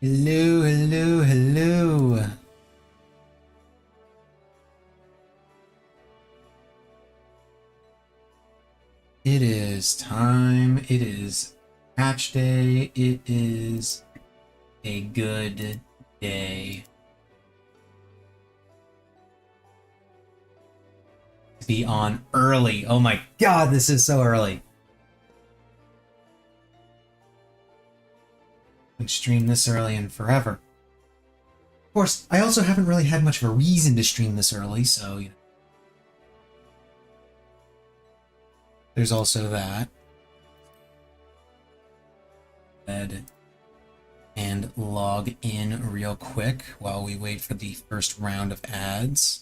Hello, hello, hello. It is time. It is patch day. It is a good day to be on early. Oh my god, this is so early. I've streamed this early in forever. Of course, I also haven't really had much of a reason to stream this early, so, you know. There's also that. And log in real quick while we wait for the first round of ads.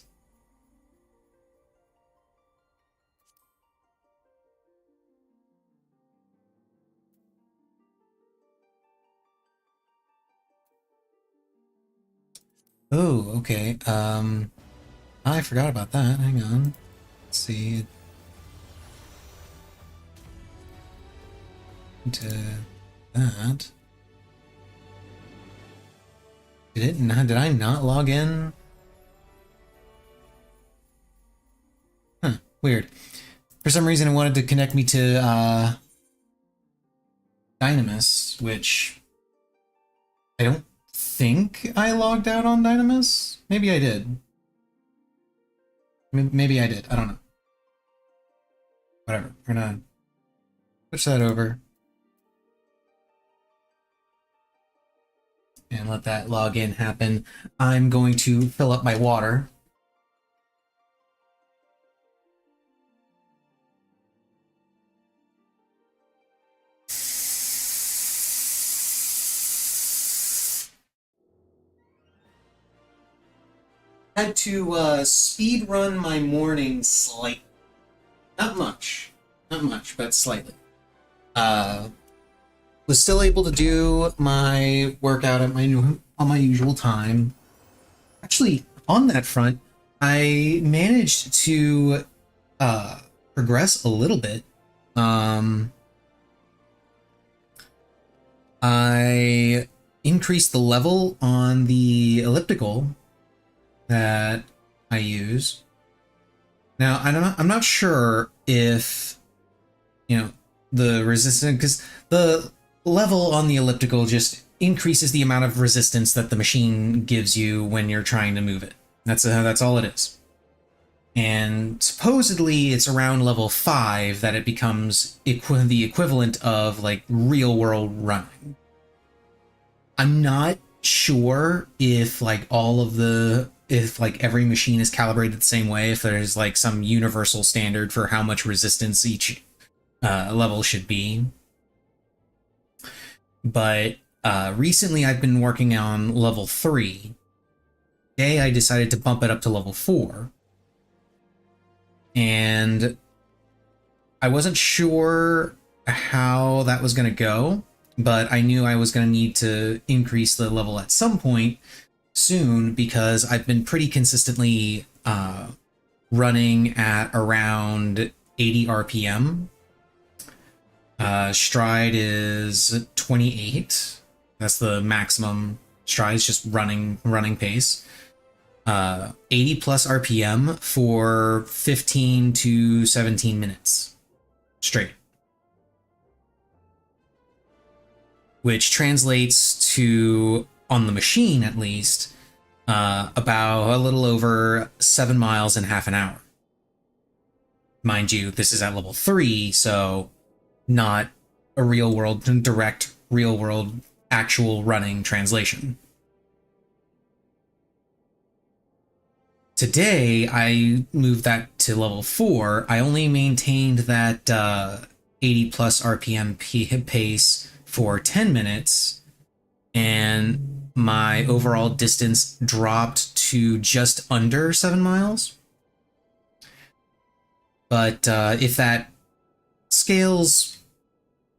Oh, okay. I forgot about that. Hang on. Let's see. Into that. Did I not log in? Huh, weird. For some reason it wanted to connect me to Dynamis, which I don't think I logged out on Dynamis. Maybe I did. Maybe I did. I don't know. Whatever. We're gonna switch that over. And let that login happen. I'm going to fill up my water. Had to speed run my morning slightly. Not much, but slightly. Was still able to do my workout at on my usual time. Actually, on that front, I managed to progress a little bit. I increased the level on the elliptical that I use. Now, I'm not sure if, you know, the resistance, because the level on the elliptical just increases the amount of resistance that the machine gives you when you're trying to move it. That's all it is. And supposedly it's around level 5 that it becomes the equivalent of like real world running. I'm not sure if like if like every machine is calibrated the same way, if there's like some universal standard for how much resistance each level should be. But recently I've been working on level 3. Today I decided to bump it up to level 4. And I wasn't sure how that was going to go, but I knew I was going to need to increase the level at some point soon, because I've been pretty consistently running at around 80 RPM. Stride is 28. That's the maximum stride. It's just running pace. 80 plus RPM for 15 to 17 minutes straight. Which translates to, on the machine at least, about a little over 7 miles in half an hour. Mind you, this is at level 3, so not a direct real world actual running translation. Today, I moved that to level 4. I only maintained that 80 plus RPM pace for 10 minutes, and my overall distance dropped to just under 7 miles. But if that scales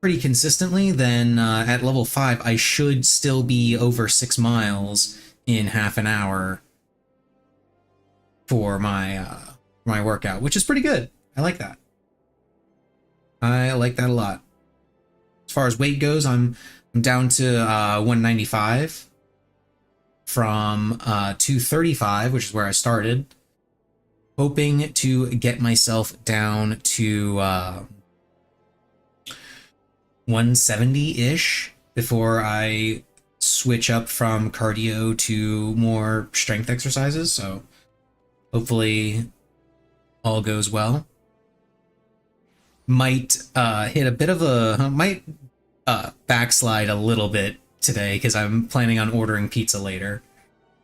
pretty consistently, then at level 5, I should still be over 6 miles in half an hour for my my workout, which is pretty good. I like that. I like that a lot. As far as weight goes, I'm down to 195. from 235, which is where I started, hoping to get myself down to 170-ish before I switch up from cardio to more strength exercises. So hopefully all goes well. Might hit a bit of a backslide a little bit today because I'm planning on ordering pizza later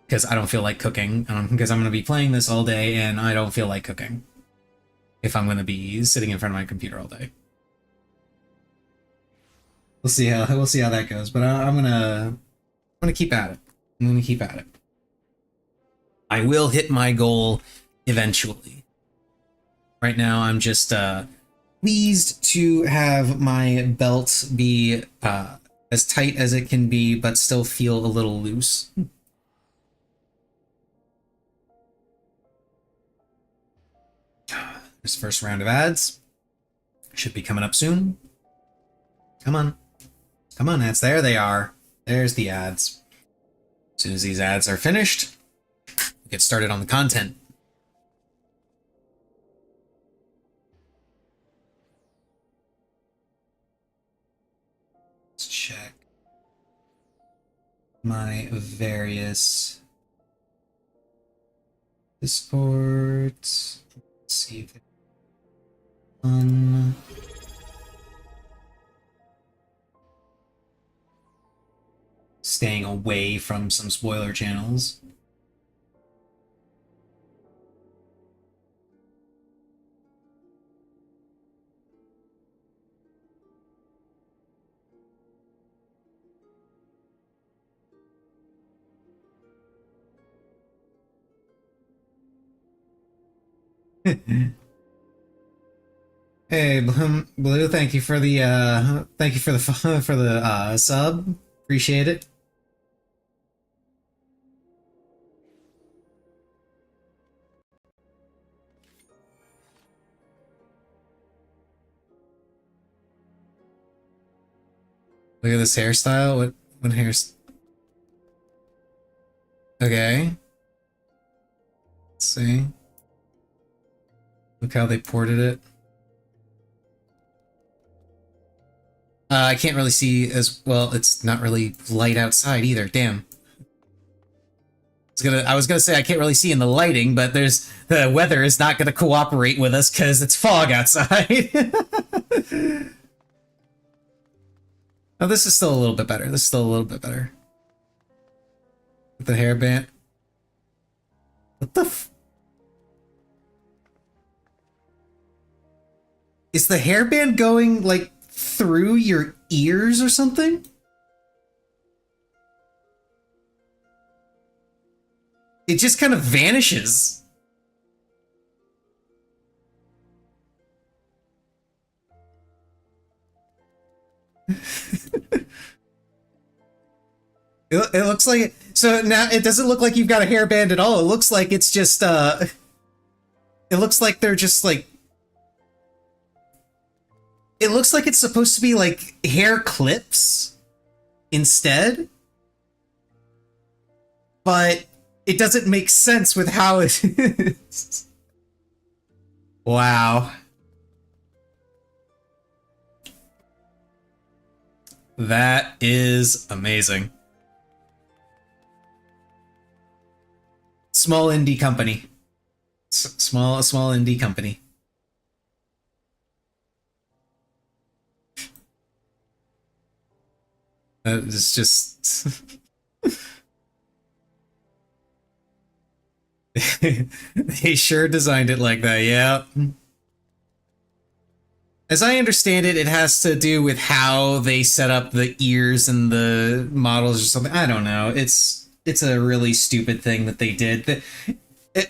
because I don't feel like cooking, because I'm going to be playing this all day and I don't feel like cooking if I'm going to be sitting in front of my computer all day. We'll see how that goes, but I'm gonna keep at it. I'm gonna keep at it. I will hit my goal eventually. Right now, I'm just pleased to have my belt be as tight as it can be, but still feel a little loose. This first round of ads should be coming up soon. Come on. Come on, ads. There they are. There's the ads. As soon as these ads are finished, we'll get started on the content. Let's check my various Discords. Let's see if staying away from some spoiler channels. Hey, Blue, thank you for the sub. Appreciate it. Look at this hairstyle. What hair? Okay. Let's see. Look how they ported it. I can't really see as well. It's not really light outside either. Damn. I was gonna say I can't really see in the lighting, but the weather is not gonna cooperate with us because it's fog outside. Oh, this is still a little bit better. This is still a little bit better. With the hairband. What the f- Is the hairband going, like, through your ears or something? It just kind of vanishes. It looks like so now it doesn't look like you've got a hairband at all. It looks like it's just it looks like they're just like it looks like it's supposed to be like hair clips instead. But it doesn't make sense with how it is. Wow. That is amazing. Small indie company. Small indie company. It's just... They sure designed it like that, yeah. As I understand it, it has to do with how they set up the ears and the models or something. I don't know. It's a really stupid thing that they did.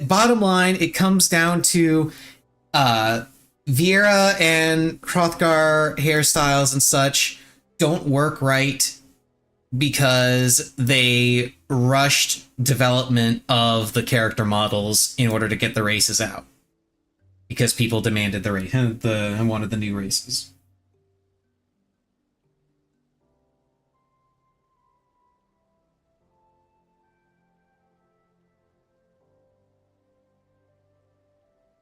Bottom line, it comes down to Vieira and Hrothgar hairstyles and such don't work right because they rushed development of the character models in order to get the races out. Because people demanded wanted the new races.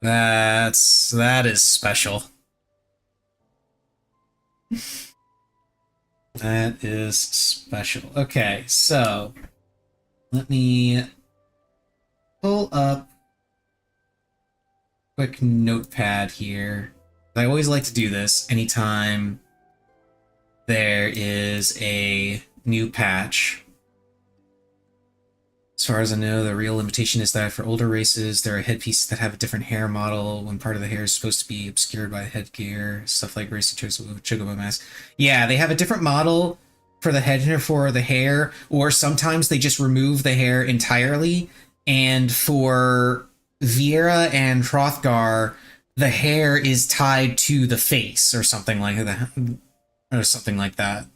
That is special. That is special. Okay, so let me pull up a quick notepad here. I always like to do this anytime there is a new patch. As far as I know, the real limitation is that for older races, there are headpieces that have a different hair model when part of the hair is supposed to be obscured by headgear, stuff like racing chocobo mask. Yeah, they have a different model for the head for the hair, or sometimes they just remove the hair entirely. And for Viera and Hrothgar, the hair is tied to the face or something like that. Or something like that.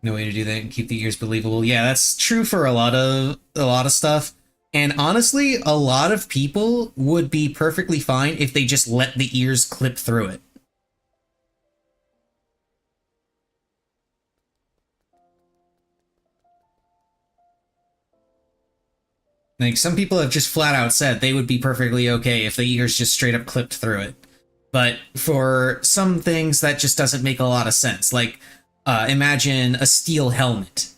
No way to do that and keep the ears believable. Yeah, that's true for a lot of stuff. And honestly, a lot of people would be perfectly fine if they just let the ears clip through it. Like, some people have just flat out said they would be perfectly okay if the ears just straight up clipped through it. But for some things, that just doesn't make a lot of sense. Like, imagine a steel helmet.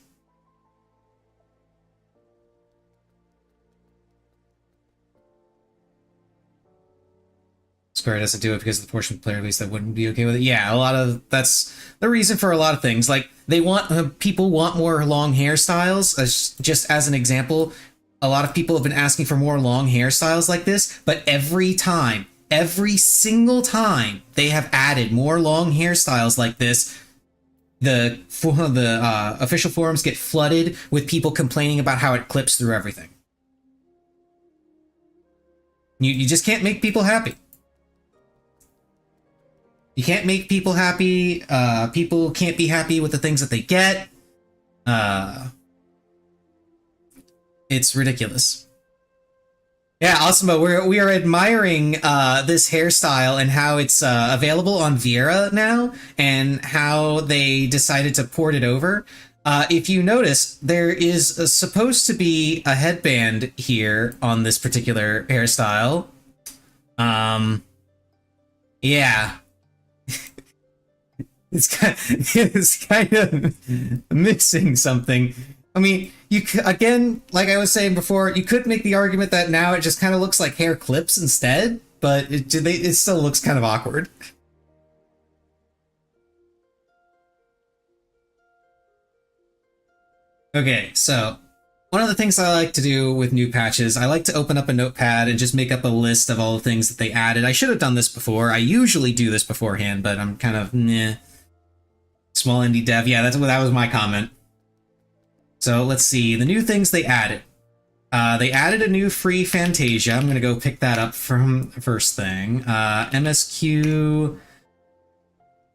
Square doesn't do it because of the portion of the player base that wouldn't be okay with it. Yeah, that's the reason for a lot of things. Like, they want people want more long hairstyles. Just as an example, a lot of people have been asking for more long hairstyles like this, but every single time they have added more long hairstyles like this, the official forums get flooded with people complaining about how it clips through everything. You just can't make people happy. You can't make people happy. People can't be happy with the things that they get. It's ridiculous. Yeah, Osmo, we are admiring this hairstyle and how it's available on Viera now, and how they decided to port it over. If you notice, there is supposed to be a headband here on this particular hairstyle. Yeah. It's kind of missing something. I mean, again, like I was saying before, you could make the argument that now it just kind of looks like hair clips instead, but it still looks kind of awkward. Okay, so one of the things I like to do with new patches, I like to open up a notepad and just make up a list of all the things that they added. I should have done this before. I usually do this beforehand, but I'm kind of, meh. Small indie dev. Yeah, that was my comment. So let's see, the new things they added. They added a new free Fantasia. I'm going to go pick that up from the first thing. MSQ.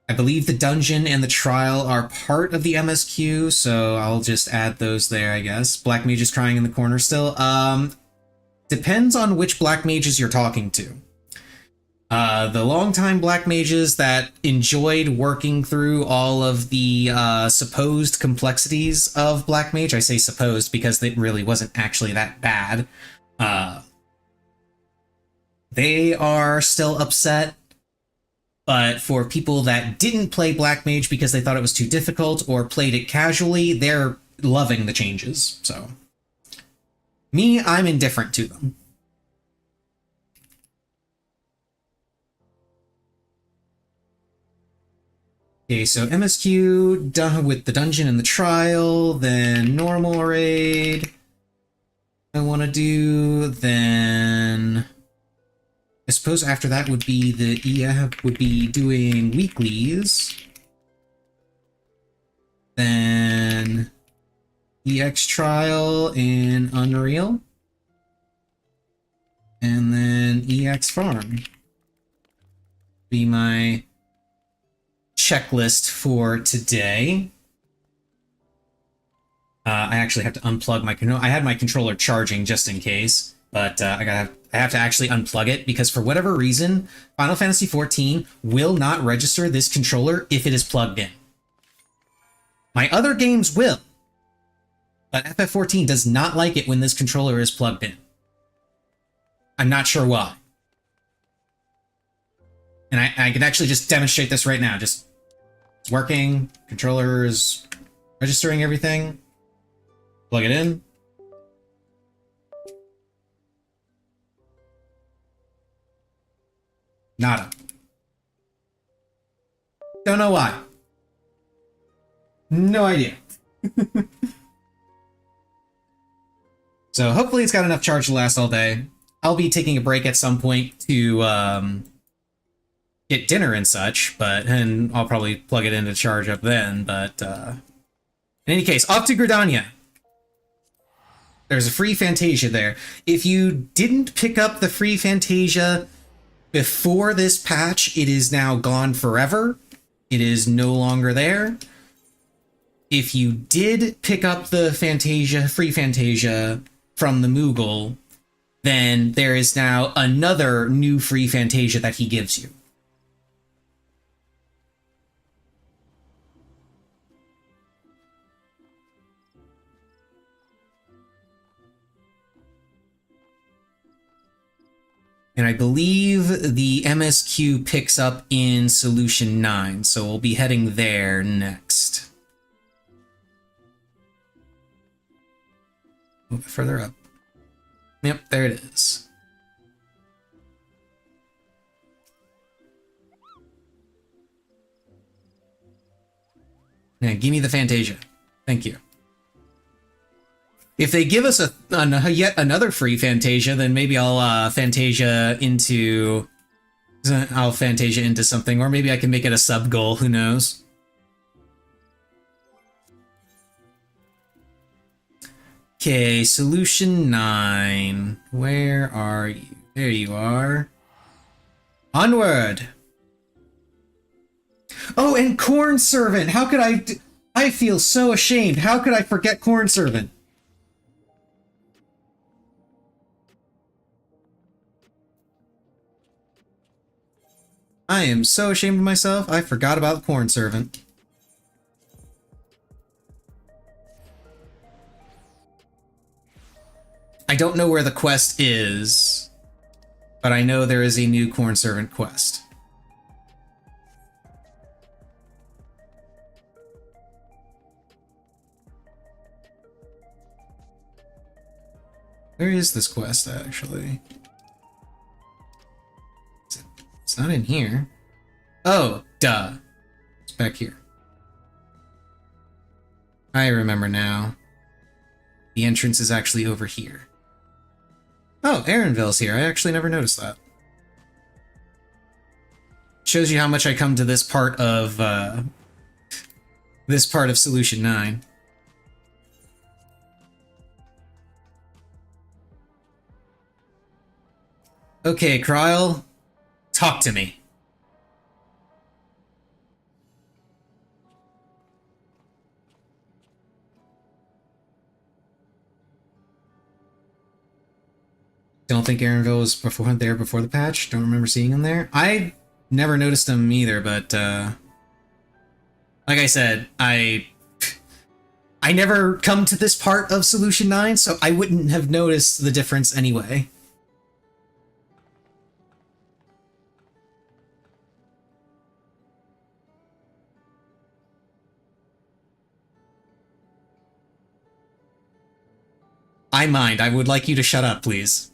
I believe the dungeon and the trial are part of the MSQ, so I'll just add those there, I guess. Black Mage is crying in the corner still. Depends on which Black Mages you're talking to. The longtime Black Mages that enjoyed working through all of the supposed complexities of Black Mage, I say supposed because it really wasn't actually that bad, they are still upset. But for people that didn't play Black Mage because they thought it was too difficult or played it casually, they're loving the changes. So, me, I'm indifferent to them. Okay, so MSQ done with the dungeon and the trial, then normal raid. I want to do, then I suppose after that would be the EF would be doing weeklies. Then EX trial in Unreal. And then EX farm. Be my checklist for today. I actually have to unplug my controller. I had my controller charging just in case, but I have to actually unplug it because for whatever reason, Final Fantasy XIV will not register this controller if it is plugged in. My other games will, but FF14 does not like it when this controller is plugged in. I'm not sure why. And I can actually just demonstrate this right now. Just, it's working, controller is registering everything. Plug it in. Nada. Don't know why. No idea. So hopefully it's got enough charge to last all day. I'll be taking a break at some point to get dinner and such, and I'll probably plug it in to charge up then, but in any case, off to Gridania. There's a free Fantasia there. If you didn't pick up the free Fantasia before this patch, it is now gone forever. It is no longer there. If you did pick up the Fantasia, free Fantasia from the Moogle, then there is now another new free Fantasia that he gives you. And I believe the MSQ picks up in Solution 9, so we'll be heading there next. A little bit further up. Yep, there it is. Now, give me the Fantasia. Thank you. If they give us yet another free Fantasia, then maybe I'll Fantasia into something, or maybe I can make it a sub goal. Who knows? Okay, Solution 9. Where are you? There you are. Onward. Oh, and Corn Servant. How could I feel so ashamed. How could I forget Corn Servant? I am so ashamed of myself, I forgot about the Corn Servant. I don't know where the quest is, but I know there is a new Corn Servant quest. Where is this quest, actually? It's not in here. Oh, duh. It's back here. I remember now. The entrance is actually over here. Oh, Erenville's here. I actually never noticed that. Shows you how much I come to this part of Solution 9. Okay, Kryl. Talk to me. Don't think Erenville was there before the patch. Don't remember seeing him there. I never noticed him either, but like I said, I never come to this part of Solution 9, so I wouldn't have noticed the difference anyway. I mind. I would like you to shut up, please.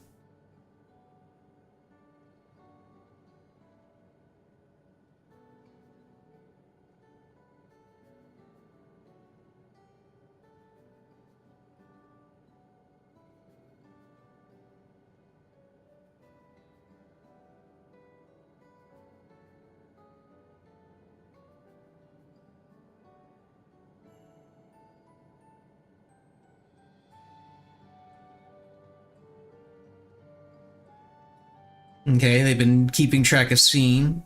Okay, they've been keeping track of Scene.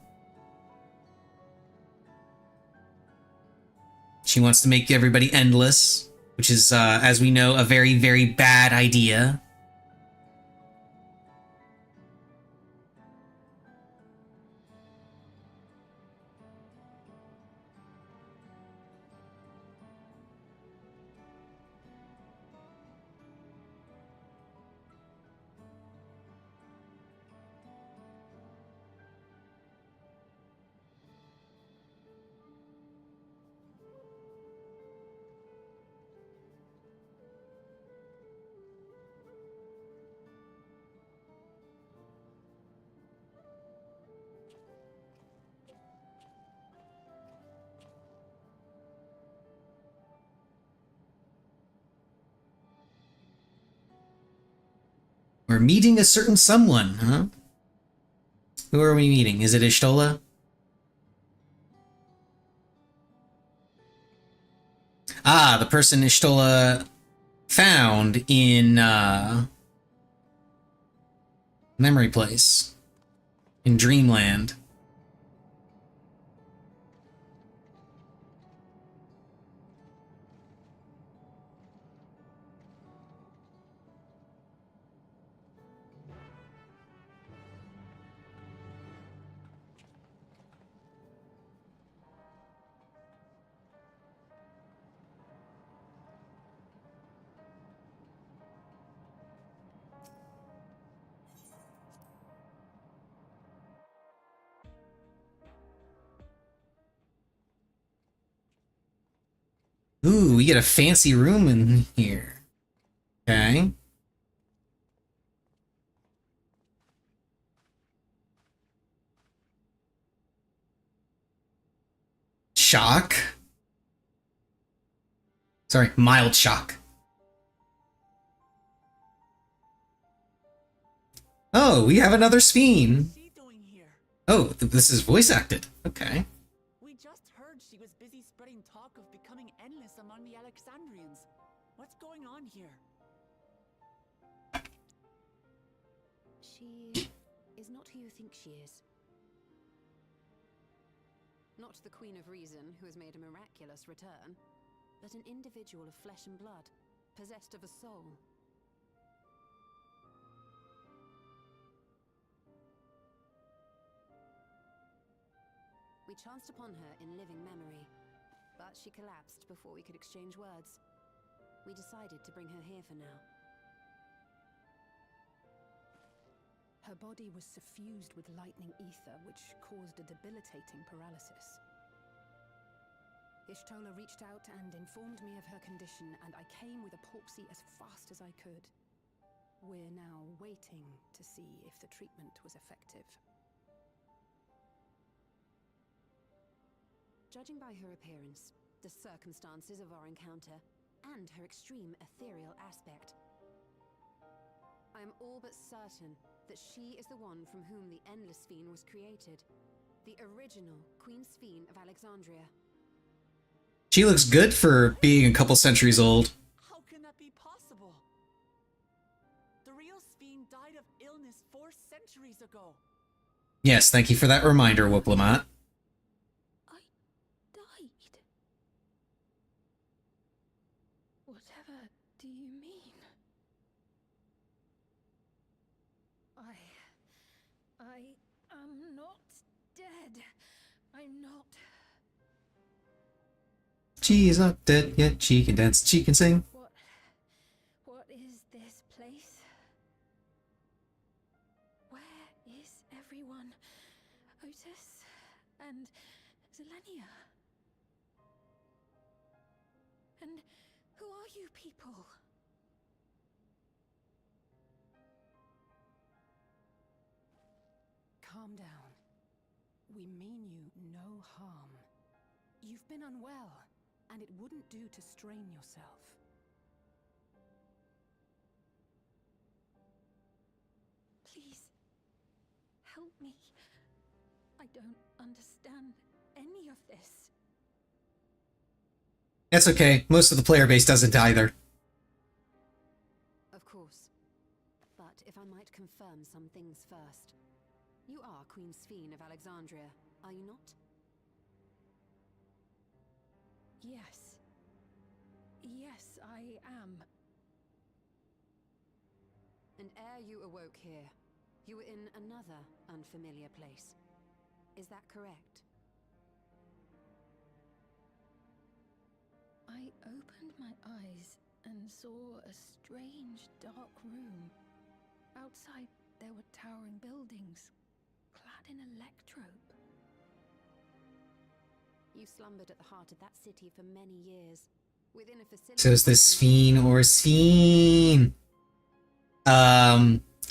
She wants to make everybody endless, which is, as we know, a very, very bad idea. We're meeting a certain someone, huh? Who are we meeting? Is it Ishtola? Ah, the person Ishtola found in Memory Place in Dreamland. Ooh, we get a fancy room in here. Okay. Shock. Sorry, mild shock. Oh, we have another Sphene. Oh, this is voice acted. Okay. We just heard she was busy spreading talk of becoming endless among the Alexandrians. What's going on here? She is not who you think she is. Not the Queen of Reason, who has made a miraculous return, but an individual of flesh and blood, possessed of a soul. We chanced upon her in living memory, but she collapsed before we could exchange words. We decided to bring her here for now. Her body was suffused with lightning ether, which caused a debilitating paralysis. Ishtola reached out and informed me of her condition, and I came with a Porksy as fast as I could. We're now waiting to see if the treatment was effective. Judging by her appearance, the circumstances of our encounter, and her extreme ethereal aspect, I am all but certain that she is the one from whom the Endless Sphene was created. The original Queen Sphene of Alexandria. She looks good for being a couple centuries old. How can that be possible? The real Sphene died of illness 4 centuries ago. Yes, thank you for that reminder, Wooplamat. I died? Whatever do you mean? I am not dead. I'm not. She is not dead yet. She can dance, she can sing. What is this place? Where is everyone? Otis and Zelenia? And who are you people? Calm down. We mean you no harm. You've been unwell, and it wouldn't do to strain yourself. Please, help me. I don't understand any of this. That's okay. Most of the player base doesn't either. Of course. But if I might confirm some things first. You are Queen Sphene of Alexandria, are you not? Yes. Yes, I am. And ere you awoke here, you were in another unfamiliar place. Is that correct? I opened my eyes and saw a strange dark room. Outside there were towering buildings, clad in electrope. You slumbered at the heart of that city for many years, within a facility. So is this Sphene or Sphene?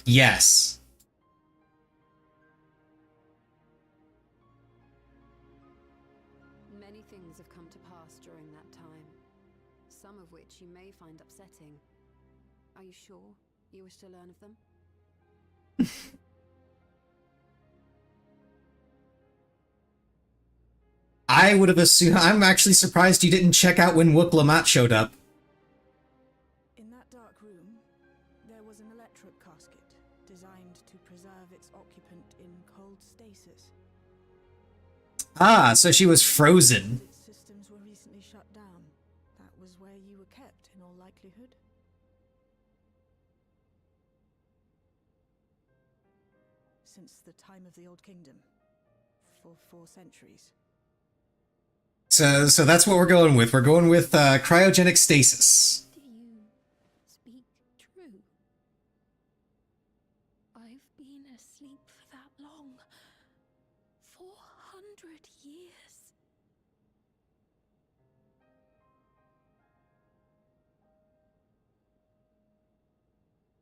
Yes. Many things have come to pass during that time, some of which you may find upsetting. Are you sure you wish to learn of them? I would have assumed. I'm actually surprised you didn't check out when Wook Lamont showed up. In that dark room, there was an electric casket designed to preserve its occupant in cold stasis. Ah, so she was frozen. Its systems were recently shut down. That was where you were kept, in all likelihood. Since the time of the Old Kingdom. For 4 centuries. So that's what we're going with. We're going with cryogenic stasis. Do you speak true? I've been asleep for that long. 400 years.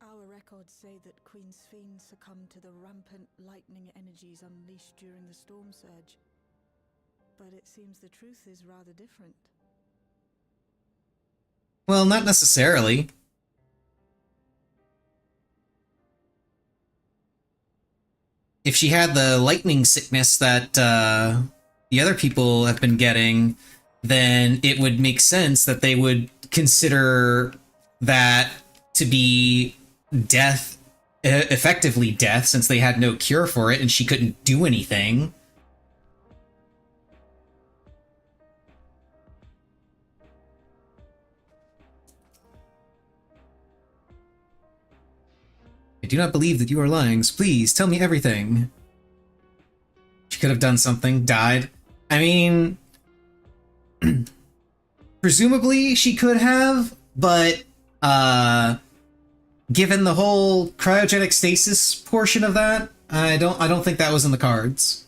Our records say that Queen Sphene succumbed to the rampant lightning energies unleashed during the storm surge. But it seems the truth is rather different. Well, not necessarily. If she had the lightning sickness that the other people have been getting, then it would make sense that they would consider that to be death, effectively death, since they had no cure for it and she couldn't do anything. I do not believe that you are lying, so please tell me everything. She could have done something, died. I mean, presumably she could have, but given the whole cryogenic stasis portion of that, I don't think that was in the cards.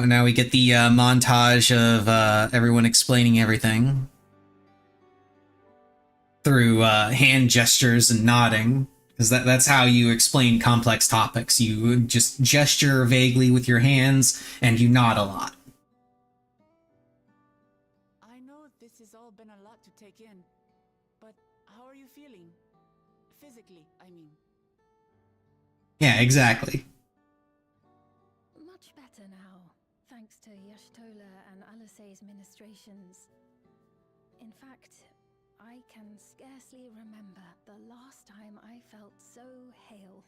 Now we get the montage of everyone explaining everything through hand gestures and nodding, because that's how you explain complex topics. You just gesture vaguely with your hands and you nod a lot. I know this has all been a lot to take in, but how are you feeling? Physically, I mean. Yeah, exactly. Much better now, thanks to Y'shtola and Alisay's ministrations. In fact, I can scarcely remember the last time I felt so hale.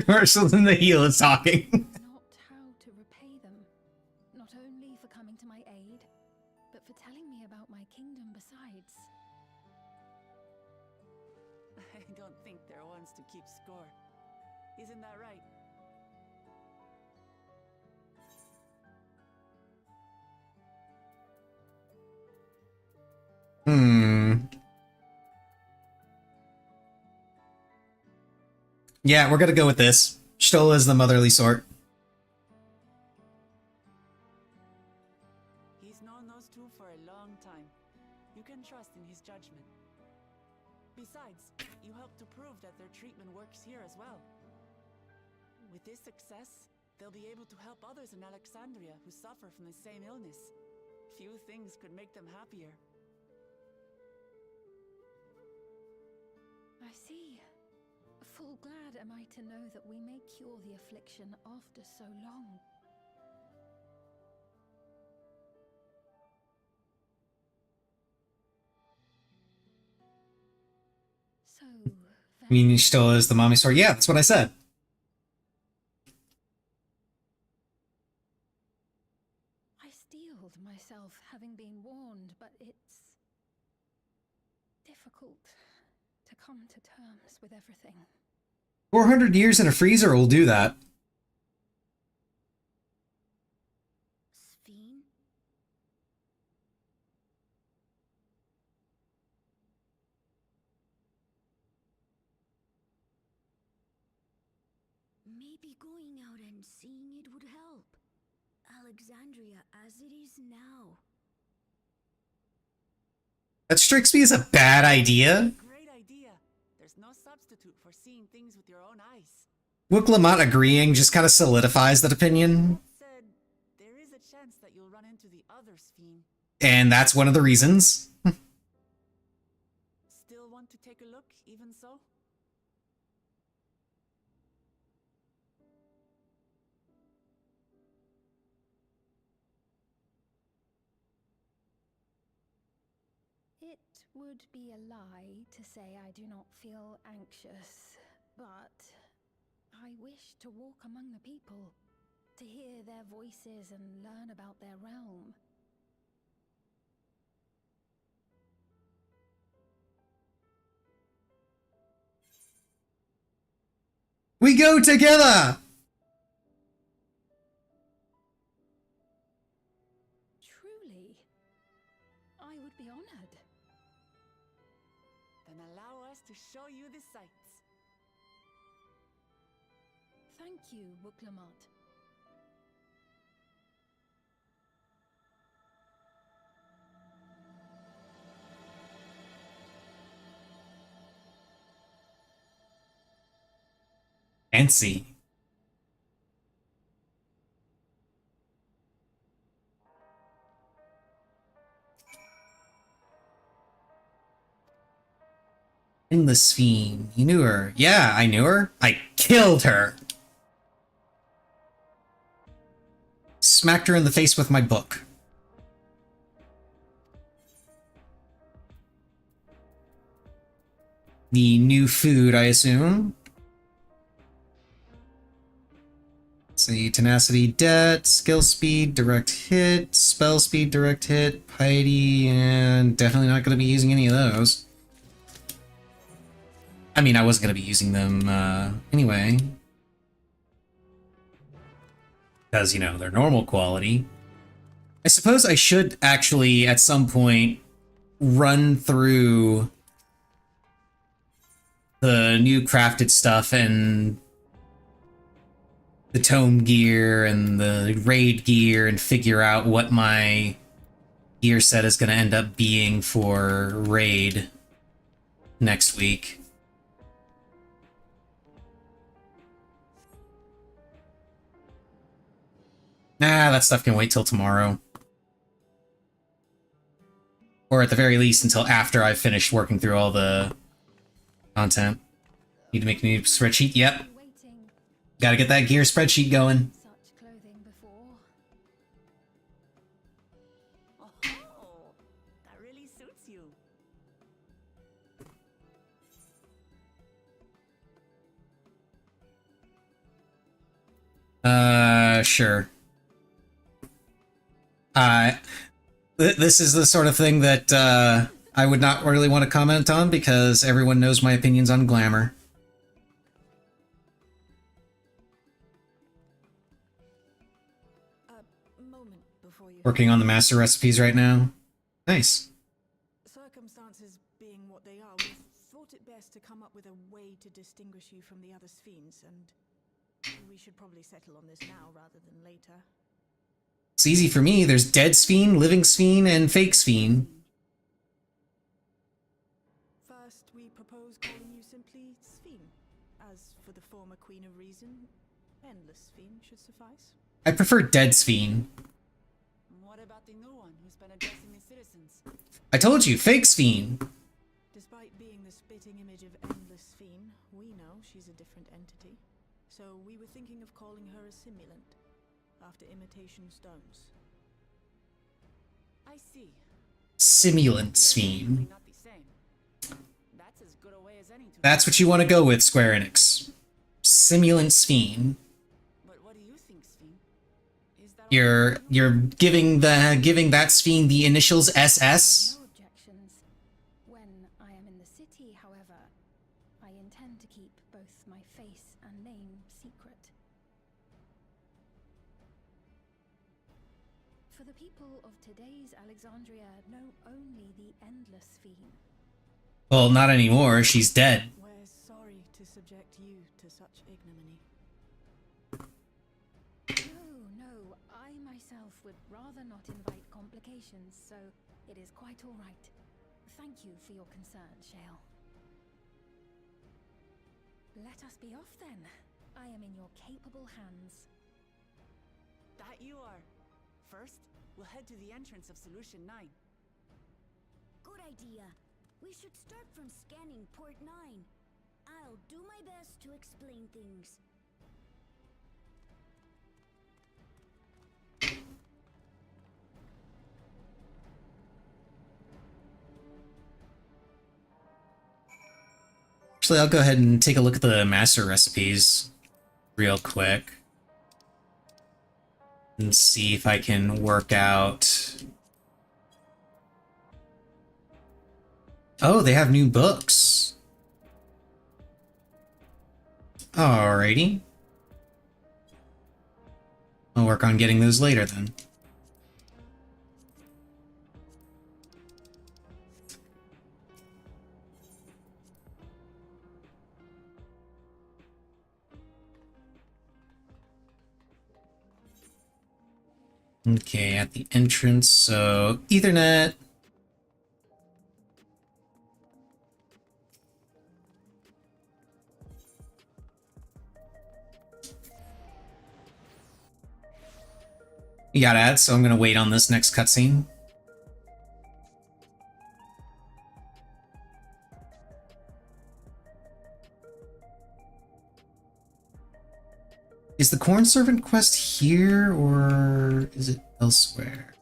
Ursula in the heel is talking. Not how to repay them, not only for coming to my aid, but for telling me about my kingdom besides. I don't think they're ones to keep score. Isn't that right? Yeah, we're gonna go with this. Stola is the motherly sort. He's known those two for a long time. You can trust in his judgment. Besides, you helped to prove that their treatment works here as well. With this success, they'll be able to help others in Alexandria who suffer from the same illness. Few things could make them happier. I see. Full glad am I to know that we may cure the affliction after so long. So, I mean, Stola is the mommy sort. Yeah, that's what I said. I steeled myself having been warned, but it's difficult to come to terms with everything. 400 years in a freezer will do that. Sphene? Maybe going out and seeing it would help. Alexandria as it is now. That strikes me as a bad idea. Great idea. There's no substitute for seeing things with your own eyes. Wooklamot agreeing just kind of solidifies that opinion. That said, there is a chance that you'll run into the other Sphene. And that's one of the reasons. Still want to take a look, even so? It would be a lie to say I do not feel anxious, but I wish to walk among the people, to hear their voices and learn about their realm. We go together! Truly, I would be honored. Then allow us to show you the sights. Thank you, Wooklamot. Fancy. Endless Fiend. You knew her. Yeah, I knew her. I killed her. Smacked her in the face with my book. The new food, I assume. See, tenacity, debt, skill speed, direct hit, spell speed, direct hit, piety, and definitely not going to be using any of those. I mean, I wasn't going to be using them anyway. Because, you know, they're normal quality. I suppose I should actually, at some point, run through the new crafted stuff and the tome gear and the raid gear and figure out what my gear set is going to end up being for raid next week. Nah, that stuff can wait till tomorrow. Or at the very least until after I've finished working through all the content. Need to make a new spreadsheet? Yep. Waiting Gotta get that gear spreadsheet going. such clothing before. Oh, that really suits you. Sure. This is the sort of thing that, I would not really want to comment on because everyone knows my opinions on glamour. Moment before you. Working on the master recipes right now. Nice. Circumstances being what they are, we thought it best to come up with a way to distinguish you from the other Sphenes, and we should probably settle on this now rather than later. It's easy for me. There's dead Sphene, living Sphene, and fake Sphene. First, we propose calling you simply Sphene. As for the former Queen of Reason, Endless Sphene should suffice. I prefer dead Sphene. What about the new one who's been addressing the citizens? I told you, fake Sphene. Despite being the spitting image of Endless Sphene, we know she's a different entity. So we were thinking of calling her a simulant, after imitation stones. I see. Simulant Sphene. Not the same. That's as good a way as any to. That's what you want to go with, Square Enix. Simulant Sphene. But what do you think, Sphene? Is that You're giving that Sphene the initials SS? No objections. When I am in the city, however, I intend to keep both my face and name secret. For the people of today's Alexandria know only the Endless Fiend. Well, not anymore. She's dead. We're sorry to subject you to such ignominy. No, I myself would rather not invite complications, so it is quite all right. Thank you for your concern, Shale. Let us be off then. I am in your capable hands. That you are. First, we'll head to the entrance of Solution 9. Good idea. We should start from scanning Port 9. I'll do my best to explain things. Actually, I'll go ahead and take a look at the master recipes real quick and see if I can work out. Oh, they have new books. Alrighty. I'll work on getting those later then. Okay, at the entrance, so Ethernet. You got ads, so I'm gonna wait on this next cutscene. Is the Corn Servant quest here, or is it elsewhere?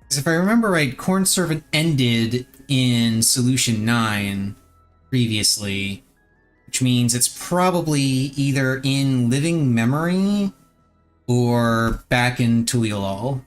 Because if I remember right, Corn Servant ended in Solution 9 previously, which means it's probably either in Living Memory or back in Tuliolol.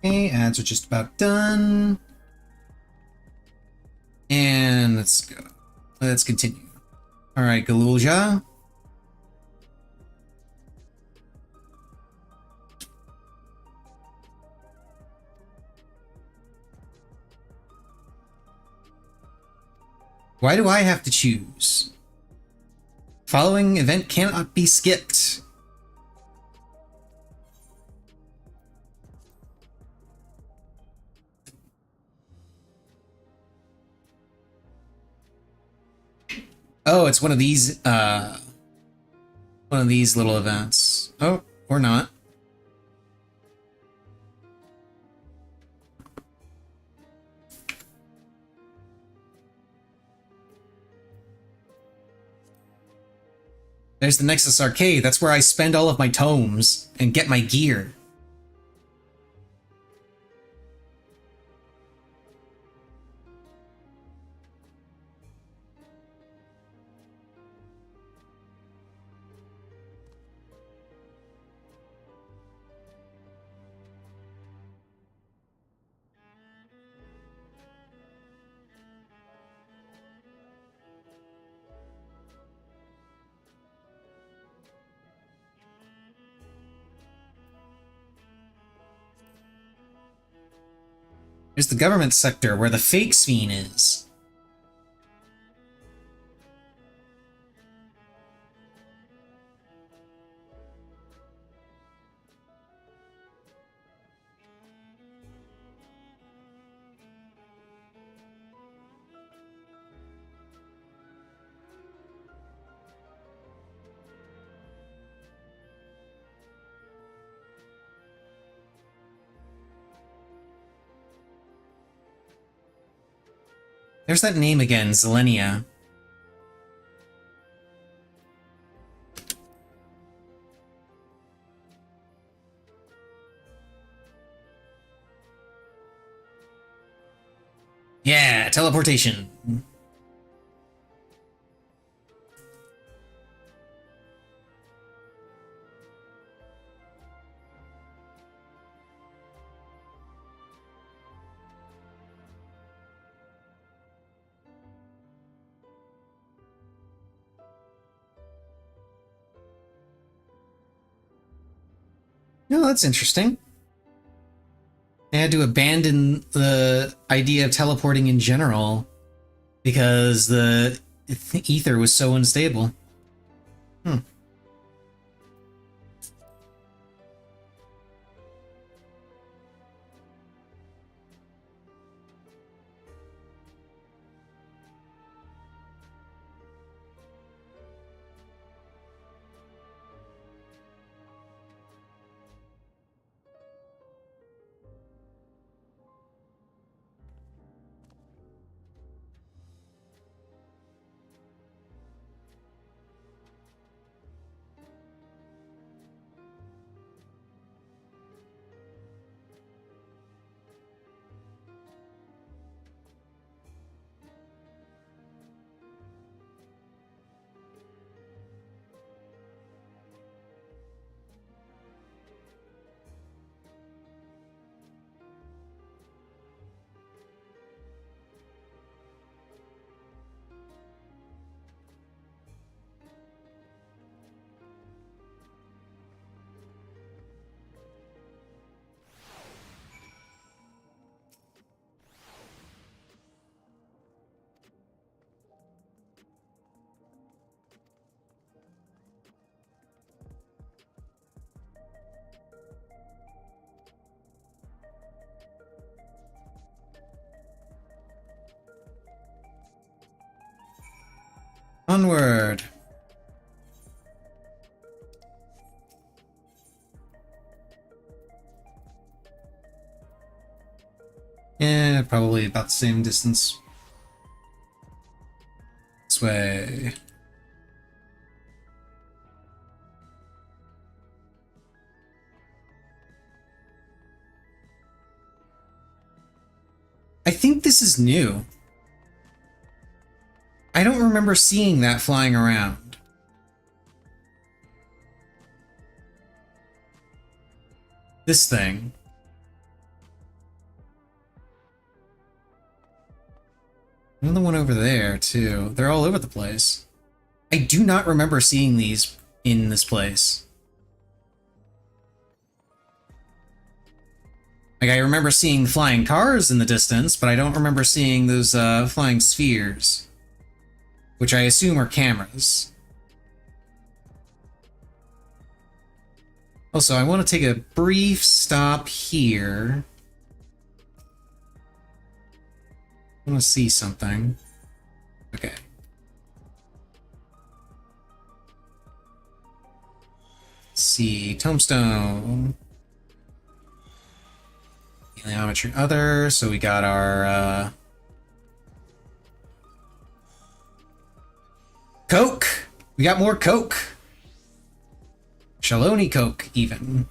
Okay, ads are just about done. And let's go. Let's continue. All right, Galulja. Why do I have to choose? Following event cannot be skipped. Oh, it's one of these little events. Oh, or not. There's the Nexus Arcade. That's where I spend all of my tomes and get my gear. There's the government sector where the fake Sphene is. There's that name again, Zelenia. Yeah, teleportation. No, that's interesting. They had to abandon the idea of teleporting in general because the ether was so unstable. Hmm. Onward. Yeah, probably about the same distance. This way. I think this is new. I don't remember seeing that flying around. This thing. Another one over there, too. They're all over the place. I do not remember seeing these in this place. Like, I remember seeing flying cars in the distance, but I don't remember seeing those flying spheres. Which I assume are cameras. Also, I want to take a brief stop here. I want to see something. Okay. Let's see, Tombstone. Heliometry other, so we got our Coke! We got more Coke! Shaloni Coke, even.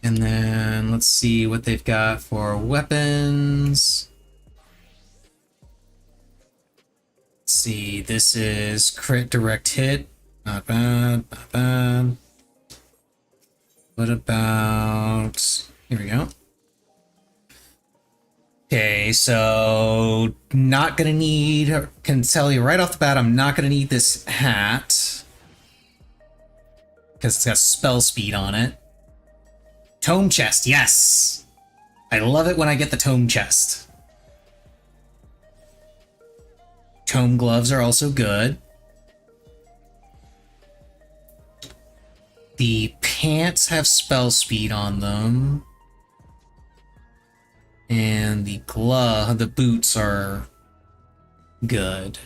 And then let's see what they've got for weapons. Let's see, this is crit direct hit. Not bad, not bad. What about... Here we go. Okay, so not gonna need, can tell you right off the bat, I'm not gonna need this hat. Because it's got spell speed on it. Tome chest, yes! I love it when I get the tome chest. Tome gloves are also good. The pants have spell speed on them. And the boots are good.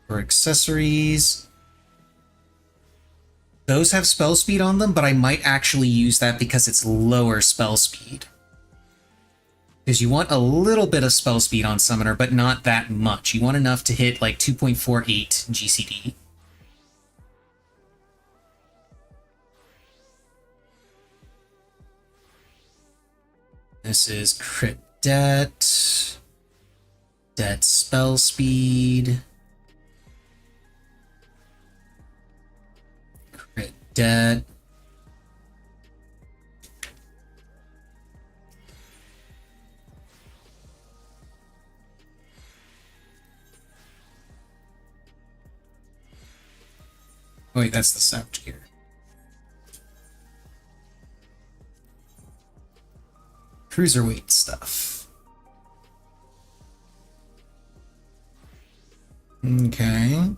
For accessories, those have spell speed on them, but I might actually use that because it's lower spell speed. Because you want a little bit of spell speed on Summoner, but not that much. You want enough to hit like 2.48 GCD. This is crit debt, debt spell speed, crit debt. Oh, wait, that's the sound gear. Cruiserweight stuff. Okay.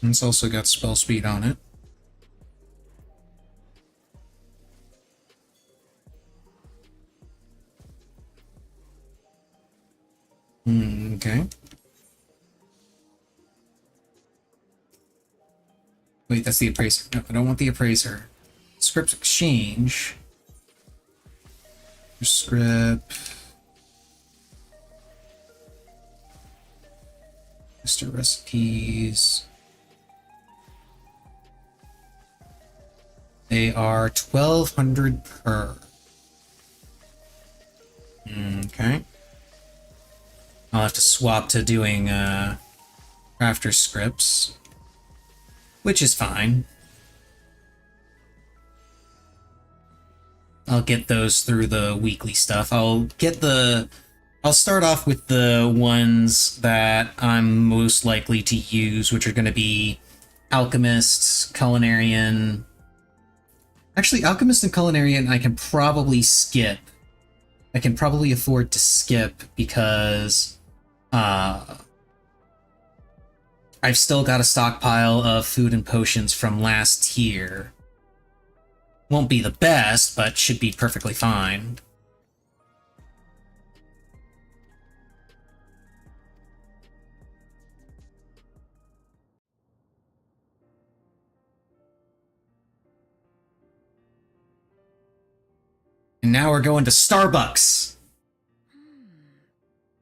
It's also got spell speed on it. Okay. Wait, that's the appraiser. No, I don't want the appraiser. Script exchange. Script. Mr. Recipes. They are 1,200 per. Okay. I'll have to swap to doing crafter scripts, which is fine. I'll get those through the weekly stuff. I'll start off with the ones that I'm most likely to use, which are going to be Alchemist, Culinarian. Actually, Alchemist and Culinarian I can probably skip. I can probably afford to skip because I've still got a stockpile of food and potions from last tier. Won't be the best, but should be perfectly fine. And now we're going to Starbucks.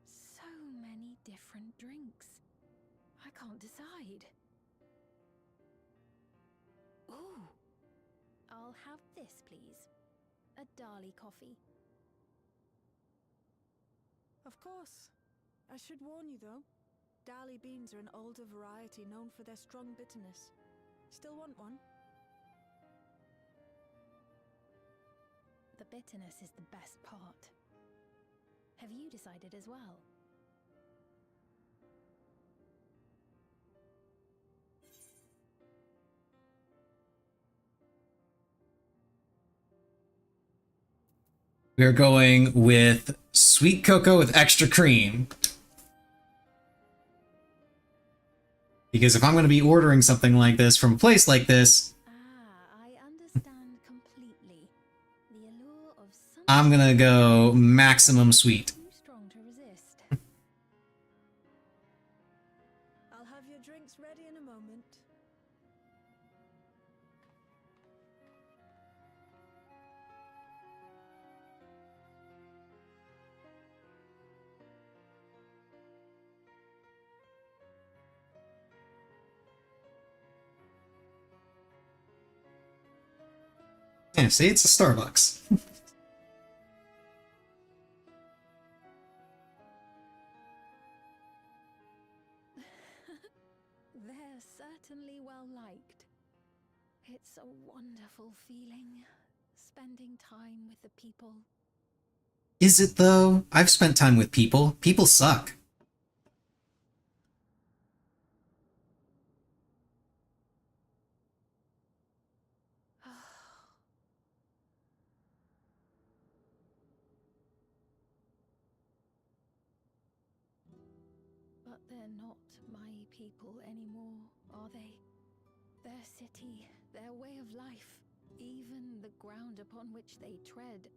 So many different drinks. I can't decide. Ooh. I'll have this, please. A Dali coffee. Of course. I should warn you though. Dali beans are an older variety known for their strong bitterness. Still want one? The bitterness is the best part. Have you decided as well? We're going with sweet cocoa with extra cream. Because if I'm going to be ordering something like this from a place like this, I understand completely. The allure of some I'm going to go maximum sweet. too strong to resist. I'll have your drinks ready in a moment. Yeah, see, it's a Starbucks. They're certainly well liked. It's a wonderful feeling, spending time with the people. Is it though? I've spent time with people. People suck. But they're not my people anymore, are they? Their city, their way of life, even the ground upon which they tread.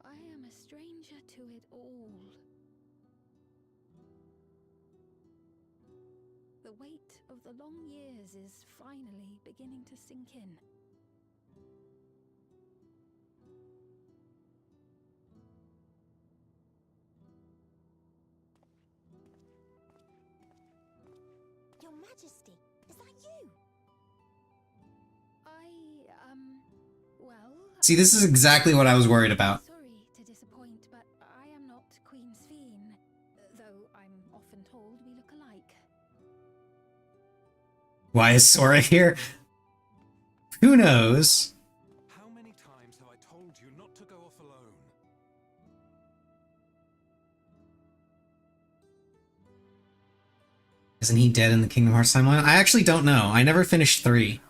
I am a stranger to it all. The the weight of the long years is finally beginning to sink in. Your Majesty, is that you? Well... See, this is exactly what I was worried about. Sorry to disappoint, but I am not Queen Sphene, though I'm often told we look alike. Why is Sora here? Who knows? How many times have I told you not to go off alone? Isn't he dead in the Kingdom Hearts timeline? I actually don't know. I never finished 3.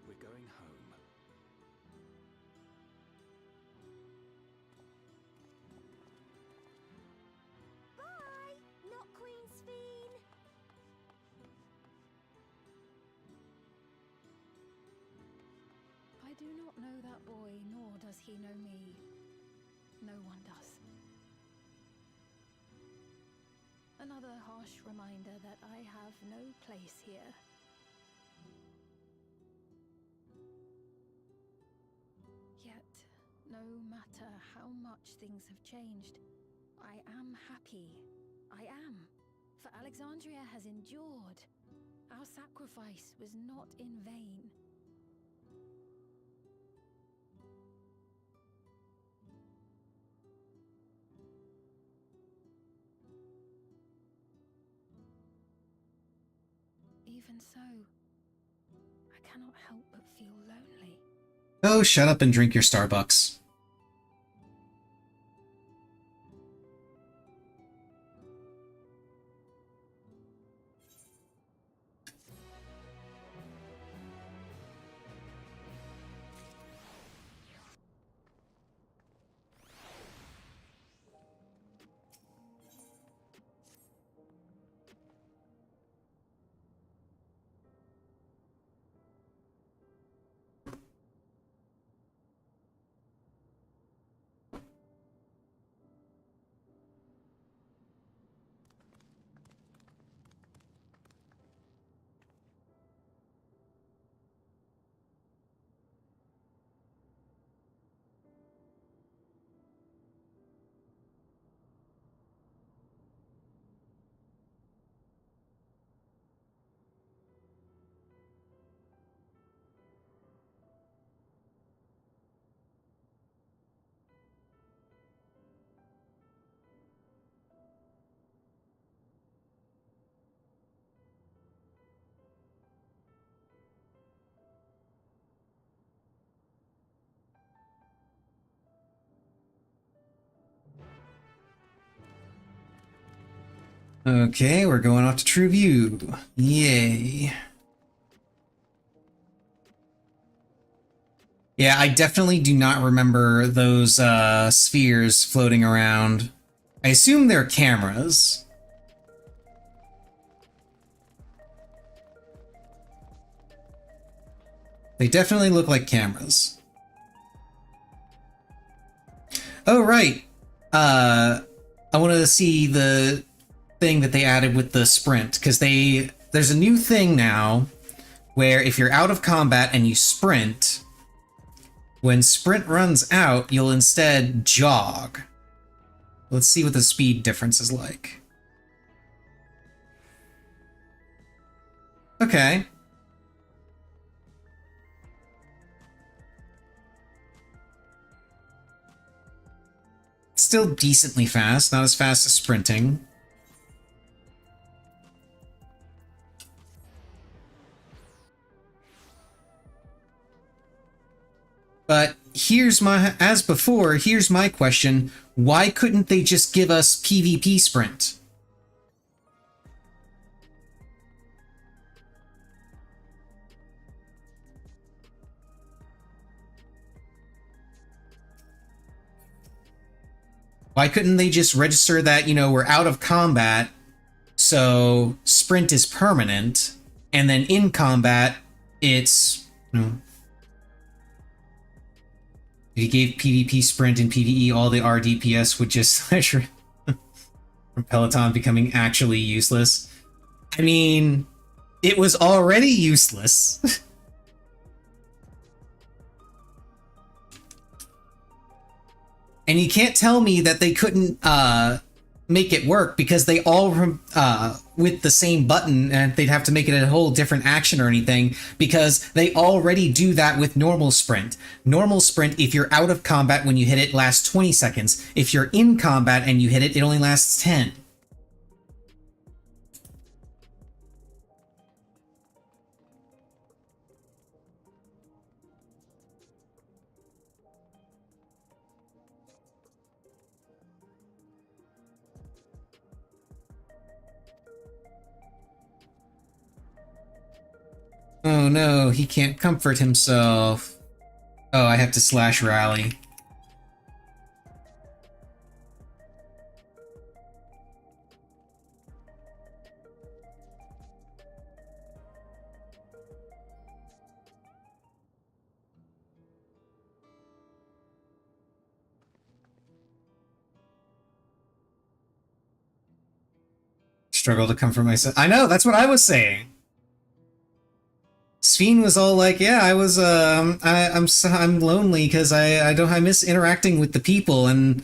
We're going home. Bye, not Queen Sphene. I do not know that boy, nor does he know me. No one does. Another harsh reminder that I have no place here. Yet, no matter how much things have changed, I am happy. I am. For Alexandria has endured. Our sacrifice was not in vain. Even so, I cannot help but feel lonely. Oh, shut up and drink your Starbucks. Okay, we're going off to True View. Yay. Yeah, I definitely do not remember those spheres floating around. I assume they're cameras. They definitely look like cameras. Oh, right. I wanted to see the thing that they added with the sprint, because there's a new thing now where if you're out of combat and you sprint, when sprint runs out, you'll instead jog. Let's see what the speed difference is like. Okay. Still decently fast, not as fast as sprinting. But here's as before, here's my question. Why couldn't they just give us PvP sprint? Why couldn't they just register that, you know, we're out of combat, so sprint is permanent, and then in combat, it's, you know, if you gave PvP sprint and PvE, all the RDPS would just from Peloton becoming actually useless. I mean, It was already useless. And you can't tell me that they couldn't make it work because they all with the same button, and they'd have to make it a whole different action or anything, because they already do that with normal sprint. Normal sprint, if you're out of combat when you hit it, lasts 20 seconds. If you're in combat and you hit it, it only lasts 10. Oh no, he can't comfort himself. Oh, I have to slash rally. Struggle to comfort myself. I know, that's what I was saying. Sphene was all like, "Yeah, I'm lonely because I miss interacting with the people," and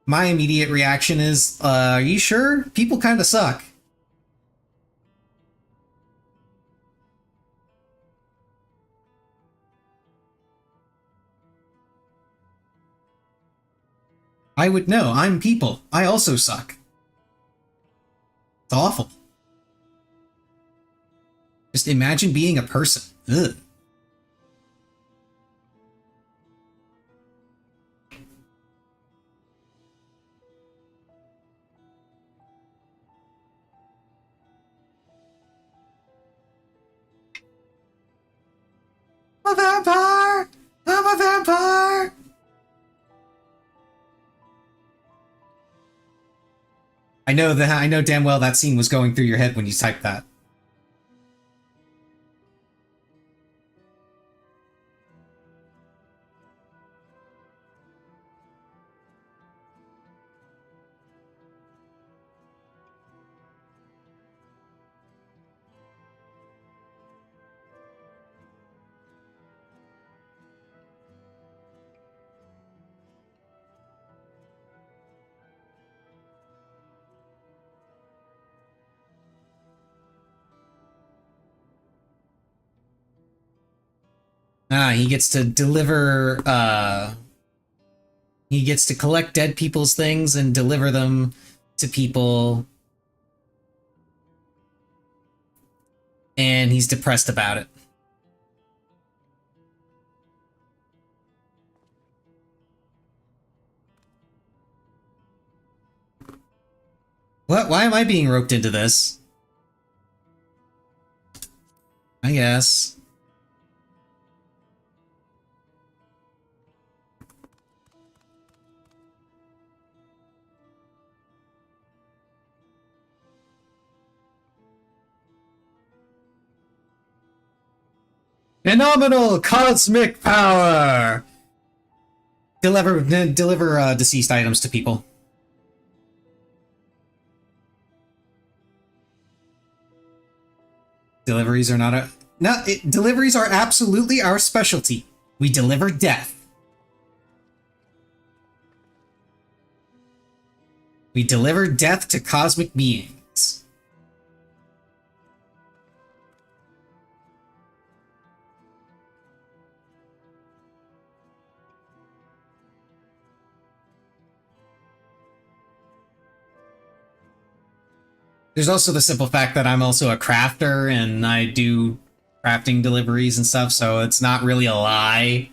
my immediate reaction is, "Are you sure? People kind of suck." I would know. I'm people. I also suck. It's awful. Just imagine being a person. Ugh. I'm a vampire! I'm a vampire! I know damn well that scene was going through your head when you typed that. He gets to deliver, he gets to collect dead people's things and deliver them to people. And he's depressed about it. What? Why am I being roped into this? I guess. Phenomenal cosmic power! Deliver deceased items to people. Deliveries are not a... No, deliveries are absolutely our specialty. We deliver death. We deliver death to cosmic beings. There's also the simple fact that I'm also a crafter and I do crafting deliveries and stuff, so it's not really a lie.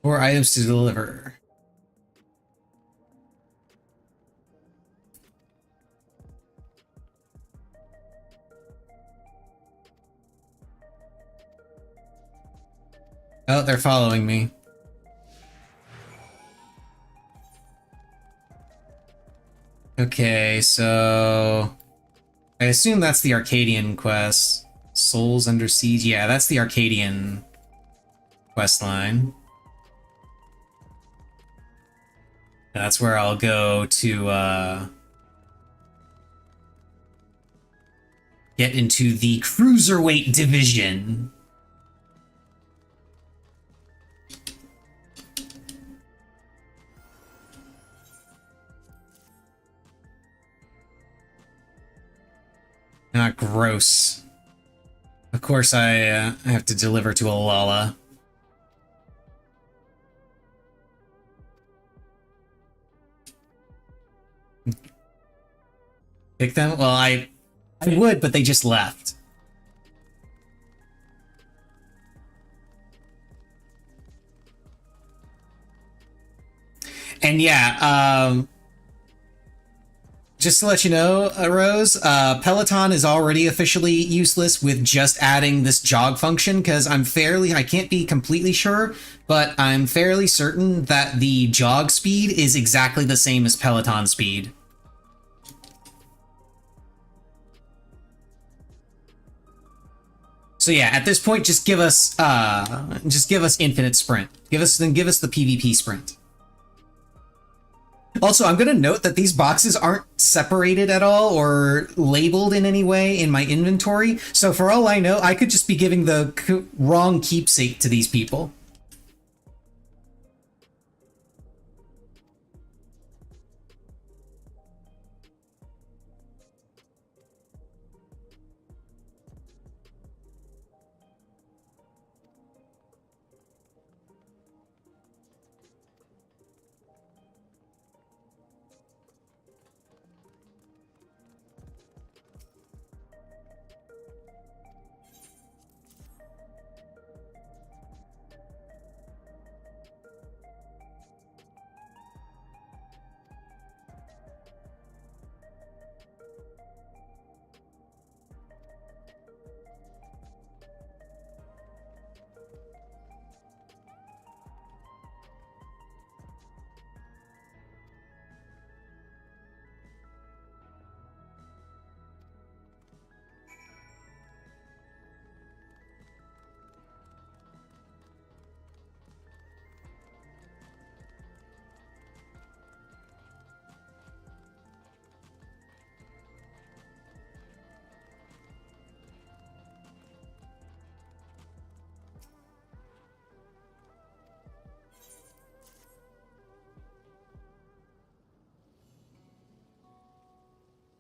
Or items to deliver. Oh, they're following me. Okay, so I assume that's the Arcadian quest. Souls Under Siege. Yeah, that's the Arcadian quest line. That's where I'll go to get into the cruiserweight division. Ah, gross. Of course, I have to deliver to a Lala. Pick them? Well, I would, but they just left. And yeah, just to let you know, Rose, Peloton is already officially useless with just adding this jog function, because I can't be completely sure, but I'm fairly certain that the jog speed is exactly the same as Peloton speed. So yeah, at this point, just give us infinite sprint. Give us the PvP sprint. Also, I'm going to note that these boxes aren't separated at all or labeled in any way in my inventory. So for all I know, I could just be giving the wrong keepsake to these people.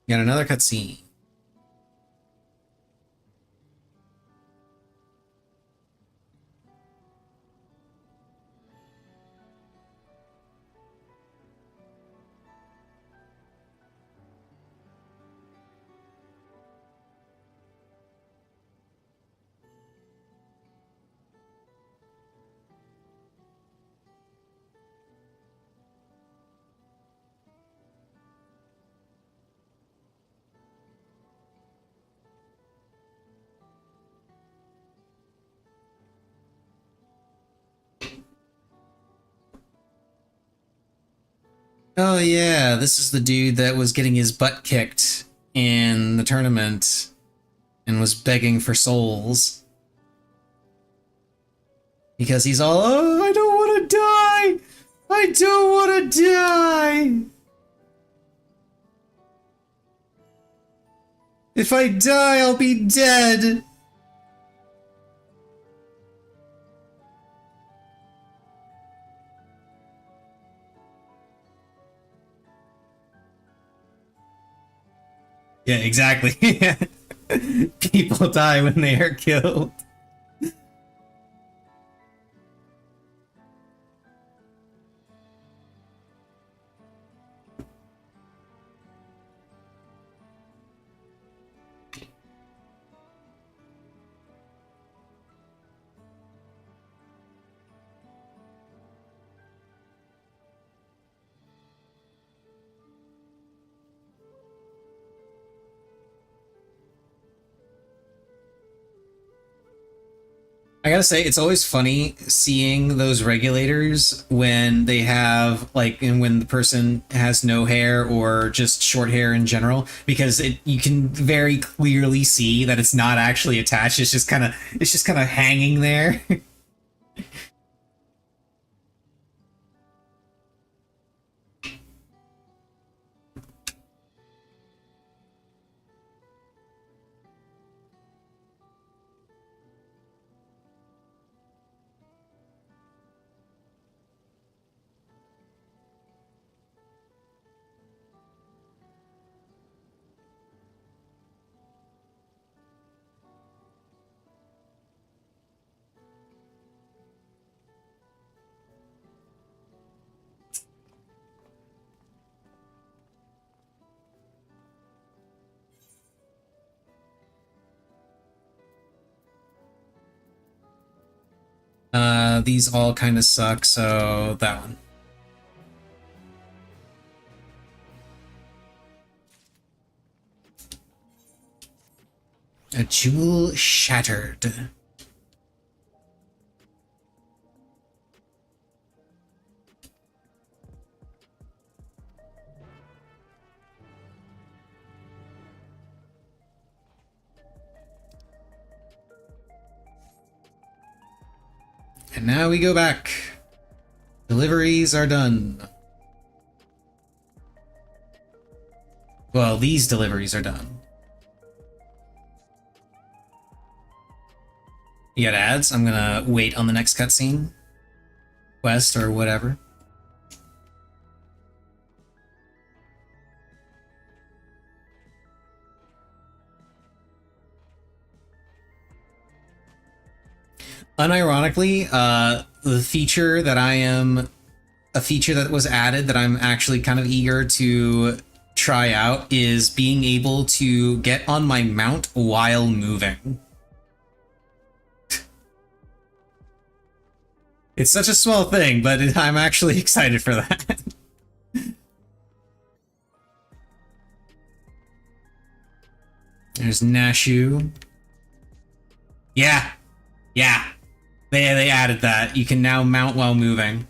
Got another cutscene. Oh yeah, this is the dude that was getting his butt kicked in the tournament and was begging for souls. Because he's all, oh, I don't want to die! I don't want to die! If I die, I'll be dead! Yeah, exactly. People die when they are killed. I gotta say, it's always funny seeing those regulators when they have, like, and when the person has no hair or just short hair in general, because you can very clearly see that it's not actually attached. It's just kind of hanging there. These all kind of suck, so that one. A jewel shattered. And now we go back. Deliveries are done. Well, these deliveries are done. You got ads? I'm gonna wait on the next cutscene. Quest or whatever. Unironically, the feature that a feature that was added that I'm actually kind of eager to try out is being able to get on my mount while moving. It's such a small thing, but I'm actually excited for that. There's Nashu. Yeah. Yeah. They added that. You can now mount while moving.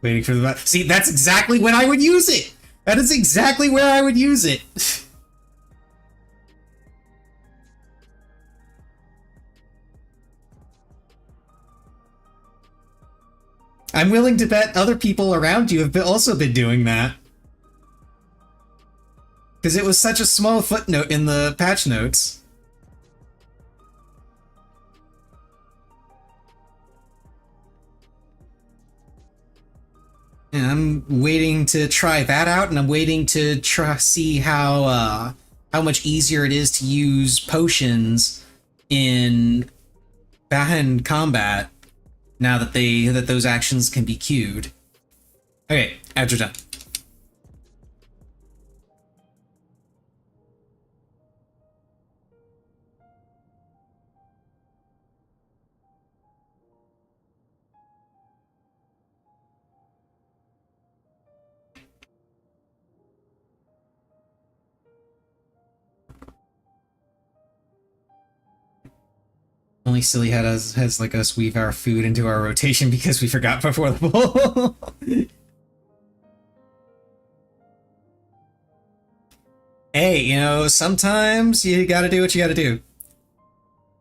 Waiting for the... See, that's exactly when I would use it! That is exactly where I would use it! I'm willing to bet other people around you have also been doing that. Because it was such a small footnote in the patch notes. And I'm waiting to try that out, and I'm waiting to see how much easier it is to use potions in combat now that those actions can be queued. Okay, ads are done. Only Silly has like us weave our food into our rotation because we forgot before the bowl. Hey, you know, sometimes you gotta do what you gotta do.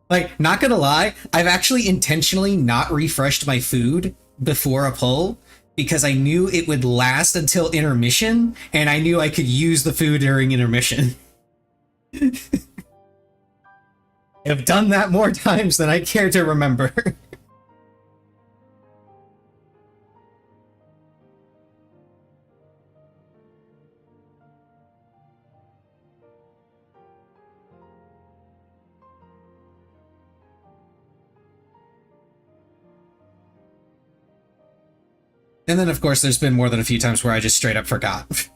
Like, not gonna lie, I've actually intentionally not refreshed my food before a pull because I knew it would last until intermission, and I knew I could use the food during intermission. I've done that more times than I care to remember. And then, of course, there's been more than a few times where I just straight up forgot.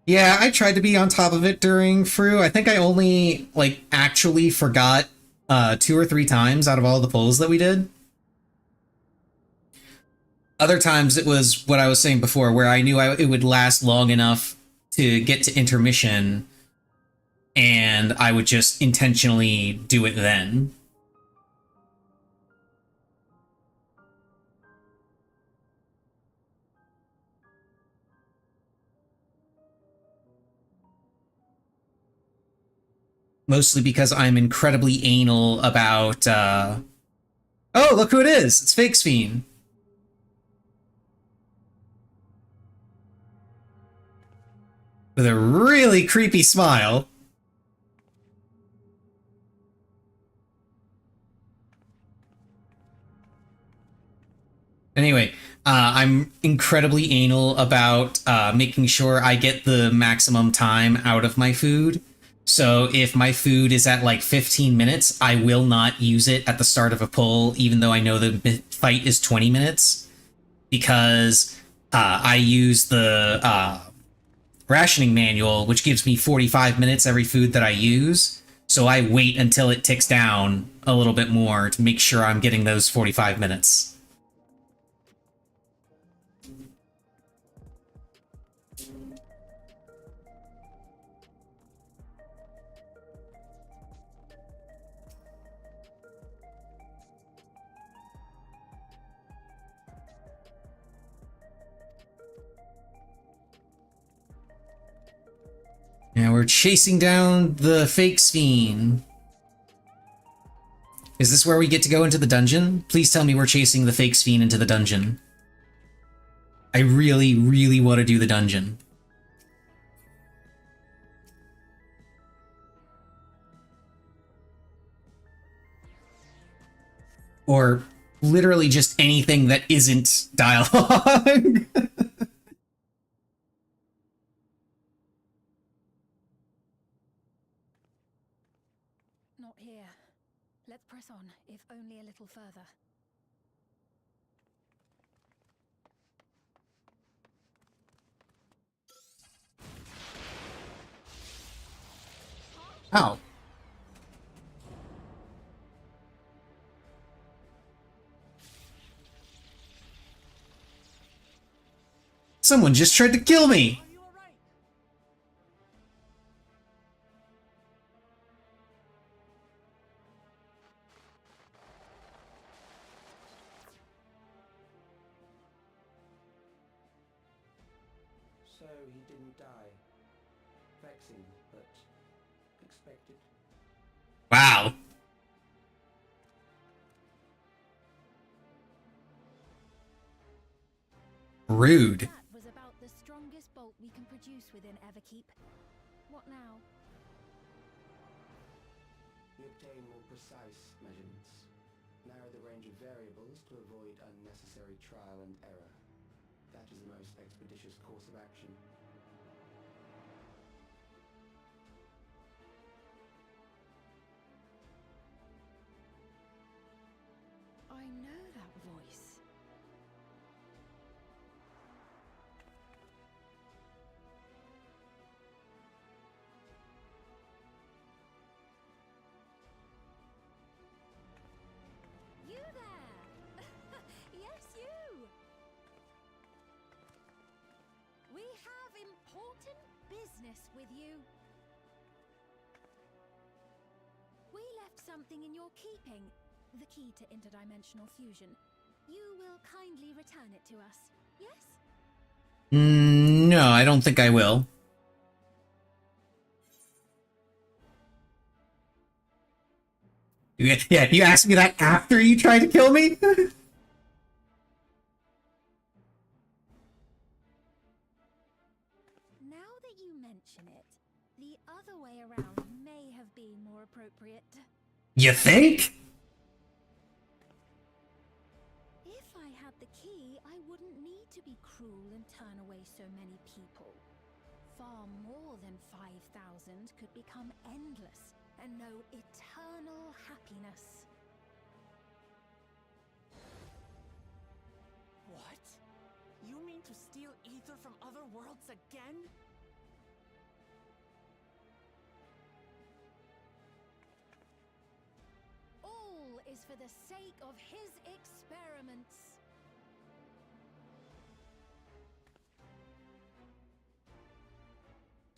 Yeah, I tried to be on top of it during Fru. I think I only, like, actually forgot 2 or 3 times out of all the pulls that we did. Other times it was what I was saying before, where I knew it would last long enough to get to intermission, and I would just intentionally do it then. Mostly because I'm incredibly anal about, Oh, look who it is! It's Fake Fiend. With a really creepy smile. Anyway, I'm incredibly anal about making sure I get the maximum time out of my food. So if my food is at like 15 minutes, I will not use it at the start of a pull, even though I know the fight is 20 minutes, because I use the rationing manual, which gives me 45 minutes every food that I use. So I wait until it ticks down a little bit more to make sure I'm getting those 45 minutes. Now we're chasing down the fake Sphene. Is this where we get to go into the dungeon? Please tell me we're chasing the fake Sphene into the dungeon. I really, really want to do the dungeon. Or literally just anything that isn't dialogue. Not here. Let's press on, if only a little further. Ow. Someone just tried to kill me! Are you alright? So he didn't die. Vexing, but expected. Wow. Rude. That was about the strongest bolt we can produce within Everkeep. What now? We obtain more precise measurements. Narrow the range of variables to avoid unnecessary trial and error. That is the most expeditious course of action. I know that voice. You there! Yes, you! We have important business with you. We left something in your keeping. The key to interdimensional fusion. You will kindly return it to us, yes? No, I don't think I will. Yeah, you asked me that after you tried to kill me? Now that you mention it, the other way around may have been more appropriate. You think? If I had the key, I wouldn't need to be cruel and turn away so many people. Far more than 5,000 could become endless and know eternal happiness. What? You mean to steal ether from other worlds again? All is for the sake of his experiments.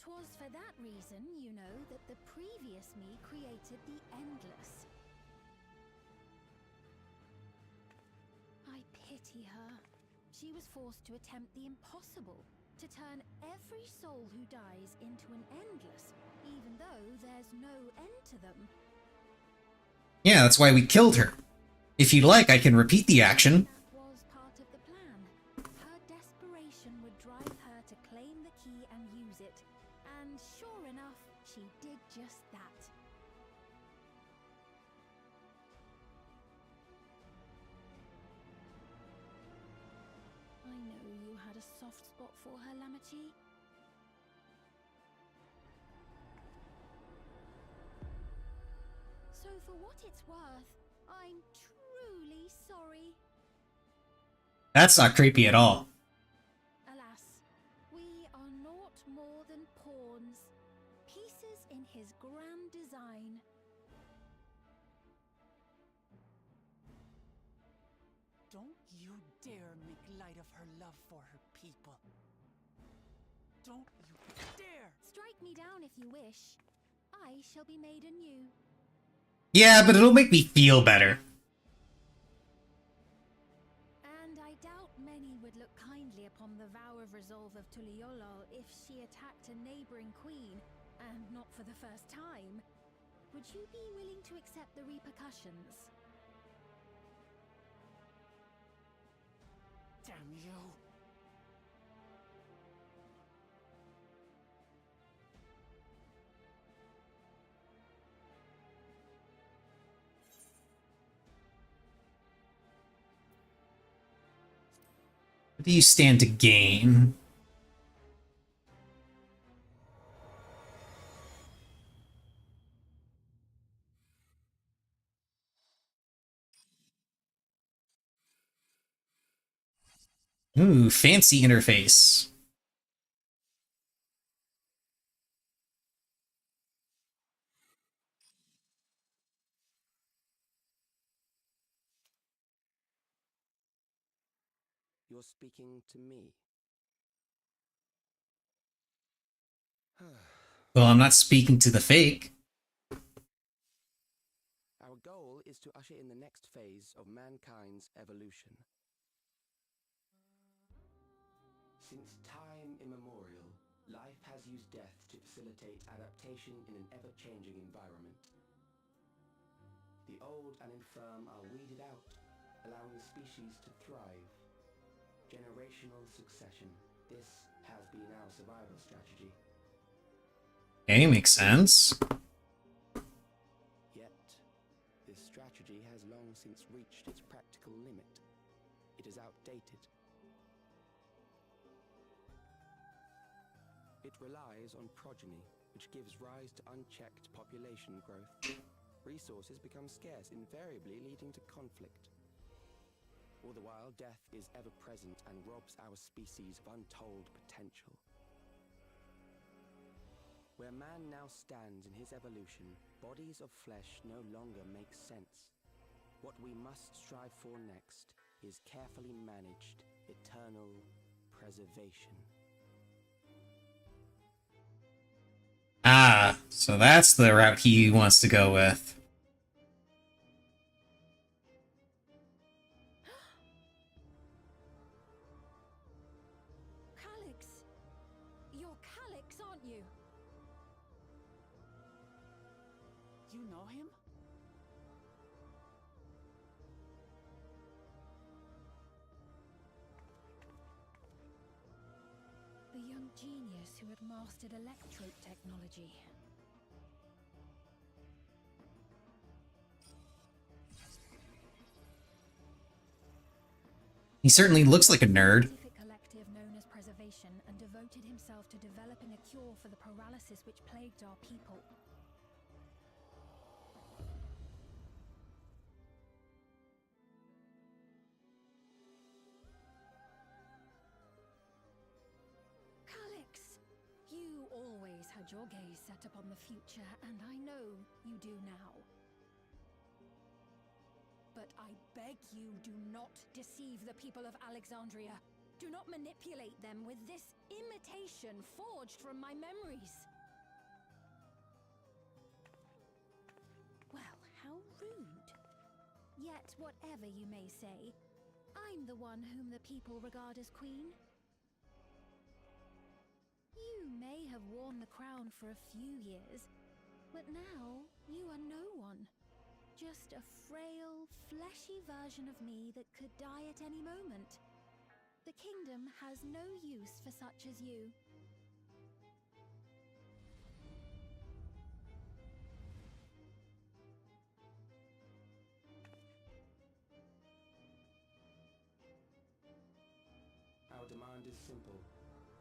Twas for that reason, you know, that the previous me created the Endless. I pity her. She was forced to attempt the impossible, to turn every soul who dies into an Endless, even though there's no end to them. Yeah, that's why we killed her. If you'd like, I can repeat the action. That was part of the plan. Her desperation would drive her to claim the key and use it. And sure enough, she did just that. I know you had a soft spot for her, Lamachi. So for what it's worth, I'm truly sorry. That's not creepy at all. Alas, we are naught more than pawns, pieces in his grand design. Don't you dare make light of her love for her people. Don't you dare! Strike me down if you wish. I shall be made anew. Yeah, but it'll make me feel better. And I doubt many would look kindly upon the vow of resolve of Tuliolol if she attacked a neighboring queen, and not for the first time. Would you be willing to accept the repercussions? Damn you! What do you stand to gain? Ooh, fancy interface. You're speaking to me. Well, I'm not speaking to the fake. Our goal is to usher in the next phase of mankind's evolution. Since time immemorial, life has used death to facilitate adaptation in an ever-changing environment. The old and infirm are weeded out, allowing the species to thrive. Generational succession. This has been our survival strategy. Okay, makes sense. Yet, this strategy has long since reached its practical limit. It is outdated. It relies on progeny, which gives rise to unchecked population growth. Resources become scarce, invariably leading to conflict. All the while, death is ever present and robs our species of untold potential. Where man now stands in his evolution, bodies of flesh no longer make sense. What we must strive for next is carefully managed, eternal preservation. Ah, so that's the route he wants to go with. Calyx! You're Calyx, aren't you? You know him? The young genius who had mastered electrope technology. He certainly looks like a nerd. Scientific collective known as Preservation, and devoted himself to developing a cure for the paralysis which plagued our people. Calyx! You always had your gaze set upon the future, and I know you do now. But I beg you, do not deceive the people of Alexandria. Do not manipulate them with this imitation forged from my memories. Well, how rude. Yet, whatever you may say, I'm the one whom the people regard as queen. You may have worn the crown for a few years, but now you are no one. Just a frail, fleshy version of me that could die at any moment. The kingdom has no use for such as you. Our demand is simple.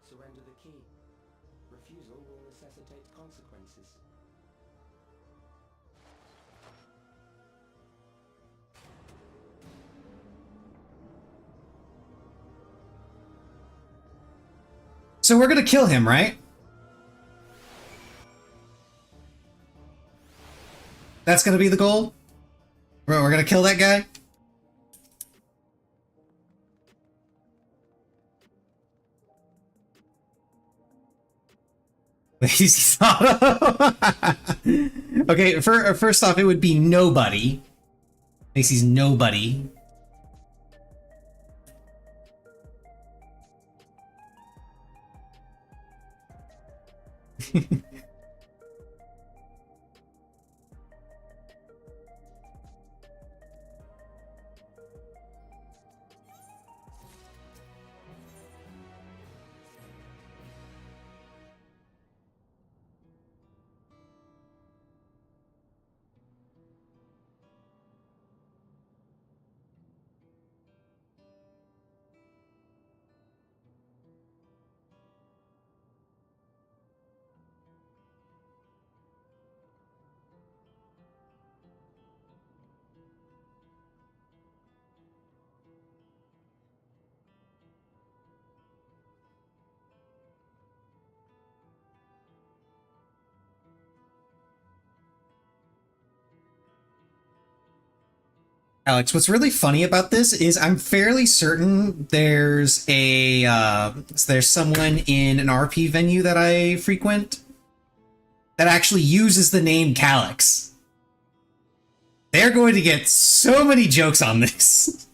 Surrender the key. Refusal will necessitate consequences. So we're gonna kill him, right? That's gonna be the goal? We're gonna kill that guy? Lazy Sato. Okay, first off, it would be nobody. Macy's nobody. Alex, what's really funny about this is I'm fairly certain there's someone in an RP venue that I frequent that actually uses the name Calyx. They're going to get so many jokes on this.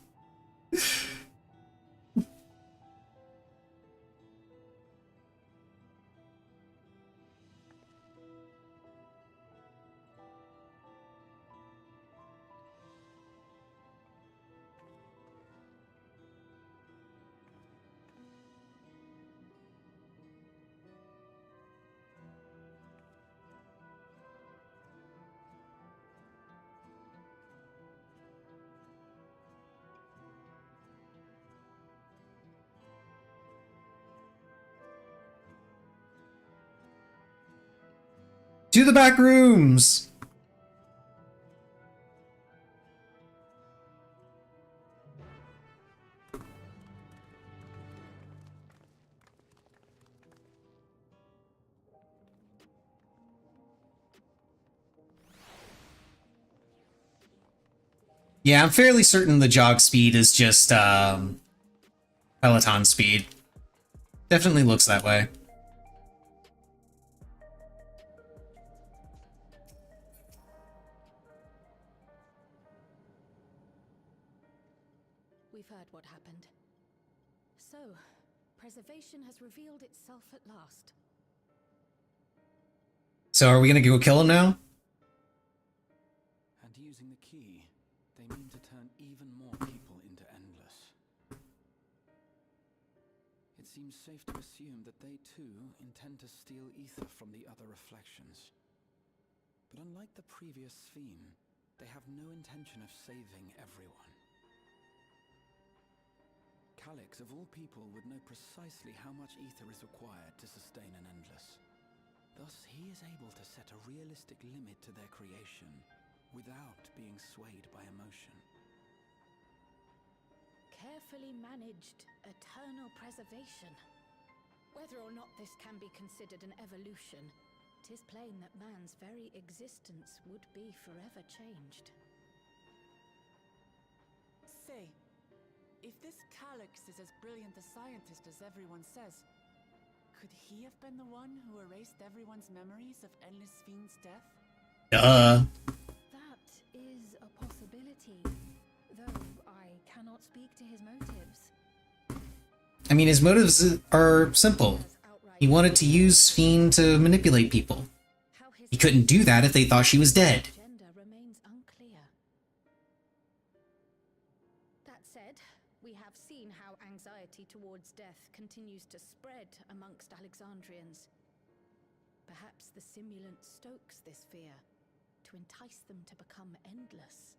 To the back rooms! Yeah, I'm fairly certain the jog speed is just Peloton speed. Definitely looks that way. We've heard what happened. So, preservation has revealed itself at last. So are we gonna go kill him now? And using the key, they mean to turn even more people into Endless. It seems safe to assume that they too intend to steal ether from the other reflections. But unlike the previous theme, they have no intention of saving everyone. Calyx, of all people, would know precisely how much ether is required to sustain an Endless. Thus, he is able to set a realistic limit to their creation without being swayed by emotion. Carefully managed eternal preservation. Whether or not this can be considered an evolution, it is plain that man's very existence would be forever changed. Say, if this Calyx is as brilliant a scientist as everyone says, could he have been the one who erased everyone's memories of Endless Fiend's death? Duh. That is a possibility, though I cannot speak to his motives. I mean, his motives are simple. He wanted to use Fiend to manipulate people. He couldn't do that if they thought she was dead. Agenda remains unclear. That said, we have seen how anxiety towards death continues to spread amongst Alexandrians. Perhaps the simulant stokes this fear to entice them to become endless.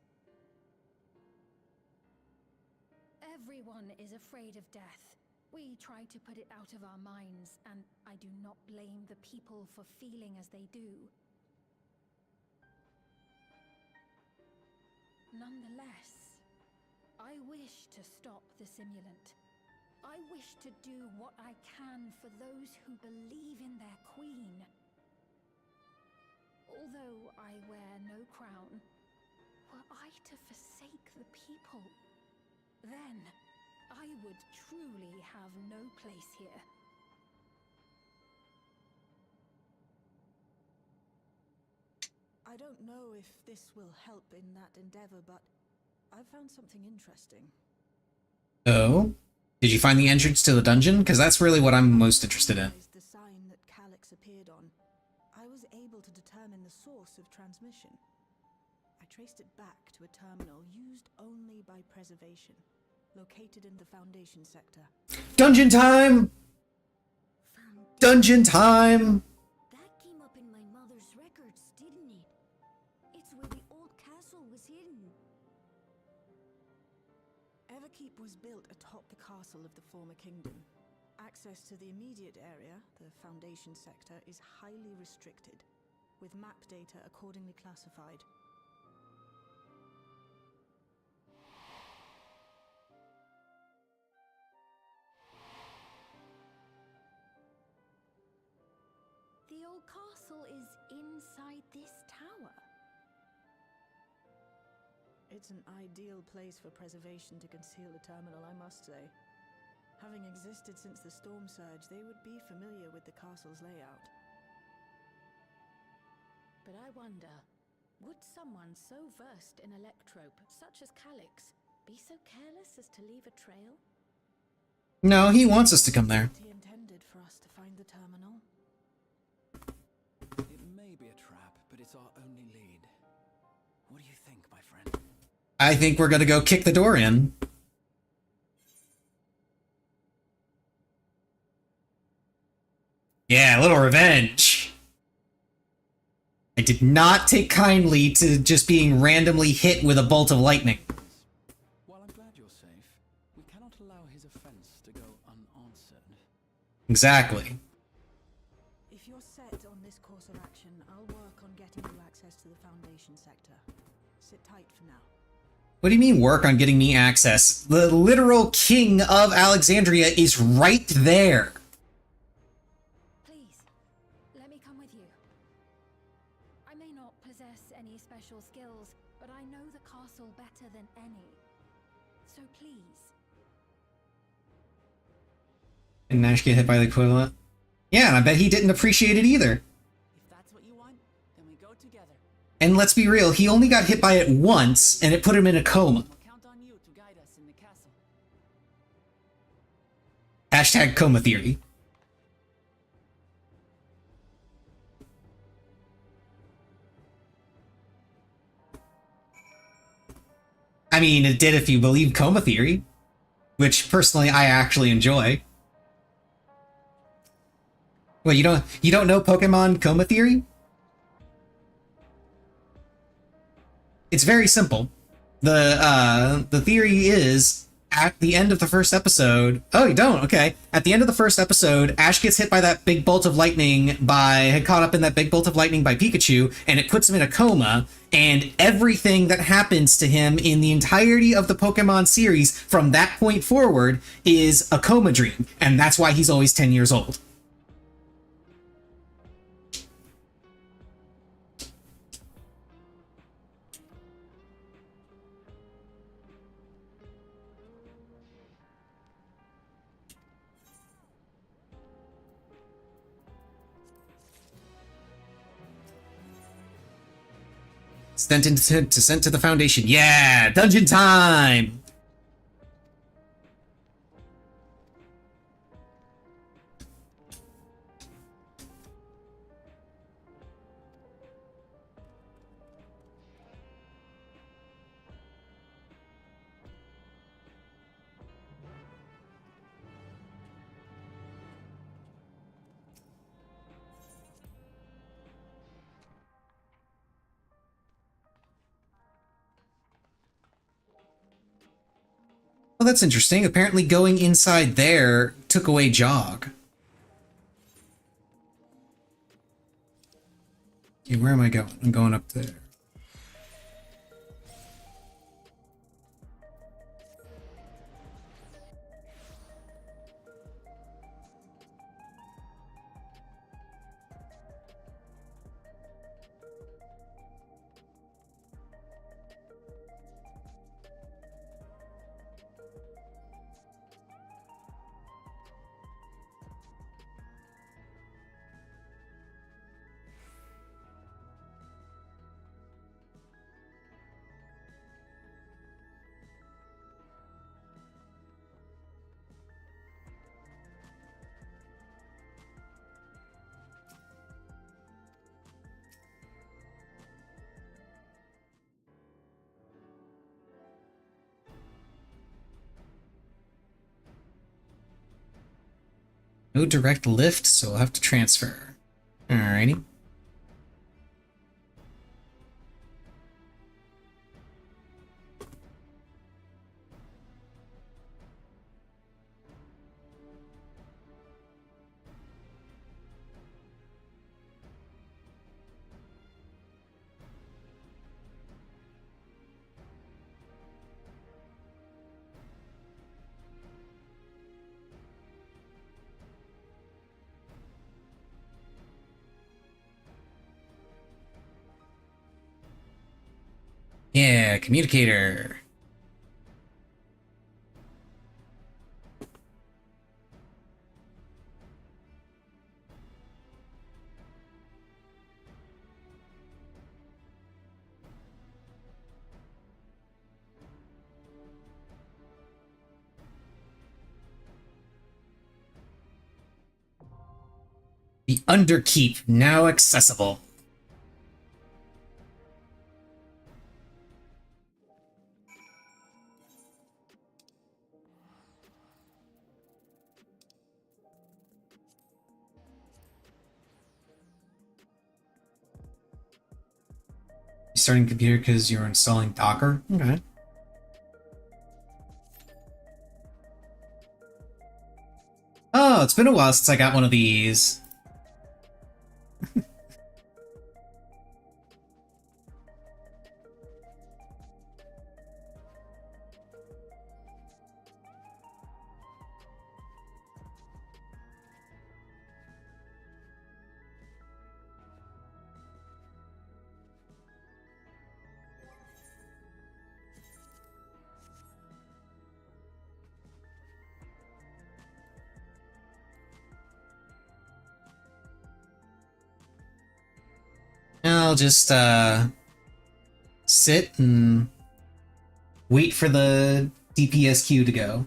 Everyone is afraid of death. We try to put it out of our minds, and I do not blame the people for feeling as they do. Nonetheless, I wish to stop the simulant. I wish to do what I can for those who believe in their queen. Although I wear no crown, were I to forsake the people, then I would truly have no place here. I don't know if this will help in that endeavor, but I've found something interesting. Oh? Did you find the entrance to the dungeon? Because that's really what I'm most interested in. The sign that Calyx appeared on. I was able to determine the source of transmission. I traced it back to a terminal used only by preservation, located in the Foundation sector. Dungeon time! Dungeon time! That came up in my mother's records, didn't it? It's where the old castle was hidden. Everkeep was built atop the castle of the former kingdom. Access to the immediate area, the Foundation sector, is highly restricted, with map data accordingly classified. The old castle is inside this tower. It's an ideal place for preservation to conceal the terminal, I must say. Having existed since the Storm Surge, they would be familiar with the castle's layout. But I wonder, would someone so versed in electrope, such as Calyx, be so careless as to leave a trail? No, he wants us to come there. He intended for us to find the terminal. It may be a trap, but it's our only lead. What do you think, my friend? I think we're gonna go kick the door in. Yeah, a little revenge. I did not take kindly to just being randomly hit with a bolt of lightning. While I'm glad you're safe, we cannot allow his offense to go unanswered. Exactly. If you're set on this course of action, I'll work on getting you access to the Foundation sector. Sit tight for now. What do you mean work on getting me access? The literal king of Alexandria is right there. Please, let me come with you. I may not possess any special skills, but I know the castle better than any. So please. Did Nash get hit by the equivalent? Yeah, and I bet he didn't appreciate it either. If that's what you want, then we go together. And let's be real, he only got hit by it once, and it put him in a coma. We'll count on you to guide us in the castle. Hashtag coma theory. I mean, it did if you believe coma theory, which personally I actually enjoy. Well, you don't know Pokemon coma theory? It's very simple. The theory is at the end of the first episode. Oh, you don't? Okay. At the end of the first episode, Ash gets hit by that big bolt of lightning had caught up in that big bolt of lightning by Pikachu, and it puts him in a coma, and everything that happens to him in the entirety of the Pokemon series from that point forward is a coma dream, and that's why he's always 10 years old. Sent to the Foundation. Yeah! Dungeon time! Well, that's interesting. Apparently going inside there took away Jog. Okay, where am I going? I'm going up there. No direct lift, so we'll have to transfer. Alrighty. Yeah, communicator. The Underkeep now accessible. Starting computer because you're installing Docker? Okay. Oh, it's been a while since I got one of these. I'll just sit and wait for the DPS queue to go.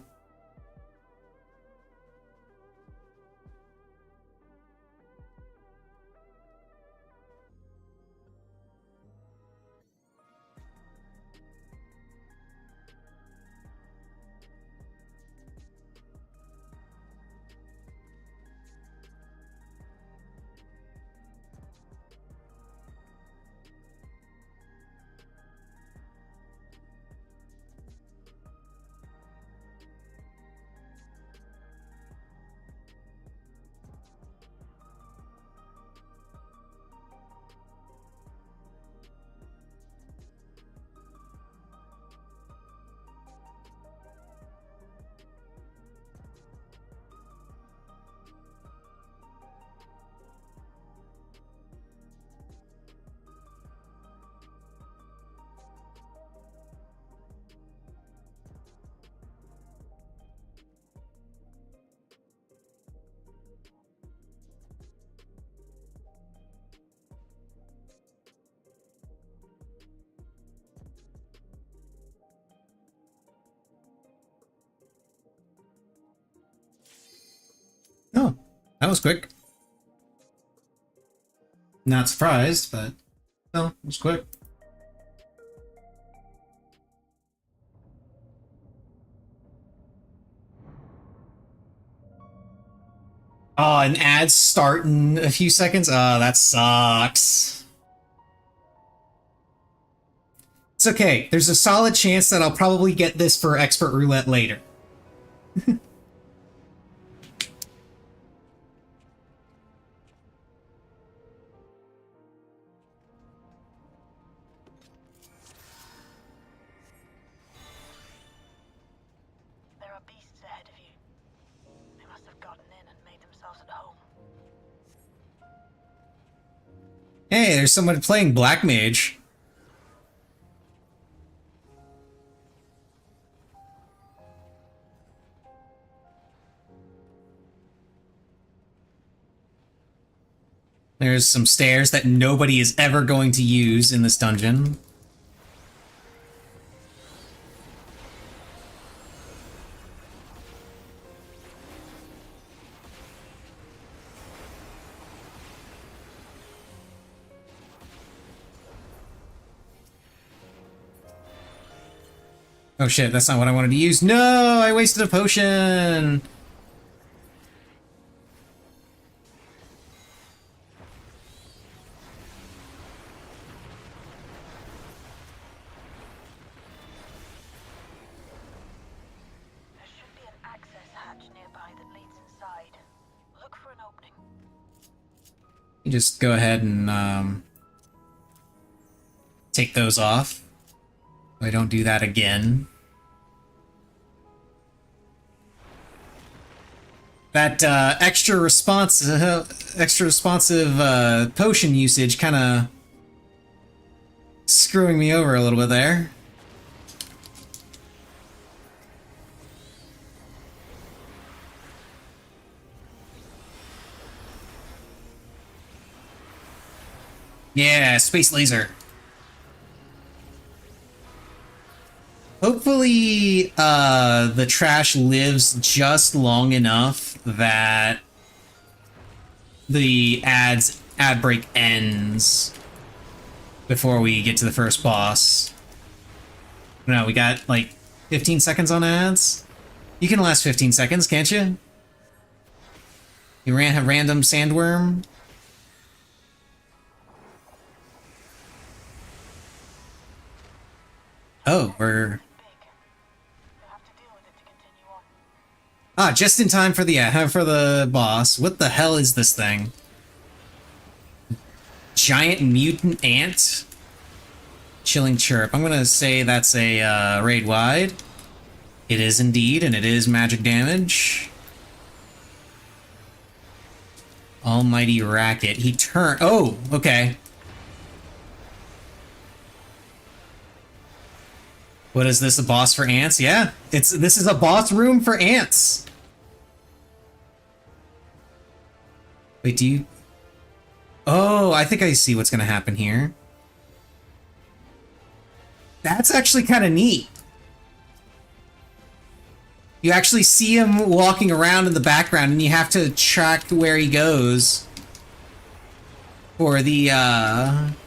Oh, that was quick. Not surprised, but no, it was quick. Oh, an ad start in a few seconds? Oh, that sucks. It's okay. There's a solid chance that I'll probably get this for Expert Roulette later. There are beasts ahead of you. They must have gotten in and made themselves at home. Hey, there's someone playing Black Mage. There's some stairs that nobody is ever going to use in this dungeon. Oh shit, that's not what I wanted to use. No, I wasted a potion! You just go ahead and take those off. So I don't do that again. That extra responsive potion usage kind of screwing me over a little bit there. Yeah, space laser. Hopefully, the trash lives just long enough that the ad break ends before we get to the first boss. No, we got like 15 seconds on ads. You can last 15 seconds, can't you? You ran a random sandworm. Oh, we're... Ah, just in time for the boss. What the hell is this thing? Giant mutant ant? Chilling chirp. I'm gonna say that's a raid wide. It is indeed, and it is magic damage. Almighty racket. He turned... Oh, okay. What is this, a boss for ants? Yeah, this is a boss room for ants. Wait, do you... Oh, I think I see what's gonna happen here. That's actually kind of neat. You actually see him walking around in the background, and you have to track where he goes for the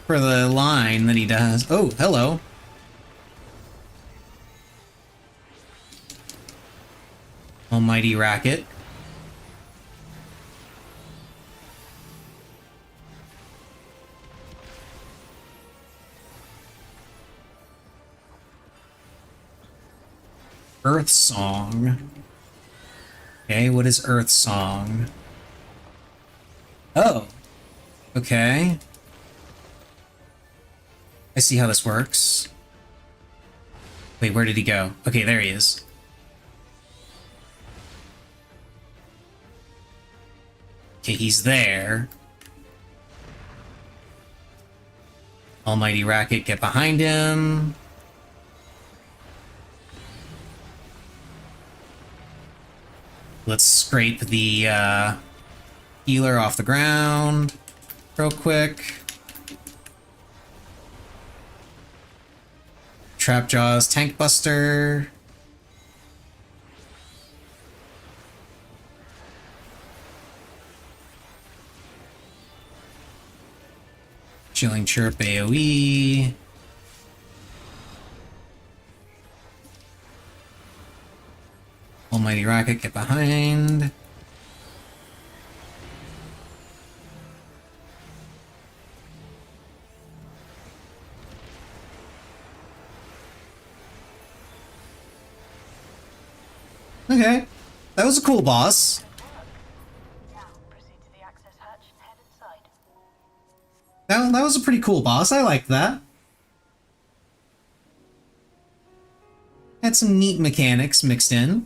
line that he does. Oh, hello. Almighty racket. Earth Song. Okay, what is Earth Song? Oh. Okay. I see how this works. Wait, where did he go? Okay, there he is. Okay, he's there. Almighty racket, get behind him. Let's scrape the healer off the ground real quick. Trapjaw's tank buster. Chilling chirp AoE. Almighty racket, get behind. Okay, that was a cool boss. That was a pretty cool boss. I liked that. Had some neat mechanics mixed in.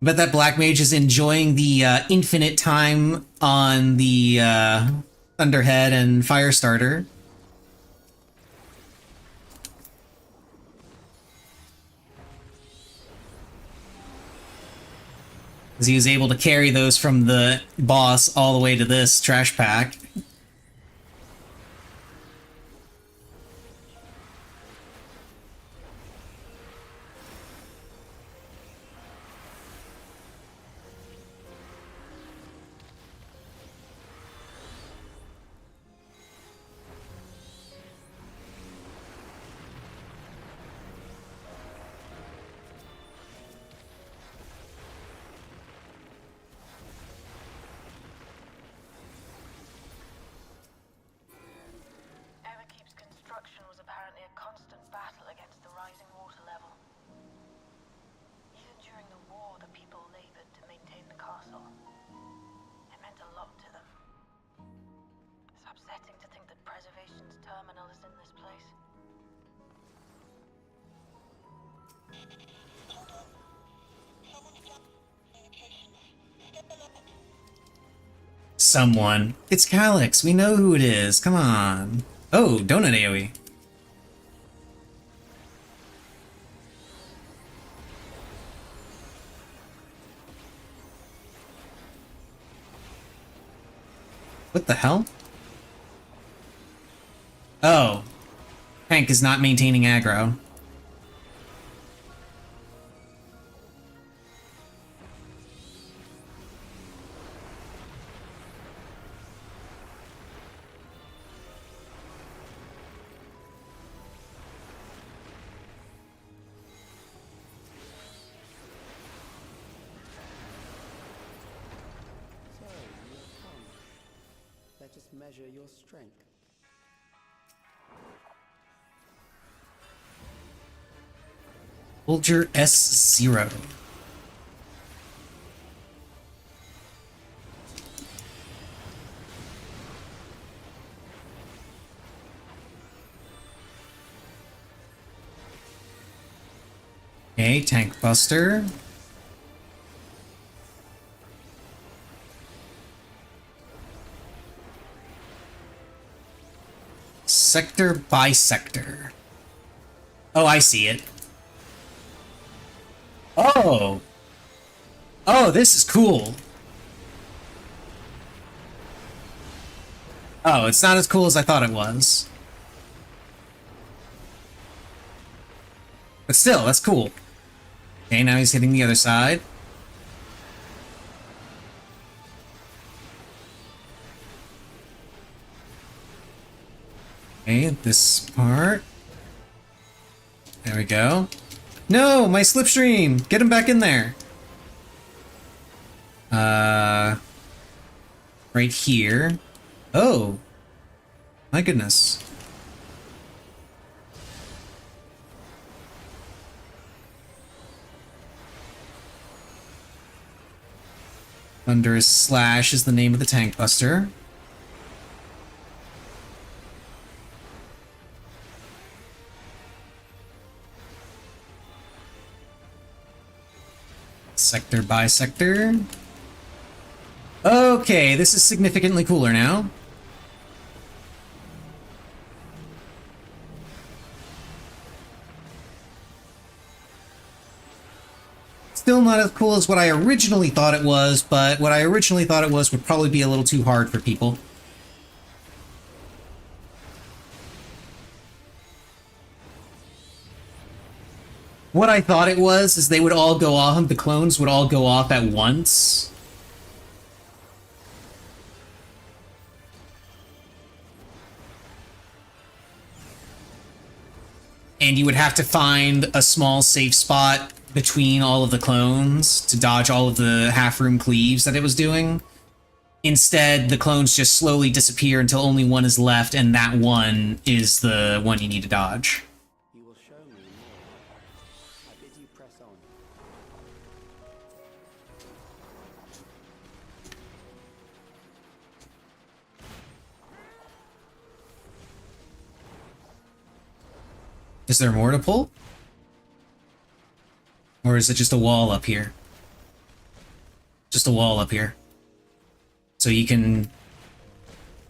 Bet that Black Mage is enjoying the infinite time on the Thunderhead and Firestarter. As he was able to carry those from the boss all the way to this trash pack. terminal is in this place. Someone. It's Calyx. We know who it is. Come on. Oh, donut AoE. What the hell? Oh. Hank is not maintaining aggro. So, you're calm. Let us measure your strength. Soldier S0. Okay, Tank Buster. Sector by sector. Oh, I see it. Oh! Oh, this is cool. Oh, it's not as cool as I thought it was. But still, that's cool. Okay, now he's hitting the other side. Okay, this part. There we go. No, my slipstream! Get him back in there! Right here. Oh! My goodness. Thunderous Slash is the name of the Tank Buster. Sector by sector. Okay, this is significantly cooler now. Still not as cool as what I originally thought it was, but what I originally thought it was would probably be a little too hard for people. What I thought it was is they would all go off, the clones would all go off at once. And you would have to find a small safe spot between all of the clones to dodge all of the half-room cleaves that it was doing. Instead, the clones just slowly disappear until only one is left, and that one is the one you need to dodge. You will show me more. I bid you press on. Is there more to pull? Or is it just a wall up here? Just a wall up here. So you can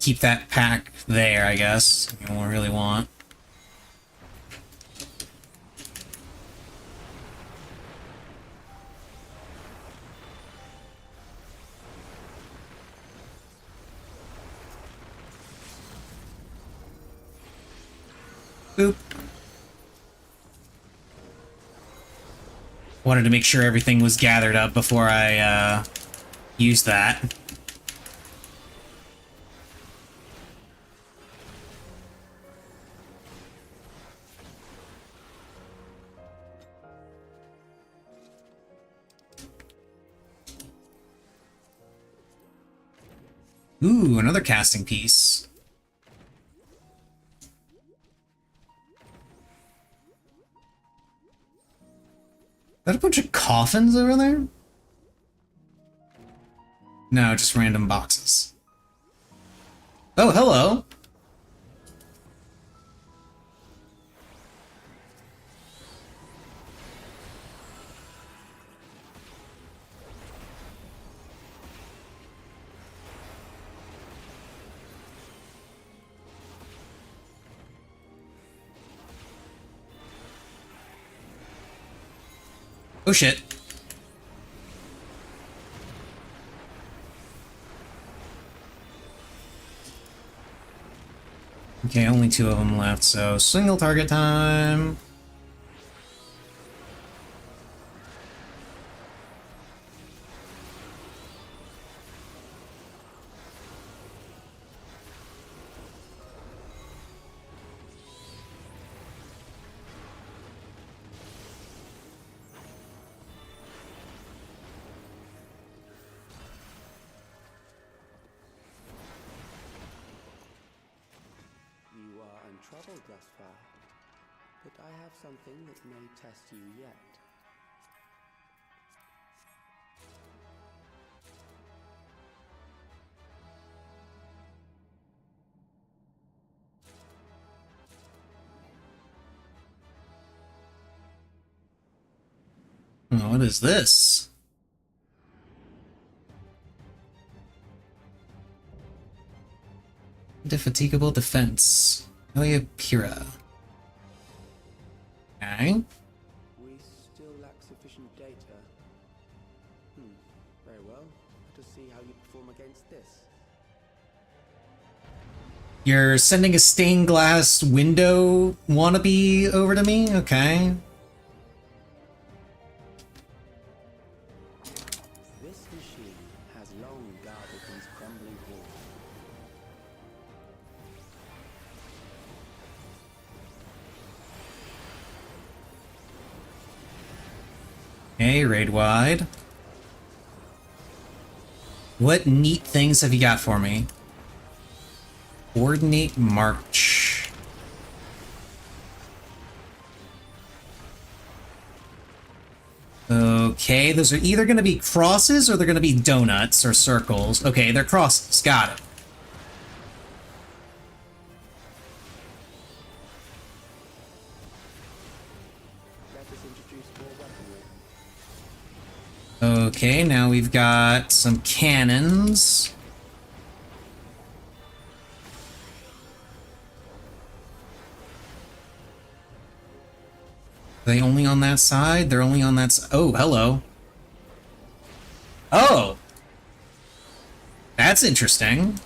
keep that pack there, I guess, if you really want. Boop. Wanted to make sure everything was gathered up before I used that. Ooh, another casting piece. Is that a bunch of coffins over there? No, just random boxes. Oh, hello. Oh shit. Okay, only 2 of them left, so single target time. You are untroubled thus far, but I have something that may test you yet. Oh, what is this? Indefatigable defense. Elia Pira. Okay. We still lack sufficient data. Very well. Let us see how you perform against this. You're sending a stained glass window wannabe over to me? Okay. This machine has long guarded these crumbling walls. Okay, raid wide. What neat things have you got for me? Coordinate march. Okay, those are either going to be crosses or they're going to be donuts or circles. Okay, they're crosses. Got it. Let us introduce more weaponry. Okay, now we've got some cannons. Are they only on that side? They're only on that side. Oh, hello. Oh! That's interesting.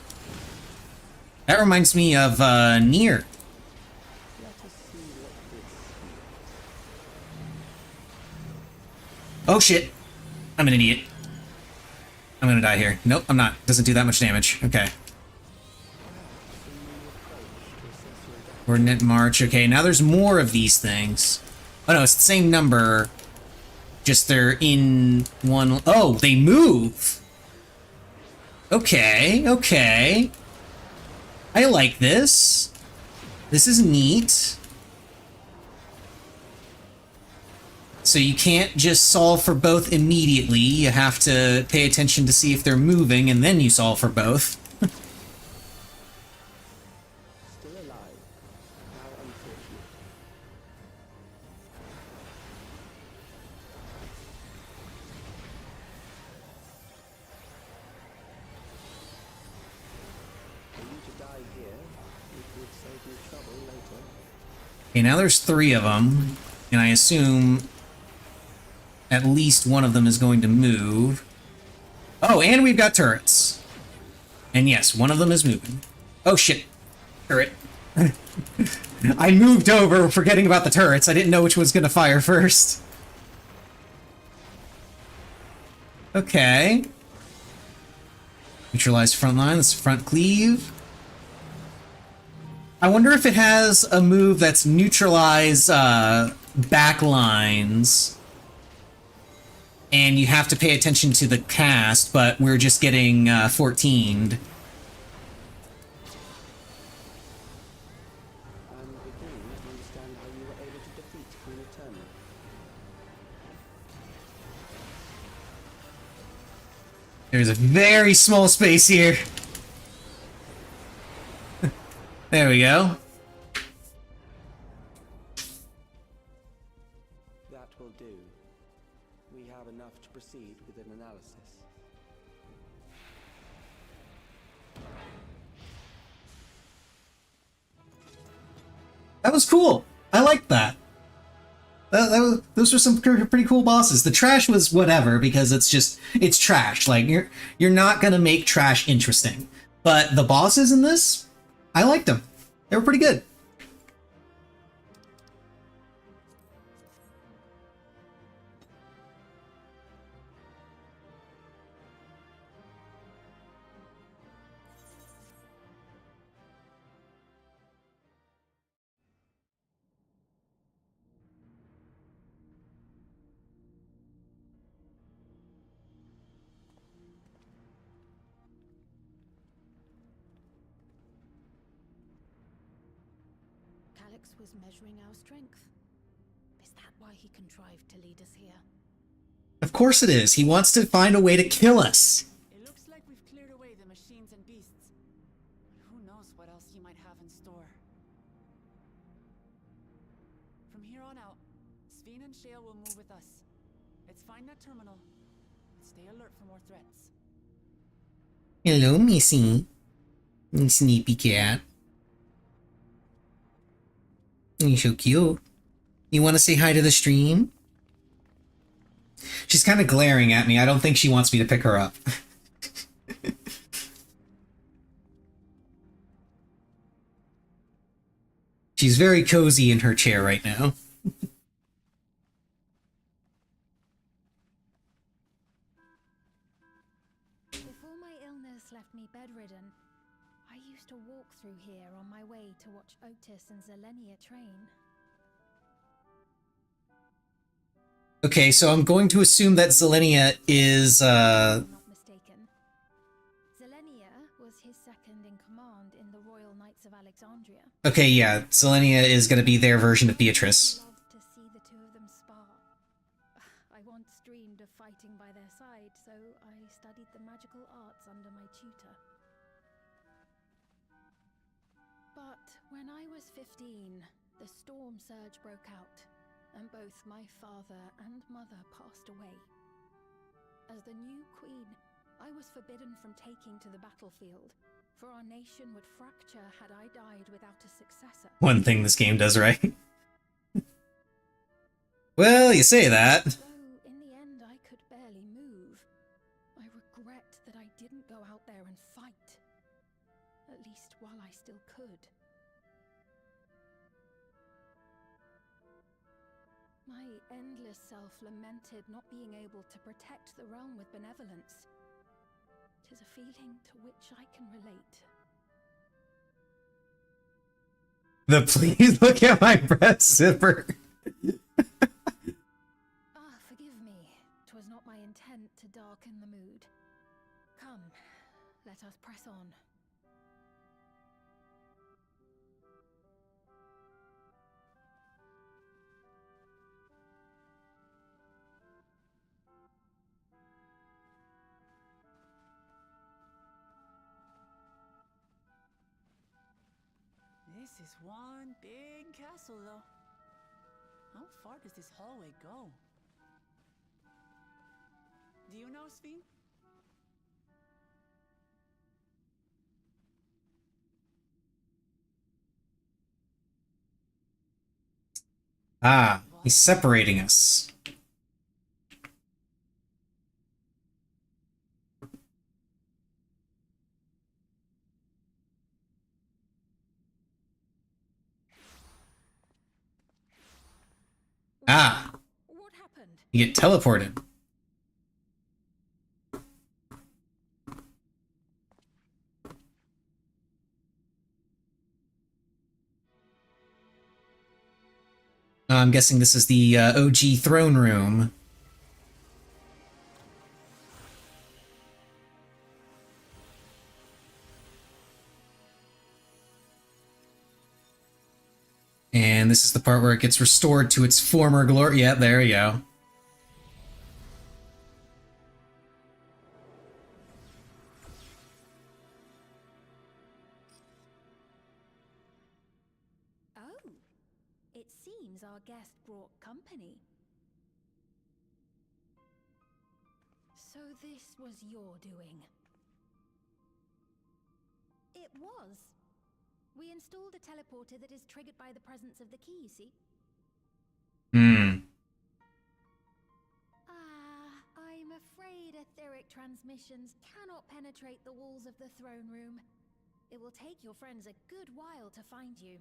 That reminds me of, Nier. Let us see what this Oh shit! I'm an idiot. I'm gonna die here. Nope, I'm not. Doesn't do that much damage. Okay. Coordinate march. Okay, now there's more of these things. Oh no, it's the same number. Just they're in one... Oh, they move! Okay, okay. I like this. This is neat. So you can't just solve for both immediately. You have to pay attention to see if they're moving, and then you solve for both. still alive. How unfortunate. For you to die here, it would save you trouble later. Okay, now there's 3 of them, and I assume at least one of them is going to move. Oh, and we've got turrets. And yes, one of them is moving. Oh shit. Turret. I moved over, forgetting about the turrets. I didn't know which was going to fire first. Okay. Neutralize front line. That's front cleave. I wonder if it has a move that's neutralize back lines. And you have to pay attention to the cast, but we're just getting 14'd. I'm beginning to understand how you were able to defeat Queen Eternal. There's a very small space here. There we go. That will do. We have enough to proceed with an analysis. That was cool. I liked that. Those were some pretty cool bosses. The trash was whatever because it's trash. Like you're not gonna make trash interesting. But the bosses in this, I liked them. They were pretty good. Calix was measuring our strength. Is that why he contrived to lead us here? Of course it is. He wants to find a way to kill us. It looks like we've cleared away the machines and beasts. Who knows what else he might have in store. From here on out, Sveen and Shale will move with us. Let's find that terminal and stay alert for more threats. Hello, Missy. You sneaky cat. You're so cute. You want to say hi to the stream? She's kind of glaring at me. I don't think she wants me to pick her up. She's very cozy in her chair right now. Before my illness left me bedridden, I used to walk through here on my way to watch Otis and Zelenia train. Okay, so I'm going to assume that Zelenia is, Not mistaken. Zelenia was his second in command in the Royal Knights of Alexandria. Okay, yeah, Zelenia is going to be their version of Beatrice. I loved to see the two of them spar. I once dreamed of fighting by their side, so I studied the magical arts under my tutor. But when I was 15, the storm surge broke out, and both my father and mother passed away. As the new queen, I was forbidden from taking to the battlefield, for our nation would fracture had I died without a successor. One thing this game does right. Well, you say that. Though in the end I could barely move, I regret that I didn't go out there and fight. At least while I still could. My endless self lamented not being able to protect the realm with benevolence. 'Tis a feeling to which I can relate. The please look at my breast zipper. Forgive me. 'Twas not my intent to darken the mood. Come, let us press on. This is one big castle, though. How far does this hallway go? Do you know, Sveen? Ah, he's separating us. Ah, What happened? you get teleported. I'm guessing this is the OG throne room. And this is the part where it gets restored to its former glory. Yeah, there you go. Oh, it seems our guest brought company. So this was your doing? It was. We installed a teleporter that is triggered by the presence of the key, you see? Hmm. etheric transmissions cannot penetrate the walls of the throne room. It will take your friends a good while to find you.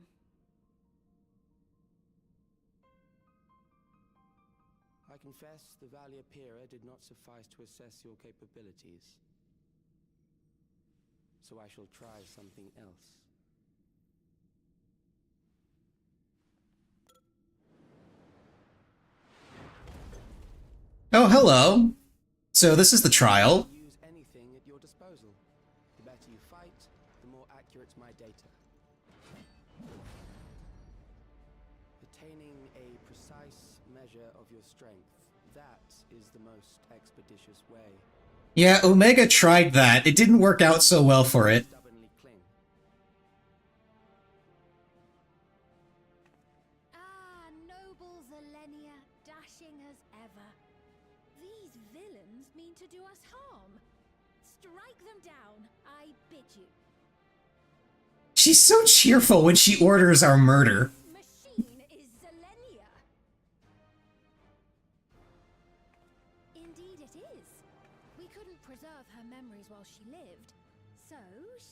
I confess the Valia Pira did not suffice to assess your capabilities. So I shall try something else. Oh, hello. So this is the trial. Use anything at your disposal. The better you fight, the more accurate my data. Attaining a precise measure of your strength, that is the most expeditious way. Yeah, Omega tried that. It didn't work out so well for it. Stubbornly cling. Ah, noble Zelenia, dashing as ever. These villains mean to do us harm. Strike them down, I bid you. She's so cheerful when she orders our murder. Machine is Zelenia. Indeed it is. We couldn't preserve her memories while she lived, so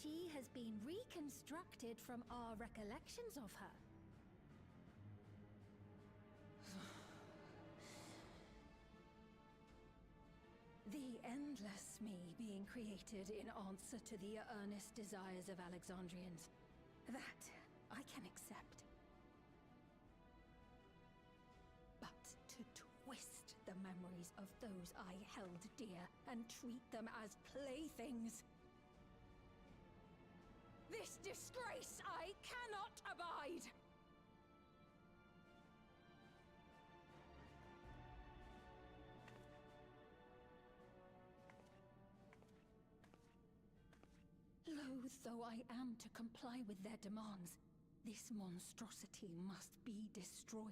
she has been reconstructed from our recollections of her. The endless me being created in answer to the earnest desires of Alexandrians. That I can accept. But to twist the memories of those I held dear and treat them as playthings. This disgrace I cannot abide! Loath though I am to comply with their demands, this monstrosity must be destroyed.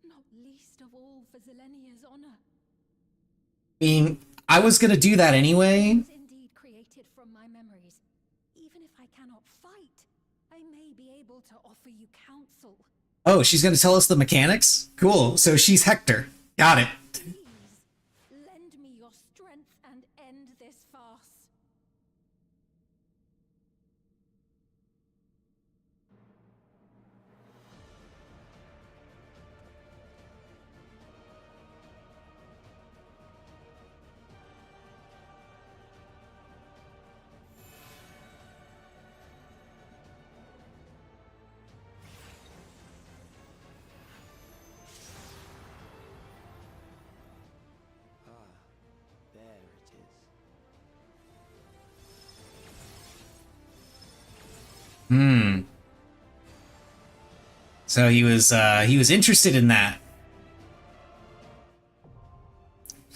Not least of all for Zelenia's honor. I mean, I was gonna do that anyway. It was indeed created from my memories. Even if I cannot fight, I may be able to offer you counsel. Oh, she's gonna tell us the mechanics? Cool, so she's Hector. Got it. Please, lend me your strength and end this farce. There it is. So he was interested in that.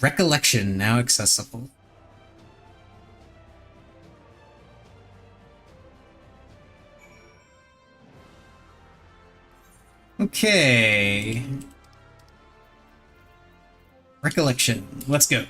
Recollection now accessible. Okay. Recollection. Let's go.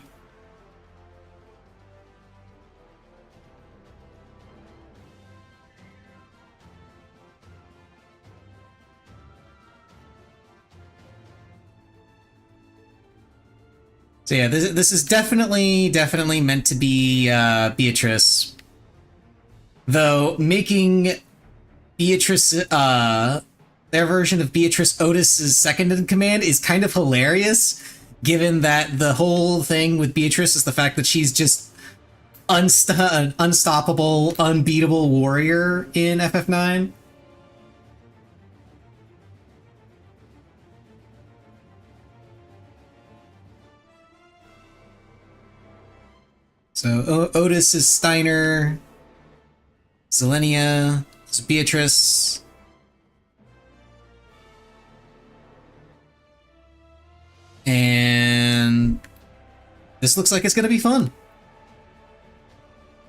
So yeah, this is definitely meant to be Beatrice. Though making Beatrice their version of Beatrice Otis's second in command is kind of hilarious, given that the whole thing with Beatrice is the fact that she's just an unstoppable, unbeatable warrior in FF9. So Otis is Steiner, Zelenia is Beatrice. And this looks like it's gonna be fun.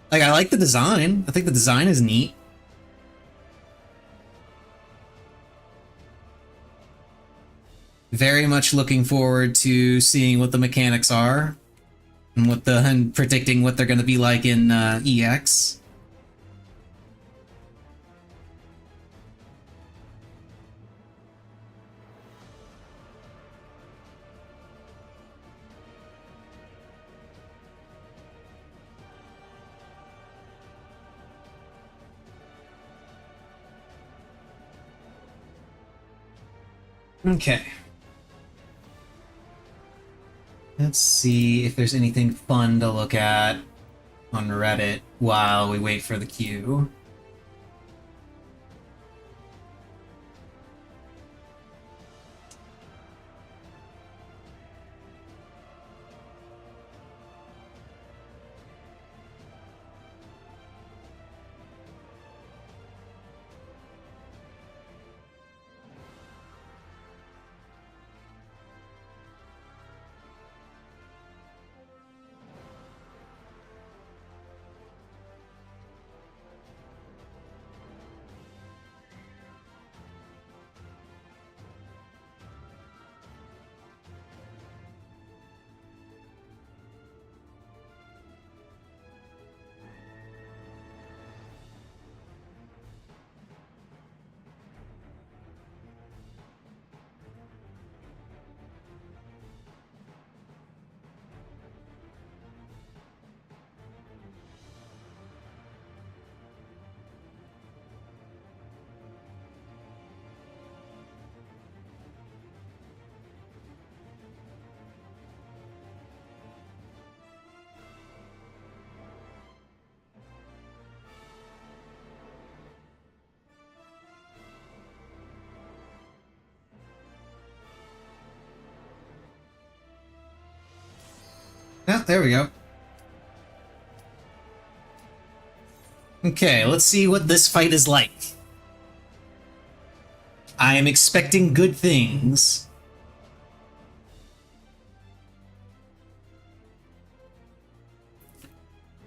Like, I like the design. I think the design is neat. Very much looking forward to seeing what the mechanics are and predicting what they're going to be like in EX. Okay. Let's see if there's anything fun to look at on Reddit while we wait for the queue. Yeah, there we go. Okay, let's see what this fight is like. I am expecting good things.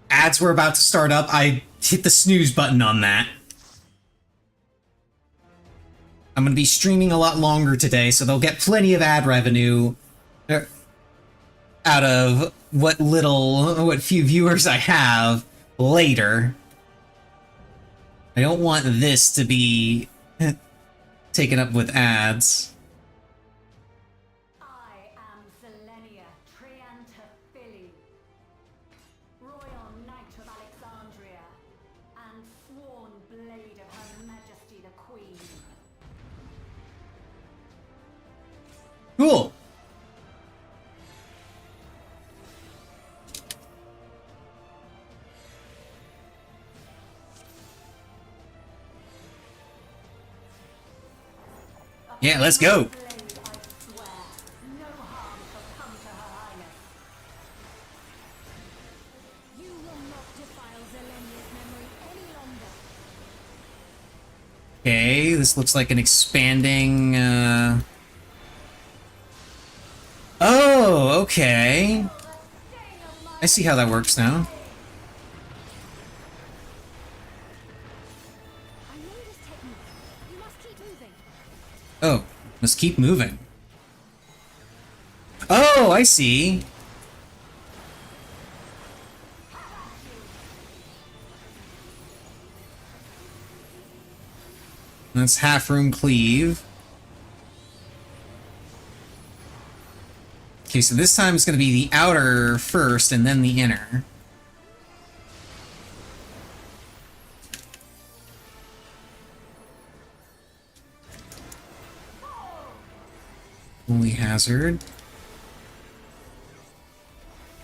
Ads were about to start up. I hit the snooze button on that. I'm going to be streaming a lot longer today, so they'll get plenty of ad revenue out of what few viewers I have later. I don't want this to be taken up with ads. I am Selenia Triantaphili, Royal Knight of Alexandria, and sworn blade of Her Majesty the Queen. Cool. Yeah, let's go. Okay, this looks like an expanding, Oh, okay. I see how that works now. Oh, must keep moving. Oh, I see. That's half room cleave. Okay, so this time it's going to be the outer first and then the inner. Holy hazard.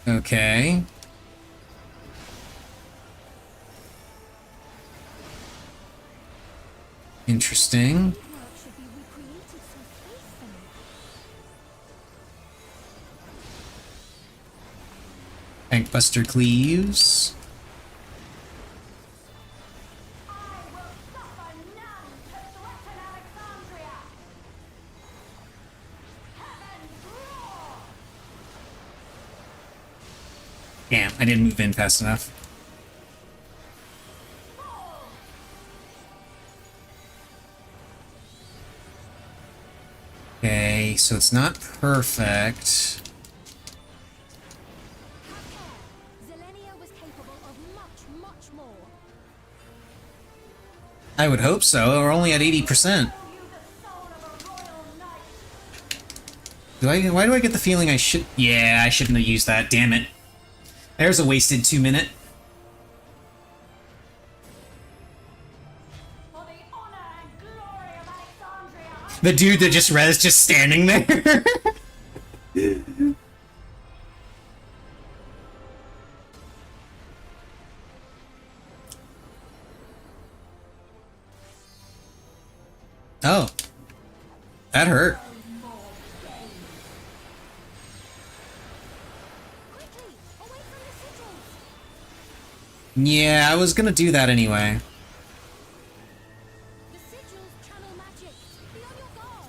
Okay. Interesting. Tankbuster cleaves. Damn, I didn't move in fast enough. Okay, so it's not perfect. I would hope so. We're only at 80%. Why do I get the feeling I should... Yeah, I shouldn't have used that. Damn it. There's a wasted 2-minute. The dude that just res just standing there. Oh. That hurt. Yeah, I was gonna do that anyway. The sigils channel magic. Be on your guard.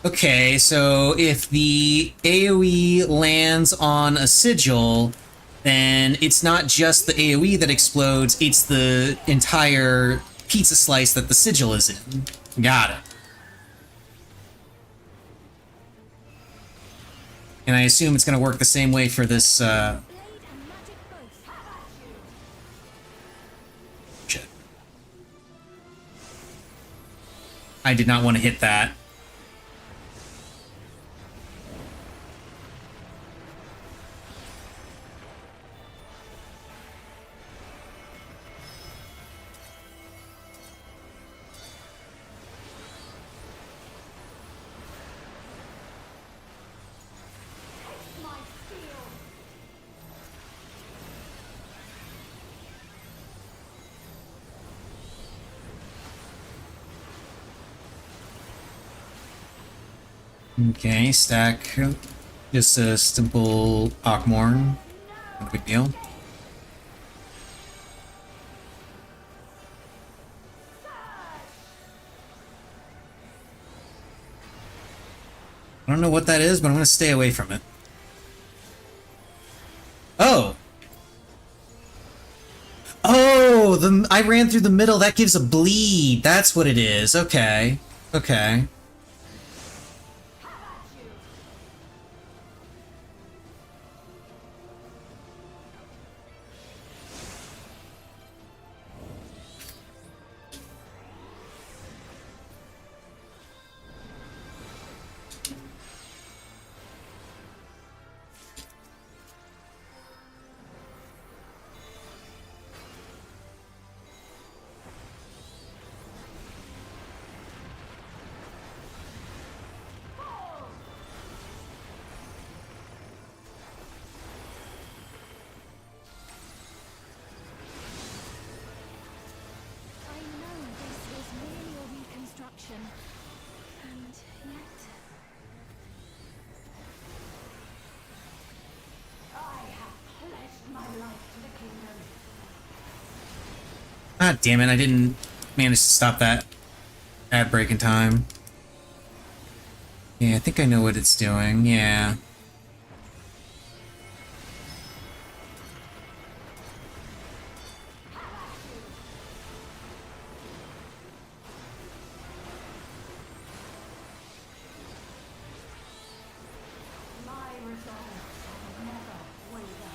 Okay, so if the AoE lands on a sigil, then it's not just the AoE that explodes, it's the entire pizza slice that the sigil is in. Got it. And I assume it's going to work the same way for this, Blade and magic both. Shit. I did not want to hit that. Okay, stack. Just a simple Ockmorn. No big deal. I don't know what that is, but I'm gonna stay away from it. Oh! Oh! I ran through the middle, that gives a bleed. That's what it is. Okay. Okay. I know this is merely a reconstruction, and yet... I have pledged my life to the kingdom. Ah, damn it, I didn't manage to stop that ad break in time. Yeah, I think I know what it's doing, yeah. My resolve shall never waver.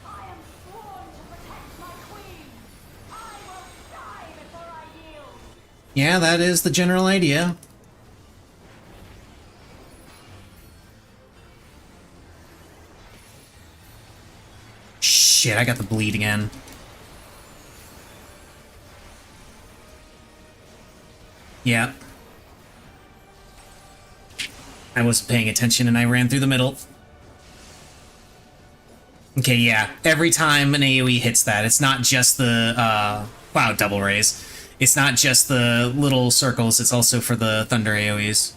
I am sworn to protect my queen. I will die before I yield. Yeah, that is the general idea. Shit, I got the bleed again. Yeah. I wasn't paying attention and I ran through the middle. Okay, yeah. Every time an AoE hits that, it's not just the, wow, double raise. It's not just the little circles, it's also for the thunder AoEs.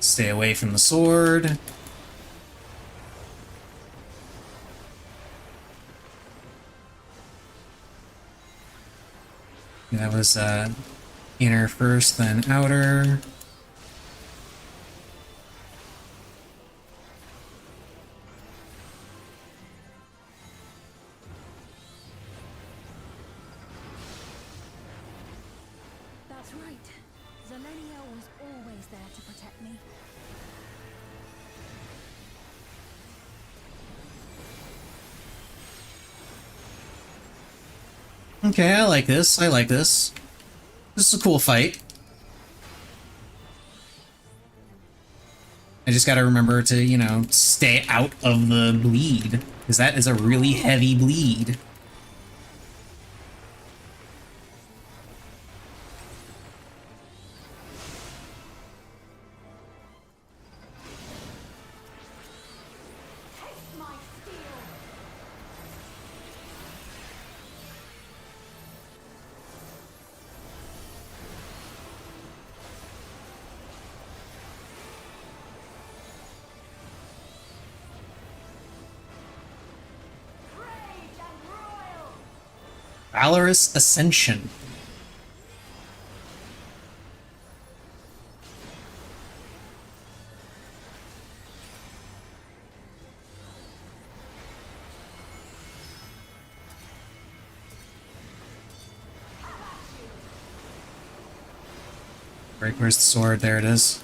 Stay away from the sword. That was inner first, then outer. That's right. Zelenia was always there to protect me. Okay, I like this. I like this. This is a cool fight. I just gotta remember to, you know, stay out of the bleed, because that is a really heavy bleed. Valorous Ascension. Right, where's the sword? There it is.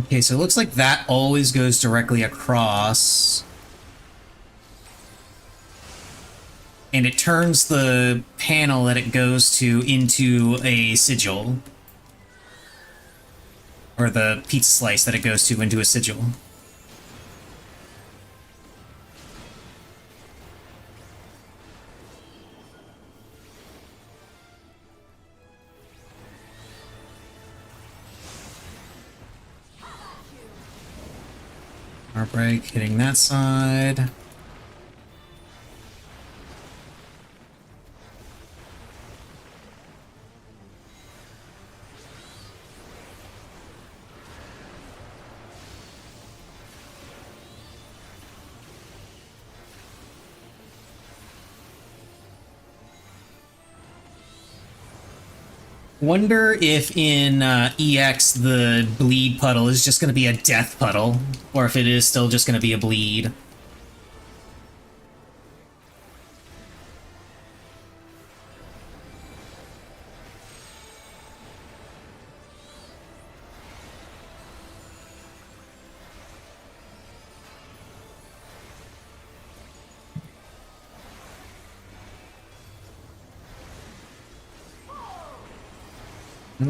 Okay, so it looks like that always goes directly across. And it turns the panel that it goes to into a sigil. Or the pizza slice that it goes to into a sigil. Heartbreak hitting that side. Wonder if in EX the bleed puddle is just going to be a death puddle, or if it is still just going to be a bleed.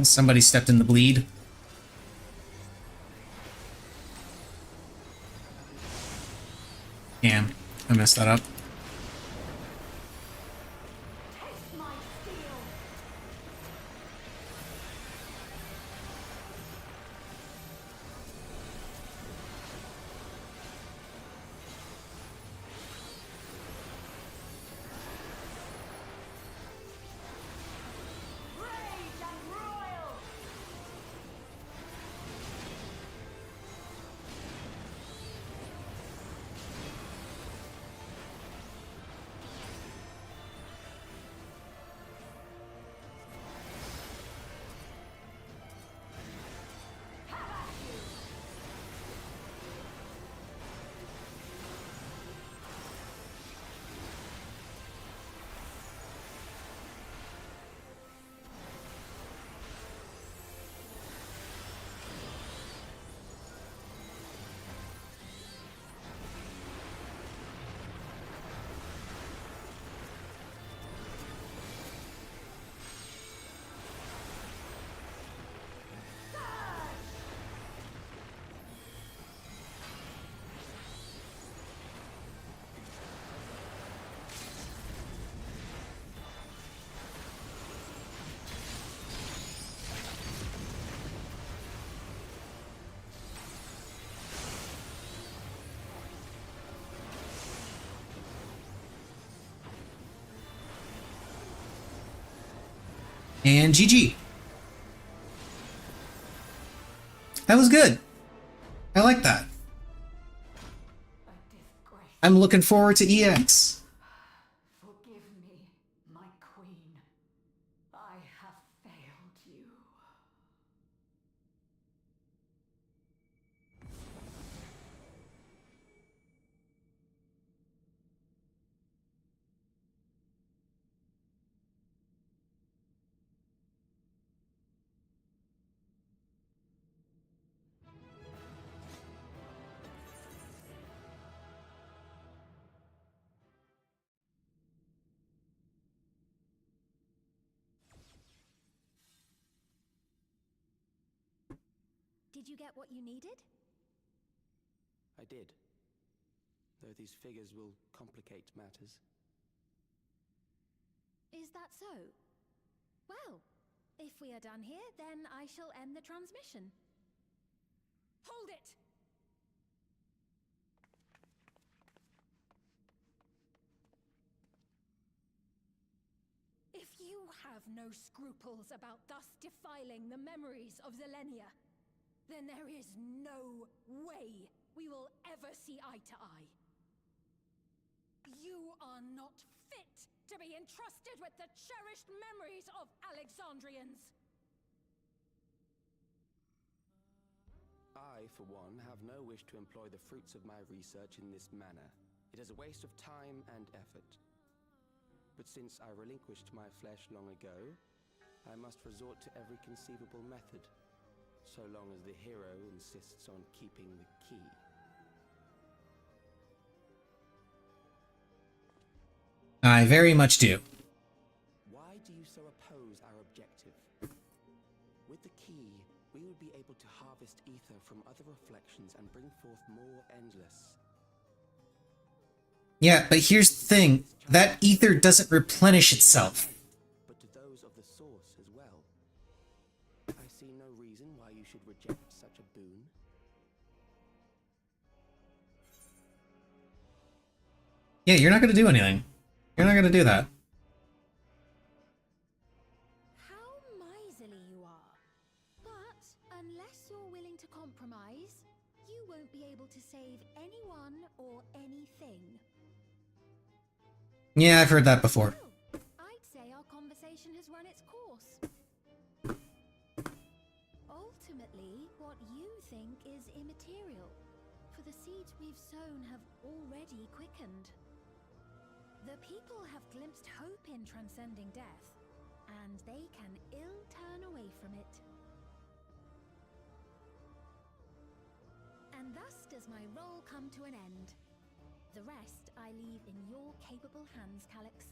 Somebody stepped in the bleed. Damn, I messed that up. And GG. That was good. I like that. I'm looking forward to EX. Forgive me, my queen. I have failed you. Did you get what you needed? I did. Though these figures will complicate matters. Is that so? Well, if we are done here, then I shall end the transmission. Hold it! If you have no scruples about thus defiling the memories of Zelenia, then there is no way we will ever see eye to eye. You are not fit to be entrusted with the cherished memories of Alexandrians. I, for one, have no wish to employ the fruits of my research in this manner. It is a waste of time and effort. But since I relinquished my flesh long ago, I must resort to every conceivable method, so long as the hero insists on keeping the key. I very much do. Why do you so oppose our objective? With the key, we would be able to harvest ether from other reflections and bring forth more endless. Yeah, but here's the thing. That ether doesn't replenish itself. But to those of the source as well. I see no reason why you should reject such a boon. Yeah, you're not gonna do anything. You're not gonna do that. How miserly you are. But unless you're willing to compromise, you won't be able to save anyone or anything. Yeah, I've heard that before. Well, I'd say our conversation has run its course. Ultimately, what you think is immaterial, for the seeds we've sown have already quickened. The people have glimpsed hope in transcending death, and they can ill turn away from it. And thus does my role come to an end. The rest I leave in your capable hands, Calyx.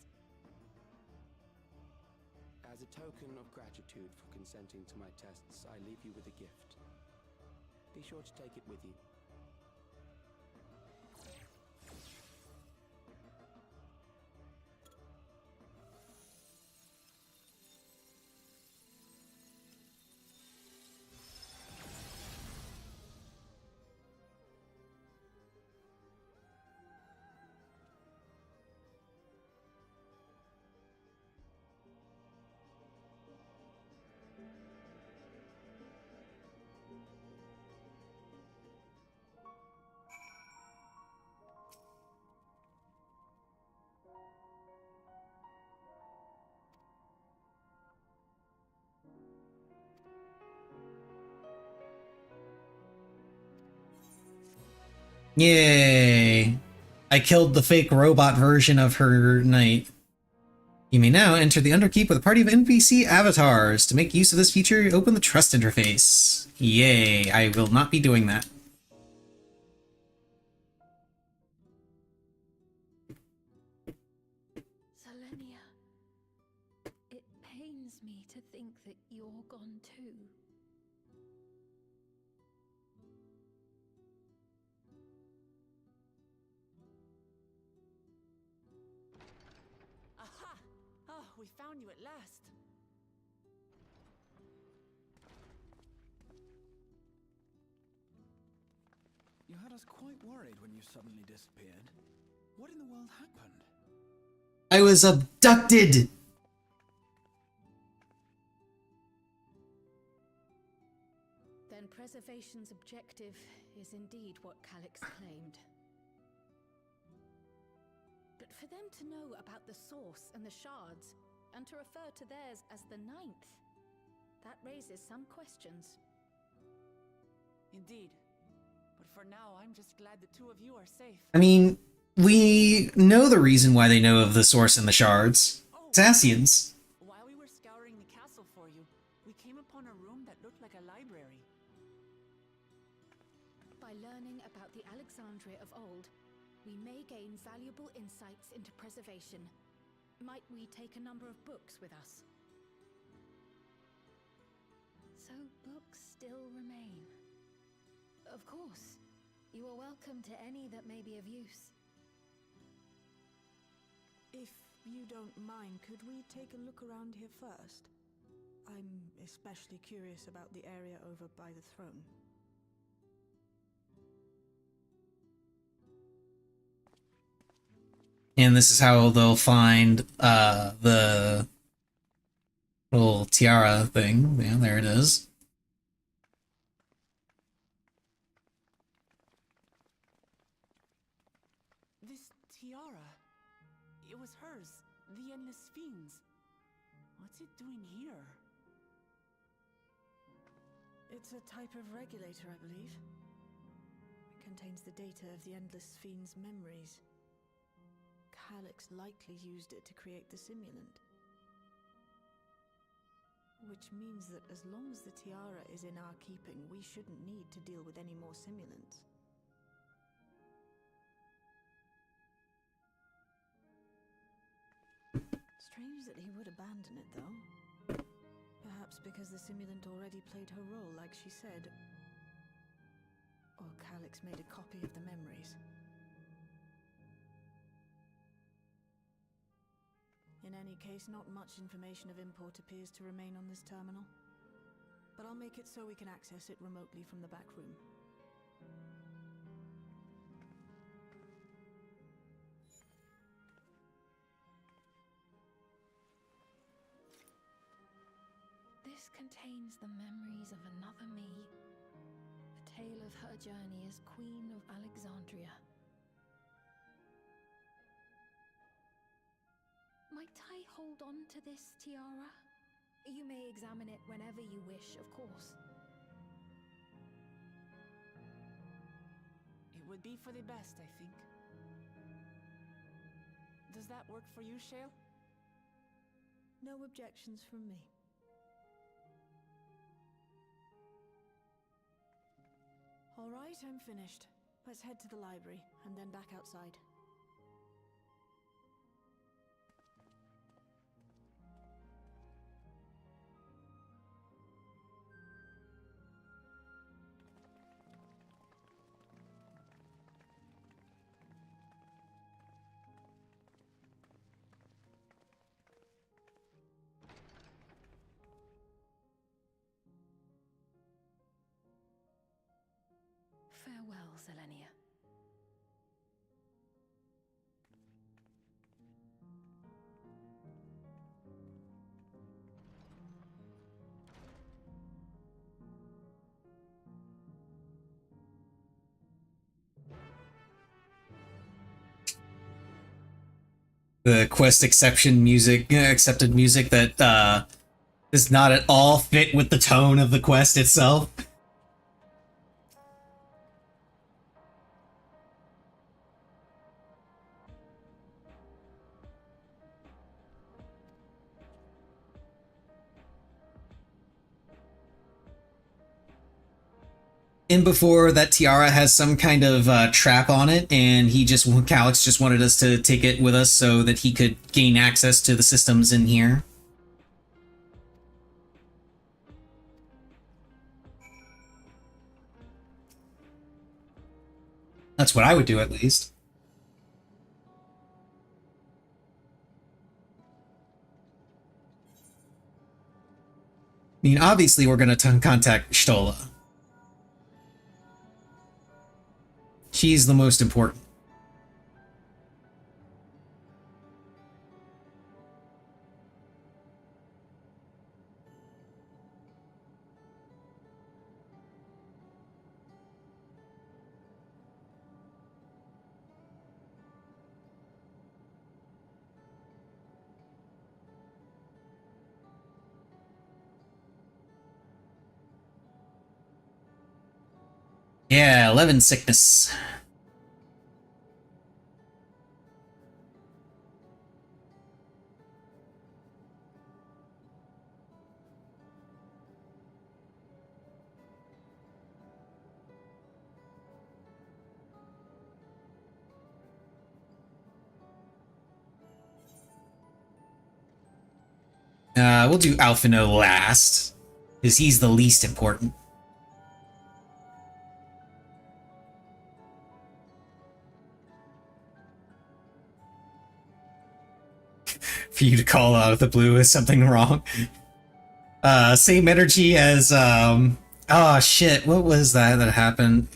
As a token of gratitude for consenting to my tests, I leave you with a gift. Be sure to take it with you. Yay! I killed the fake robot version of her knight. You may now enter the Underkeep with a party of NPC avatars. To make use of this feature, open the Trust interface. Yay, I will not be doing that. Zelenia, it pains me to think that you're gone too. Aha! Oh, we found you at last. You had us quite worried when you suddenly disappeared. What in the world happened? I was abducted! Then preservation's objective is indeed what Calyx claimed. But for them to know about the source and the shards, and to refer to theirs as the ninth, that raises some questions. Indeed. But for now, I'm just glad the two of you are safe. I mean, we know the reason why they know of the source and the shards. It's Ascians. While we were scouring the castle for you, we came upon a room that looked like a library. By learning about the Alexandria of old, we may gain valuable insights into preservation. Might we take a number of books with us? So books still remain. Of course. You are welcome to any that may be of use. If you don't mind, could we take a look around here first? I'm especially curious about the area over by the throne. And this is how they'll find the little tiara thing. Yeah, there it is. This tiara, it was hers, the Endless Fiend's. What's it doing here? It's a type of regulator, I believe. It contains the data of the Endless Fiend's memories. Calyx likely used it to create the simulant. Which means that as long as the tiara is in our keeping, we shouldn't need to deal with any more simulants. Strange that he would abandon it, though. Perhaps because the simulant already played her role, like she said. Or Calyx made a copy of the memories. In any case, not much information of import appears to remain on this terminal. But I'll make it so we can access it remotely from the back room. This contains the memories of another me. A tale of her journey as Queen of Alexandria. Might I hold on to this tiara? You may examine it whenever you wish, of course. It would be for the best, I think. Does that work for you, Shale? No objections from me. All right, I'm finished. Let's head to the library, and then back outside. Farewell, Selenia. The quest accepted music that does not at all fit with the tone of the quest itself. In before, that tiara has some kind of trap on it, and Calyx just wanted us to take it with us so that he could gain access to the systems in here. That's what I would do, at least. I mean, obviously we're going to contact Stola. She's the most important. Yeah, 11 sickness. We'll do Alphino last, because he's the least important. For you to call out of the blue is something wrong. Same energy as, oh shit, what was that happened?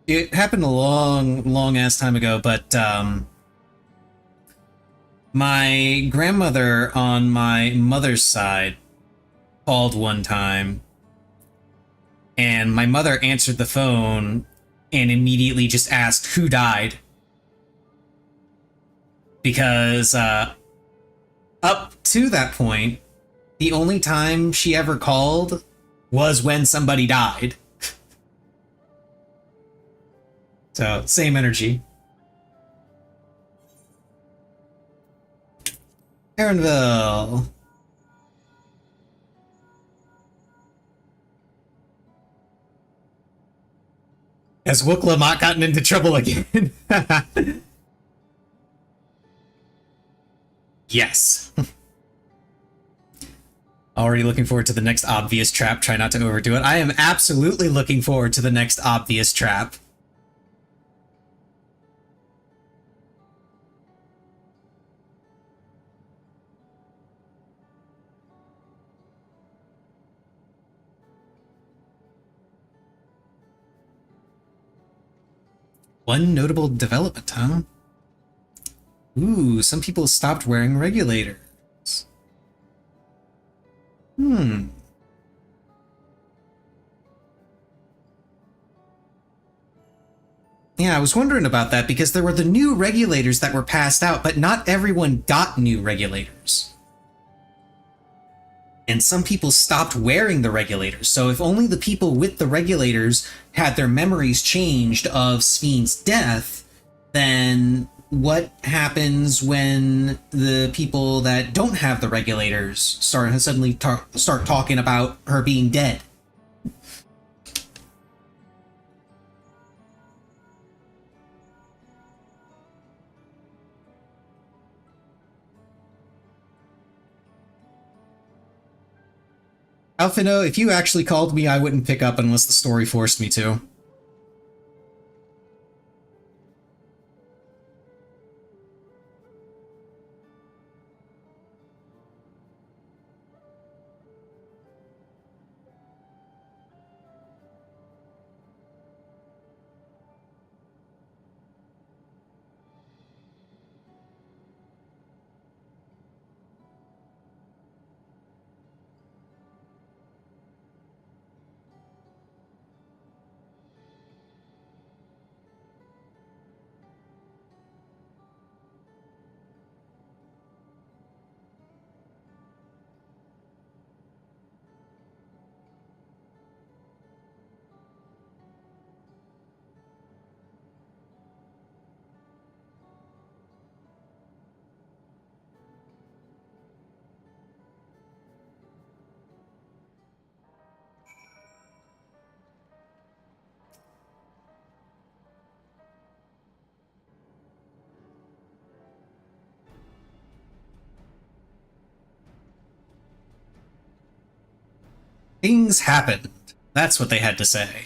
It happened a long ass time ago, but, my grandmother on my mother's side called one time, and my mother answered the phone and immediately just asked who died. Because, up to that point, the only time she ever called was when somebody died. So, same energy. Aaronville. Has Wook Lamont gotten into trouble again? Yes. Already looking forward to the next obvious trap. Try not to overdo it. I am absolutely looking forward to the next obvious trap. One notable development, huh? Ooh, some people stopped wearing regulators. Yeah, I was wondering about that because there were the new regulators that were passed out, but not everyone got new regulators. And some people stopped wearing the regulators, so if only the people with the regulators had their memories changed of Spheen's death, then what happens when the people that don't have the regulators start talking about her being dead? Alphino, if you actually called me, I wouldn't pick up unless the story forced me to. Things happened. That's what they had to say.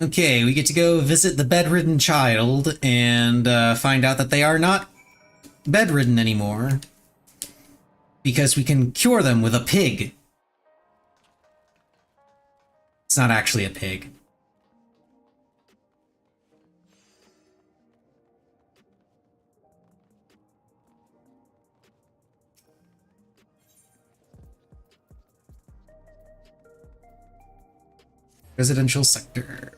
Okay, we get to go visit the bedridden child and find out that they are not bedridden anymore because we can cure them with a pig. It's not actually a pig. Residential sector.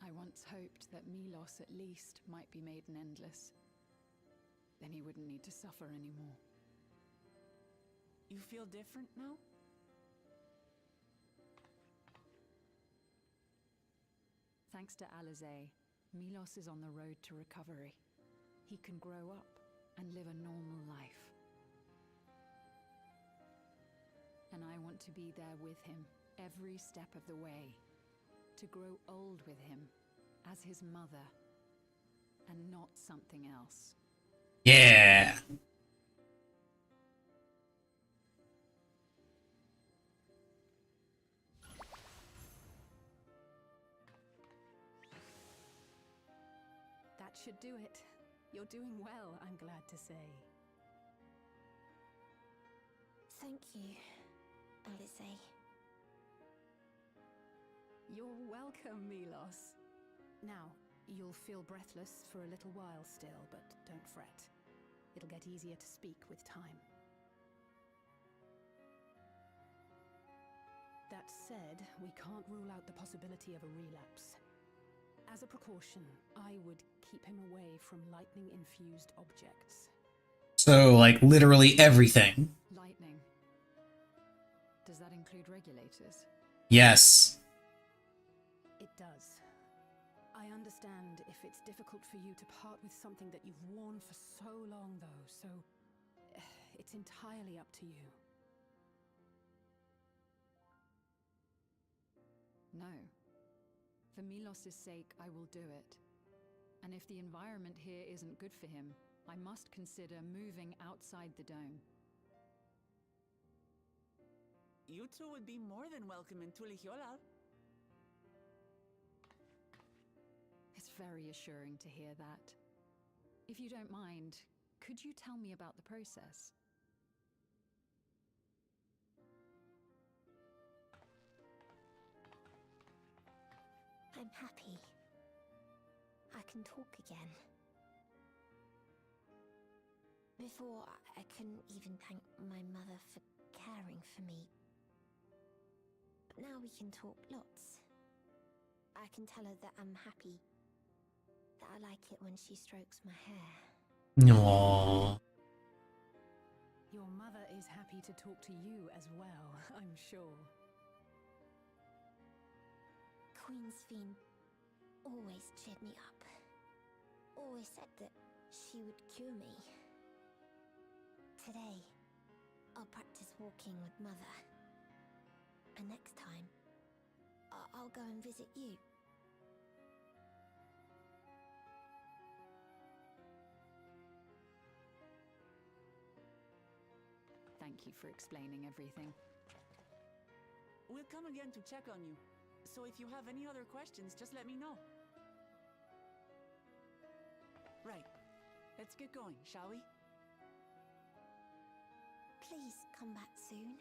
I once hoped that Milos at least might be made an endless. Then he wouldn't need to suffer anymore. You feel different now? Thanks to Alizé, Milos is on the road to recovery. He can grow up and live a normal life. And I want to be there with him every step of the way. To grow old with him as his mother and not something else. Yeah. That should do it. You're doing well, I'm glad to say. Thank you, Alizé. You're welcome, Milos. Now, you'll feel breathless for a little while still, but don't fret. It'll get easier to speak with time. That said, we can't rule out the possibility of a relapse. As a precaution, I would keep him away from lightning-infused objects. So, like, literally everything. Lightning. Does that include regulators? Yes. It does. I understand if it's difficult for you to part with something that you've worn for so long, though, so it's entirely up to you. No. For Milos' sake, I will do it. And if the environment here isn't good for him, I must consider moving outside the dome. You two would be more than welcome in Tulihiola. It's very assuring to hear that. If you don't mind, could you tell me about the process? I'm happy. I can talk again. Before, I couldn't even thank my mother for caring for me. But now we can talk lots. I can tell her that I'm happy. That I like it when she strokes my hair. Aww. Your mother is happy to talk to you as well, I'm sure. Queen's Fiend always cheered me up. Always said that she would cure me. Today, I'll practice walking with Mother. And next time, I'll go and visit you. Thank you for explaining everything. We'll come again to check on you. So if you have any other questions, just let me know. Right. Let's get going, shall we? Please come back soon.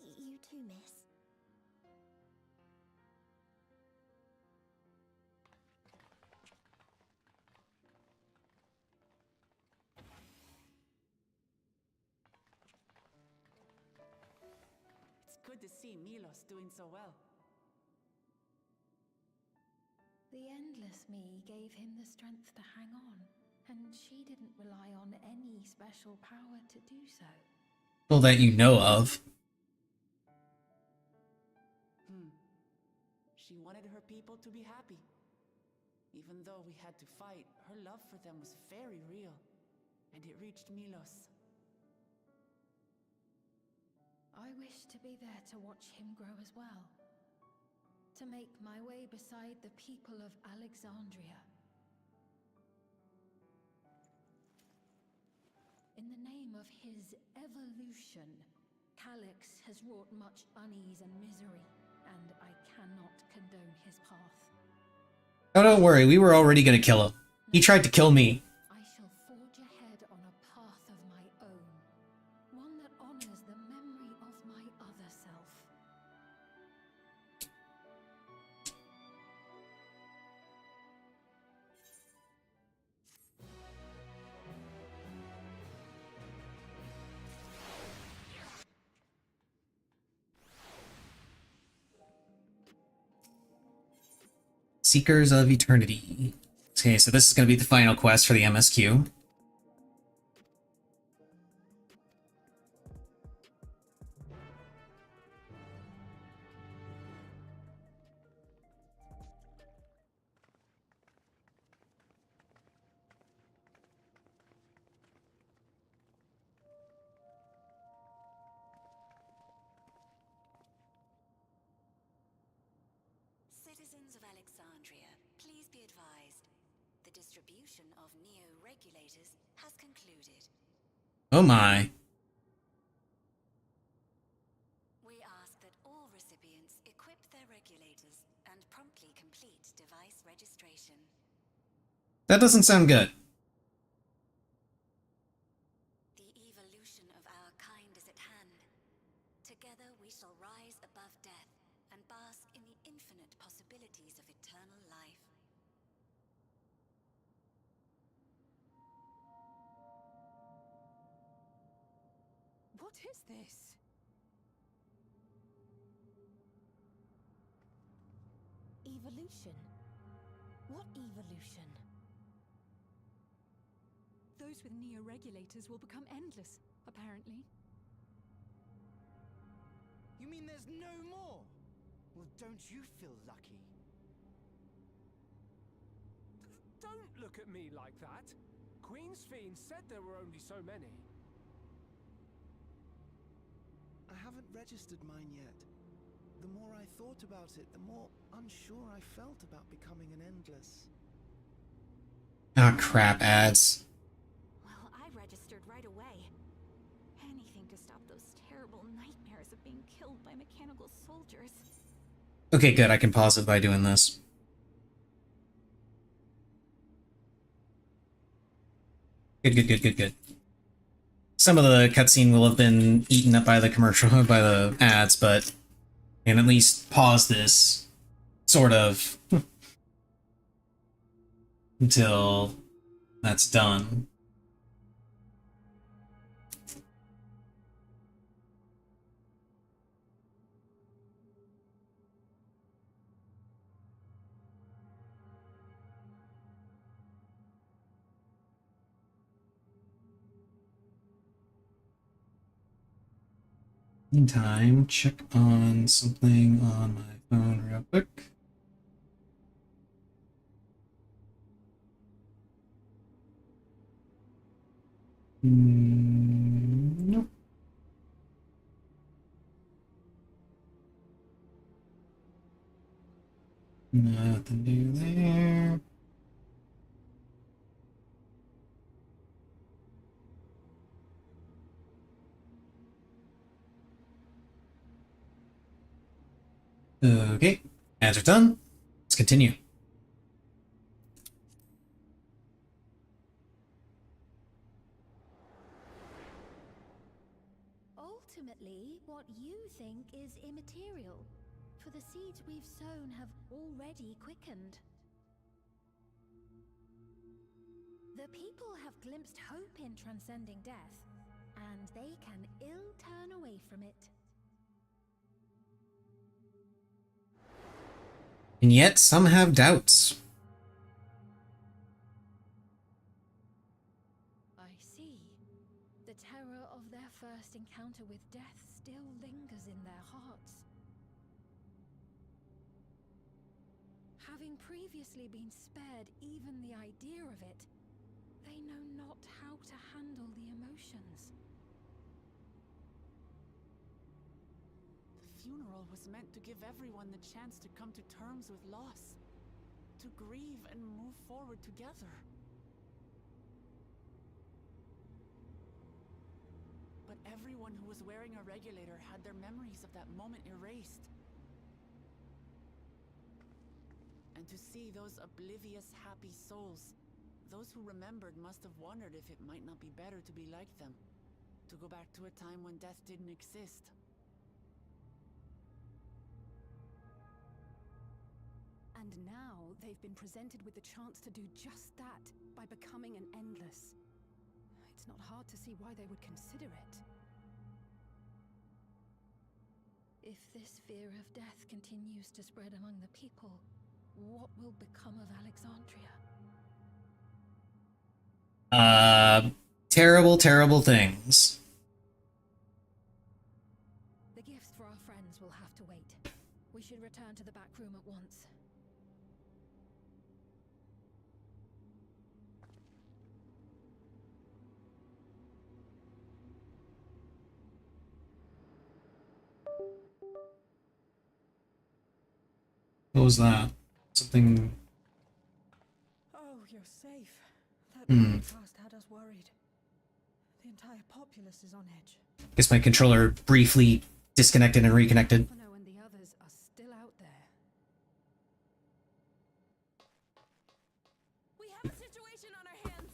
You too, miss. good to see Milos doing so well. The Endless Me gave him the strength to hang on, and she didn't rely on any special power to do so. Well, that you know of. She wanted her people to be happy. Even though we had to fight, her love for them was very real, and it reached Milos. I wish to be there to watch him grow as well. To make my way beside the people of Alexandria. In the name of his evolution, Calyx has wrought much unease and misery, and I cannot condone his path. Oh, don't worry, we were already gonna kill him. He tried to kill me. I shall forge ahead on a path of my own, one that honors the memory of my other self. Seekers of Eternity. Okay, so this is going to be the final quest for the MSQ. Citizens of Alexandria, please be advised. The distribution of neo-regulators has concluded. Oh my. We ask that all recipients equip their regulators and promptly complete device registration. That doesn't sound good. The evolution of our kind is at hand. Together we shall rise above death and bask in the infinite possibilities of eternal life. What is this? Evolution? What evolution? Those with neo-regulators will become endless, apparently. You mean there's no more? Well, don't you feel lucky? Don't look at me like that. Queen's Fiend said there were only so many. I haven't registered mine yet. The more I thought about it, the more unsure I felt about becoming an Endless. Ah, crap, ads. Well, I registered right away. Anything to stop those terrible nightmares of being killed by mechanical soldiers. Okay, good, I can pause it by doing this. Good. Some of the cutscene will have been eaten up by the commercial, by the ads, but I can at least pause this, sort of, until that's done. Meantime, check on something on my phone real quick. Nope. Nothing new there. Okay, ads are done. Let's continue. Ultimately, what you think is immaterial, for the seeds we've sown have already quickened. The people have glimpsed hope in transcending death, and they can ill turn away from it. And yet some have doubts. I see. The terror of their first encounter with death still lingers in their hearts. Having previously been spared even the idea of it, they know not how to handle the emotions. The funeral was meant to give everyone the chance to come to terms with loss, to grieve and move forward together. But everyone who was wearing a regulator had their memories of that moment erased. And to see those oblivious, happy souls, those who remembered must have wondered if it might not be better to be like them, to go back to a time when death didn't exist. And now they've been presented with the chance to do just that by becoming an endless. It's not hard to see why they would consider it. If this fear of death continues to spread among the people, what will become of Alexandria? Terrible, terrible things. The gifts for our friends will have to wait. We should return to the back room at once. What was that? Something... Oh, you're safe. That broadcast had us worried. The entire populace is on edge. Guess my controller briefly disconnected and reconnected. Buffalo and the others are still out there. We have a situation on our hands.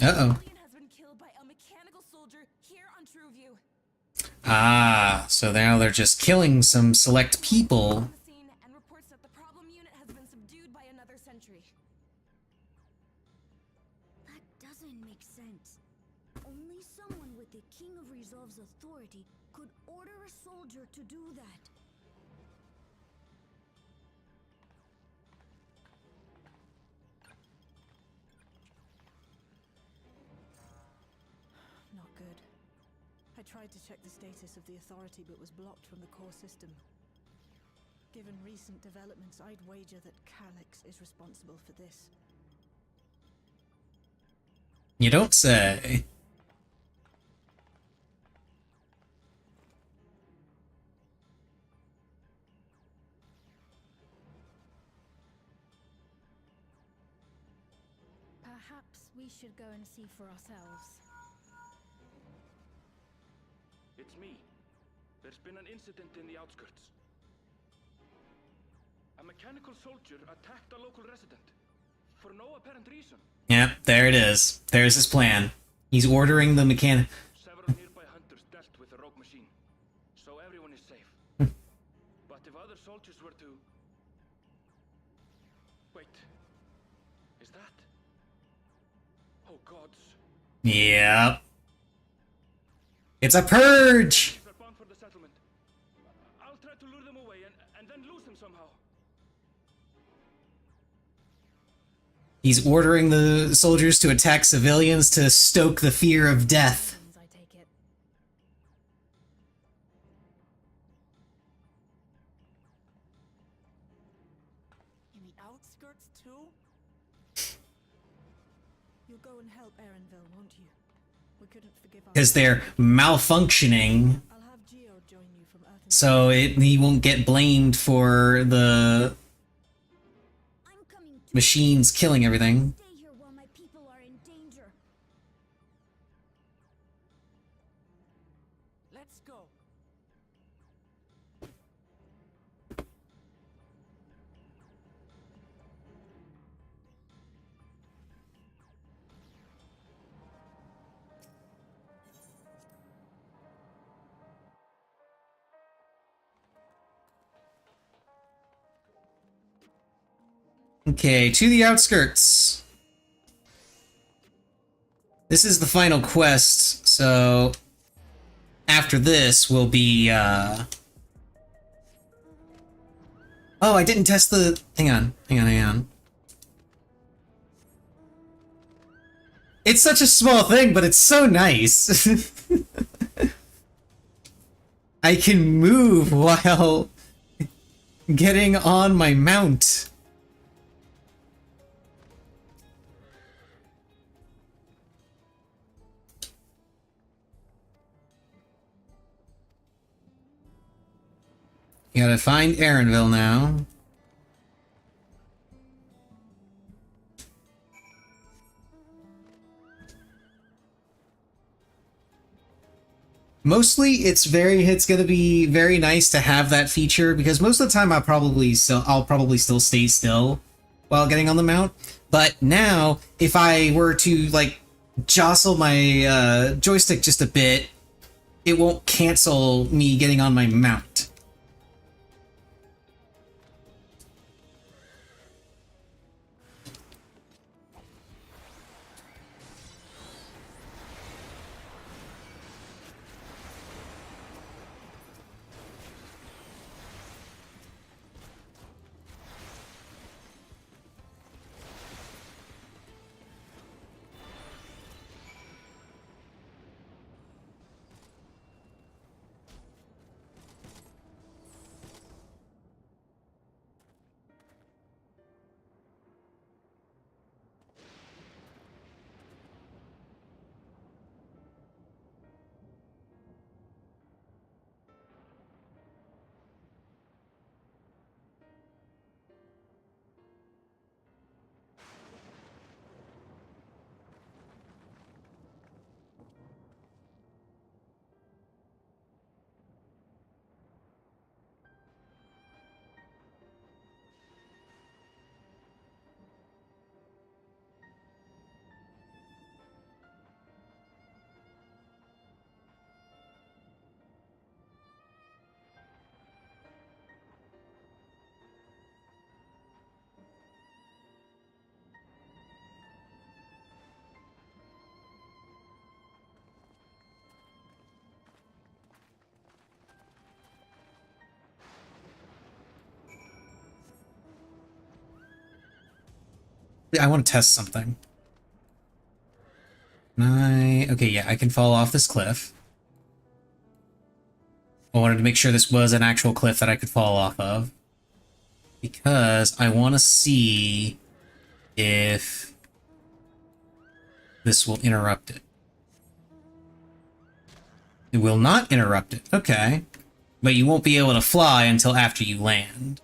Uh-oh. Alien has been killed by a mechanical soldier here on Trueview. Ah, so now they're just killing some select people. And reports that the problem unit has been subdued by another sentry. That doesn't make sense. Only someone with the King of Resolve's authority could order a soldier to do that. Not good. I tried to check the status of the authority but was blocked from the core system. Given recent developments, I'd wager that Calyx is responsible for this. You don't say. Perhaps we should go and see for ourselves. It's me. There's been an incident in the outskirts. A mechanical soldier attacked a local resident. For no apparent reason. Yep, there it is. There's his plan. He's ordering the mechanic. Several nearby hunters dealt with the rogue machine. So everyone is safe. But if other soldiers were to... Wait. Is that... Oh gods. Yep. It's a purge! They're bound for the settlement. I'll try to lure them away and then lose them somehow. He's ordering the soldiers to attack civilians to stoke the fear of death. I take it. In the outskirts too? You'll go and help Erenville, won't you? We couldn't forgive our... Because they're malfunctioning. I'll have Geo join you from Earth. So he won't get blamed for the machines killing everything. Stay here while my people are in danger. Let's go. Okay, to the outskirts. This is the final quest, so after this will be, Oh, I didn't test the... Hang on. It's such a small thing, but it's so nice. I can move while getting on my mount. You gotta find Aaronville now. Mostly, it's gonna be very nice to have that feature because most of the time I'll probably still stay still while getting on the mount. But now, if I were to like jostle my joystick just a bit, it won't cancel me getting on my mount. I want to test something. Okay, yeah, I can fall off this cliff. I wanted to make sure this was an actual cliff that I could fall off of. Because I want to see if this will interrupt it. It will not interrupt it. Okay. But you won't be able to fly until after you land.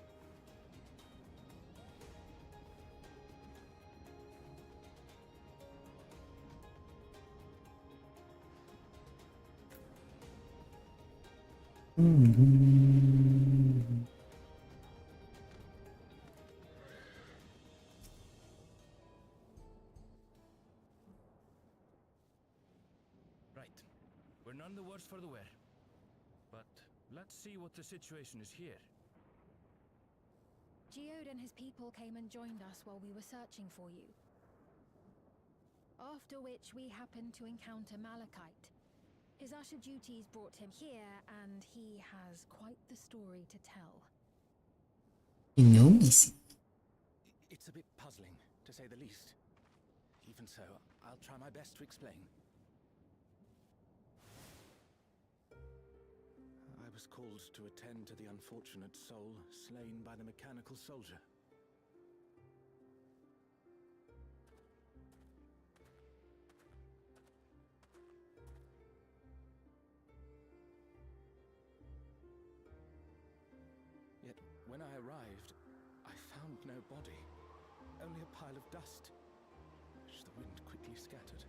Right. We're none the worse for the wear. But let's see what the situation is here. Geode and his people came and joined us while we were searching for you. After which we happened to encounter Malachite. His usher duties brought him here, and he has quite the story to tell. You know me. It's a bit puzzling, to say the least. Even so, I'll try my best to explain. I was called to attend to the unfortunate soul slain by the mechanical soldier. Yet, when I arrived, I found no body, only a pile of dust, which the wind quickly scattered.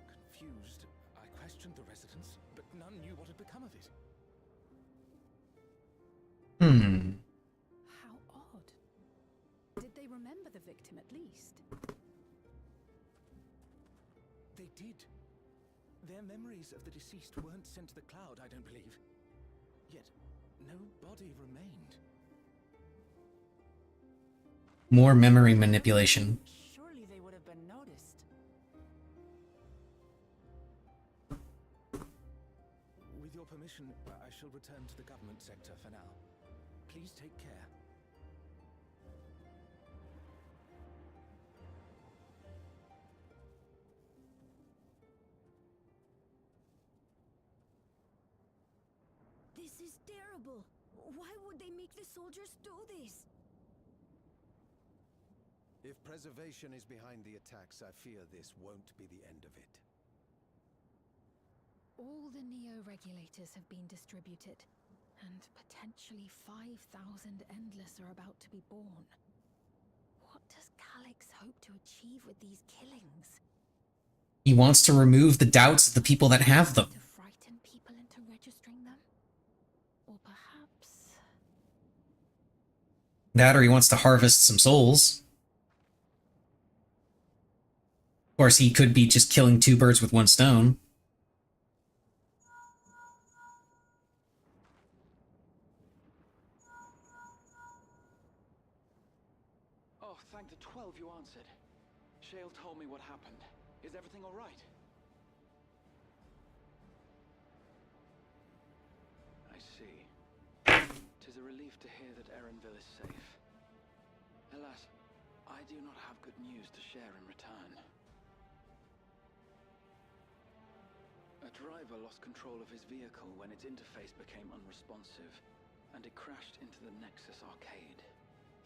Confused, I questioned the residents, but none knew what had become of it. How odd. Did they remember the victim at least? They did. Their memories of the deceased weren't sent to the cloud, I don't believe. Yet, no body remained. More memory manipulation. Surely they would have been noticed. I shall return to the government sector for now. Please take care. This is terrible. Why would they make the soldiers do this? If preservation is behind the attacks, I fear this won't be the end of it. All the Neo-regulators have been distributed, and potentially 5,000 Endless are about to be born. What does Calix hope to achieve with these killings? He wants to remove the doubts of the people that have them. To frighten people into registering them? Or perhaps... That, or he wants to harvest some souls. Of course, he could be just killing two birds with one stone. Oh, thank the 12 you answered. Shale told me what happened. Is everything all right? I see. 'Tis a relief to hear that Erenville is safe. Alas, I do not have good news to share in return. A driver lost control of his vehicle when its interface became unresponsive, and it crashed into the Nexus arcade,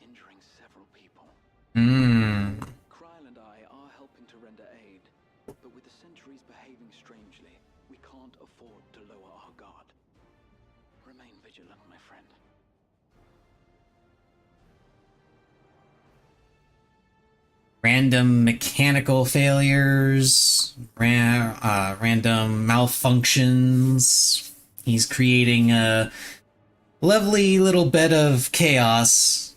injuring several people. Kryl and I are helping to render aid, but with the sentries behaving strangely, we can't afford to lower our guard. Remain vigilant, my friend. Random mechanical failures, random malfunctions. He's creating a lovely little bed of chaos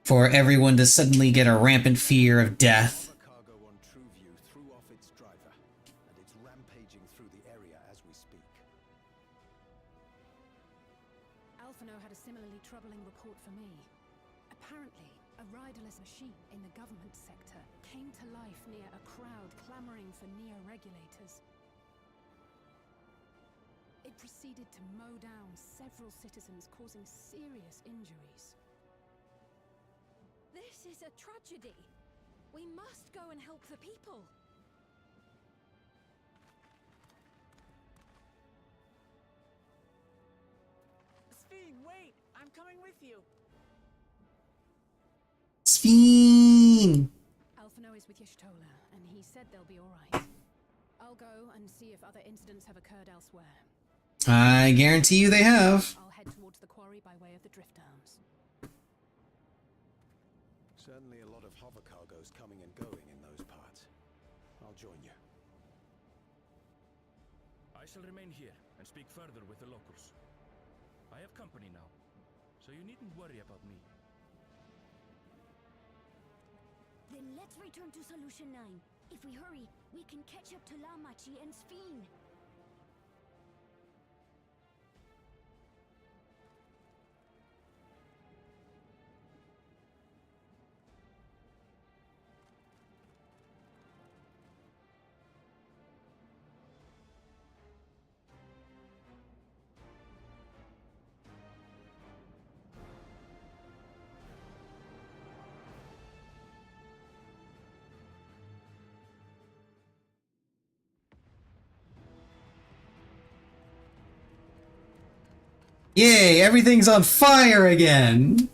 for everyone to suddenly get a rampant fear of death. Cargo on TrueView threw off its driver, and it's rampaging through the area as we speak. Alphino had a similarly troubling report for me. Apparently, a riderless machine in the government sector came to life near a crowd clamoring for Neo-regulators. It proceeded to mow down several citizens, causing serious injuries. This is a tragedy. We must go and help the people. Sphene, wait! I'm coming with you! Sphene! Alphino is with Y'shtola, and he said they'll be alright. I'll go and see if other incidents have occurred elsewhere. I guarantee you they have. I'll head towards the quarry by way of the Drift Downs. Certainly a lot of hover cargoes coming and going in those parts. I'll join you. I shall remain here and speak further with the locals. I have company now, so you needn't worry about me. Then let's return to Solution 9. If we hurry, we can catch up to Lamachi and Sphene. Yay, everything's on fire again!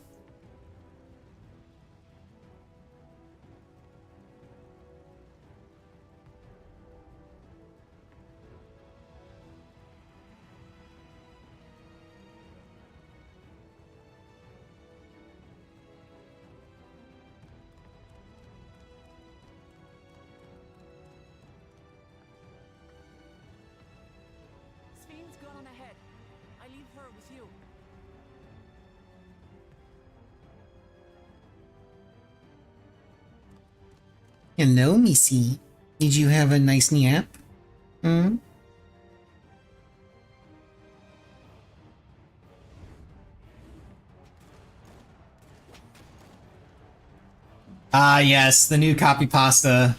Sphene's gone on ahead. I leave her with you. Hello, Missy. Did you have a nice nap? Hmm? Ah, yes, the new copy pasta.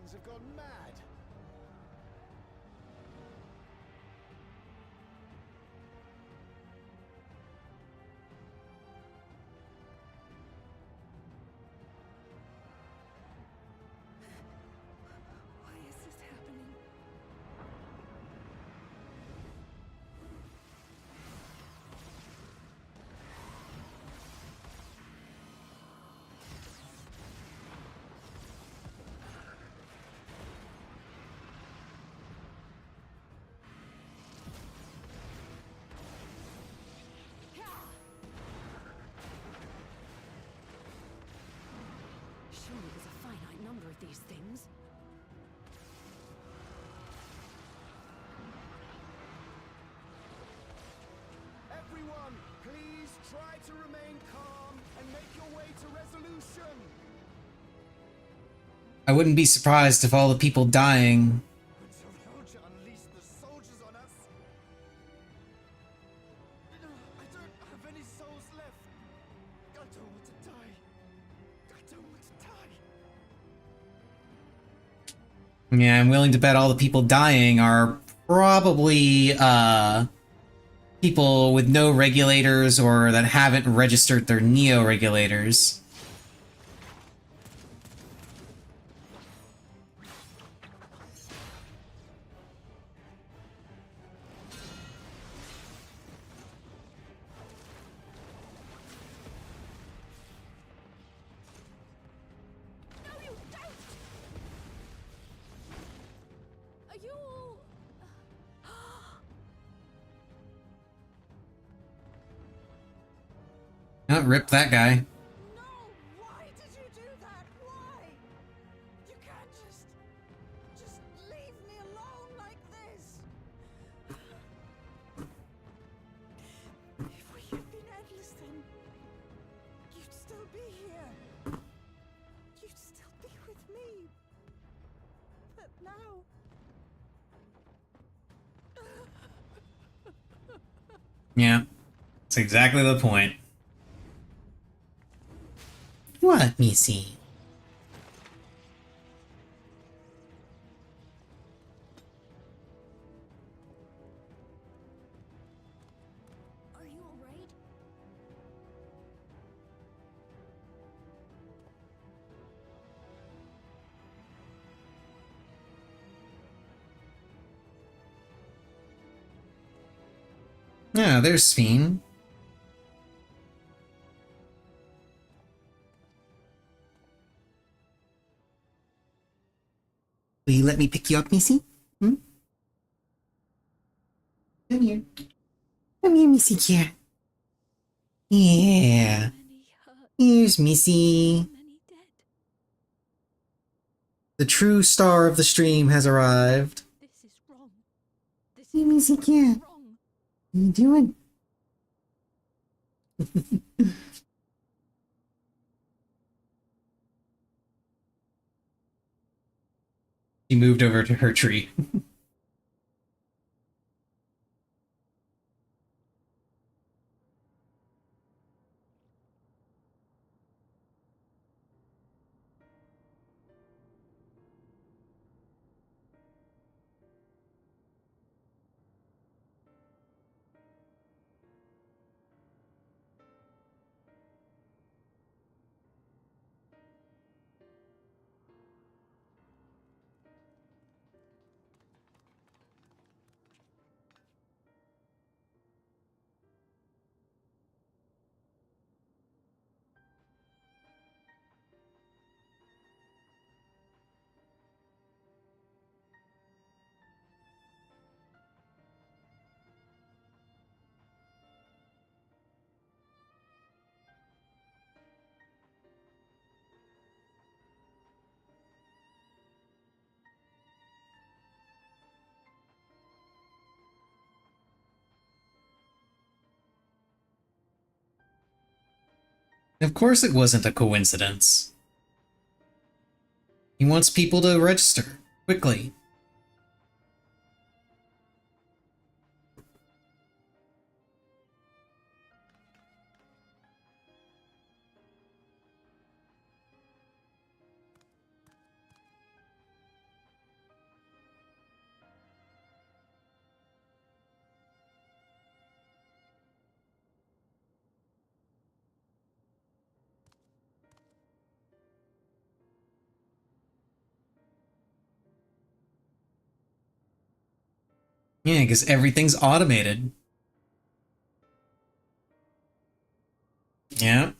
things have gone mad. Why is this happening? Surely there's a finite number of these things. Everyone, please try to remain calm and make your way to resolution. I wouldn't be surprised if all the people dying Roger unleashed the soldiers on us. I don't have any souls left. I don't want to die. I don't want to die. Yeah, I'm willing to bet all the people dying are probably, people with no regulators or that haven't registered their neo-regulators. Are you all... Not rip that guy. No! Why did you do that? Why? You can't just leave me alone like this. If we had been endless, then you'd still be here. You'd still be with me. But now... Yeah, that's exactly the point. What, Missy? Are you alright? Yeah, there's Fiend. Will you let me pick you up, Missy? Hmm? Come here. Come here, Missy cat. Yeah. Here's Missy. The true star of the stream has arrived. This is wrong. This Hey, Missy cat. wrong. What are you doing? She moved over to her tree. Of course it wasn't a coincidence. He wants people to register, quickly. Yeah, because everything's automated. Yeah.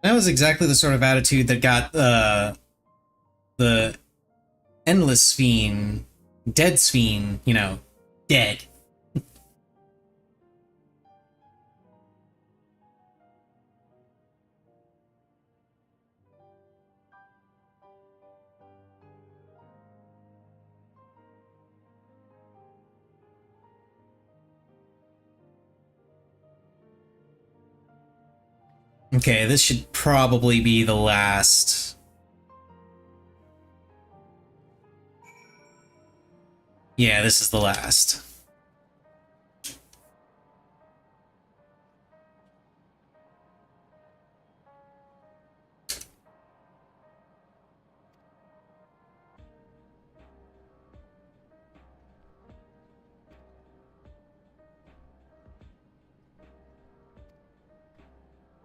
That was exactly the sort of attitude that got the Endless Fiend, Dead Fiend, you know, dead. Okay, this should probably be the last. Yeah, this is the last.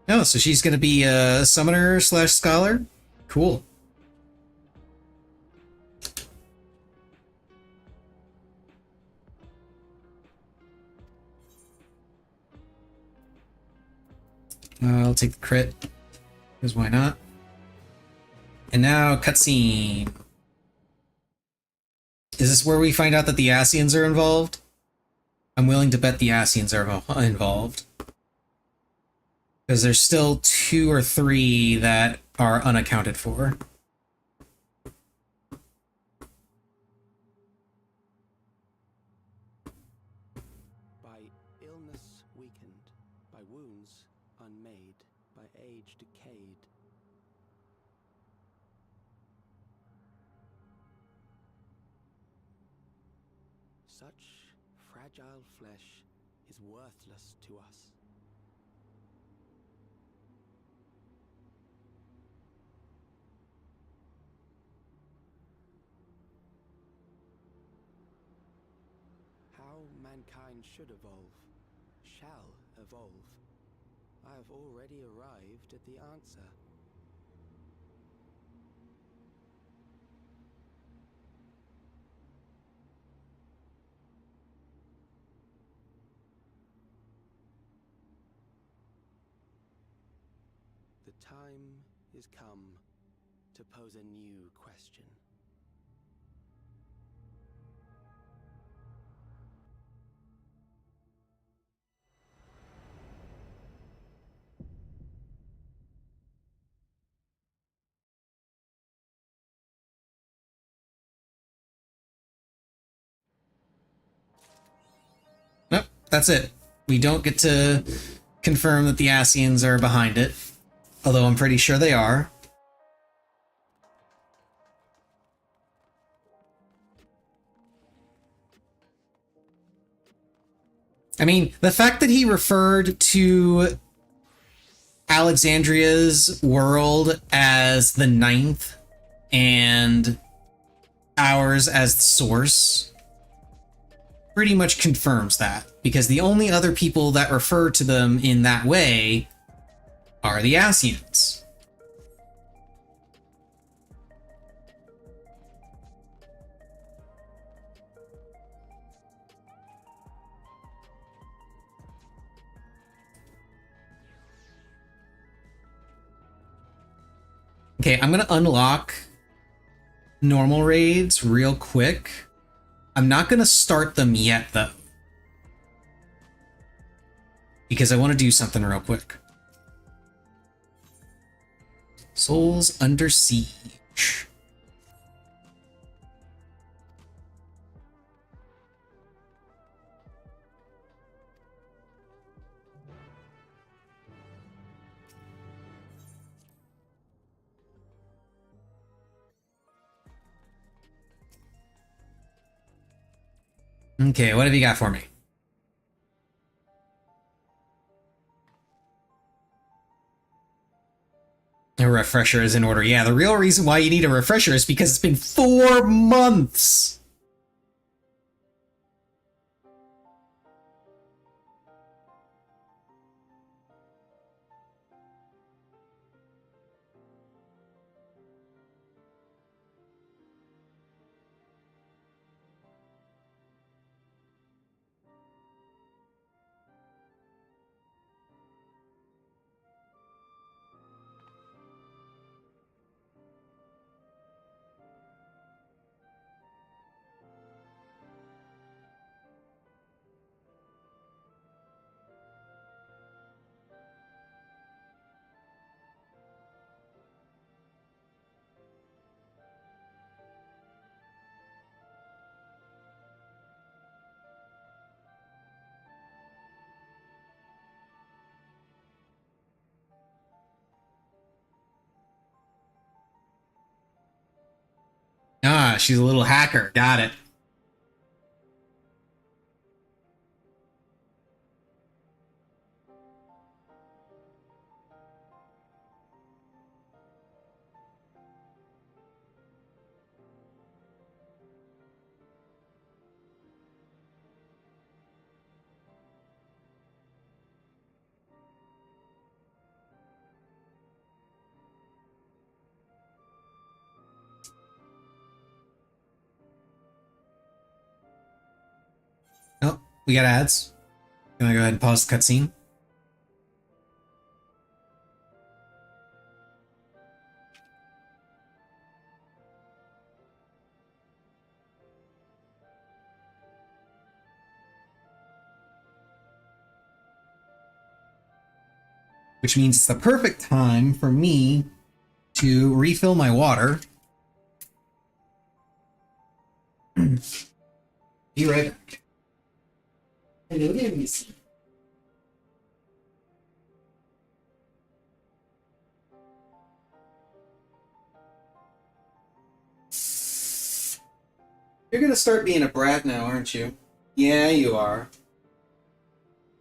Oh, so she's gonna be a summoner slash scholar? Cool. I'll take the crit, because why not? And now, cutscene. Is this where we find out that the Ascians are involved? I'm willing to bet the Ascians are involved. Because there's still 2 or 3 that are unaccounted for. By illness weakened, by wounds unmade, by age decayed. Such fragile flesh is worthless to us. How mankind should evolve, shall evolve. I have already arrived at the answer. The time is come to pose a new question. Nope, that's it. We don't get to confirm that the Ascians are behind it. Although I'm pretty sure they are. I mean, the fact that he referred to Alexandria's world as the 9th and ours as the source pretty much confirms that, because the only other people that refer to them in that way are the Ascians. Okay, I'm gonna unlock normal raids real quick. I'm not gonna start them yet, though. Because I want to do something real quick. Souls Under Siege. Okay, what have you got for me? A refresher is in order. Yeah, the real reason why you need a refresher is because it's been 4 months. Ah, she's a little hacker. Got it. Oh, we got ads. Can I go ahead and pause the cutscene? Which means it's the perfect time for me to refill my water. Be right back. Hello there, Missy. You're gonna start being a brat now, aren't you? Yeah, you are.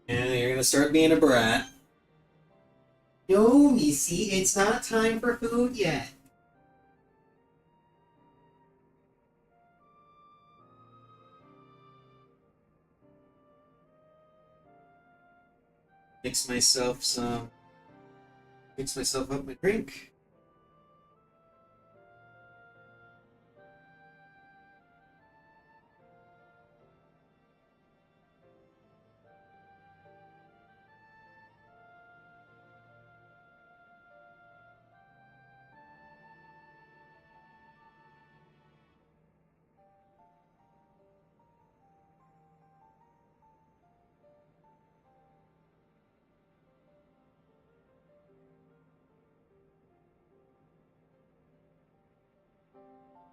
Yeah, you're gonna start being a brat. No, Missy, it's not time for food yet. Mix myself up my drink.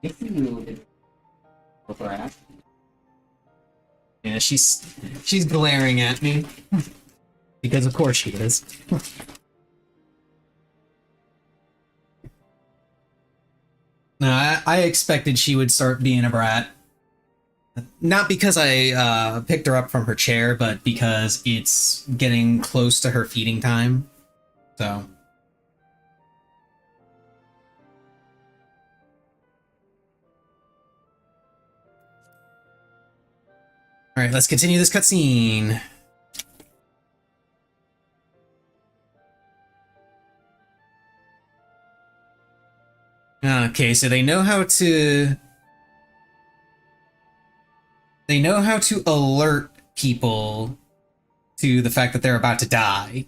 If you brat. Yeah, she's glaring at me. Because of course she is. No, I expected she would start being a brat. Not because I picked her up from her chair, but because it's getting close to her feeding time. So. Alright, let's continue this cutscene. Okay, so they know how to alert people to the fact that they're about to die.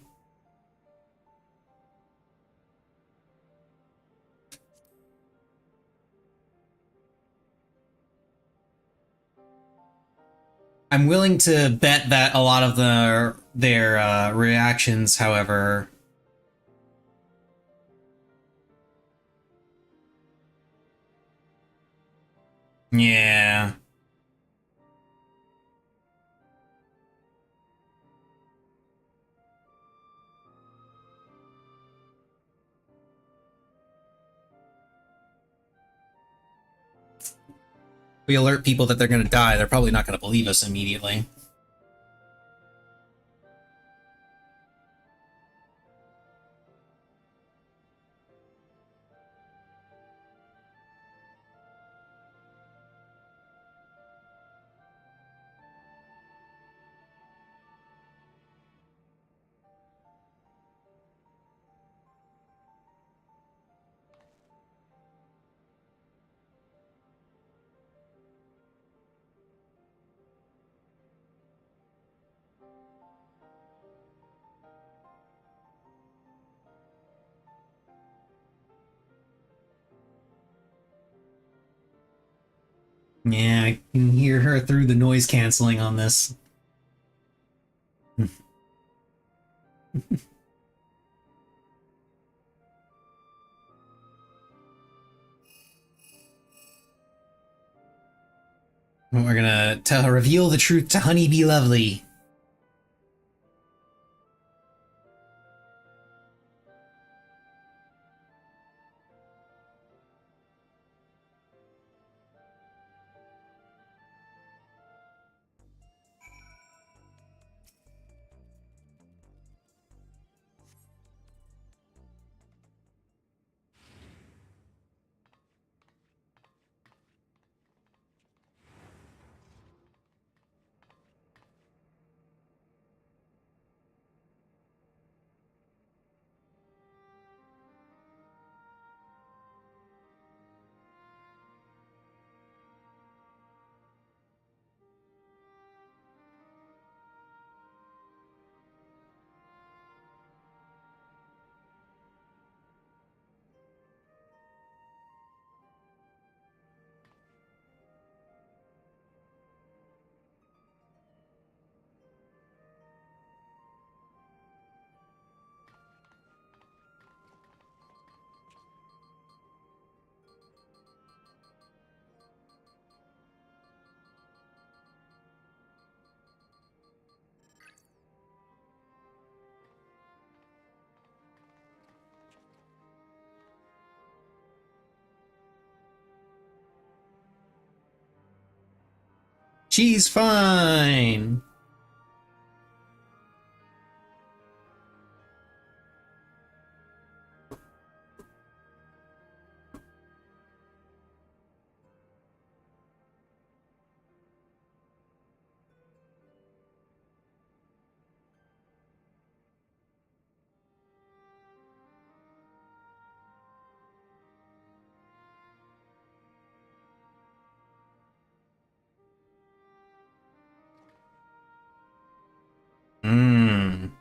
I'm willing to bet that a lot of their reactions, however, yeah. We alert people that they're going to die, they're probably not going to believe us immediately. Yeah, I can hear her through the noise canceling on this. We're gonna reveal the truth to Honeybee Lovely. She's fine. Mmm.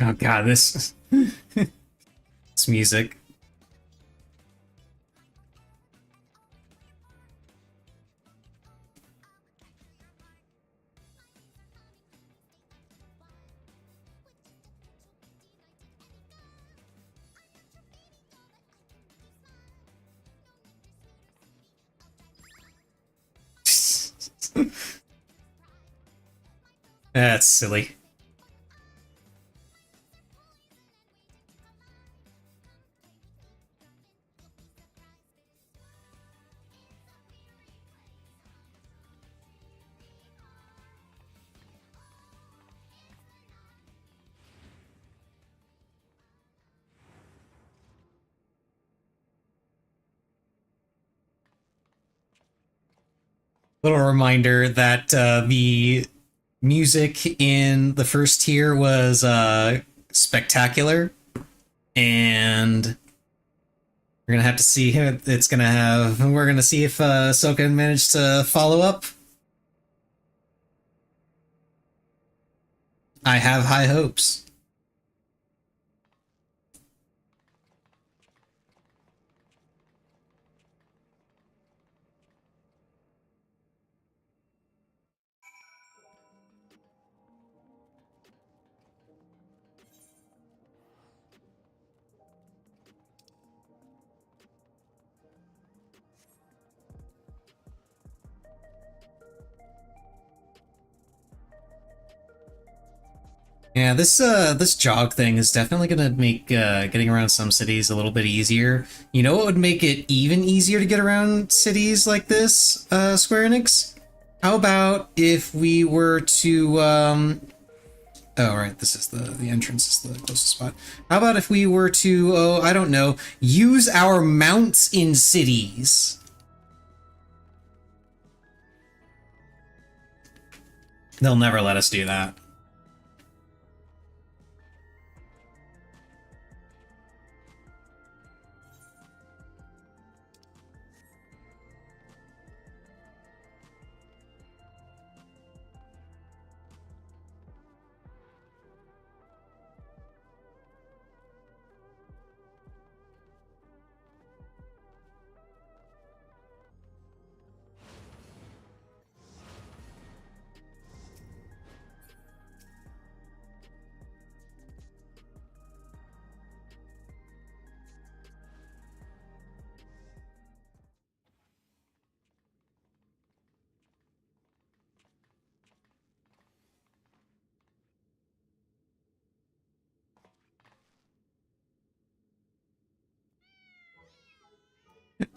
Oh god, this this music. That's silly. Little reminder that the music in the first tier was spectacular, and we're gonna have to see if it's gonna have. We're gonna see if Ahsoka managed to follow up. I have high hopes. Yeah, this jog thing is definitely gonna make getting around some cities a little bit easier. You know what would make it even easier to get around cities like this, Square Enix? How about if we were to oh right, this is the entrance is the closest spot. How about if we were to, oh, I don't know, use our mounts in cities? They'll never let us do that.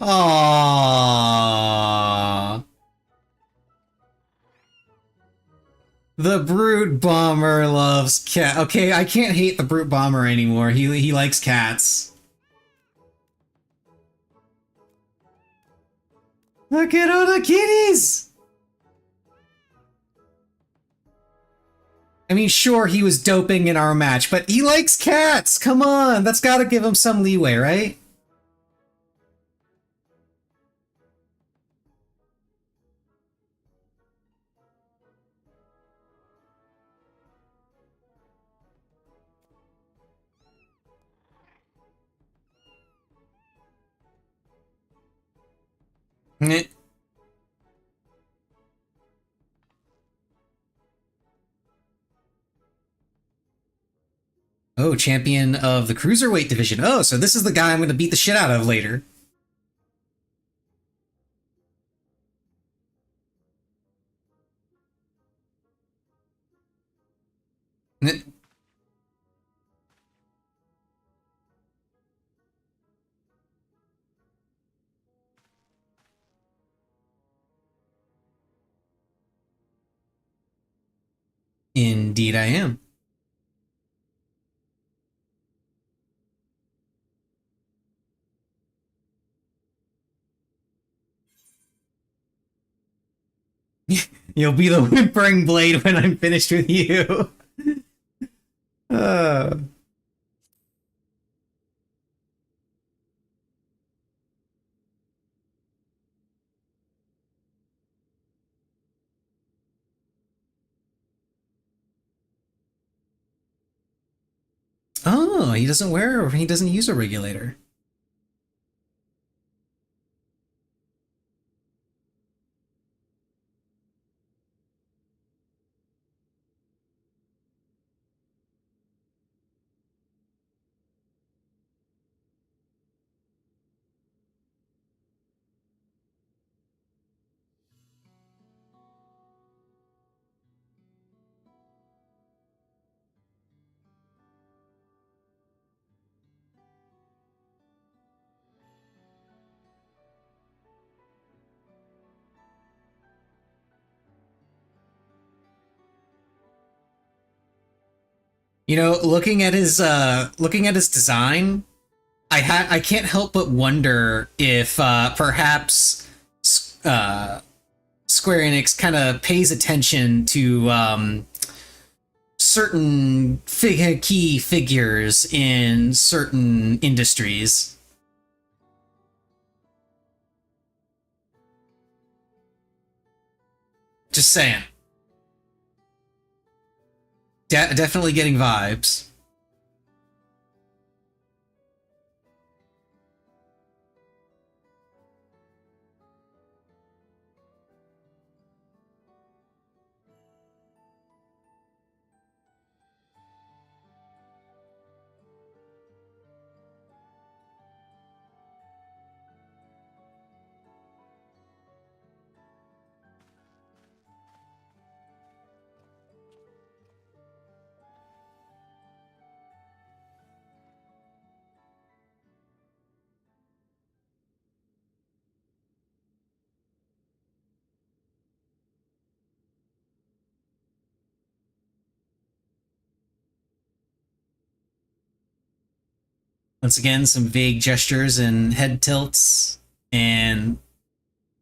Aww. The Brute Bomber loves cat. Okay, I can't hate the Brute Bomber anymore. He likes cats. Look at all the kitties! I mean, sure, he was doping in our match, but he likes cats! Come on! That's gotta give him some leeway, right? Meh. Oh, champion of the Cruiserweight division. Oh, so this is the guy I'm gonna beat the shit out of later. Meh. Indeed I am. You'll be the whimpering blade when I'm finished with you. uh. Oh, he doesn't use a regulator. You know, looking at his design, I can't help but wonder if perhaps Square Enix kind of pays attention to certain key figures in certain industries. Just saying. Definitely getting vibes. Once again, some vague gestures and head tilts, and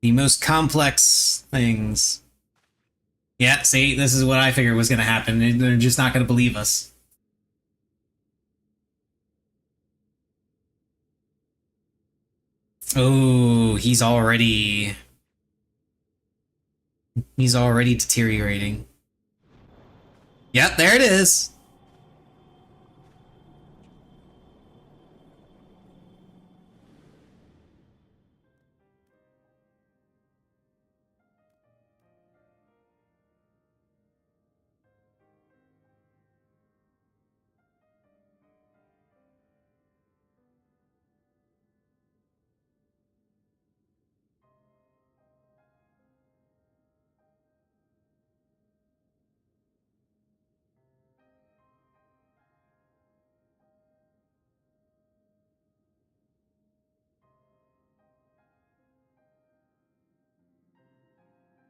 the most complex things. Yeah, see, this is what I figured was going to happen. They're just not going to believe us. Oh, he's already deteriorating. Yep, there it is.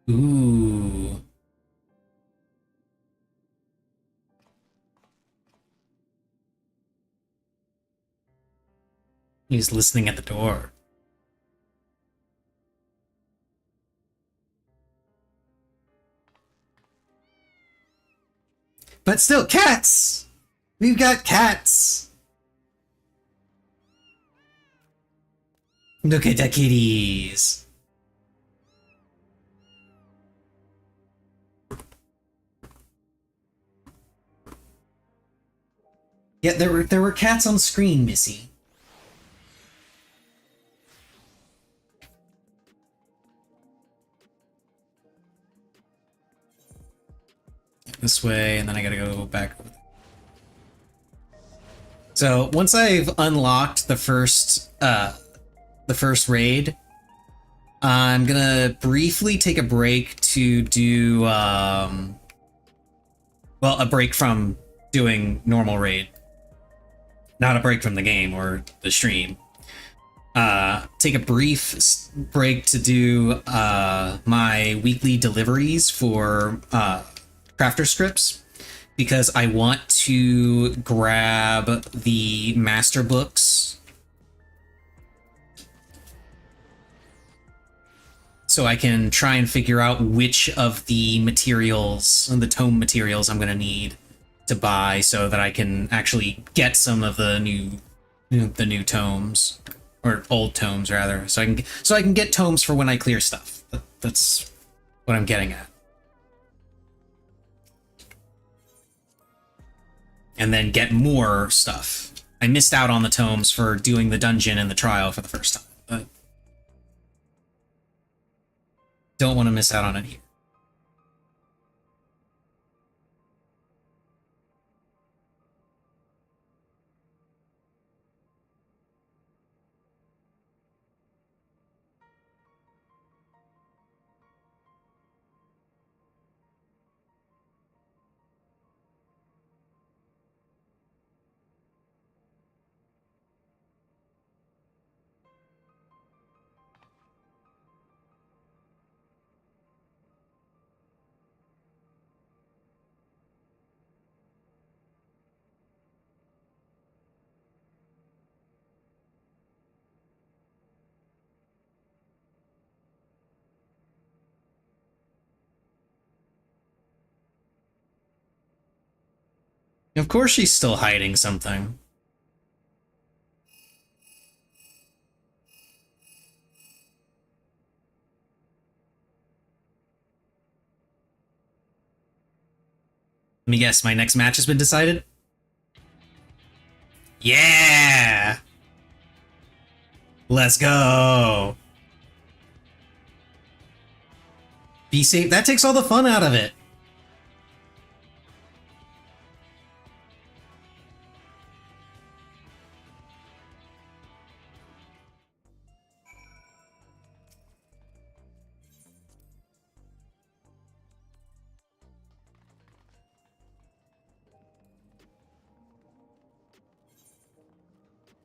Ooh. He's listening at the door. But still, cats! We've got cats! Look at the kitties! Yeah, there were cats on screen, Missy. This way, and then I gotta go back. So once I've unlocked the first raid, I'm gonna briefly take a break to do well, a break from doing normal raid, not a break from the game or the stream. Take a brief break to do my weekly deliveries for crafter scripts, because I want to grab the master books so I can try and figure out which of the materials, the tome materials I'm going to need to buy, so that I can actually get some of the new tomes, or old tomes rather, so I can get tomes for when I clear stuff. That's what I'm getting at. And then get more stuff. I missed out on the tomes for doing the dungeon and the trial for the first time, but don't want to miss out on it here. Of course she's still hiding something. Let me guess, my next match has been decided? Yeah! Let's go! Be safe. That takes all the fun out of it.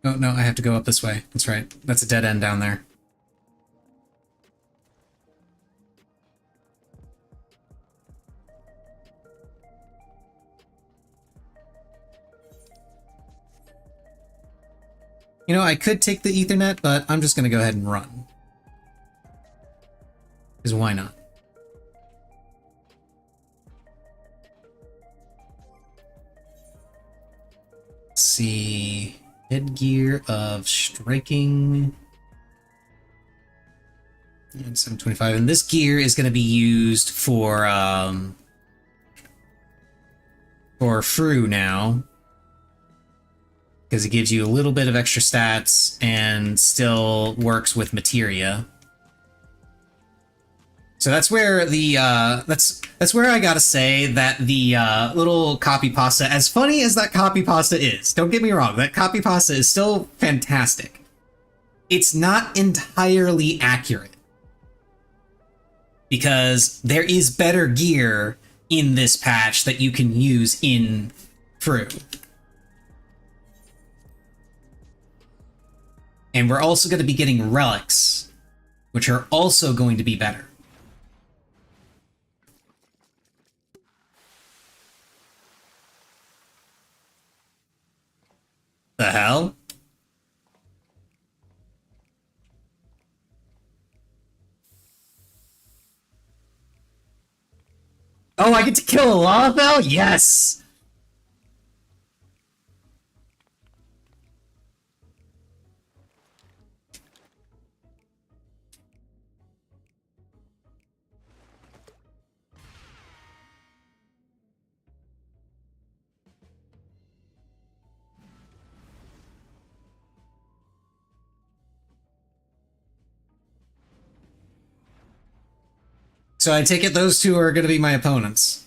Oh, no, I have to go up this way. That's right. That's a dead end down there. You know, I could take the Ethernet, but I'm just gonna go ahead and run. Because why not? Let's see... Headgear of striking... And 725. And this gear is going to be used for Fru now. Because it gives you a little bit of extra stats and still works with materia. So that's where the that's where I gotta say that the little copy pasta, as funny as that copy pasta is, don't get me wrong, that copy pasta is still fantastic. It's not entirely accurate. Because there is better gear in this patch that you can use in Fru. And we're also going to be getting relics, which are also going to be better. The hell? Oh, I get to kill a Lalafell? Yes! So I take it those two are going to be my opponents.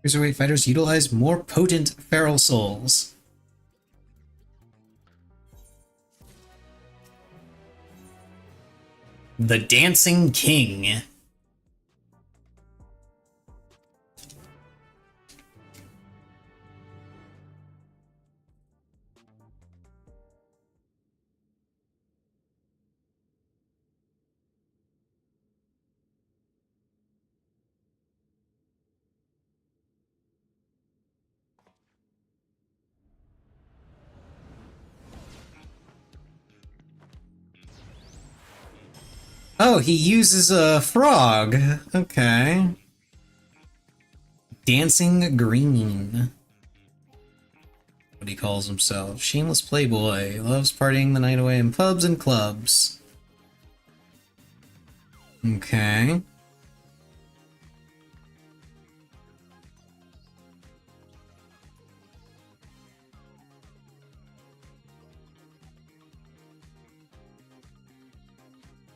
Cruiserweight fighters utilize more potent feral souls. The Dancing King. Oh, he uses a frog. Okay. Dancing Green. What he calls himself. Shameless playboy. Loves partying the night away in pubs and clubs. Okay.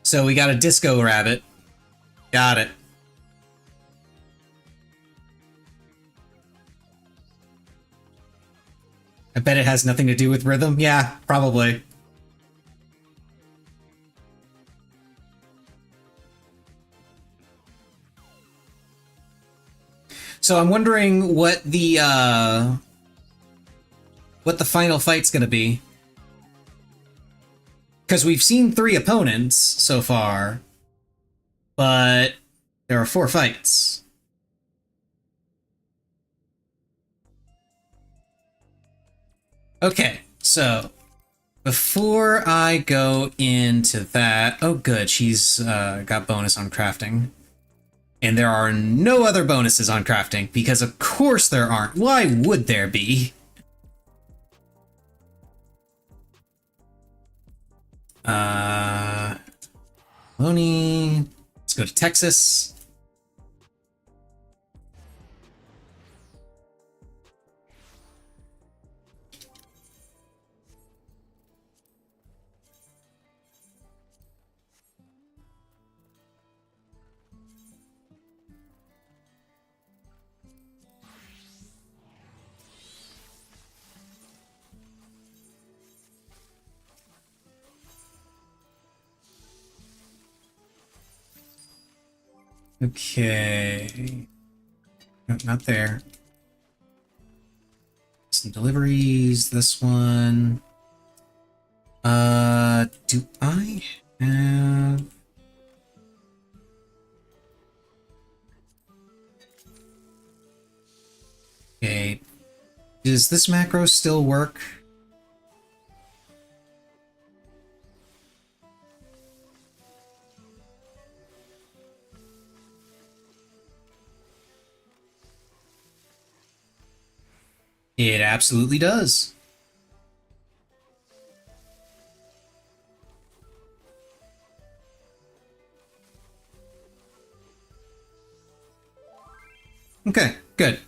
So we got a disco rabbit. Got it. I bet it has nothing to do with rhythm. Yeah, probably. So I'm wondering what the final fight's gonna be. Because we've seen 3 opponents so far, but there are 4 fights. Okay, so before I go into that, oh good, she's got bonus on crafting. And there are no other bonuses on crafting, because of course there aren't. Why would there be? Loney. Let's go to Texas. Okay. No, not there. Some deliveries. This one. Do I have... Okay. Does this macro still work? It absolutely does. Okay, good.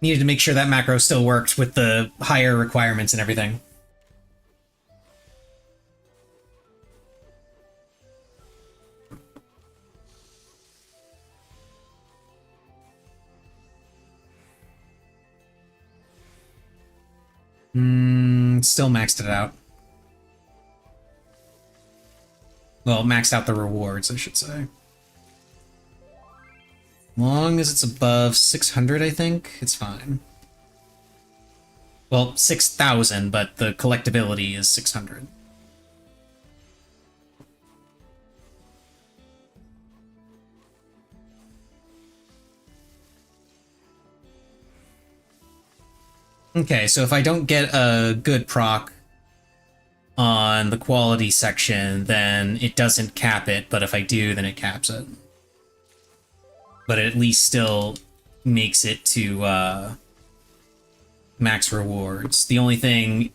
Needed to make sure that macro still worked with the higher requirements and everything. Still maxed it out. Well, maxed out the rewards, I should say. Long as it's above 600, I think, it's fine. Well, 6,000, but the collectability is 600. Okay, so if I don't get a good proc on the quality section, then it doesn't cap it, but if I do, then it caps it. But it at least still makes it to max rewards. The only thing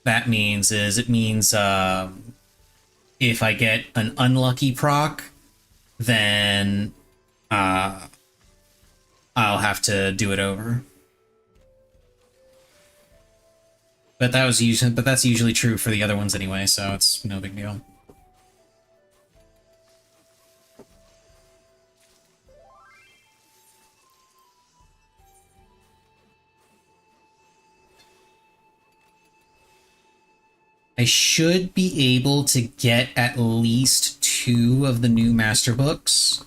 that means is it means if I get an unlucky proc, then I'll have to do it over. But that's usually true for the other ones anyway, so it's no big deal. I should be able to get at least 2 of the new master books.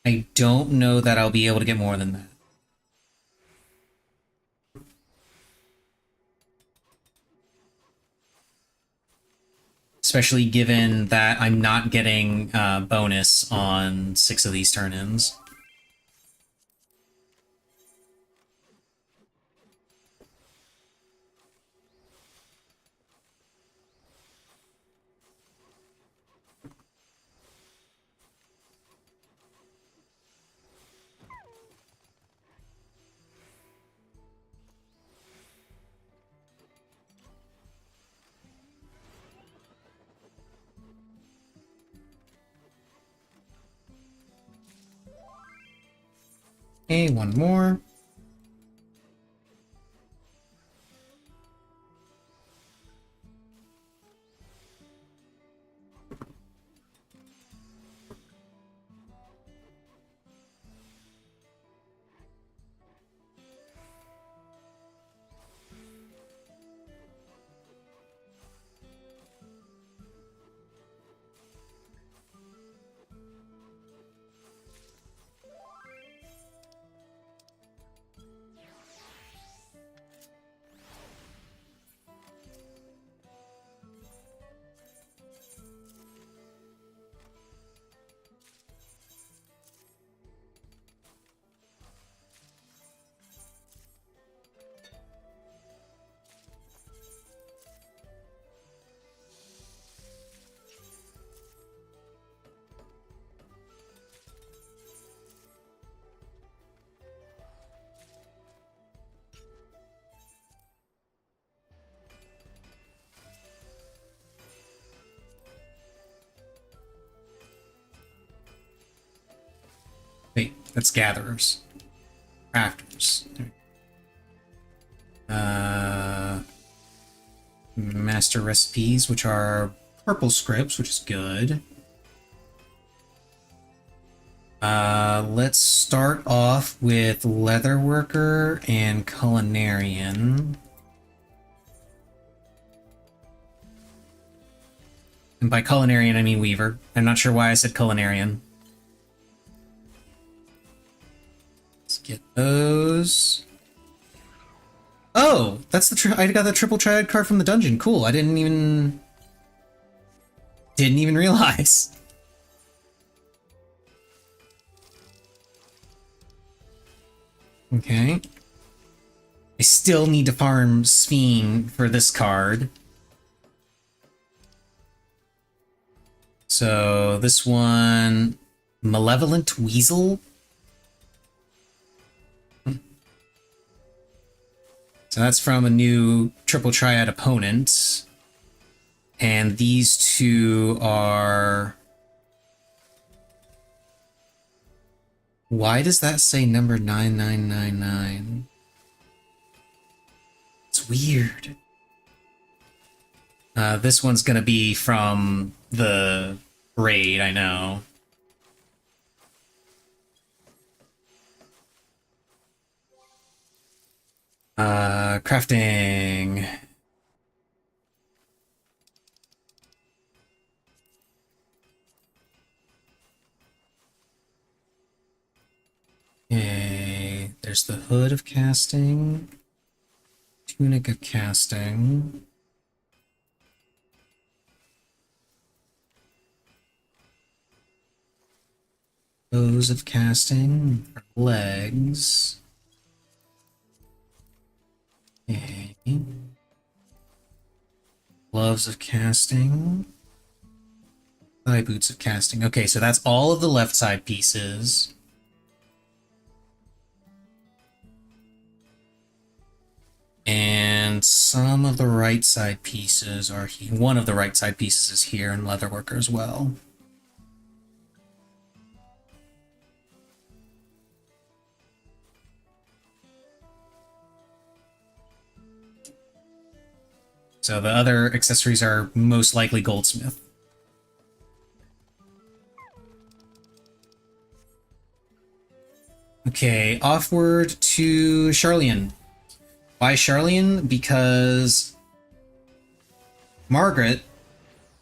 I don't know that I'll be able to get more than that. Especially given that I'm not getting bonus on 6 of these turn-ins. Okay, one more. Wait, that's gatherers. Crafters. Master recipes, which are purple scripts, which is good. Let's start off with leatherworker and culinarian. And by culinarian, I mean weaver. I'm not sure why I said culinarian. Let's get those. Oh, that's the I got the triple triad card from the dungeon. Cool. I didn't even realize. Okay. I still need to farm Sphene for this card. So this one, Malevolent Weasel. So that's from a new triple triad opponent. And these two are... Why does that say number 9999? It's weird. This one's gonna be from the raid, I know. Crafting. Okay, there's the hood of casting, tunic of casting. Bows of casting, legs. Okay. Gloves of casting. Thigh boots of casting. Okay, so that's all of the left side pieces. And some of the right side pieces are here. One of the right side pieces is here in leatherworker as well. So the other accessories are most likely goldsmith. Okay, offward to Charlian. Why Charlian? Because Margaret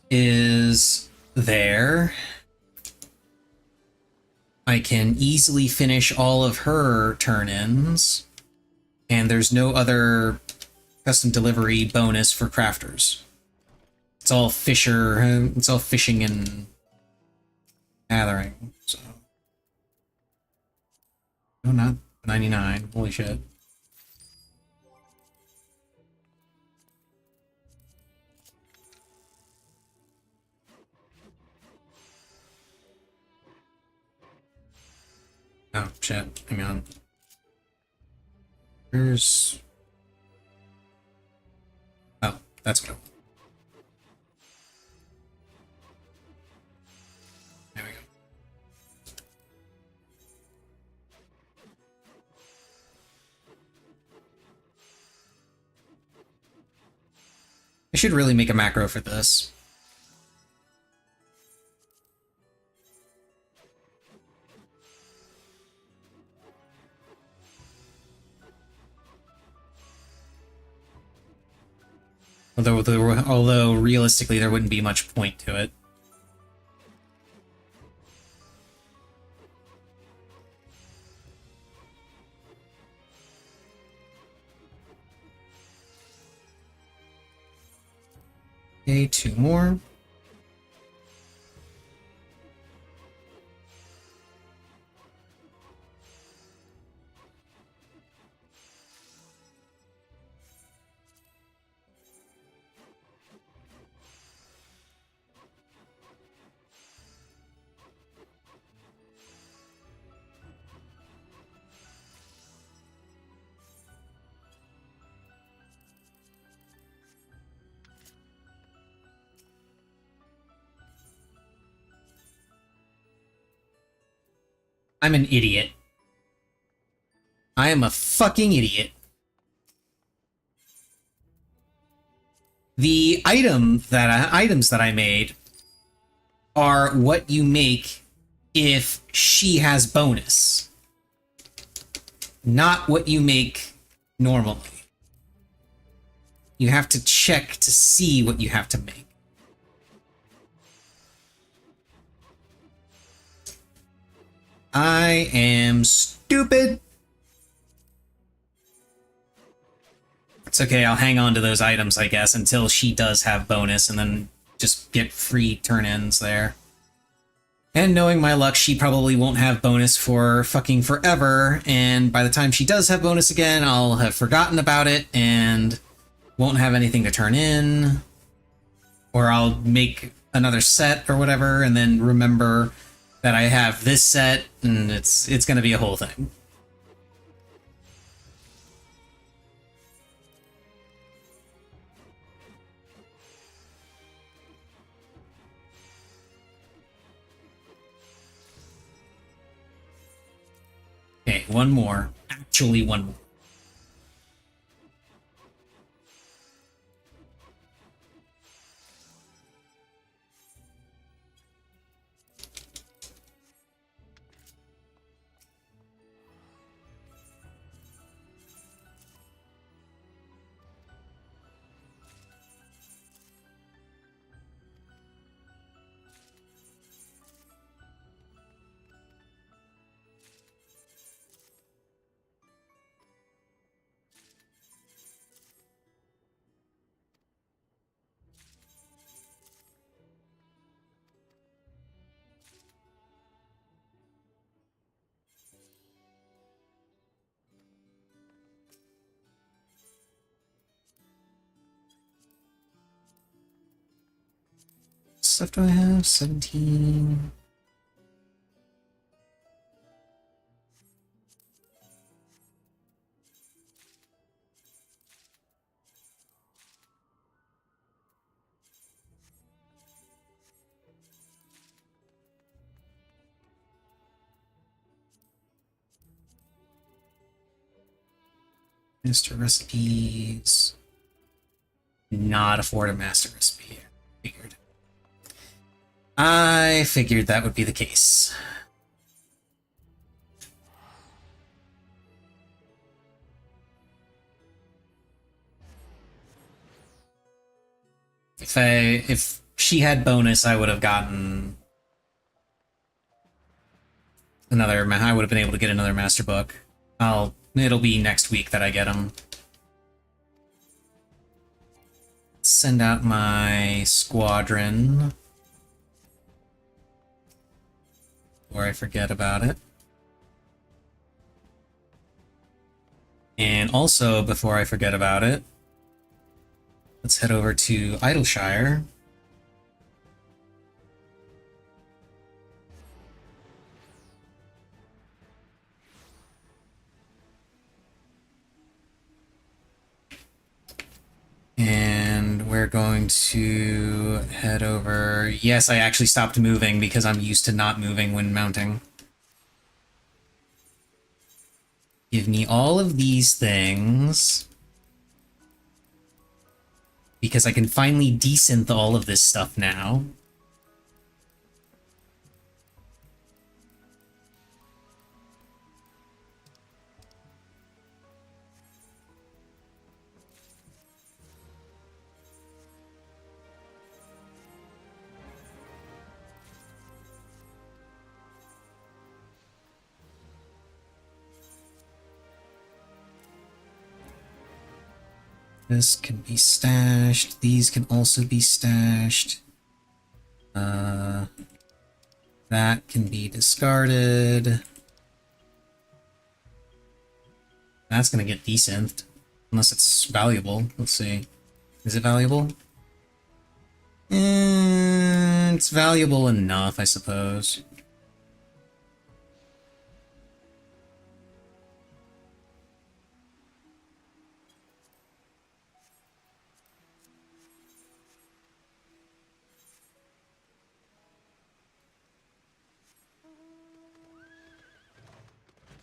is there. I can easily finish all of her turn-ins, and there's no other custom delivery bonus for crafters. It's all it's all fishing and gathering, so. No, not 99. Holy shit. Oh, shit. Hang on. Here's... Oh, that's what I want. There we go. I should really make a macro for this. Although realistically there wouldn't be much point to it. Okay, 2 more. I'm an idiot. I am a fucking idiot. The items that I made are what you make if she has bonus, not what you make normally. You have to check to see what you have to make. I am stupid. It's okay, I'll hang on to those items, I guess, until she does have bonus, and then just get free turn-ins there. And knowing my luck, she probably won't have bonus for fucking forever, and by the time she does have bonus again, I'll have forgotten about it, and won't have anything to turn in. Or I'll make another set or whatever, and then remember that I have this set, and it's gonna be a whole thing. Okay, one more. Actually, one more. Stuff do I have? 17. Master recipes. Not afford a master recipe. I figured that would be the case. If she had bonus, I would have gotten another. I would have been able to get another master book. It'll be next week that I get them. Send out my squadron. Before I forget about it. And also, before I forget about it, let's head over to Idleshire. And we're going to head over... Yes, I actually stopped moving because I'm used to not moving when mounting. Give me all of these things. Because I can finally desynth all of this stuff now. This can be stashed. These can also be stashed. That can be discarded. That's gonna get desynthed. Unless it's valuable. Let's see. Is it valuable? It's valuable enough, I suppose.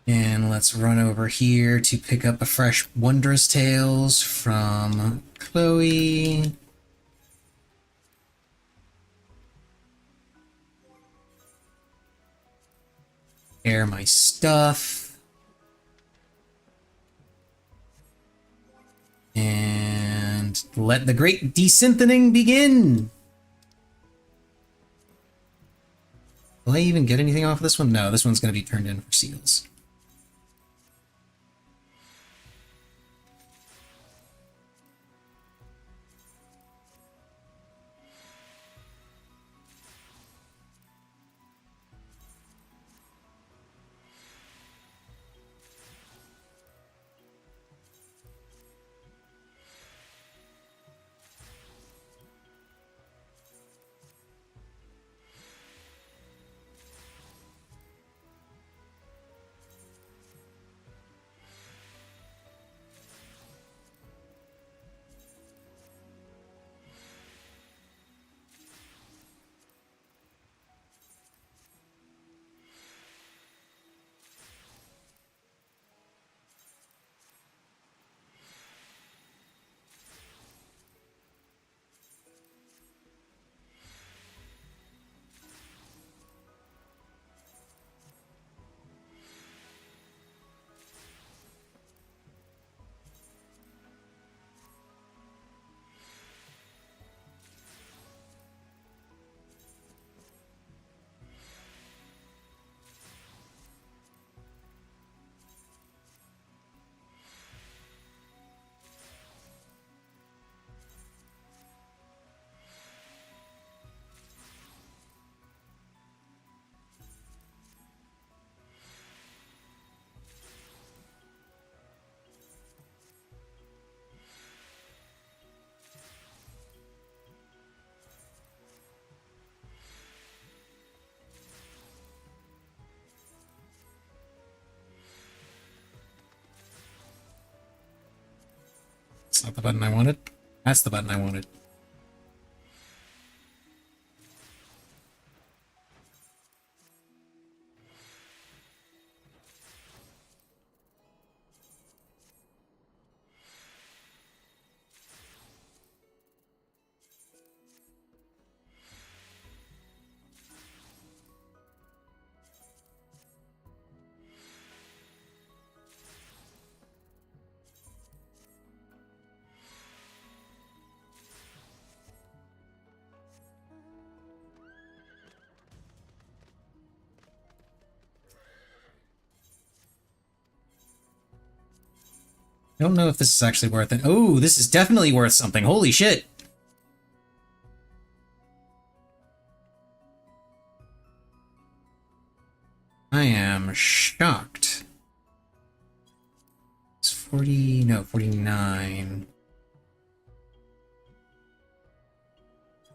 And let's run over here to pick up a fresh Wondrous Tales from Chloe. Air my stuff. And let the great desynthening begin! Will I even get anything off of this one? No, this one's going to be turned in for seals. That's not the button I wanted. That's the button I wanted. I don't know if this is actually worth it. Oh, this is definitely worth something. Holy shit. I am shocked. It's 40, no, 49.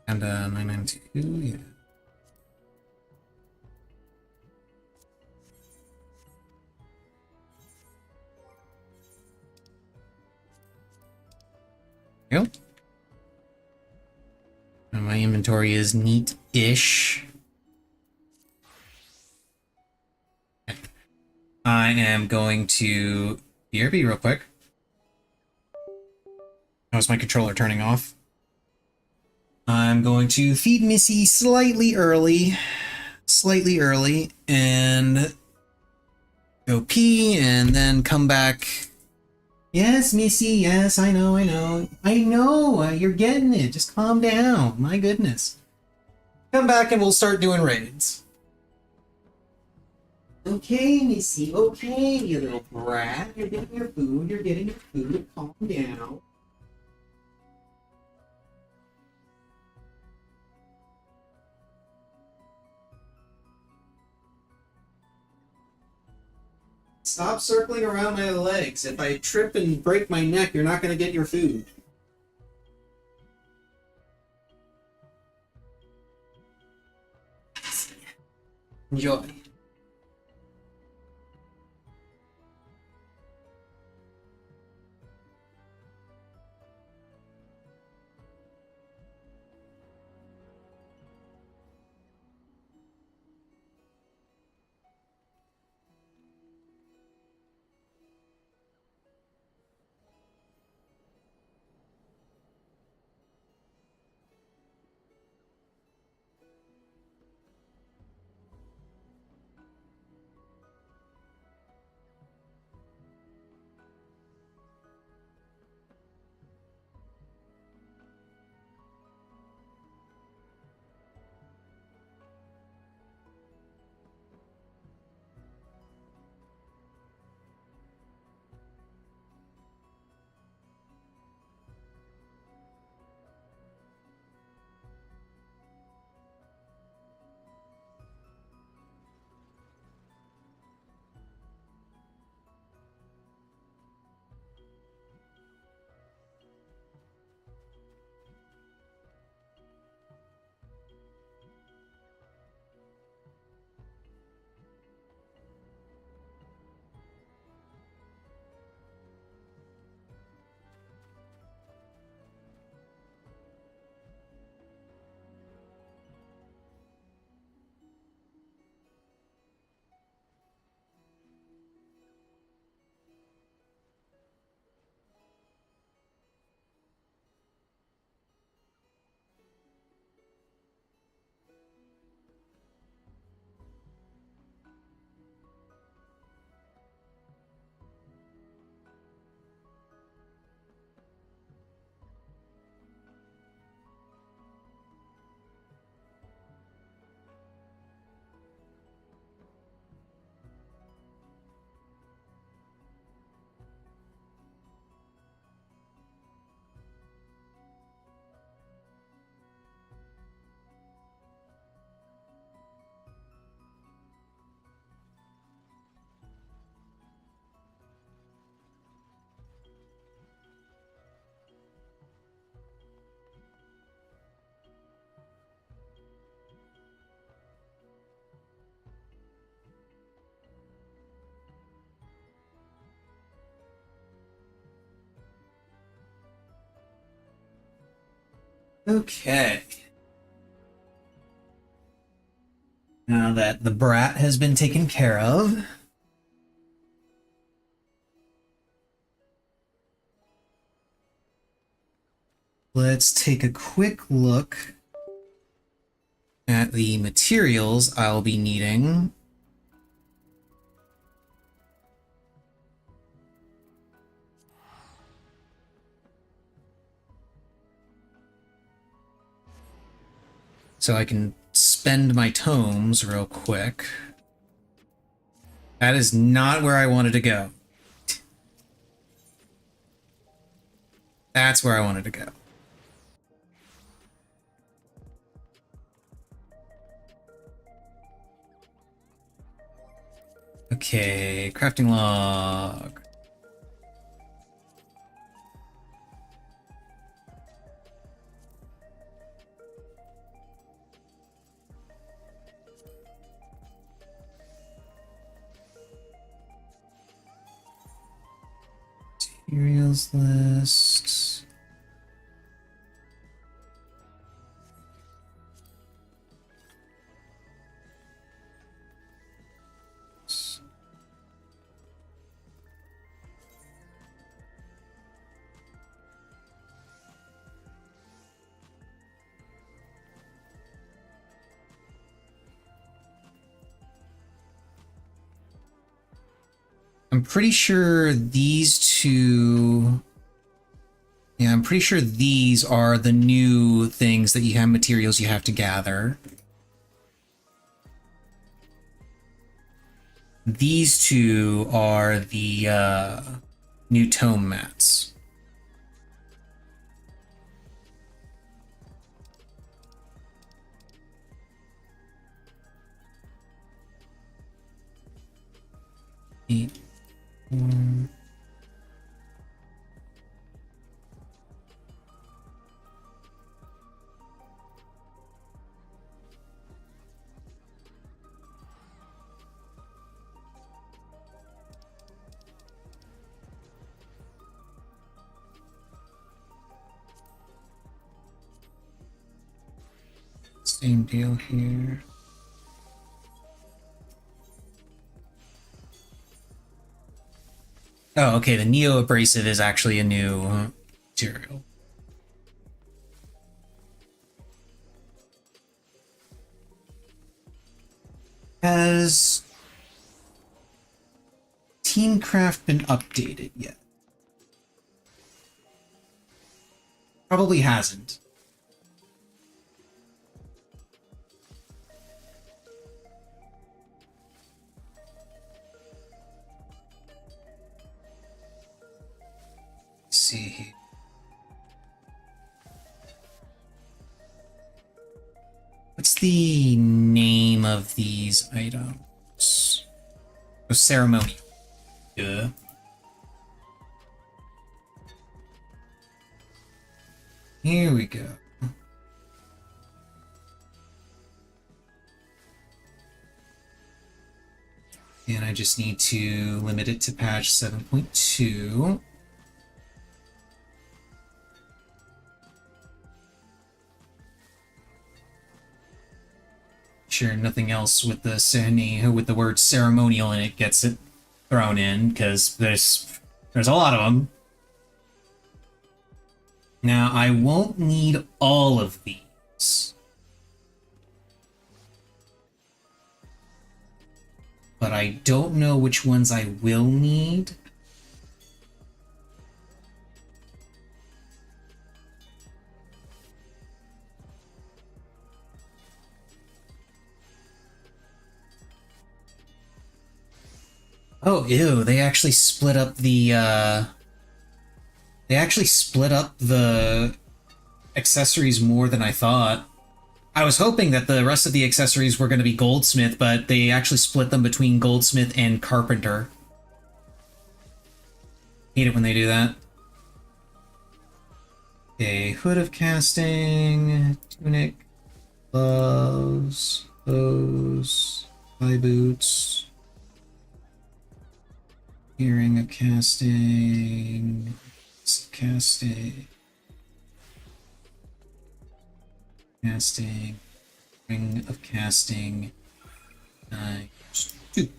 And 992, yeah. Yep. And my inventory is neat-ish. I am going to BRB real quick. How's my controller turning off? I'm going to feed Missy slightly early, and go pee, and then come back. Yes, Missy, yes, I know, you're getting it, just calm down, my goodness. Come back and we'll start doing raids. Okay, Missy, okay, you little brat, you're getting your food, calm down. Stop circling around my legs. If I trip and break my neck, you're not going to get your food. Enjoy. Okay. Now that the brat has been taken care of, let's take a quick look at the materials I'll be needing. So I can spend my tomes real quick. That is not where I wanted to go. That's where I wanted to go. Okay, crafting log. Materials list. I'm pretty sure these two... Yeah, I'm pretty sure these are the new things that you have, materials you have to gather. These two are the new tome mats. Same deal here. Oh, okay, the Neo Abrasive is actually a new material. Has Teamcraft been updated yet? Probably hasn't. Let's see. What's the name of these items? Oh, ceremonial. Duh. Here we go. And I just need to limit it to patch 7.2. Sure, nothing else with the word ceremonial in it gets it thrown in, because there's a lot of them. Now, I won't need all of these. But I don't know which ones I will need. Oh, ew, they actually split up the, accessories more than I thought. I was hoping that the rest of the accessories were going to be Goldsmith, but they actually split them between Goldsmith and Carpenter. Hate it when they do that. Okay, Hood of Casting, Tunic, Gloves, Hose, High Boots, Earring of Casting, Casting. Casting. Ring of casting. Times 2.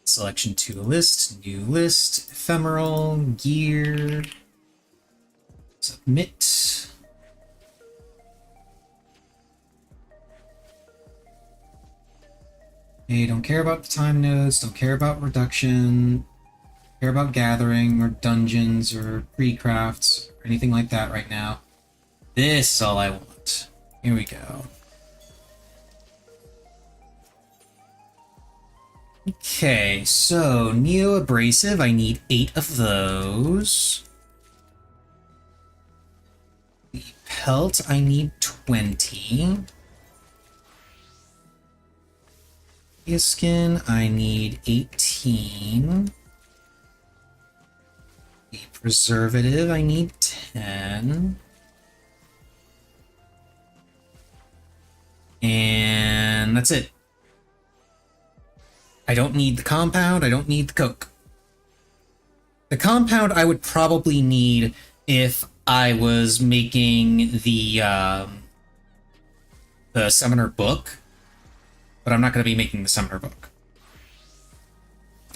Selection to a list. New list. Ephemeral. Gear. Submit. Hey, don't care about the time nodes, don't care about reduction, care about gathering or dungeons or recrafts or anything like that right now. This is all I want. Here we go. Okay, so Neo Abrasive, I need 8 of those. The Pelt, I need 20. Skin, I need 18. The Preservative, I need 10. And that's it. I don't need the compound, I don't need the coke. The compound I would probably need if I was making the Summoner book. But I'm not going to be making the Summoner book.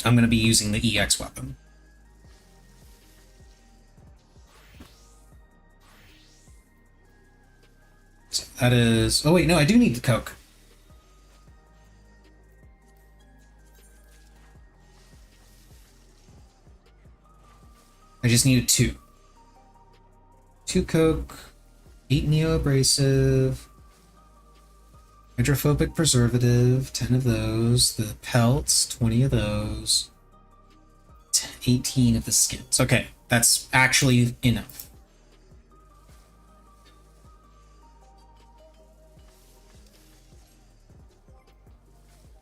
I'm going to be using the EX weapon. So that is... Oh wait, no, I do need the coke. I just needed 2. 2 coke, 8 Neo Abrasive, Hydrophobic Preservative, 10 of those. The pelts, 20 of those. 18 of the skins. Okay, that's actually enough.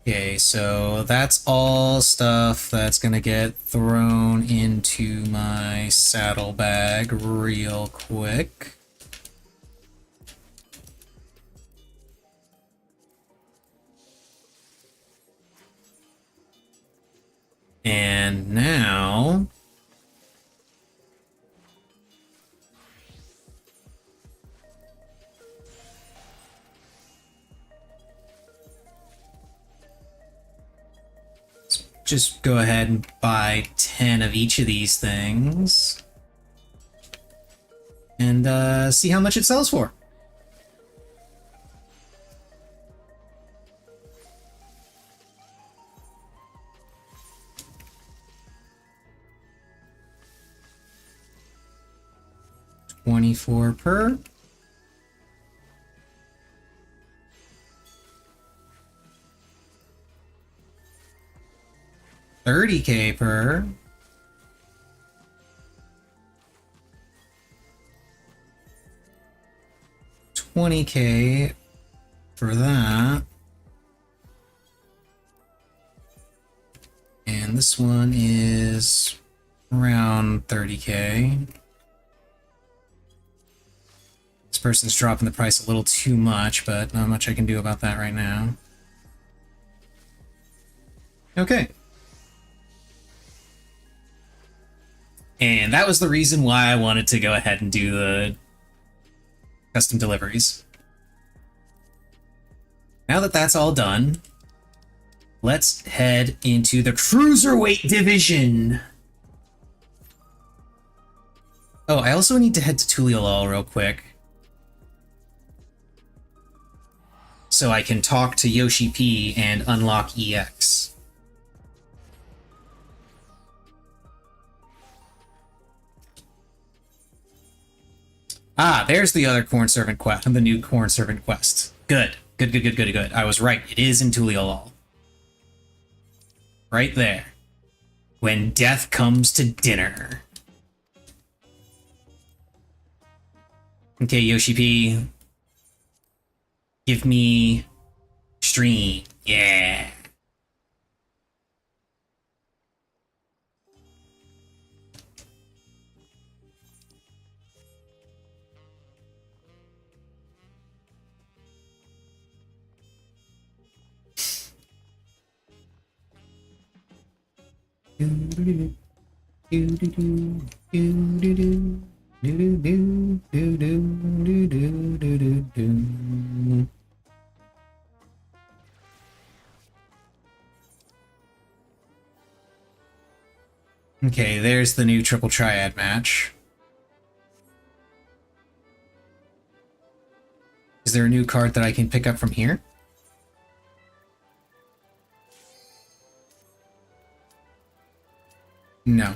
Okay, so that's all stuff that's gonna get thrown into my saddlebag real quick. And now... let's just go ahead and buy 10 of each of these things. And see how much it sells for. $24 per. $30K per. $20K for that. And this one is around $30K. This person's dropping the price a little too much, but not much I can do about that right now. Okay. And that was the reason why I wanted to go ahead and do the custom deliveries. Now that that's all done, let's head into the Cruiserweight division. Oh, I also need to head to Tuliolal real quick, so I can talk to Yoshi P and unlock EX. Ah, there's the other Corn Servant quest, the new Corn Servant quest. Good. Good. I was right. It is in Tuliolal. Right there. When death comes to dinner. Okay, Yoshi P. Give me stream. Yeah. Do do do do do do do do do do do do. Okay, there's the new triple triad match. Is there a new card that I can pick up from here? No.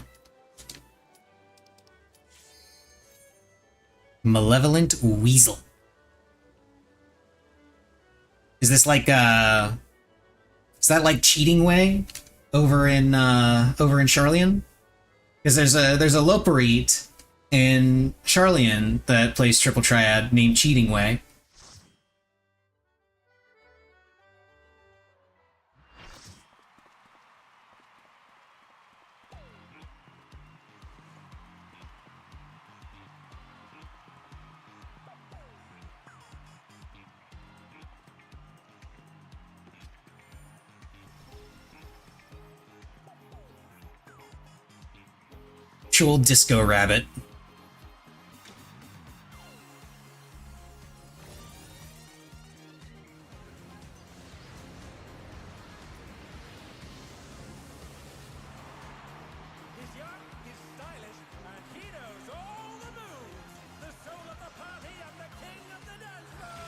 Malevolent Weasel. Is this like is that like Cheating Way over in Charlian? Because there's a Loperite in Charlian that plays triple triad named Cheating Way. Old Disco Rabbit. He's young, he's stylish, and he knows all the moves. The soul of the party and the king of the dance floor,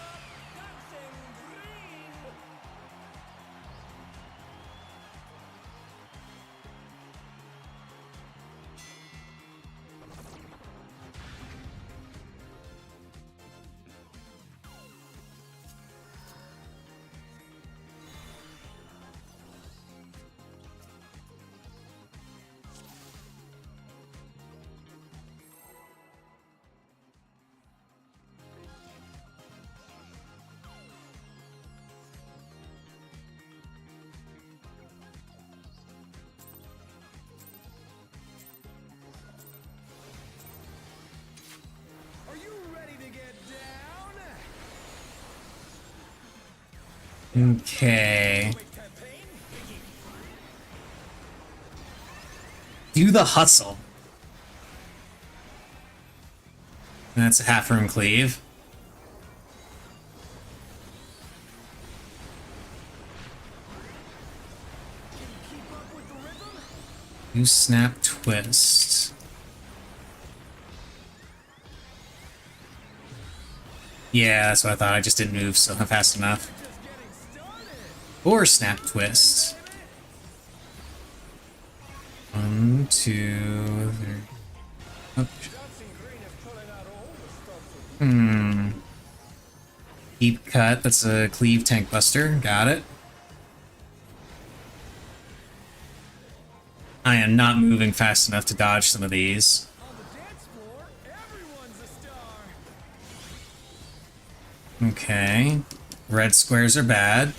Dancing Green. Are you ready to get down? Okay. Do the hustle. That's a half room cleave. You snap twist. Yeah, that's what I thought. I just didn't move so fast enough. Or snap twist. 1, 2, 3. Oh. Deep cut. That's a cleave tank buster. Got it. I am not moving fast enough to dodge some of these. Okay. Red squares are bad.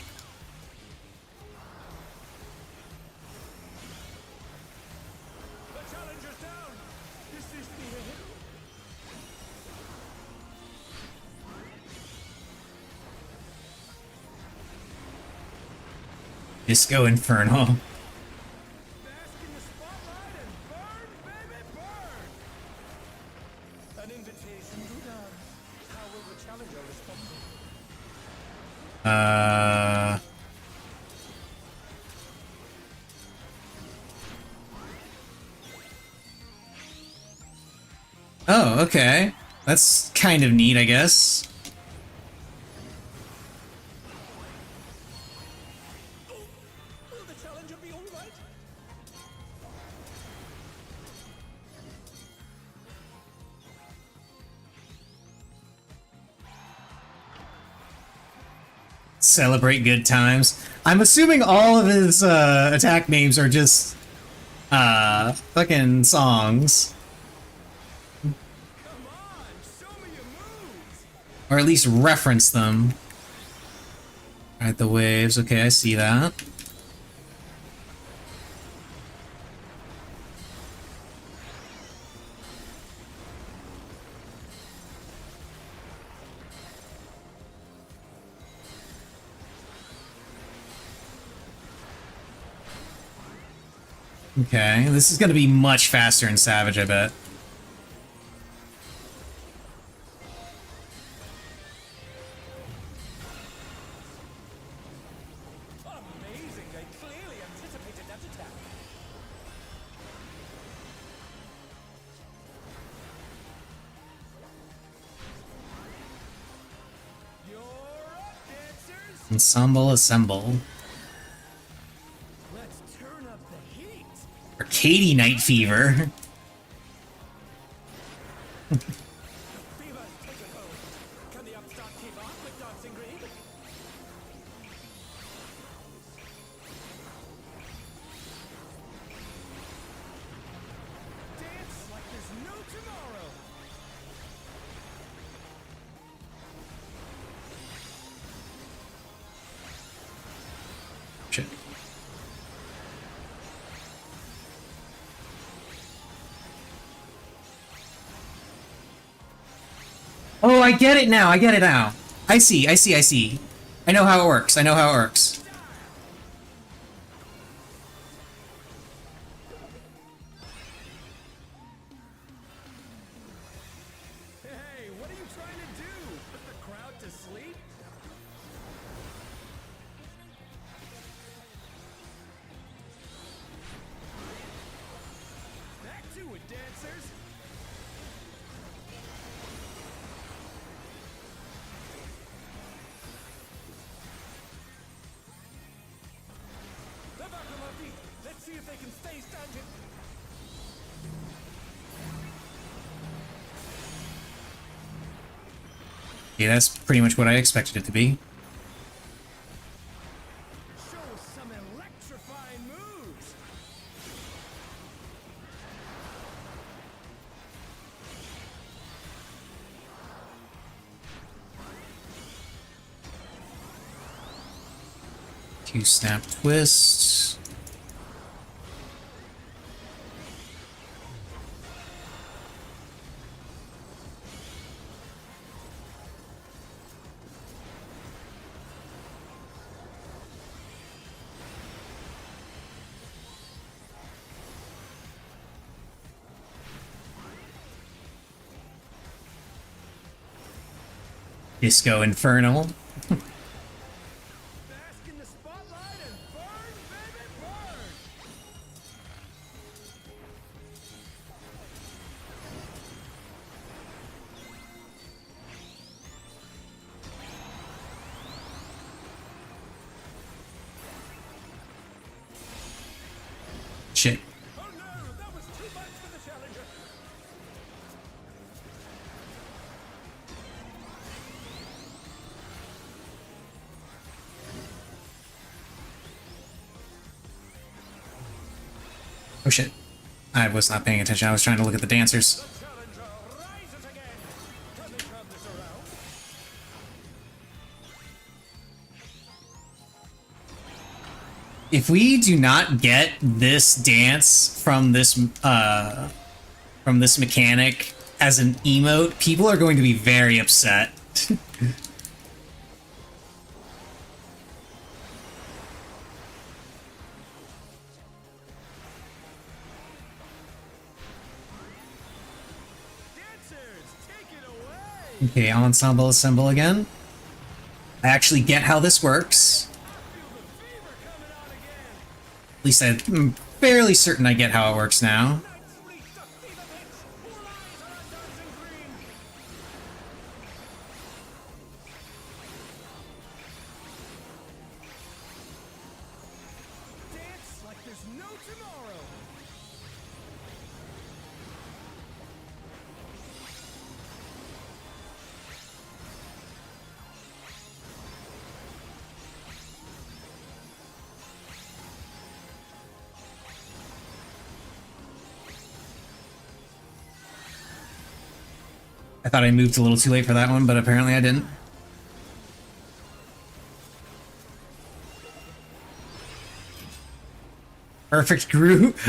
Disco Inferno. Oh, okay. That's kind of neat, I guess. Celebrate good times. I'm assuming all of his attack names are just fucking songs. Or at least reference them. Ride the waves. Okay, I see that. Okay, this is gonna be much faster in Savage, I bet. Ensemble assemble. Let's turn up the heat. Arcady Night Fever. Fever's taken hold. Can the upstart keep up with Dancing Green? Dance like there's no tomorrow. Shit. Oh, I get it now. I get it now. I see. I see. I see. I know how it works. I know how it works. Hey, what are you trying to do? Put the crowd to sleep? Back to it, dancers! They're back on their feet. Let's see if they can stay standing. Yeah, that's pretty much what I expected it to be. Show us some electrifying moves. Two snap twists. Disco Infernal. Bask in the spotlight and burn, baby, burn! Shit. Oh no, that was too much for the challenger. Oh shit. I was not paying attention. I was trying to look at the dancers. The challenger rises again. Can they turn this around? If we do not get this dance from this mechanic as an emote, people are going to be very upset. Dancers, take it away. Okay, ensemble assemble again. I actually get how this works. At least I'm fairly certain I get how it works now. Dance like there's no tomorrow. I thought I moved a little too late for that one, but apparently I didn't. Perfect groove.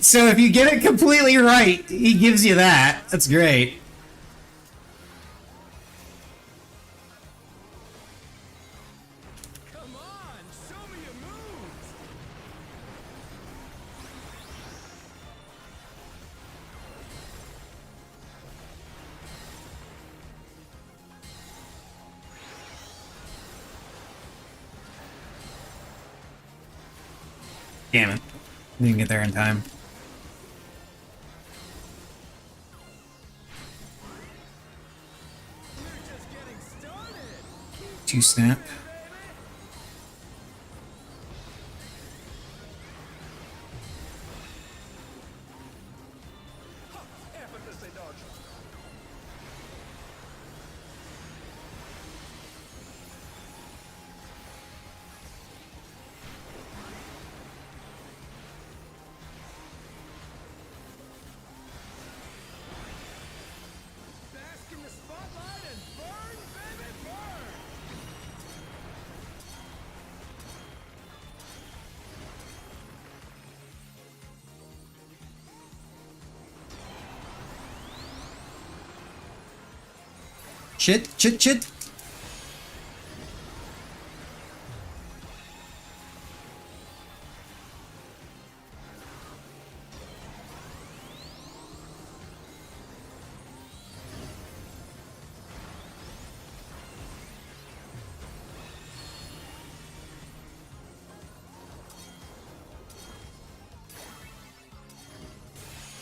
So if you get it completely right, he gives you that. That's great. Come on, show me your moves. Damn it. Didn't get there in time. We're just getting started. Two snap. Shit, shit, shit.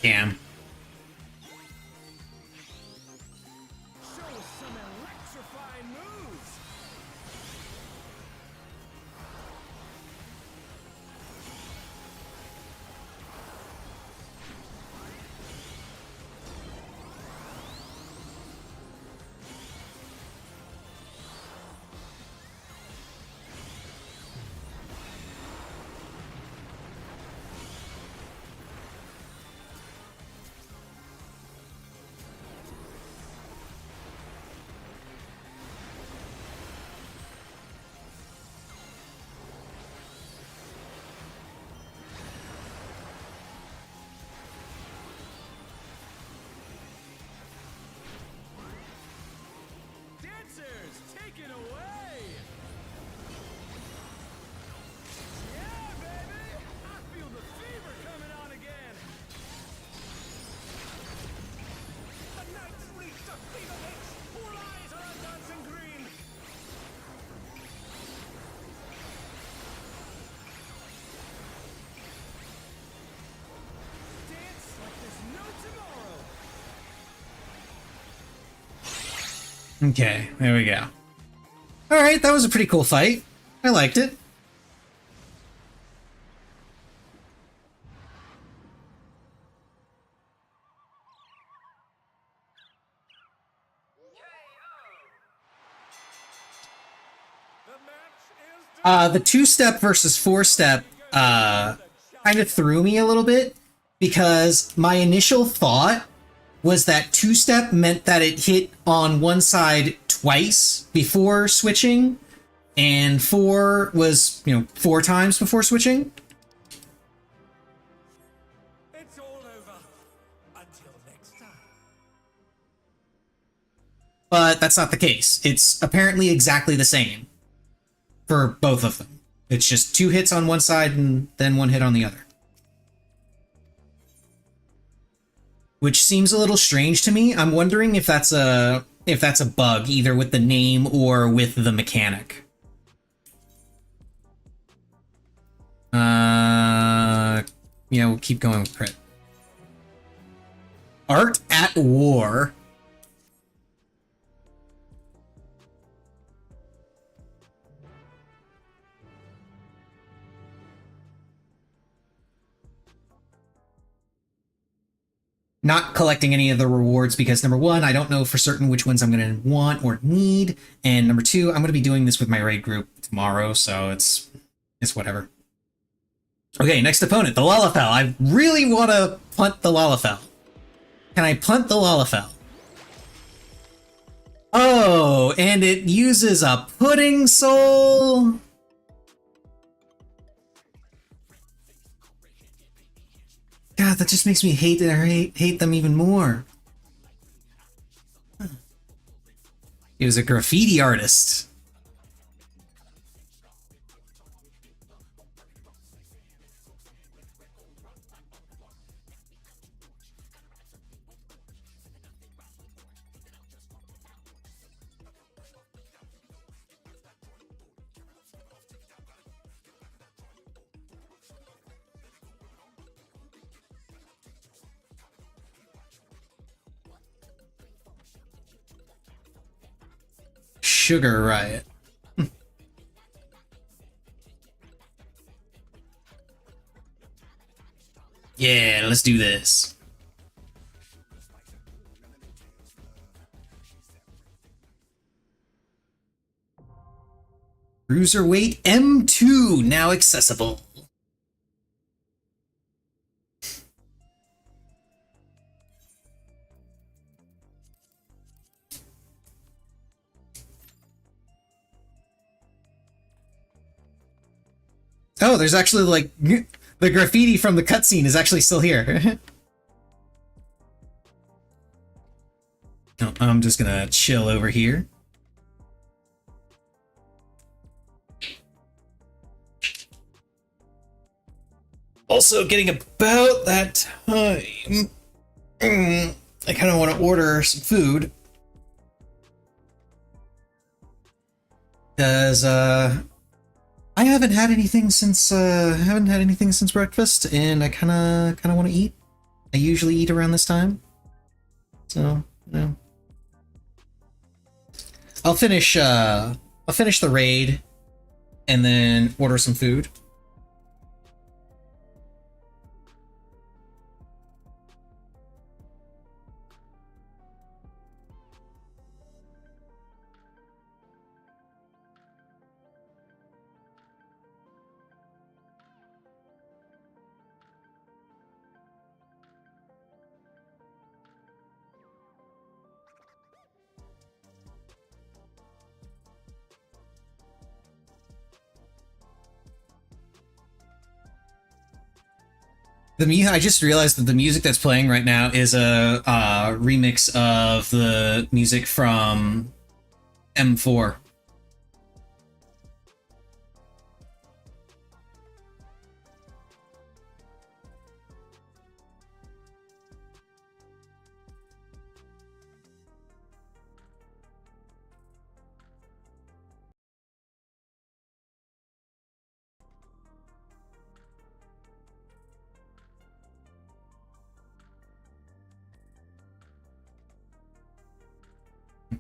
Damn. Show us some electrifying moves! Dancers, take it away! Yeah, baby! I feel the fever coming on again! The knights reach the fever pitch! All eyes are on dancing green! Dance like there's no tomorrow! Okay, there we go. Alright, that was a pretty cool fight. I liked it. The two-step versus four-step kind of threw me a little bit because my initial thought was that two-step meant that it hit on one side twice before switching, and four was, 4 times before switching. It's all over. Until next time. But that's not the case. It's apparently exactly the same for both of them. It's just 2 hits on one side and then 1 hit on the other. Which seems a little strange to me. I'm wondering if that's a bug, either with the name or with the mechanic. Yeah, we'll keep going with crit. Art at War. Not collecting any of the rewards because, number 1, I don't know for certain which ones I'm going to want or need, and number 2, I'm going to be doing this with my raid group tomorrow, so it's whatever. Okay, next opponent, the Lalafell. I really want to punt the Lalafell. Can I punt the Lalafell? Oh, and it uses a Pudding Soul. God, that just makes me hate them even more. He was a graffiti artist. Sugar Riot. Yeah, let's do this. Cruiserweight M2 now accessible. Oh, there's actually, like, the graffiti from the cutscene is actually still here. No, I'm just gonna chill over here. Also, getting about that time, I kind of want to order some food. Because, I haven't had anything since, breakfast, and I kind of want to eat. I usually eat around this time. So, you know. I'll finish the raid, and then order some food. I just realized that the music that's playing right now is a remix of the music from M4.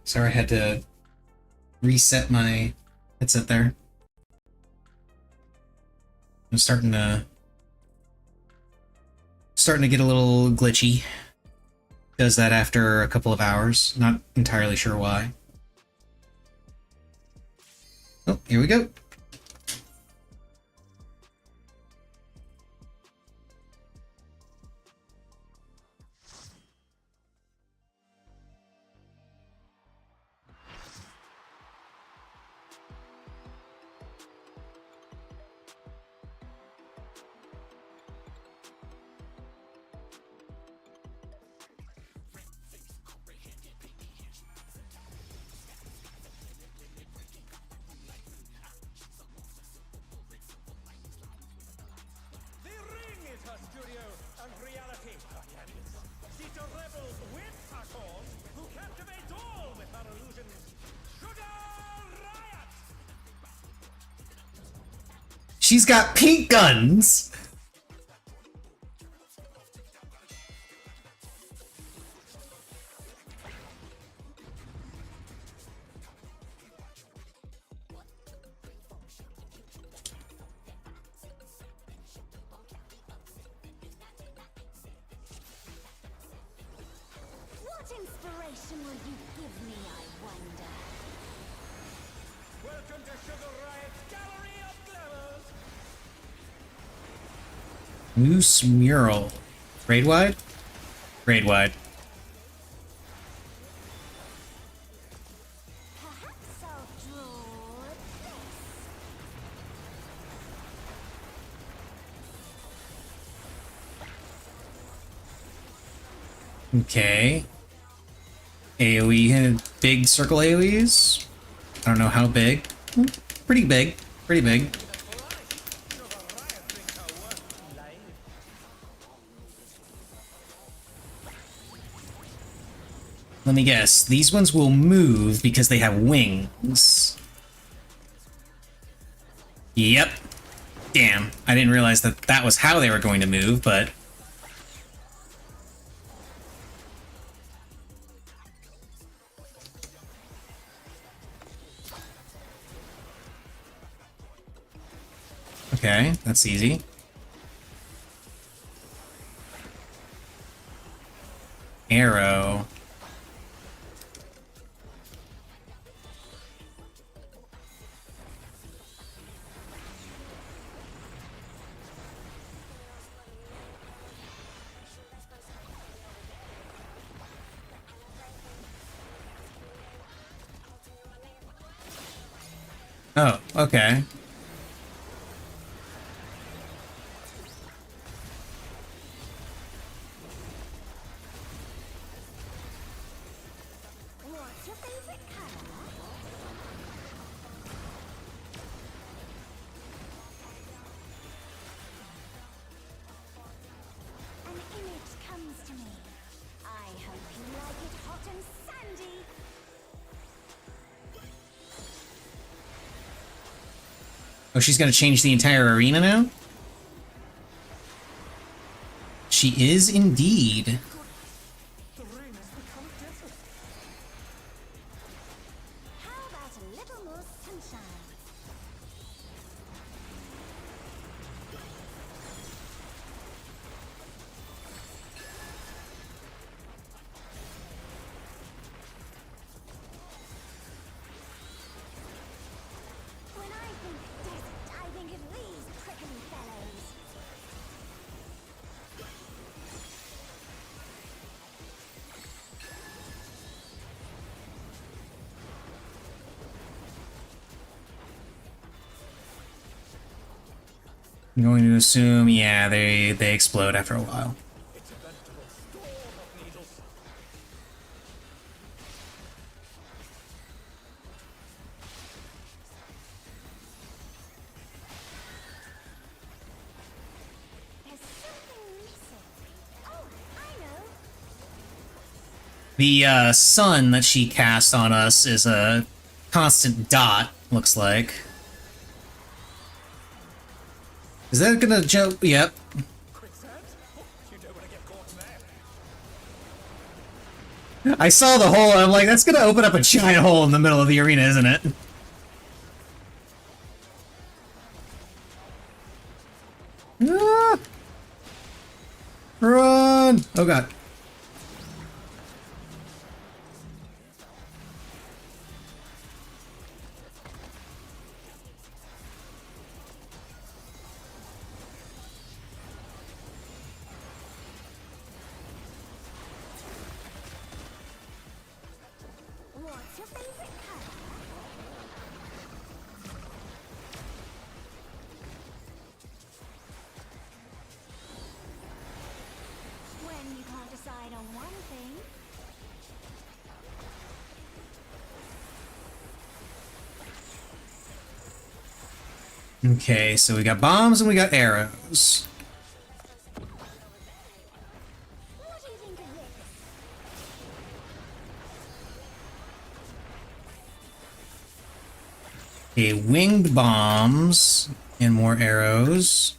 Sorry, I had to reset my headset there. I'm starting to get a little glitchy. Does that after a couple of hours. Not entirely sure why. Oh, here we go. She's got pink guns! What inspiration will you give me, I wonder? Welcome to Sugar Riot's Gallery of Glamours! Moose mural. Raid wide? Raid wide. Perhaps I'll draw this. Okay. AoE and big circle AoEs. I don't know how big. Pretty big. Pretty big. Let me guess. These ones will move because they have wings. Yep. Damn. I didn't realize that that was how they were going to move, but... Okay, that's easy. Arrow. Oh, okay. your favorite color? An image comes to me. I hope you like it hot and sandy. Oh, she's gonna change the entire arena now? She is indeed. How about a little more sunshine? When I think desert, I think of these prickly fellows. I'm going to assume, yeah, they explode after a while. There's something missing. Oh, I know. The sun that she cast on us is a constant dot, looks like. Is that gonna jump? Yep. I saw the hole, and I'm like, that's gonna open up a giant hole in the middle of the arena, isn't it? Ah! Run! Oh god. What's your favorite color? When you can't decide on one thing. Okay, so we got bombs and we got arrows. What do you think of this? Okay, winged bombs and more arrows.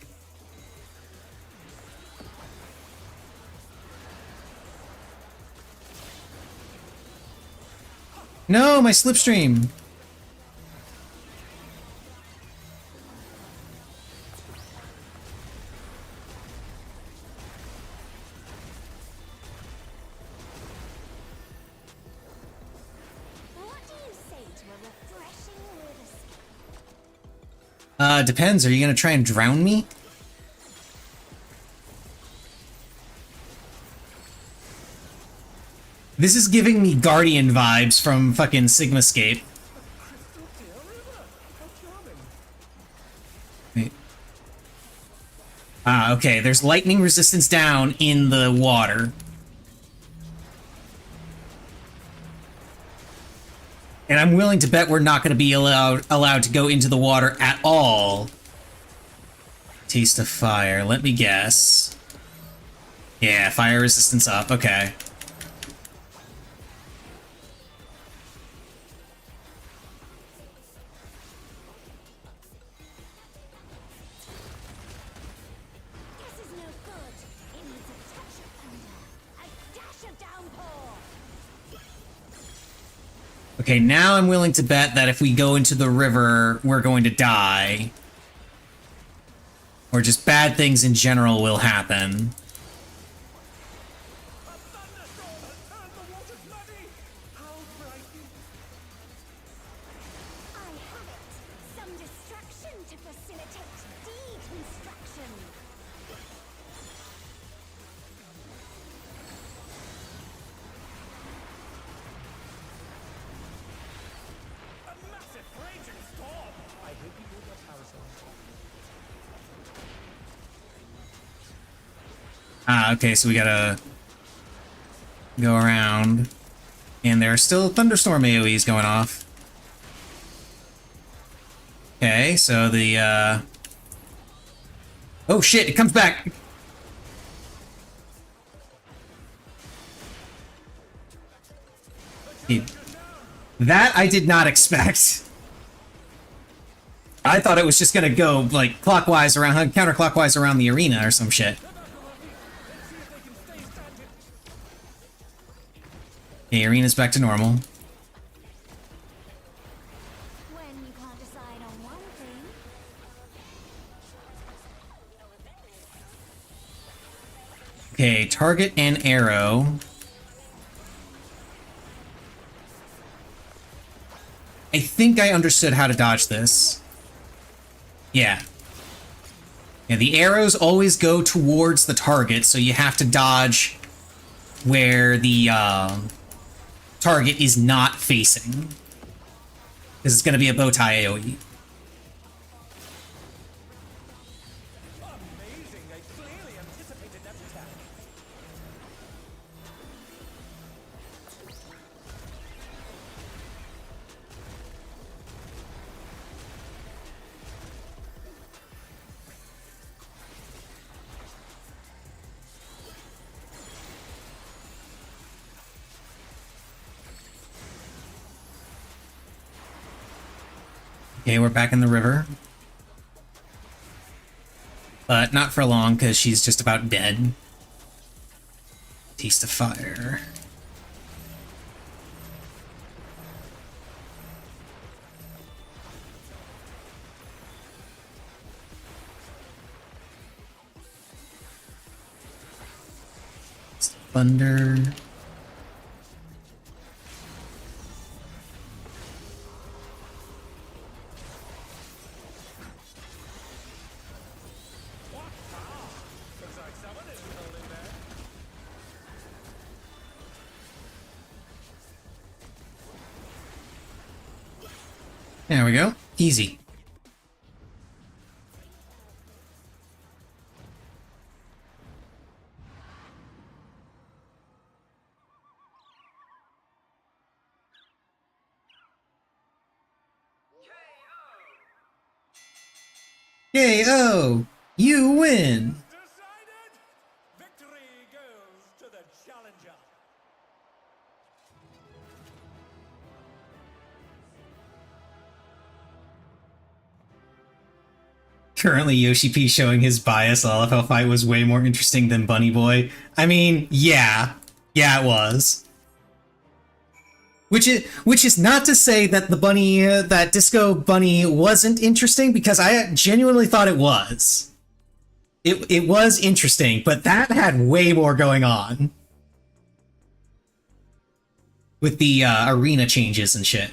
No, my slipstream. What do you say to a refreshing river skip? Depends. Are you gonna try and drown me? This is giving me Guardian vibes from fucking Sigmascape. Wait. Ah, okay. There's lightning resistance down in the water. And I'm willing to bet we're not going to be allowed to go into the water at all. Taste of fire. Let me guess. Yeah, fire resistance up. Okay. This is no good. It needs a touch of thunder, a dash of downpour. Okay, now I'm willing to bet that if we go into the river, we're going to die. Or just bad things in general will happen. I have it. Some distraction to facilitate deconstruction. A massive raging storm! I hope you will get Harrison. Ah, okay, so we gotta go around. And there are still thunderstorm AoEs going off. Okay, so the, oh shit, it comes back! That I did not expect. I thought it was just gonna go, like, clockwise around, counterclockwise around the arena or some shit. Okay, arena's back to normal. When you can't decide on one thing. Okay, target and arrow. I think I understood how to dodge this. Yeah. Yeah, the arrows always go towards the target, so you have to dodge where the target is not facing. Because it's going to be a bow tie AoE. Okay, we're back in the river. But not for long, because she's just about dead. Taste of fire. Thunder. There we go. Easy. KO! You win! Victory goes to the challenger. Currently, Yoshi P showing his bias. LFL fight was way more interesting than Bunny Boy. I mean, yeah. Yeah, it was. Which is not to say that the bunny, that Disco Bunny wasn't interesting, because I genuinely thought it was. It was interesting, but that had way more going on. With the arena changes and shit.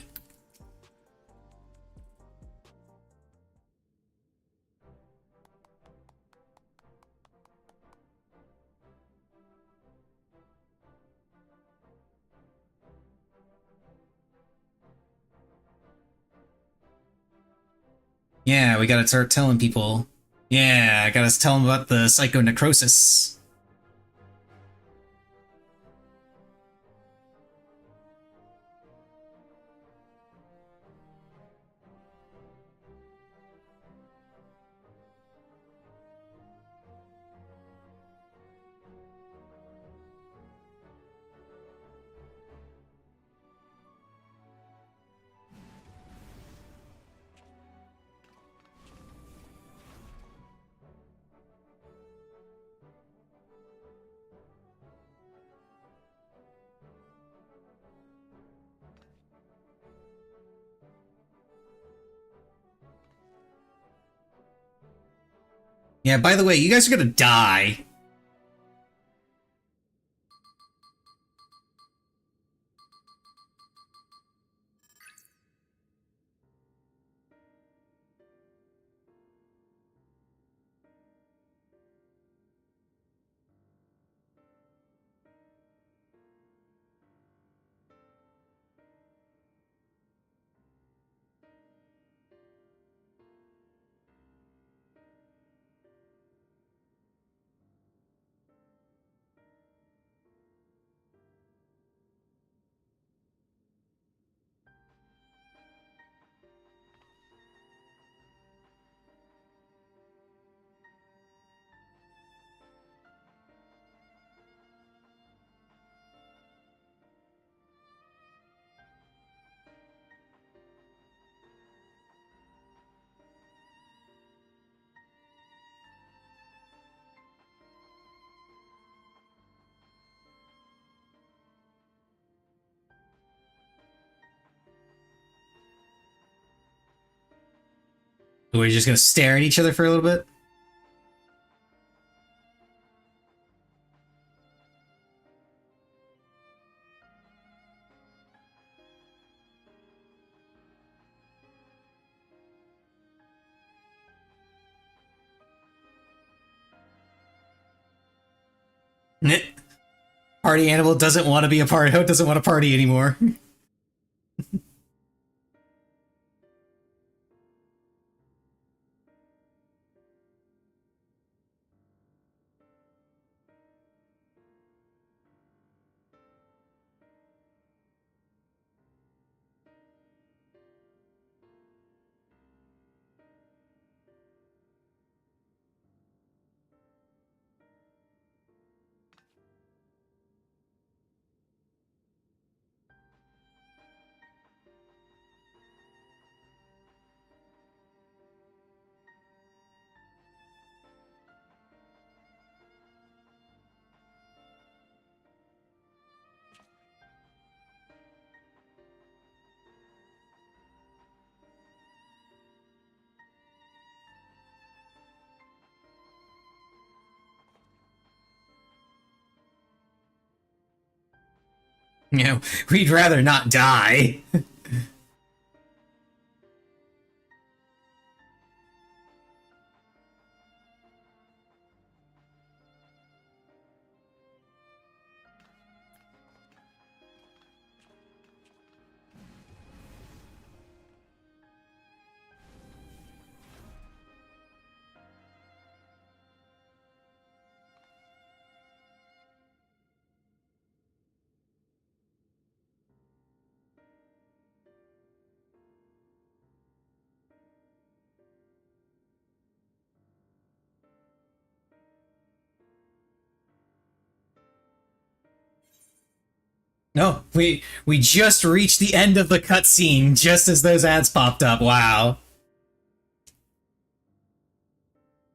Yeah, we gotta start telling people. Yeah, I gotta tell them about the psychonecrosis. Yeah, by the way, you guys are gonna die. We're just gonna stare at each other for a little bit. Party animal doesn't want to be a party. Doesn't want to party anymore. You know, we'd rather not die. No, we just reached the end of the cutscene just as those ads popped up. Wow.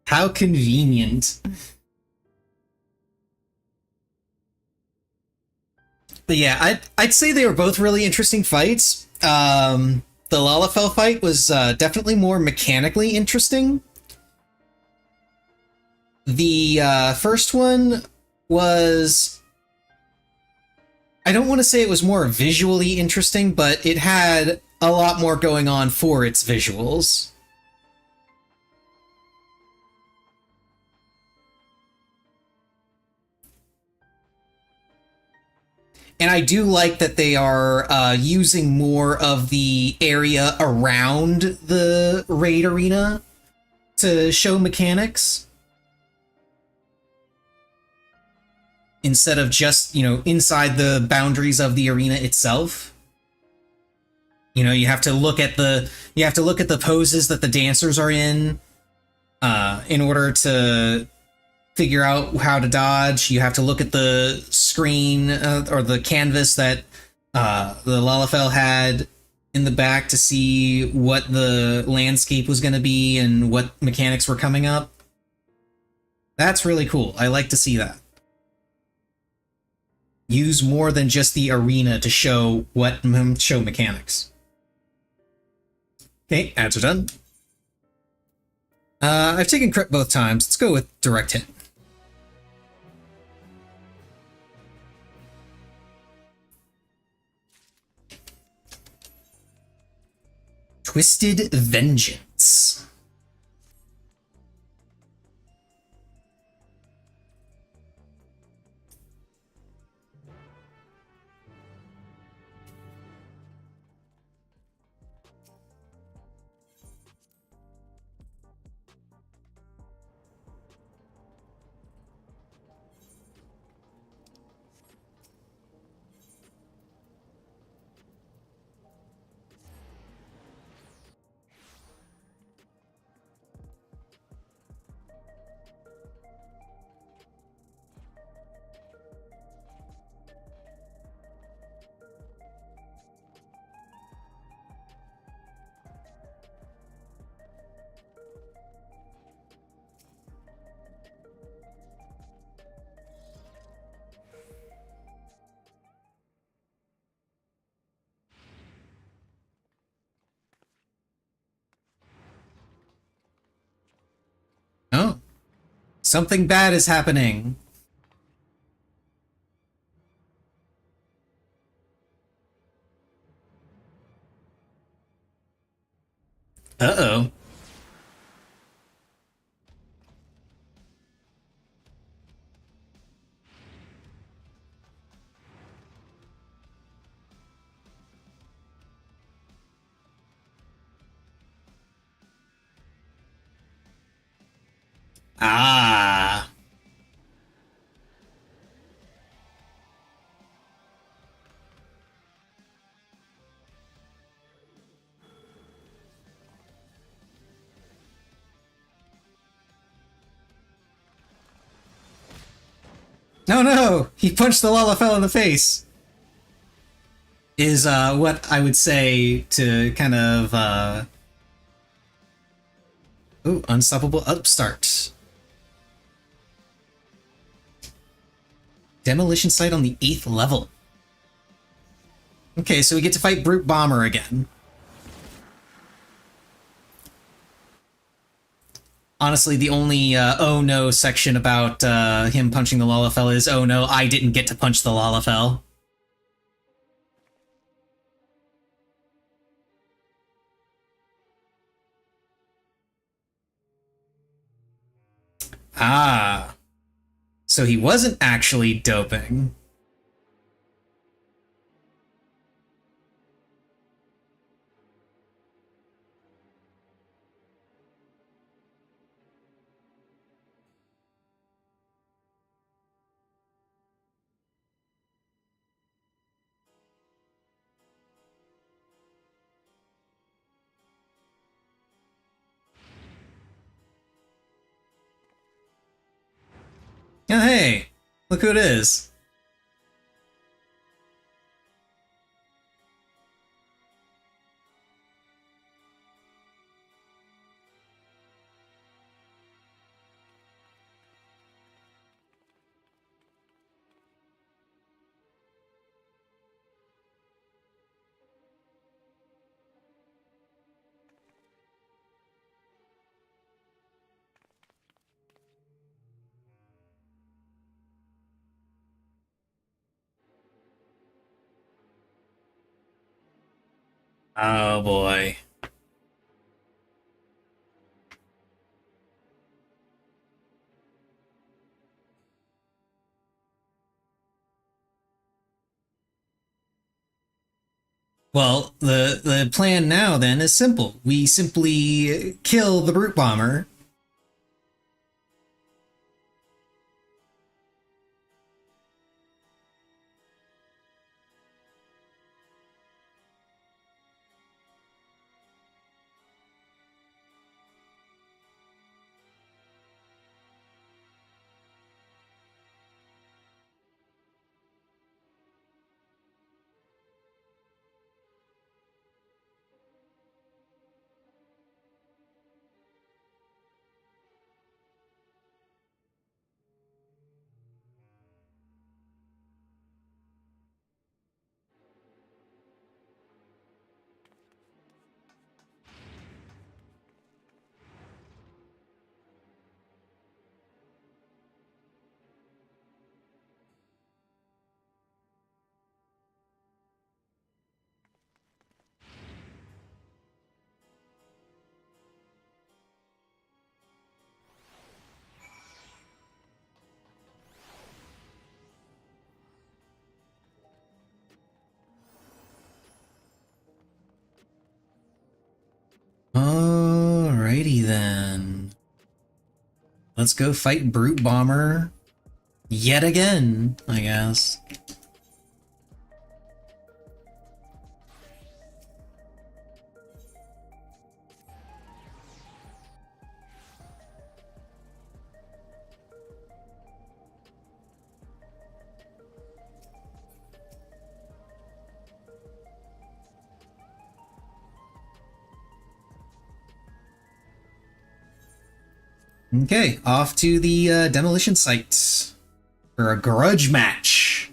How convenient. But yeah, I'd say they were both really interesting fights. The Lalafell fight was definitely more mechanically interesting. The first one was... I don't want to say it was more visually interesting, but it had a lot more going on for its visuals. And I do like that they are using more of the area around the raid arena to show mechanics. Instead of just, you know, inside the boundaries of the arena itself. You know, you have to look at the poses that the dancers are in order to figure out how to dodge. You have to look at the screen or the canvas that the Lalafell had in the back to see what the landscape was going to be and what mechanics were coming up. That's really cool. I like to see that. Use more than just the arena to show show mechanics. Okay, ads are done. I've taken crit both times. Let's go with direct hit. Twisted Vengeance. Something bad is happening. Uh-oh. Ah. No, no! He punched the Lalafell in the face! Is, what I would say to kind of, Ooh, unstoppable upstart. Demolition site on the 8th level. Okay, so we get to fight Brute Bomber again. Honestly, the only oh no section about him punching the Lalafell is, oh no, I didn't get to punch the Lalafell. Ah. So he wasn't actually doping. Oh, hey, look who it is. Oh boy. Well, the plan now then is simple. We simply kill the Brute Bomber. Alrighty then. Let's go fight Brute Bomber yet again, I guess. Okay, off to the demolition site for a grudge match.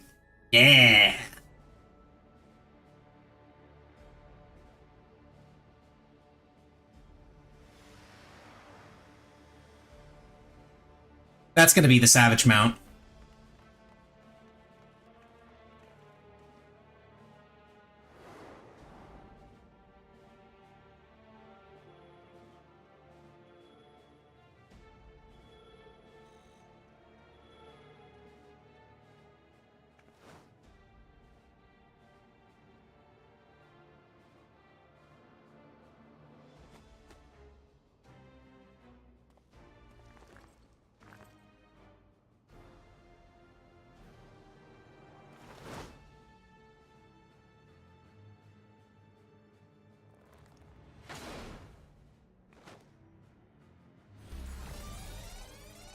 Yeah. That's gonna be the Savage mount.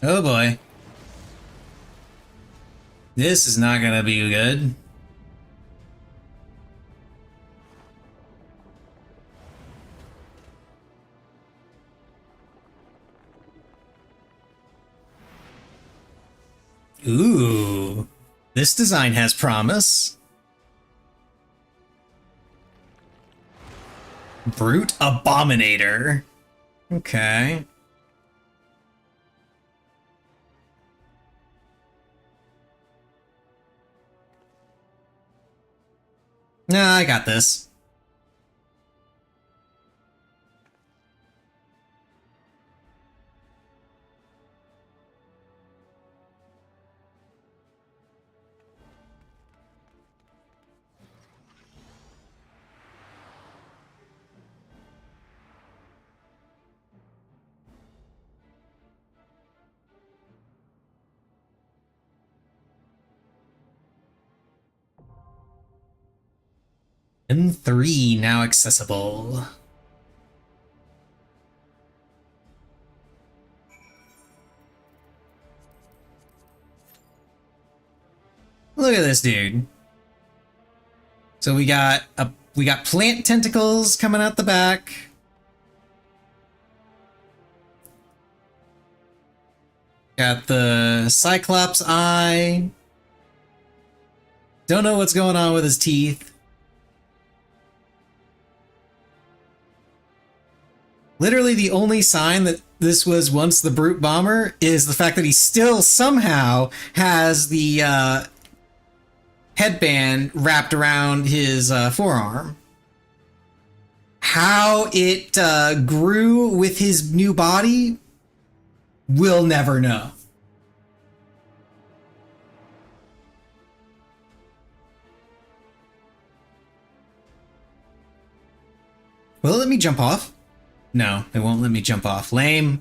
Oh boy. This is not gonna be good. Ooh. This design has promise. Brute Abominator. Okay. Nah, I got this. M3 now accessible. Look at this dude. So we got plant tentacles coming out the back. Got the Cyclops eye. Don't know what's going on with his teeth. Literally the only sign that this was once the Brute Bomber is the fact that he still somehow has the headband wrapped around his forearm. How it grew with his new body, we'll never know. Will it let me jump off? No, it won't let me jump off. Lame.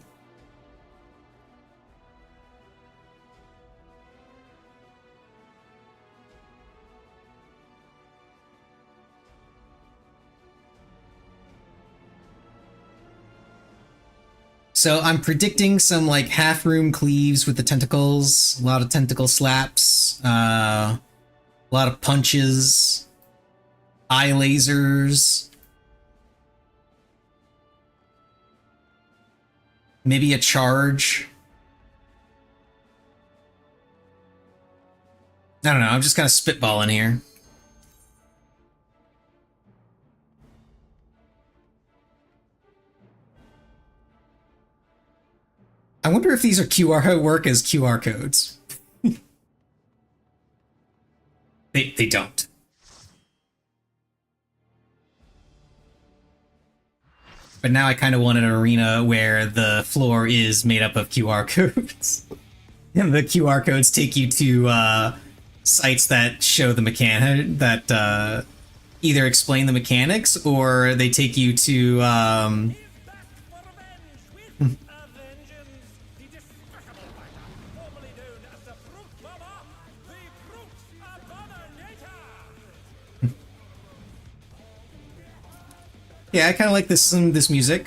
So I'm predicting some like half room cleaves with the tentacles, a lot of tentacle slaps, a lot of punches, eye lasers, maybe a charge. I don't know, I'm just kind of spitballing here. I wonder if these are work as QR codes. They don't. But now I kind of want an arena where the floor is made up of QR codes. And the QR codes take you to sites that show the mechanic, that either explain the mechanics, or they take you to yeah, I kind of like this music.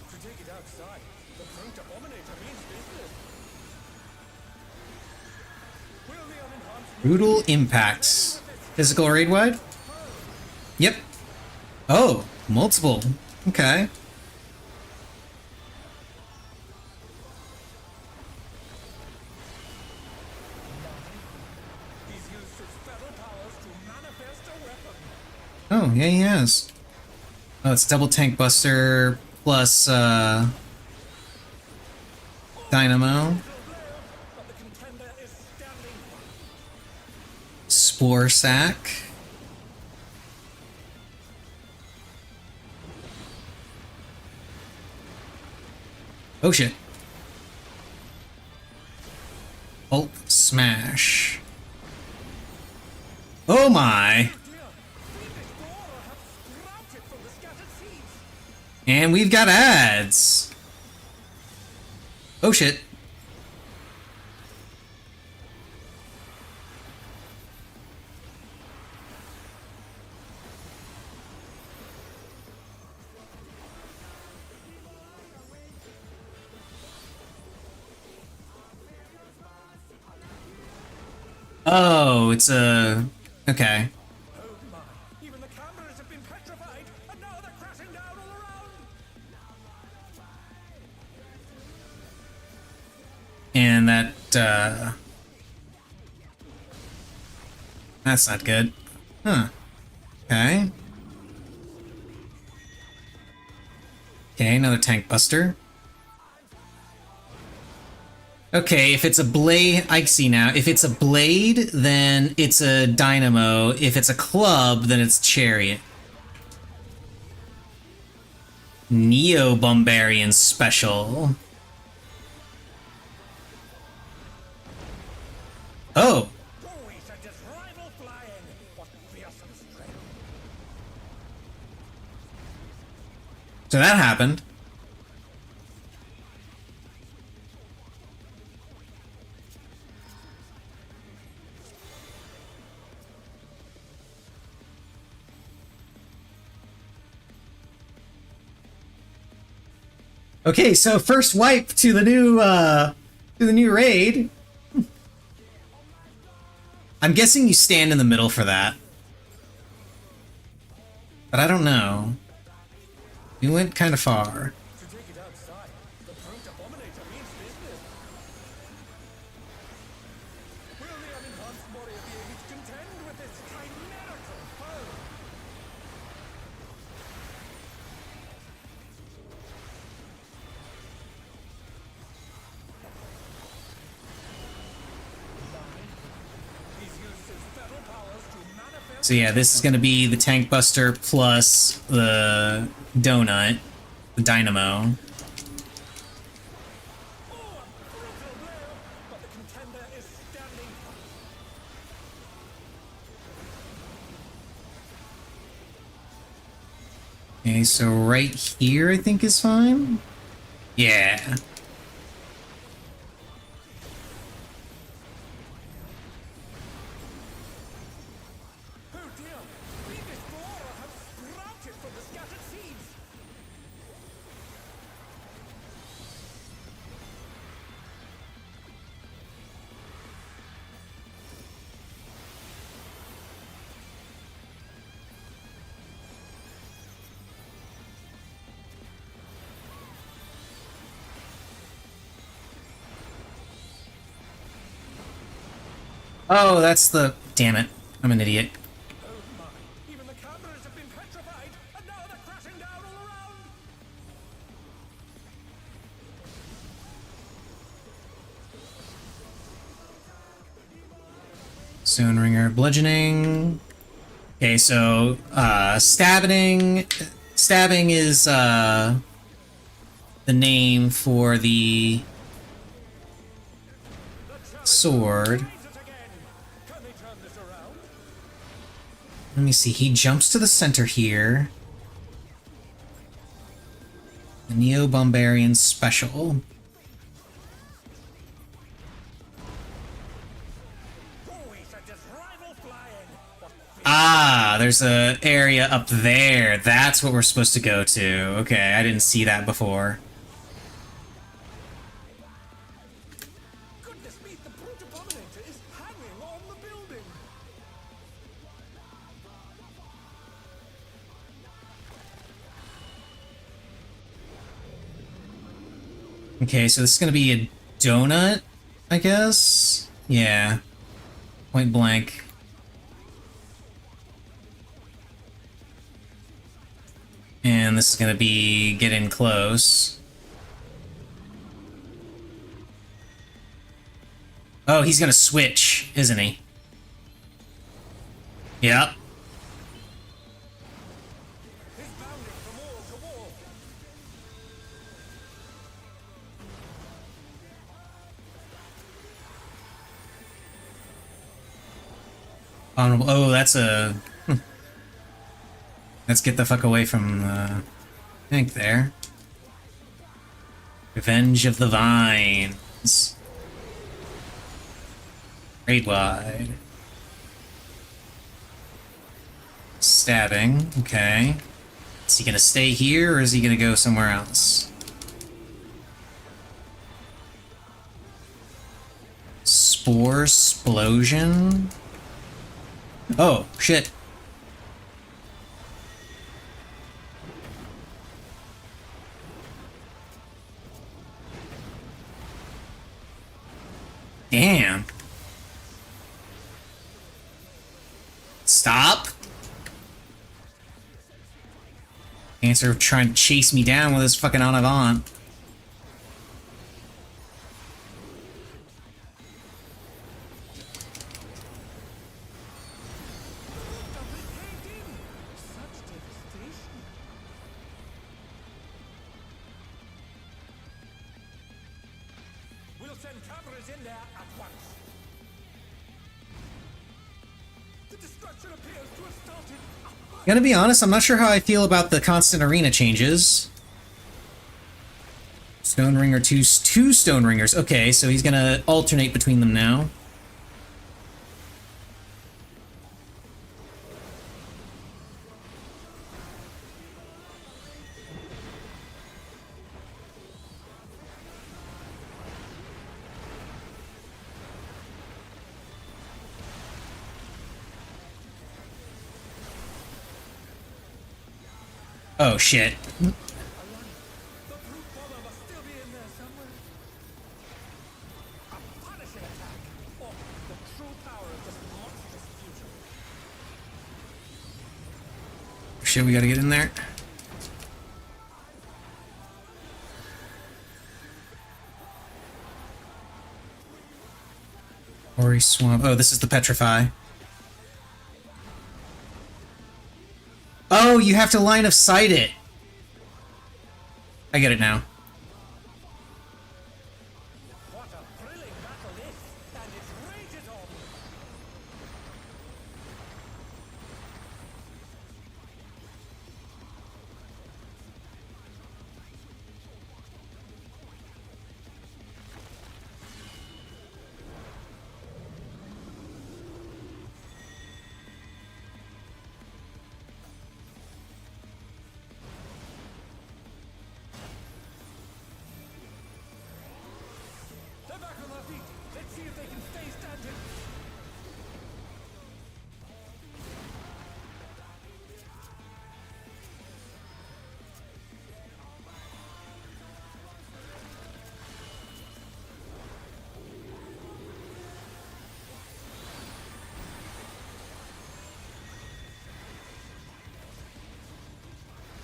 To take it outside, the Brute Abominator means business. Brutal impacts. Physical raid wide? Yep. Oh, Multiple. Okay. Oh, yeah, he has. Oh, it's double tank buster plus dynamo. Spore sack. Oh shit. Hulk smash. Oh my. And we've got ads. Oh shit. Oh, it's a... Okay. Even the cameras have been petrified, and now they're crashing down all around. And that, that's not good. Huh. Okay. Okay, another tank buster. Okay, if it's a blade, I see now. If it's a blade, then it's a dynamo. If it's a club, then it's chariot. Neo Bombarian special. Oh. So that happened. Okay, so first wipe to the new raid. I'm guessing you stand in the middle for that. But I don't know. We went kind of far. So yeah, this is going to be the tank buster plus the donut, the dynamo. Okay, so right here I think is fine. Yeah. Oh, that's the... Damn it. I'm an idiot. Even the cameras have been petrified, and now they're crashing down all around. Stone Ringer bludgeoning. Okay, so stabbing is the name for the sword. Let me see, he jumps to the center here. The Neo Bombarian special. Ah, there's a area up there. That's what we're supposed to go to. Okay, I didn't see that before. Goodness me, the brute abominator is hanging on the building. Okay, so this is gonna be a donut, I guess? Yeah. Point blank. And this is gonna be get in close. Oh, he's gonna switch, isn't he? Yep. Oh, that's a... Let's get the fuck away from the tank there. Revenge of the Vines. Grade wide. Stabbing, okay. Is he gonna stay here or is he gonna go somewhere else? Spore explosion? Oh, shit. Damn. Stop. Answer of trying to chase me down with his fucking en avant. We'll send cameras in there at once. The destruction appears to have started. Gonna be honest, I'm not sure how I feel about the constant arena changes. Stone Ringer, two Stone Ringers. Okay, so he's gonna alternate between them now. Oh, shit. Shit, we gotta get in there. Ori Swamp. Oh, this is the Petrify. Oh, you have to line of sight it. I get it now. They're back on their feet. Let's see if they can stay standing.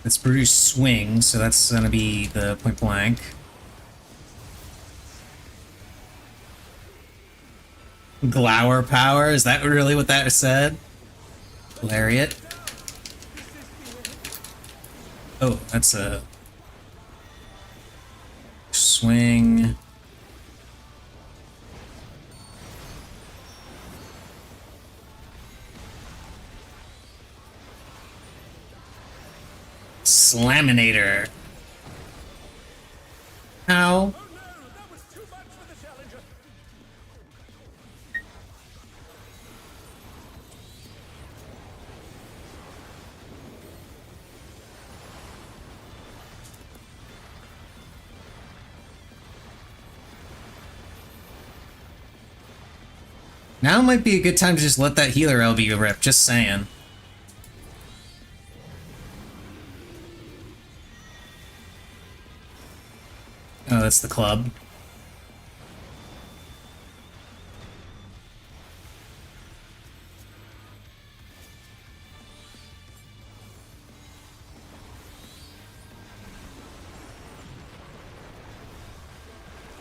It's Bruce swing, so that's gonna be the point blank. Glower power? Is that really what that said? Lariat. Oh, that's a swing. Slaminator. How? Now might be a good time to just let that healer LB rip, just saying. Oh, that's the club.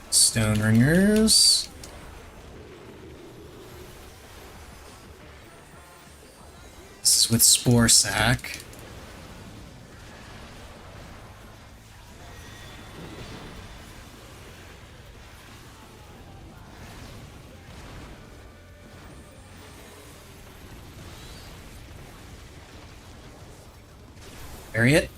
Stone ringers. This is with Spore Sack. Bury it.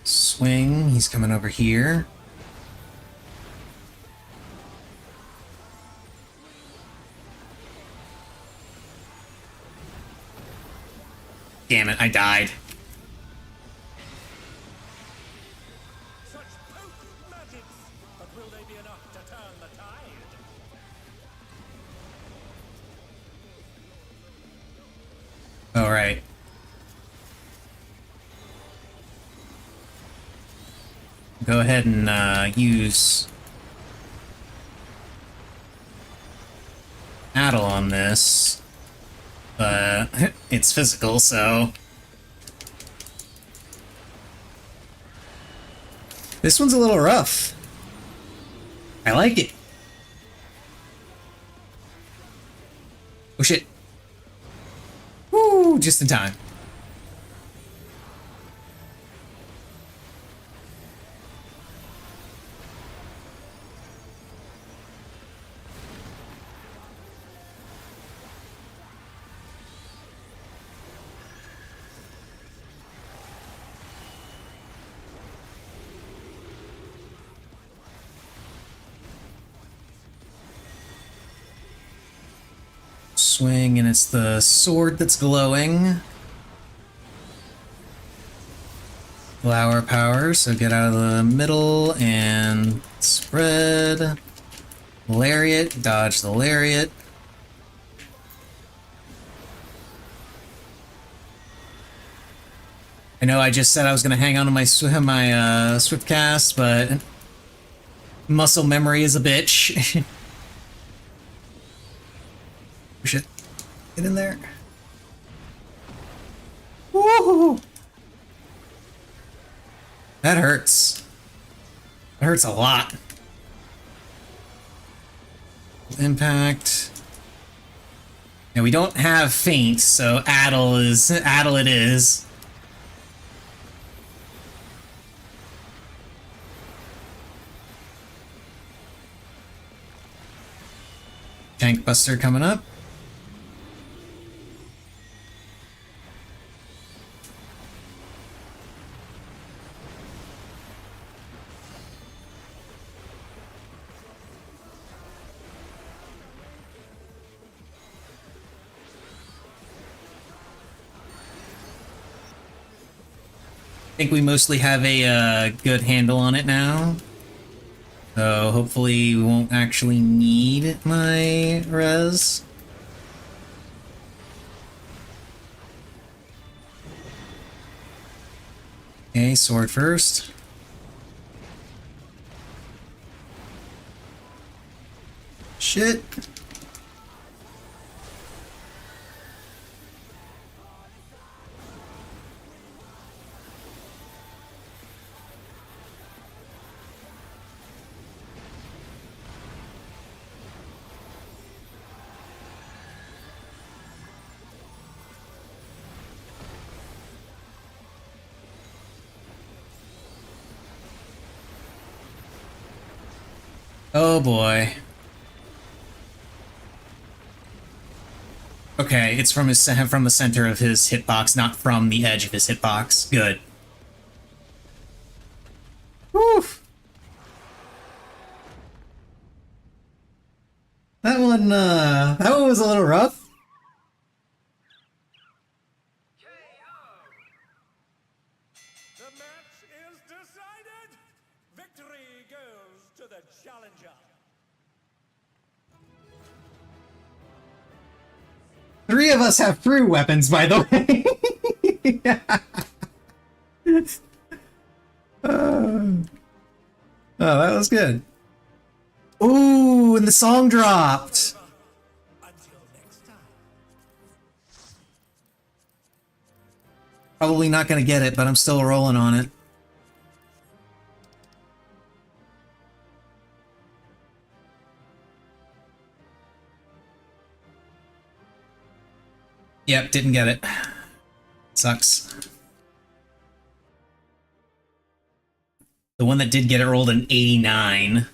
Swing, he's coming over here. Damn it, I died. Such potent magics! But will they be enough to turn the tide? All right. Go ahead and use Addle on this, but it's physical, so this one's a little rough. I like it. Oh shit. Woo, just in time. Swing, and it's the sword that's glowing. Flower power, so get out of the middle and spread. Lariat, dodge the lariat. I know I just said I was going to hang on to my swift cast, but muscle memory is a bitch. Shit. Get in there. Woohoo! That hurts. That hurts a lot. Impact. Yeah, we don't have feint, so Addle it is. Tank Buster coming up. I think we mostly have a good handle on it now. So hopefully we won't actually need my res. Okay, sword first. Shit. Oh boy. Okay, it's from the center of his hitbox, not from the edge of his hitbox. Good. Woof. That one was a little rough. The match is decided! Victory goes to the challenger! Three of us have through weapons, by the way. Oh, that was good. Ooh, and the song dropped. Probably not gonna get it, but I'm still rolling on it. Yep, didn't get it. Sucks. The one that did get it rolled an 89.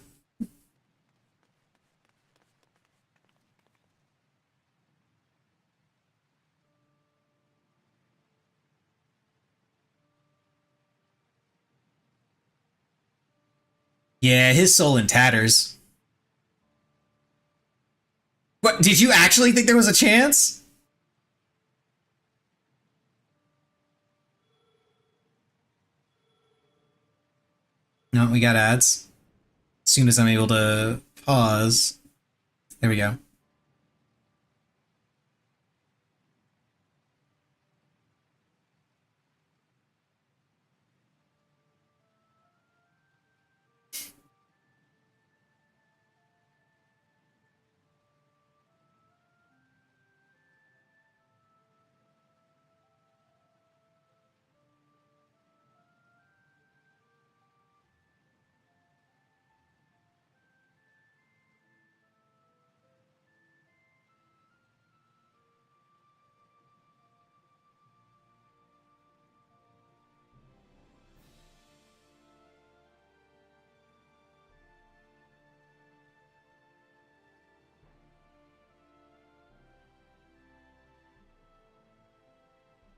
Yeah, his soul in tatters. What, did you actually think there was a chance? No, we got ads. As soon as I'm able to pause. There we go.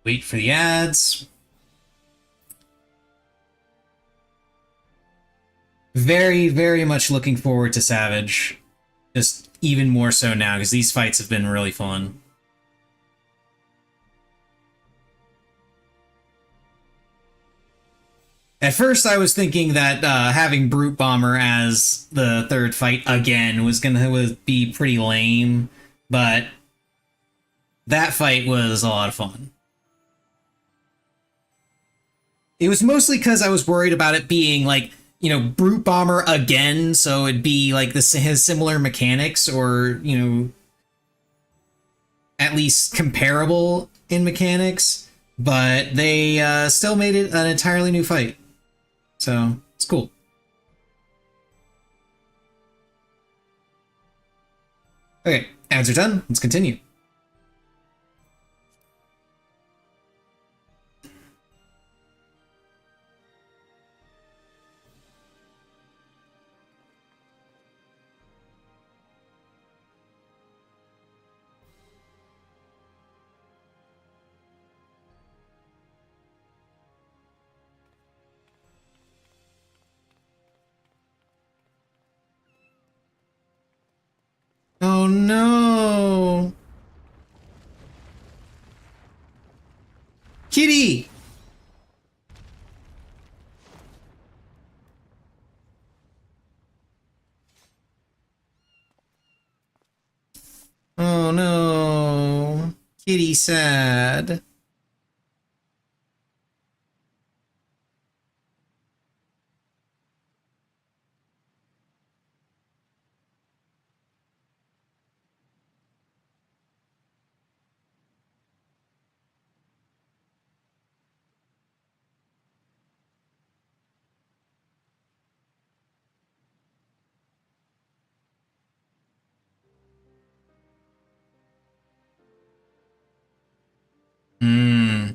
Wait for the ads. Very, very much looking forward to Savage. Just even more so now, because these fights have been really fun. At first, I was thinking that having Brute Bomber as the third fight again was gonna be pretty lame, but that fight was a lot of fun. It was mostly because I was worried about it being like, you know, Brute Bomber again, so it'd be like this has similar mechanics, or, you know, at least comparable in mechanics, but they still made it an entirely new fight. So, it's cool. Okay, ads are done. Let's continue. Oh no! Kitty! Oh no! Kitty sad. Hmm.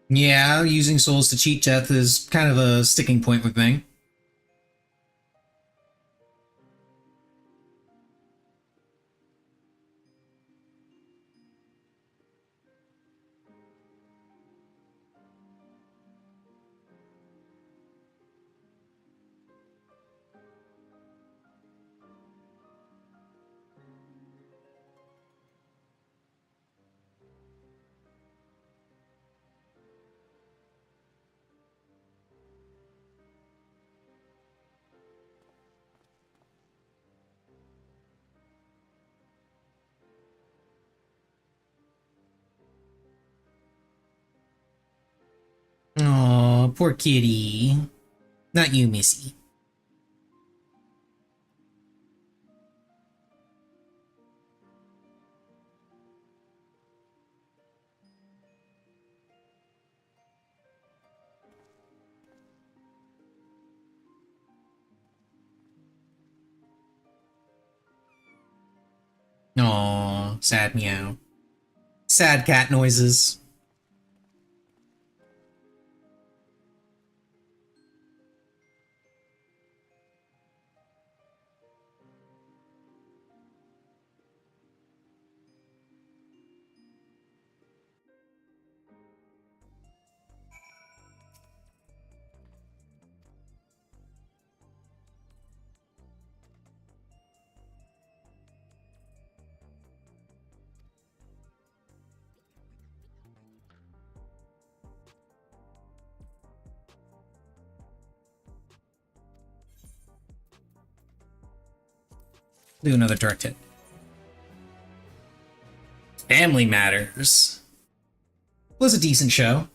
Yeah, using souls to cheat death is kind of a sticking point with me. Aw, poor kitty. Not you, Missy. Aw, sad meow. Sad cat noises. Do another direct hit. Family Matters. Was a decent show.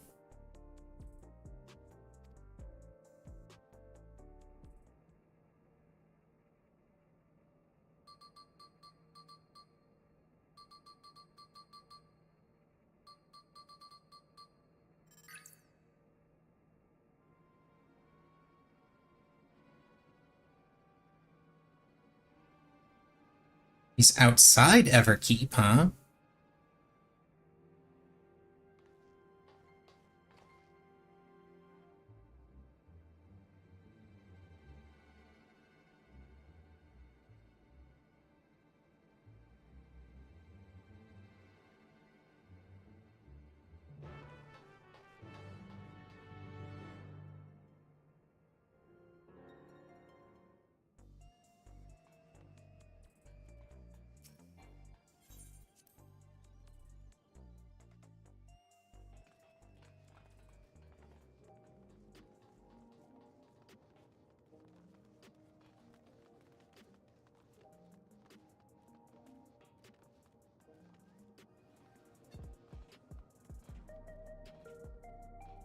He's outside Everkeep, huh?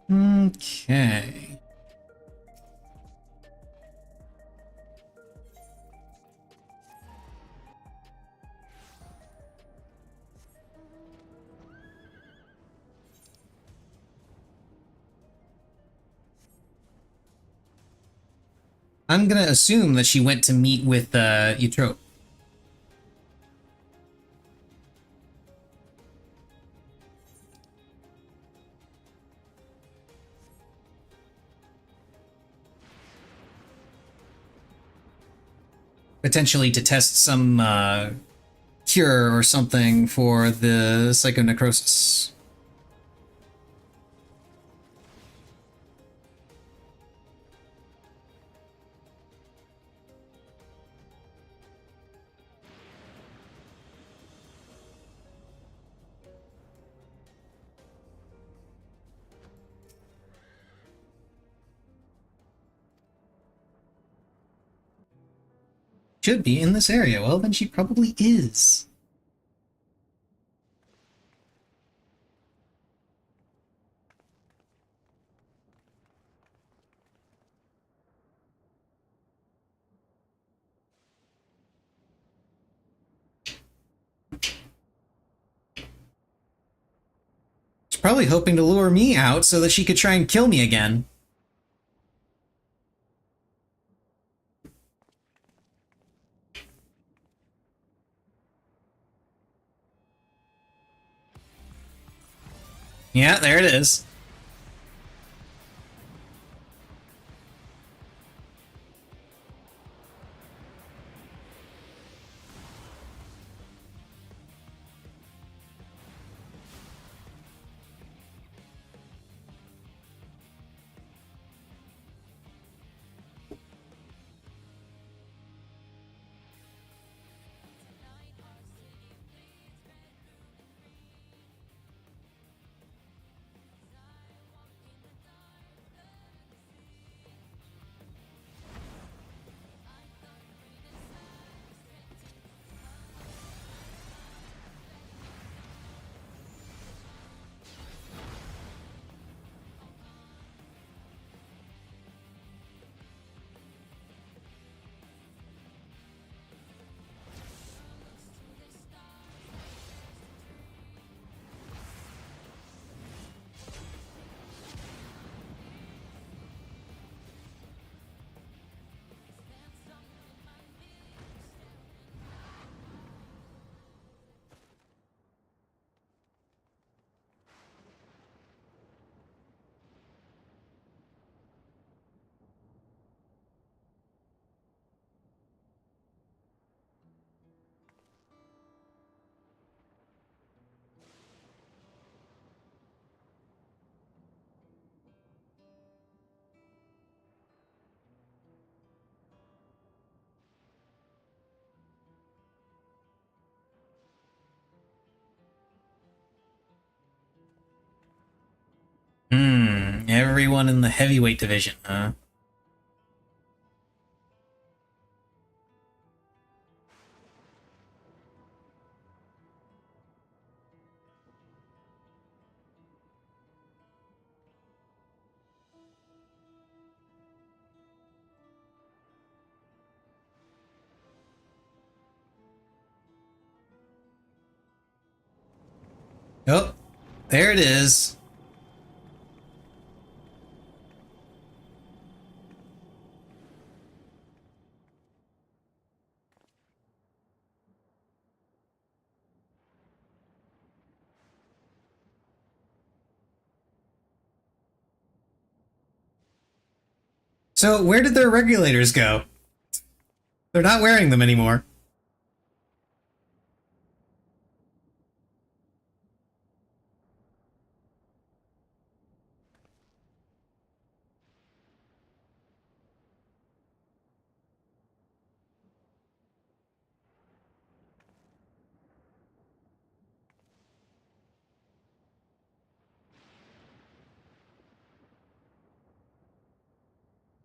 Okay. I'm gonna assume that she went to meet with Eutrope. Potentially to test some cure or something for the psychonecrosis. Should be in this area. Well, then she probably is. She's probably hoping to lure me out so that she could try and kill me again. Yeah, there it is. everyone in the heavyweight division, huh? Oh, there it is. So where did their regulators go? They're not wearing them anymore.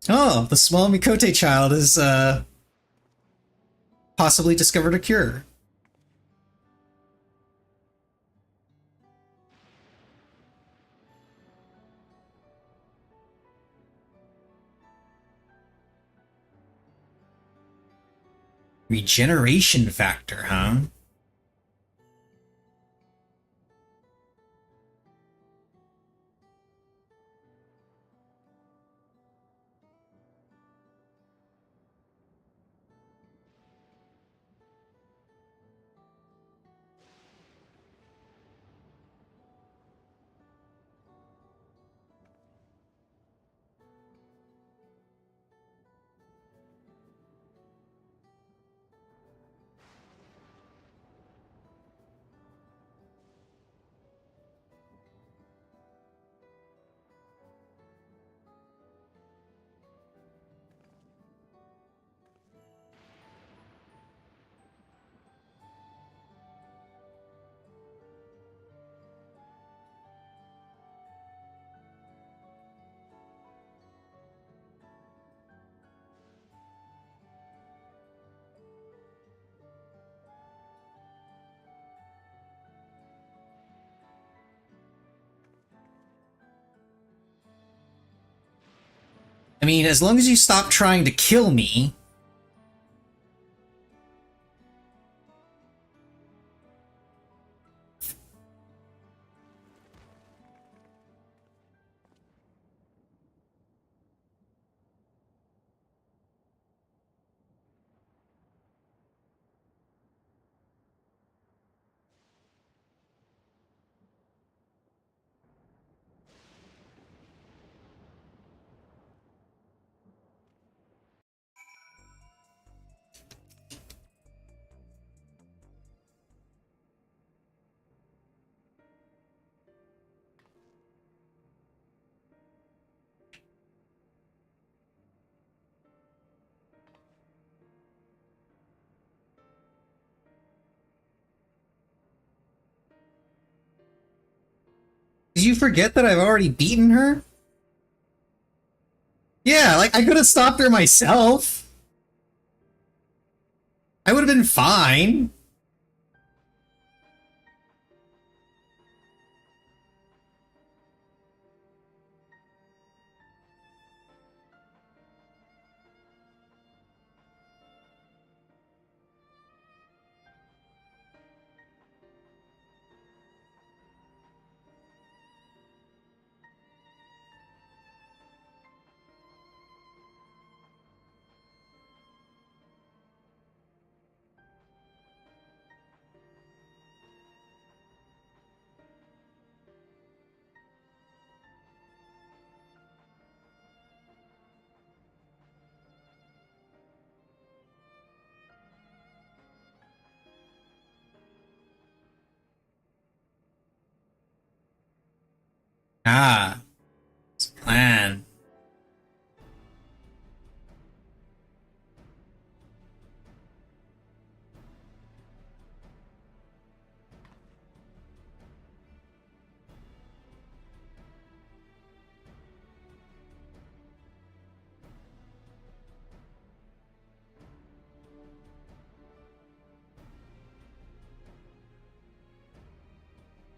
Oh, the small Mikote child has possibly discovered a cure. Regeneration factor, huh? I mean, as long as you stop trying to kill me. Did you forget that I've already beaten her? Yeah, like, I could have stopped her myself. I would have been fine. Ah, it's a plan.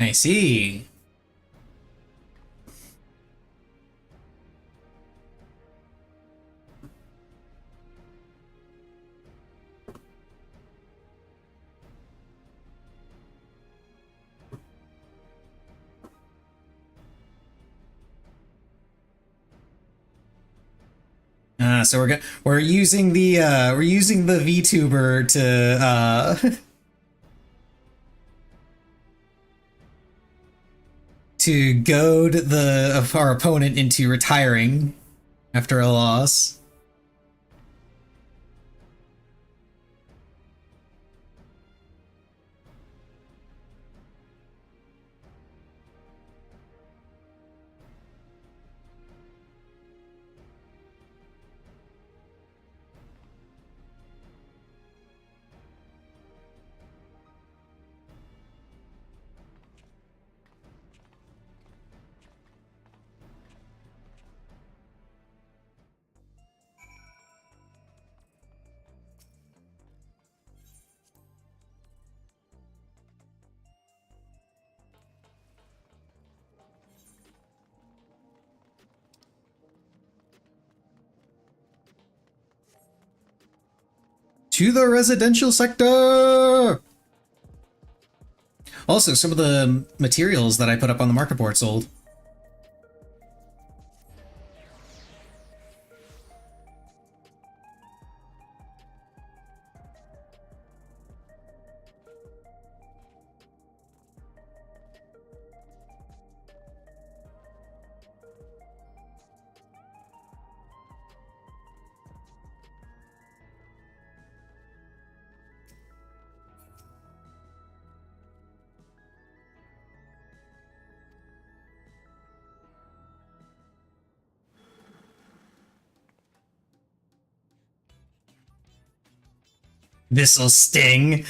I see. So we're using the VTuber to to goad our opponent into retiring after a loss. To the residential sector! Also, some of the materials that I put up on the market board sold. This'll sting.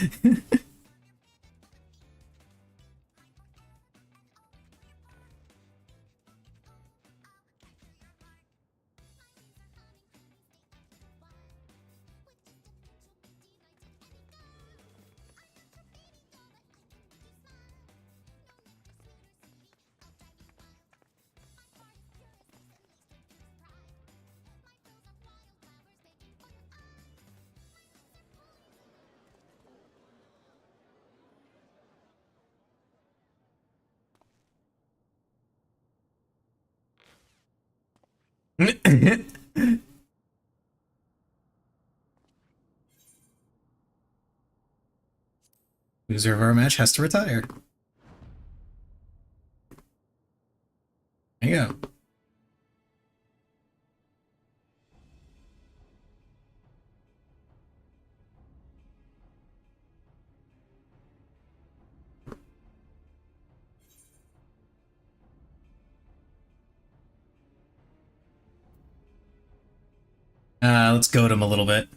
Loser of our match has to retire. There you go. Let's goad him a little bit.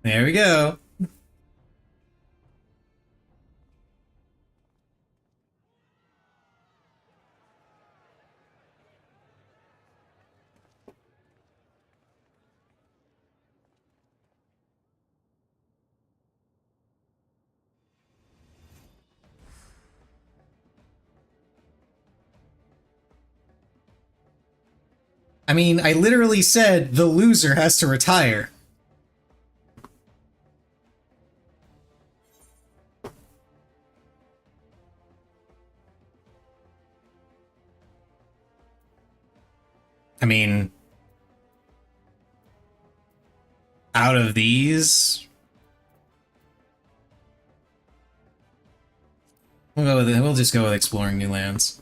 There we go. I mean, I literally said the loser has to retire. I mean, out of these, we'll just go with exploring new lands.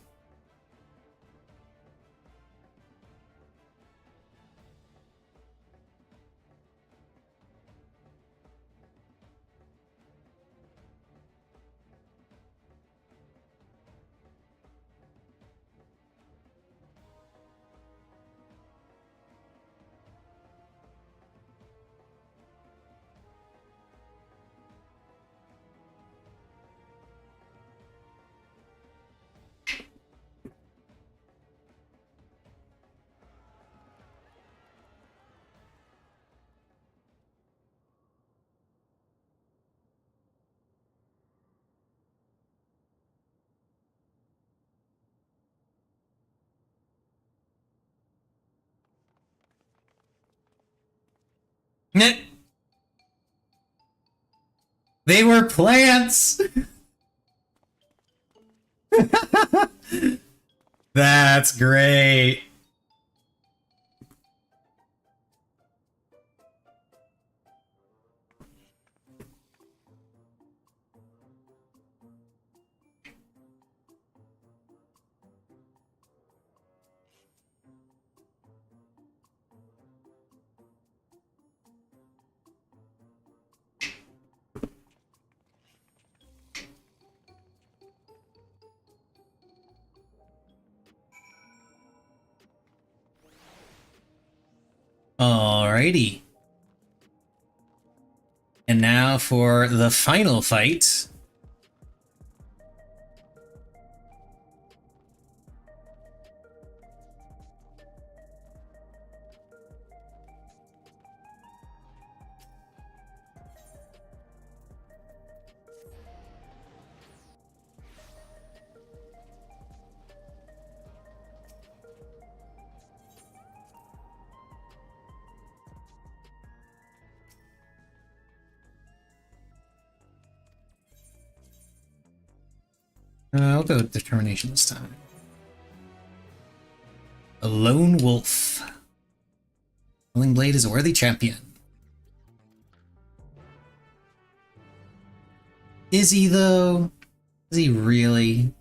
They were plants! That's great. Alrighty. And now for the final fight. I'll go with determination this time. A lone wolf. Killing Blade is a worthy champion. Is he, though? Is he really?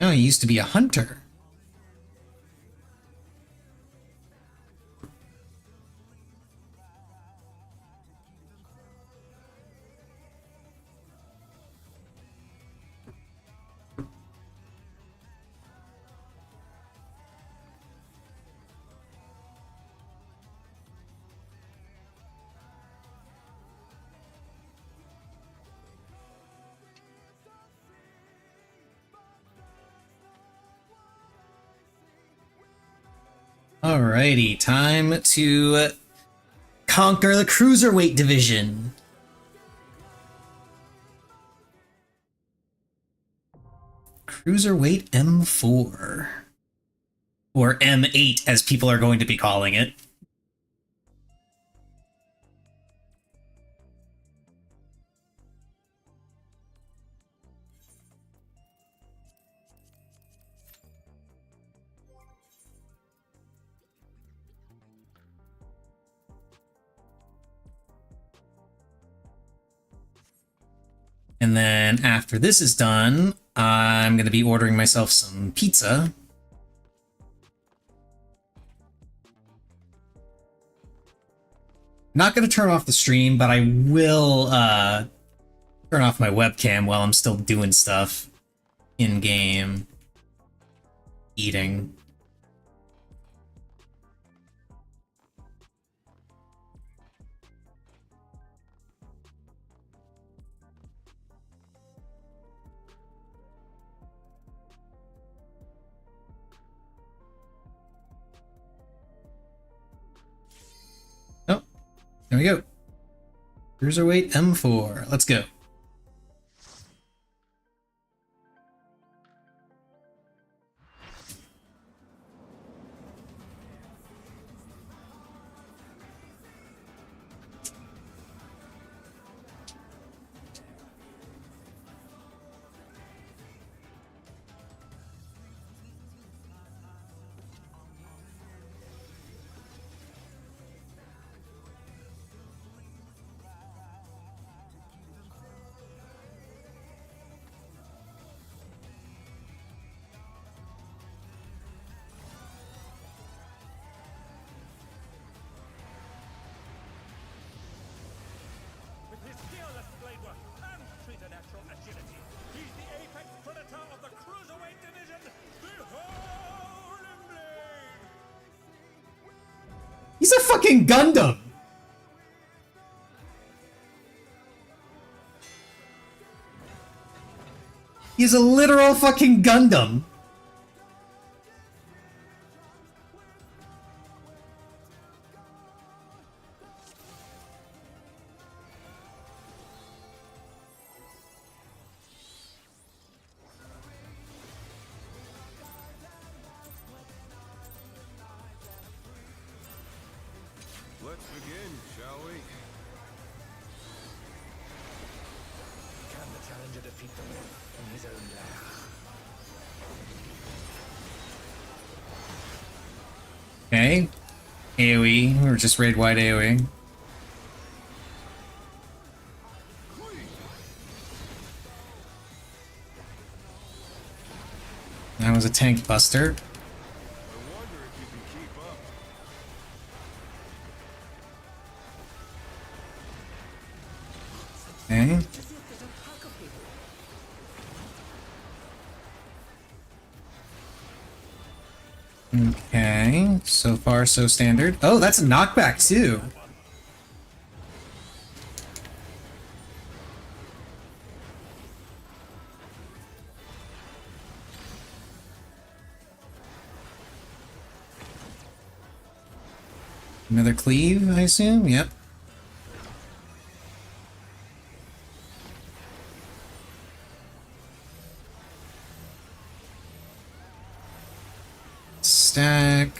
Oh, he used to be a hunter. Alrighty, time to conquer the cruiserweight division. Cruiserweight M4. Or M8, as people are going to be calling it. And then after this is done, I'm going to be ordering myself some pizza. Not going to turn off the stream, but I will turn off my webcam while I'm still doing stuff in-game. Eating. There we go. Cruiserweight M4. Let's go. He's a fucking Gundam! He's a literal fucking Gundam. Let's begin, shall we? Can the challenger defeat the wolf in his own lair? Okay. AoE, or just raid wide AoE. That was a tank buster. Okay. Okay, so far so standard. Oh, that's a knockback too. Another cleave, I assume? Yep. Stack.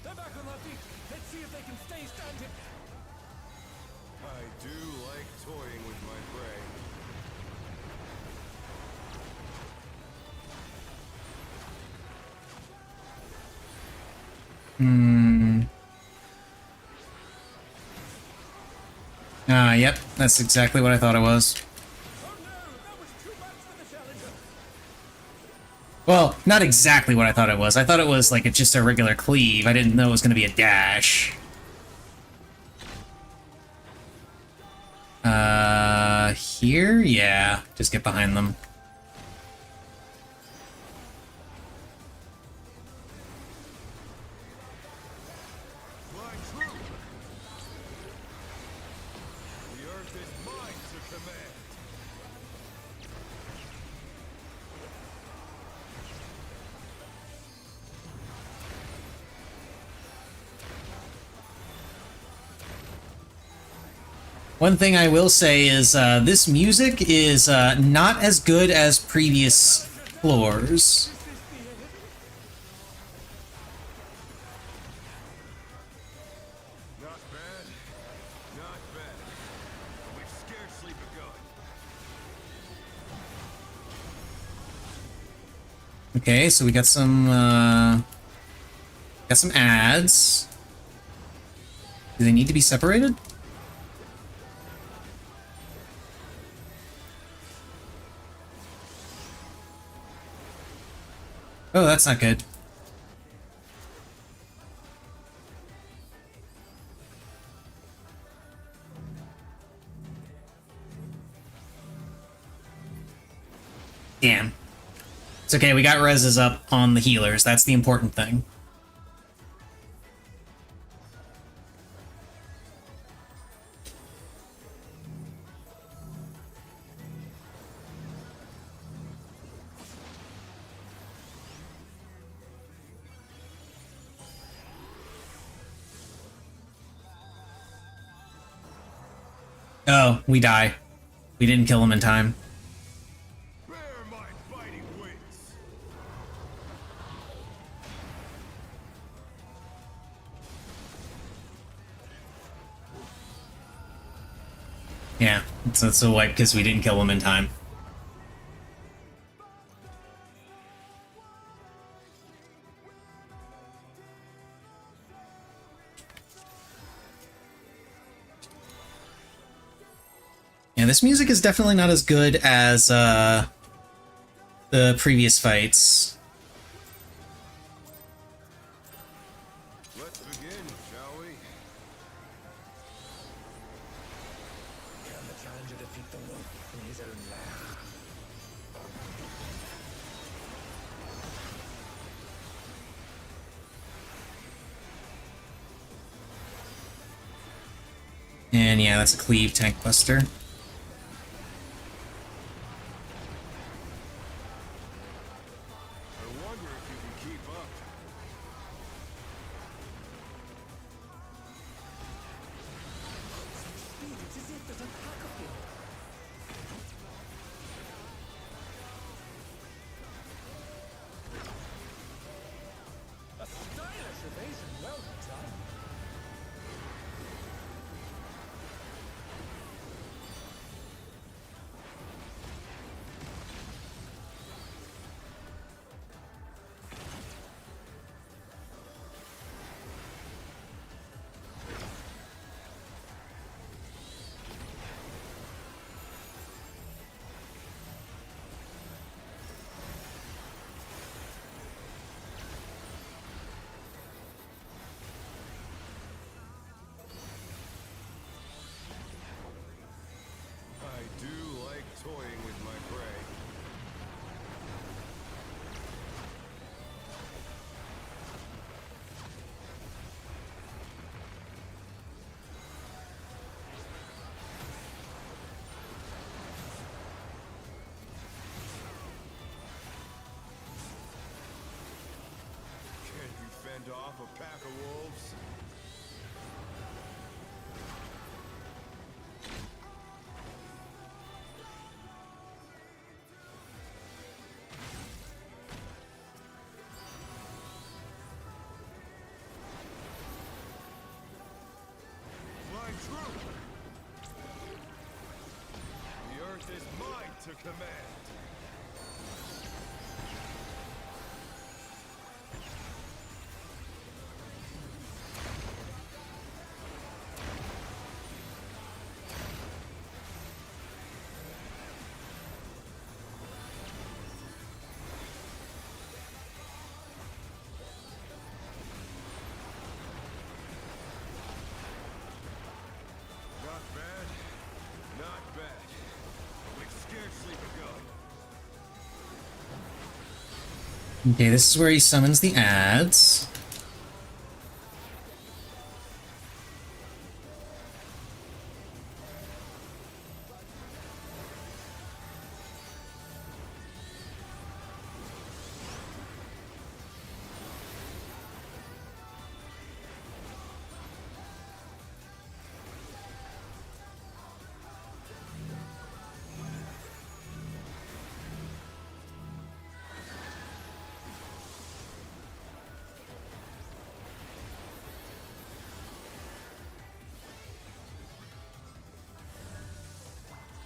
They're back on their feet. Let's see if they can stay standing. I do like toying with my prey. Ah, yep. That's exactly what I thought it was. Well, not exactly what I thought it was. I thought it was like just a regular cleave. I didn't know it was going to be a dash. Here? Yeah. Just get behind them. One thing I will say is this music is not as good as previous floors. Not bad. Not bad. We've scarcely begun. Okay, so we got some ads. Do they need to be separated? Oh, that's not good. Damn. It's okay, we got reses up on the healers. That's the important thing. Oh, we die. We didn't kill him in time. Yeah, it's a wipe because we didn't kill him in time. Yeah, this music is definitely not as good as the previous fights. Let's begin, shall we? Can the challenger defeat the wolf in his own lair? And yeah, that's a cleave tank buster. pack of wolves. Flying true. The earth is mine to command. Not bad. Not bad. We've scarcely begun. Okay, this is where he summons the ads.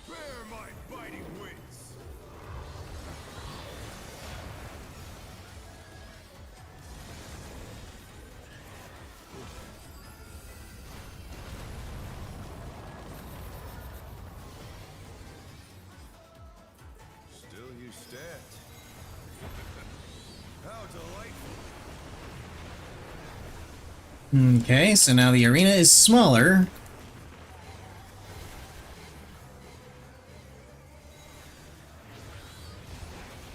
Bear my biting wings. Still you stand. How delightful. Okay, so now the arena is smaller.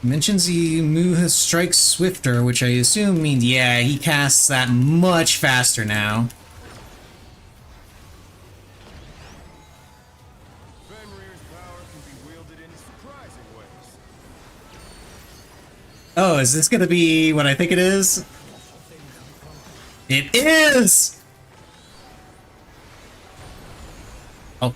Mentions he strikes swifter, which I assume means, yeah, he casts that much faster now. Fenrir's power can be wielded in surprising ways. Oh, is this gonna be what I think it is? It is! Oh.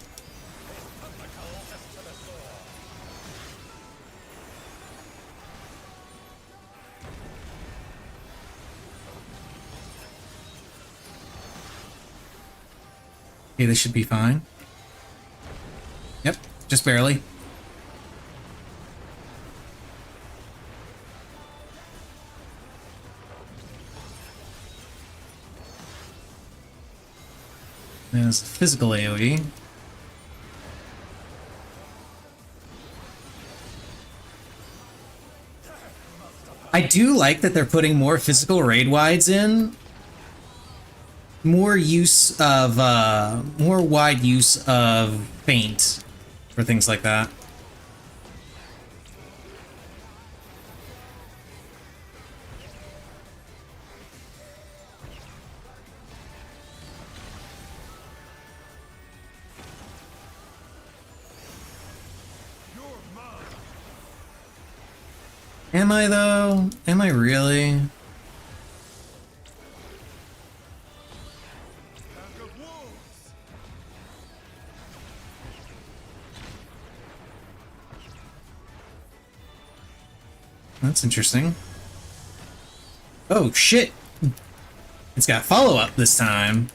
Okay, this should be fine. Yep, just barely. There's a physical AoE. I do like that they're putting more physical raid wides in. More use of, more wide use of feint for things like that. Am I though? Am I really? That's interesting. Oh shit! It's got follow-up this time.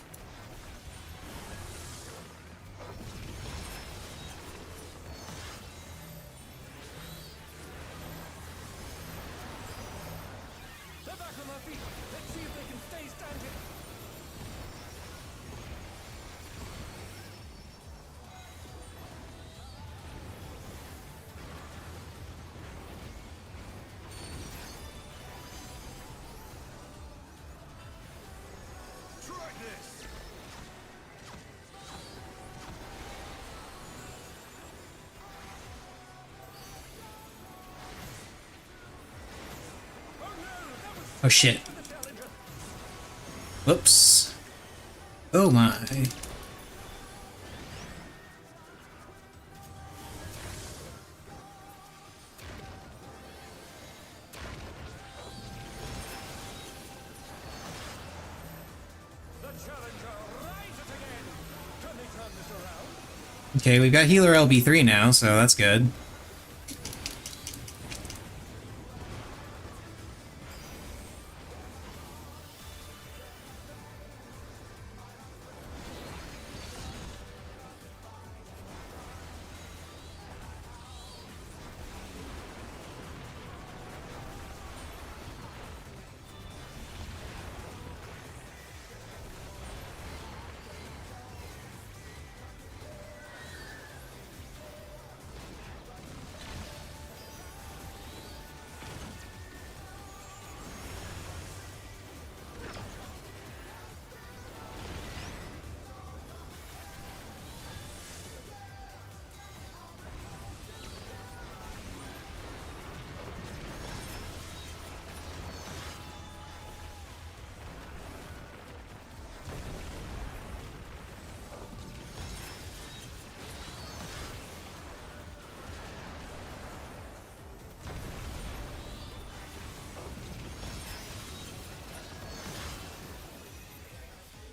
Oh shit. Whoops. Oh my. Okay, we've got healer LB3 now, so that's good.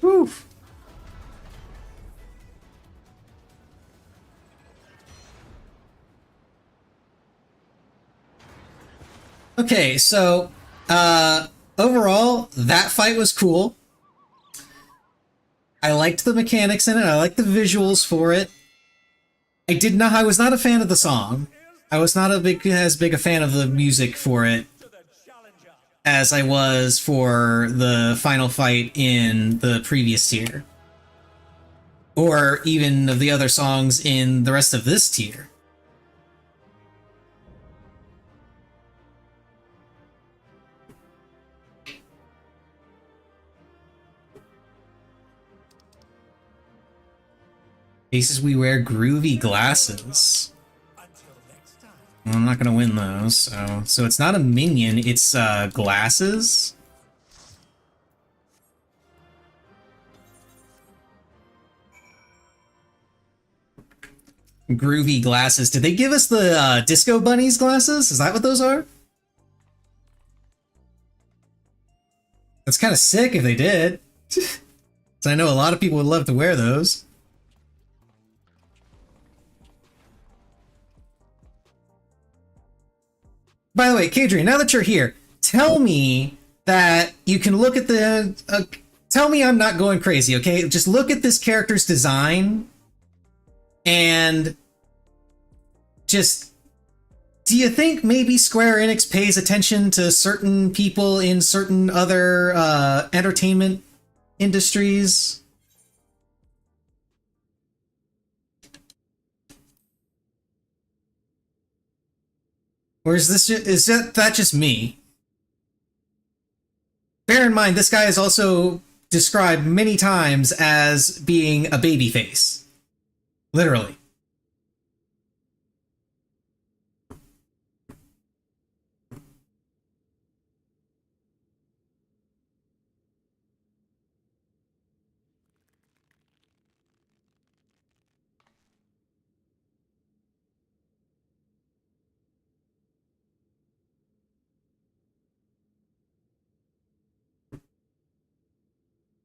Oof. Okay, so overall, that fight was cool. I liked the mechanics in it. I liked the visuals for it. I was not a fan of the song. I was not as big a fan of the music for it as I was for the final fight in the previous tier. Or even of the other songs in the rest of this tier. Cases we wear groovy glasses. Well, I'm not gonna win those, so it's not a minion, it's glasses. Groovy glasses. Did they give us the Disco Bunnies glasses? Is that what those are? That's kind of sick if they did. So I know a lot of people would love to wear those. By the way, Kadrian, now that you're here, tell me that you can look at the... tell me I'm not going crazy, okay? Just look at this character's design and just... Do you think maybe Square Enix pays attention to certain people in certain other entertainment industries? Or is that just me? Bear in mind, this guy is also described many times as being a babyface. Literally.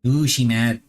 Ooh, she mad.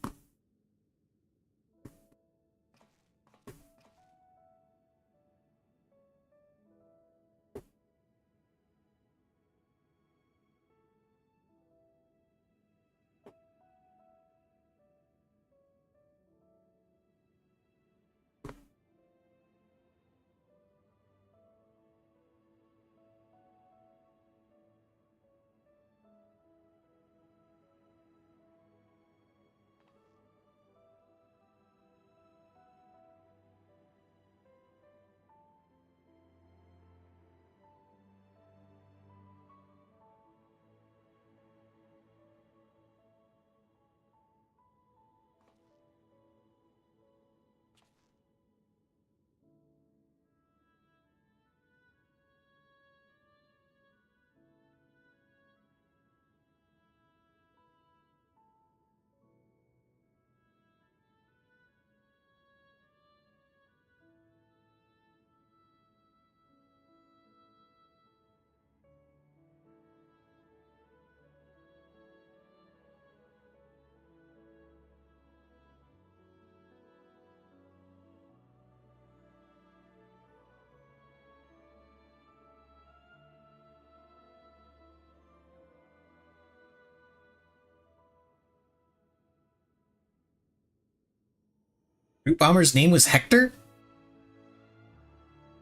Root Bomber's name was Hector?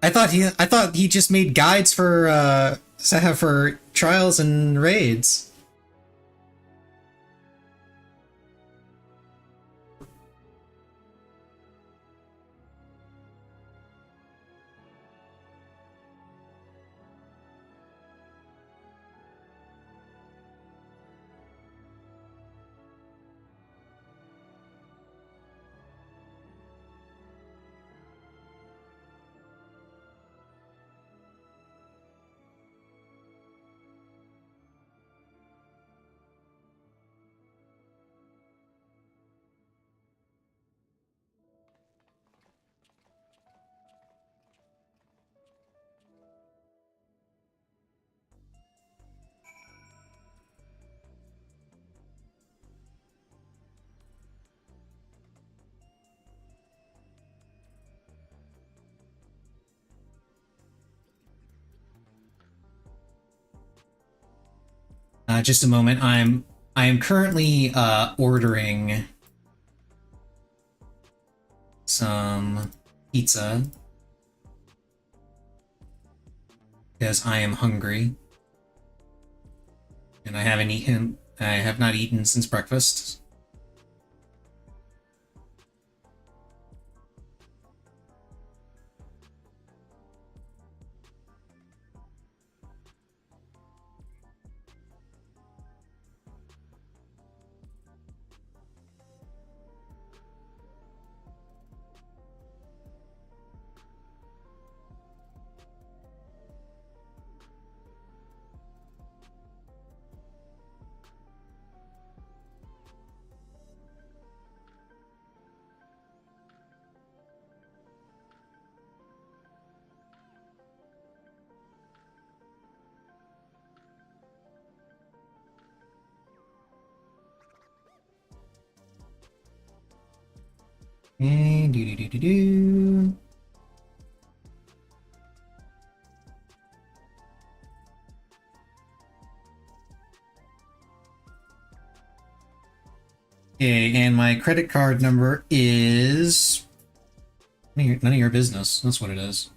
I thought he just made guides for trials and raids. Just a moment. I am currently ordering some pizza because I am hungry and I have not eaten since breakfast. And do. Okay, and my credit card number is none of your business. That's what it is.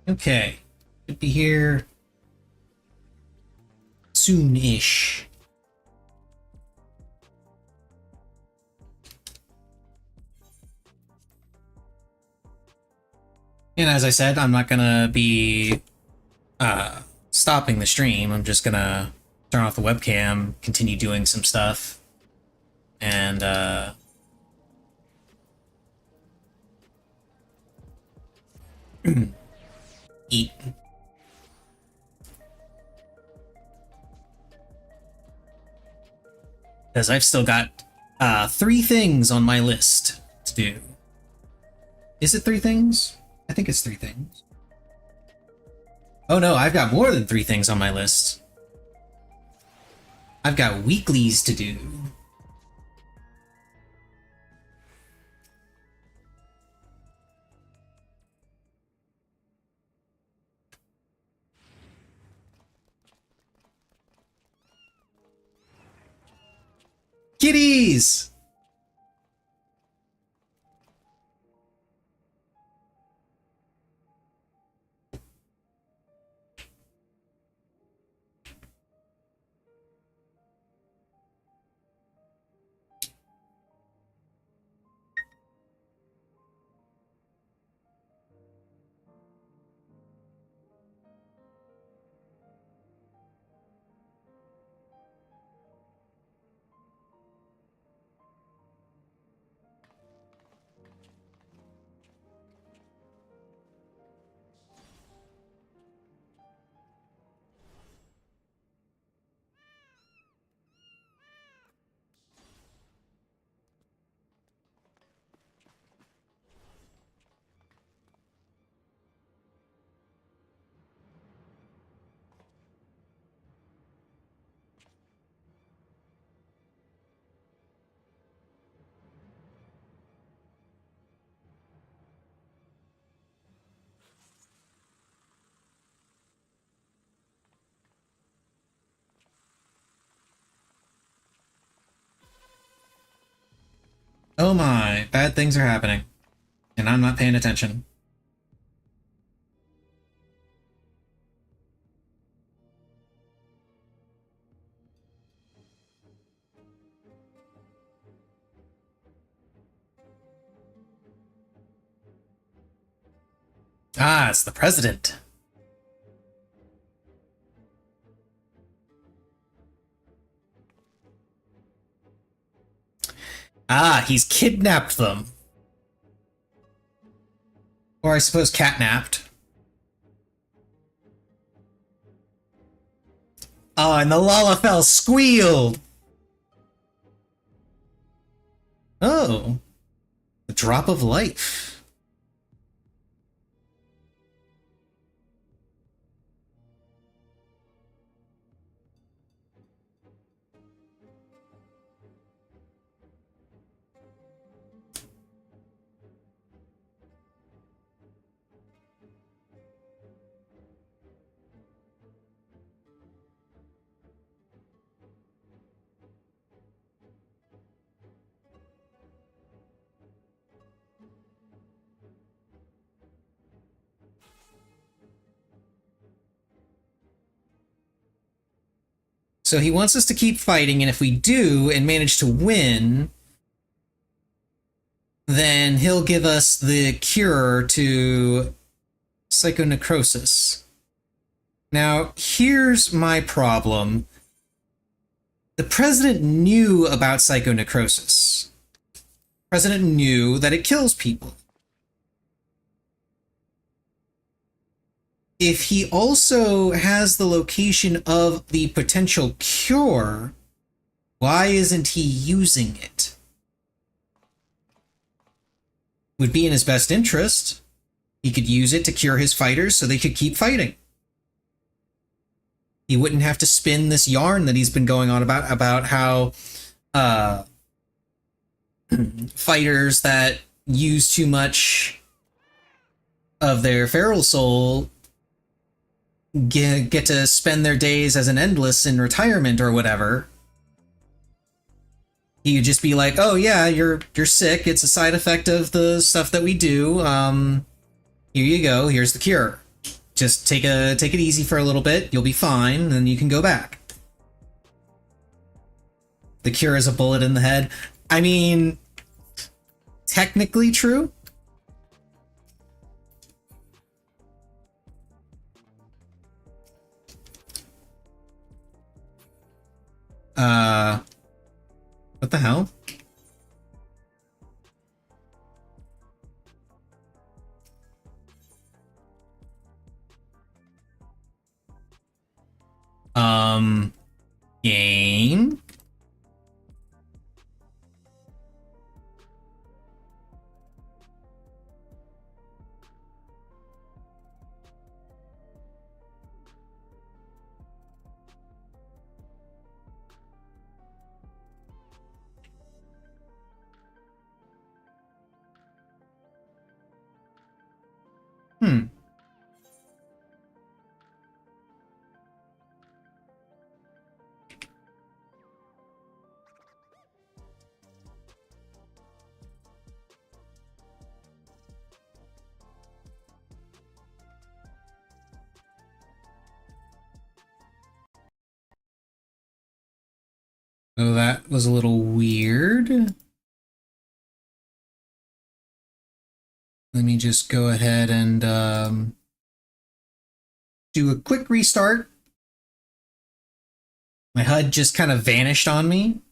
Okay. Should be here soon-ish. And as I said, I'm not gonna be stopping the stream. I'm just gonna turn off the webcam, continue doing some stuff, and eat. Because I've still got 3 things on my list to do. Is it 3 things? I think it's 3 things. Oh no, I've got more than 3 things on my list. I've got weeklies to do. Kitties! Oh my, bad things are happening. And I'm not paying attention. Ah, it's the president. Ah, he's kidnapped them. Or I suppose catnapped. Oh, and the Lalafell squealed! Oh. The drop of life. So he wants us to keep fighting, and if we do and manage to win, then he'll give us the cure to psychonecrosis. Now, here's my problem. The president knew about psychonecrosis. The president knew that it kills people. If he also has the location of the potential cure, why isn't he using it? Would be in his best interest. He could use it to cure his fighters so they could keep fighting. He wouldn't have to spin this yarn that he's been going on about how fighters that use too much of their feral soul get to spend their days as an endless in retirement or whatever. He would just be like, "Oh yeah, you're sick. It's a side effect of the stuff that we do. Here you go. Here's the cure. Just take it easy for a little bit. You'll be fine, and then you can go back." The cure is a bullet in the head. I mean, technically true. What the hell? Game? Oh, that was a little weird. Let me just go ahead and do a quick restart. My HUD just kind of vanished on me.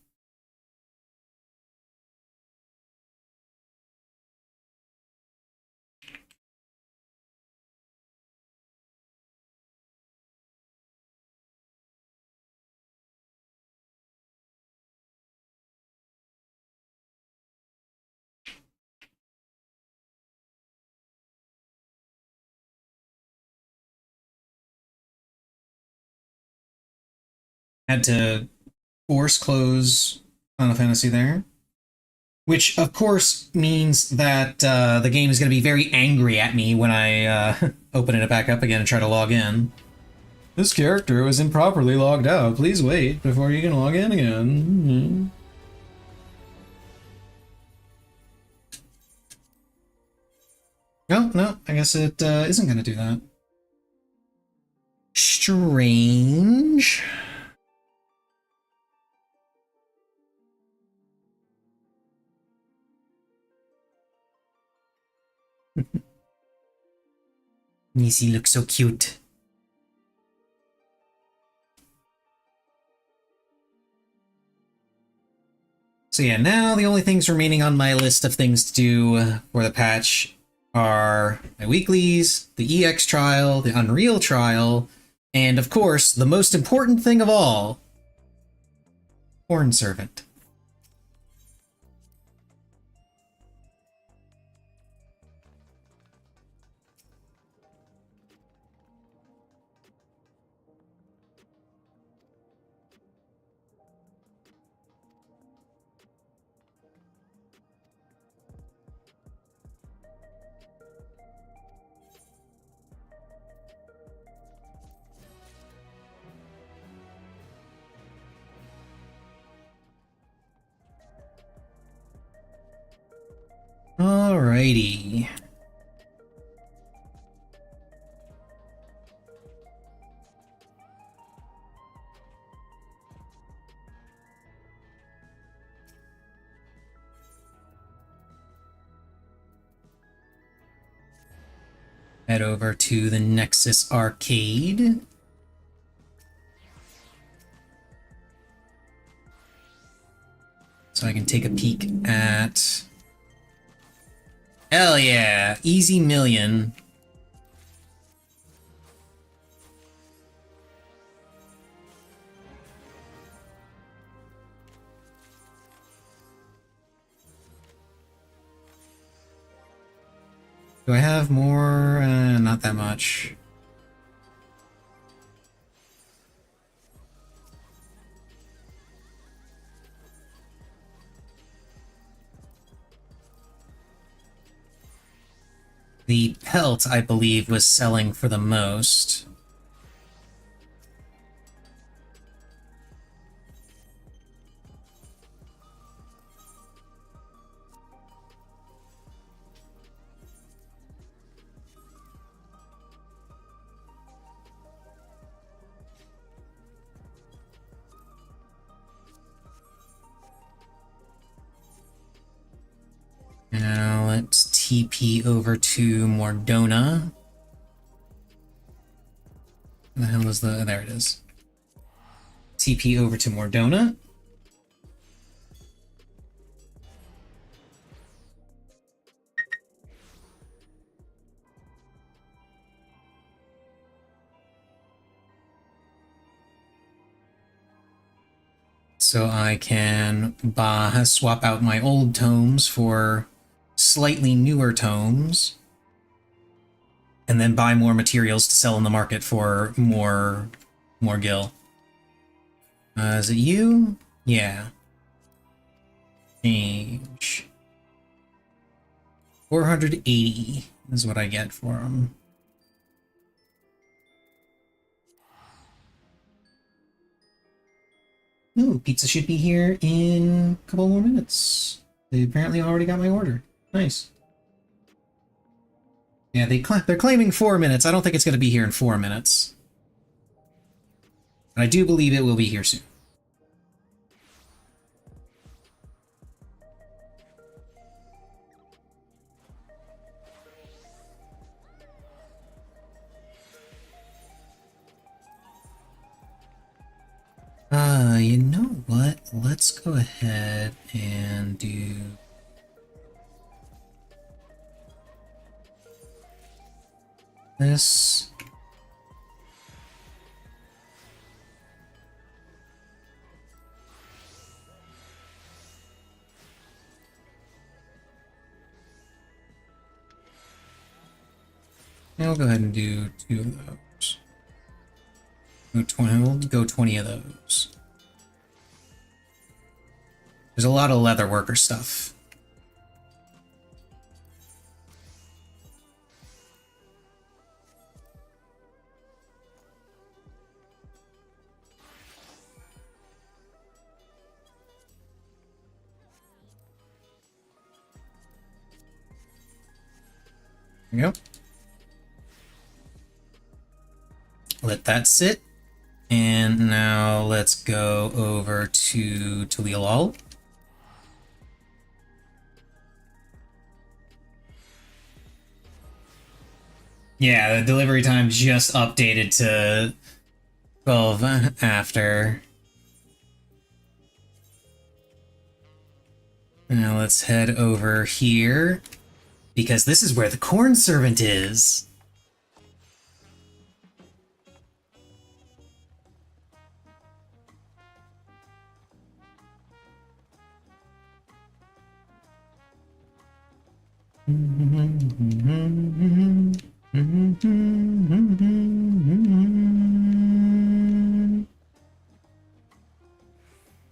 Had to force close Final Fantasy there. Which, of course, means that the game is going to be very angry at me when I open it back up again and try to log in. This character was improperly logged out. Please wait before you can log in again. no, I guess it isn't going to do that. Strange. Nisi looks so cute. So yeah, now the only things remaining on my list of things to do for the patch are my weeklies, the EX trial, the Unreal trial, and of course, the most important thing of all, Horn Servant. Alrighty. Head over to the Nexus Arcade. So I can take a peek at... Hell yeah! Easy million. Do I have more? Not that much. The pelt, I believe, was selling for the most. Now let's TP over to Mordona. Where the hell is the... There it is. TP over to Mordona. So I can swap out my old tomes for slightly newer tomes, and then buy more materials to sell in the market for more gil. Is it you? Yeah. Change. 480 is what I get for them. Ooh, pizza should be here in a couple more minutes. They apparently already got my order. Nice. Yeah, they're claiming 4 minutes. I don't think it's going to be here in 4 minutes. But I do believe it will be here soon. You know what? Let's go ahead and do... this. And we'll go ahead and do 2 of those. We'll go 20 of those. There's a lot of leatherworker stuff. There we go. Let that sit. And now let's go over to Taliolol. Yeah, the delivery time just updated to 12 after. Now let's head over here, because this is where the corn servant is.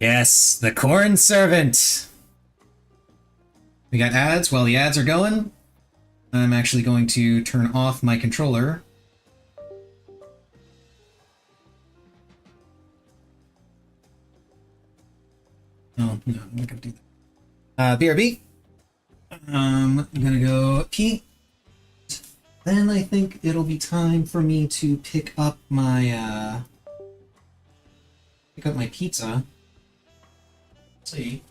Yes, the corn servant. We got ads. While the ads are going, I'm actually going to turn off my controller. Oh, no, I'm not going to do that. BRB. I'm going to go pee. Then I think it'll be time for me to pick up my pizza. Let's see.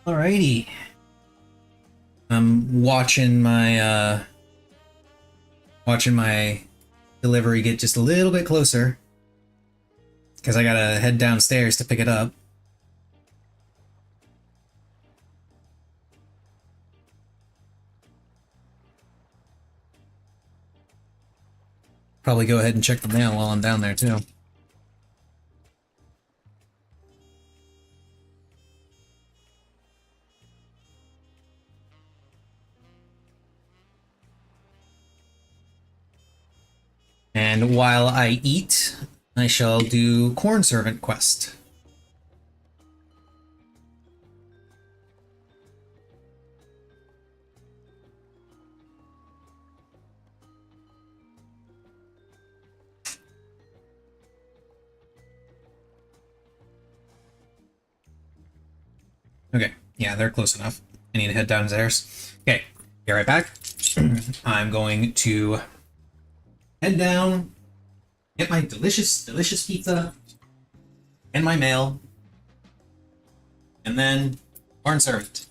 Alrighty. I'm watching my delivery get just a little bit closer, because I gotta head downstairs to pick it up. Probably go ahead and check the mail while I'm down there too. And while I eat, I shall do Corn Servant quest. Okay, yeah, they're close enough. I need to head downstairs. Okay, be right back. I'm going to head down, get my delicious, delicious pizza, and my mail, and then Corn Servant.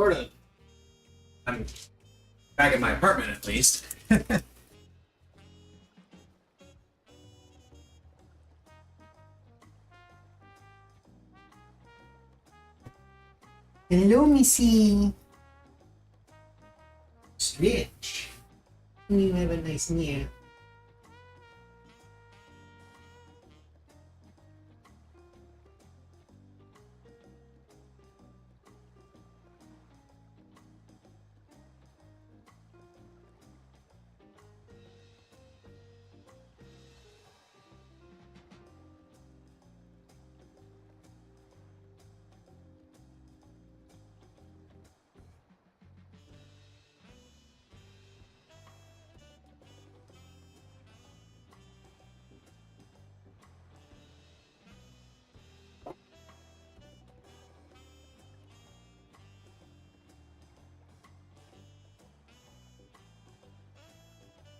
Sort of. I'm back in my apartment, at least. Hello, Missy. Stretch. You have a nice nap.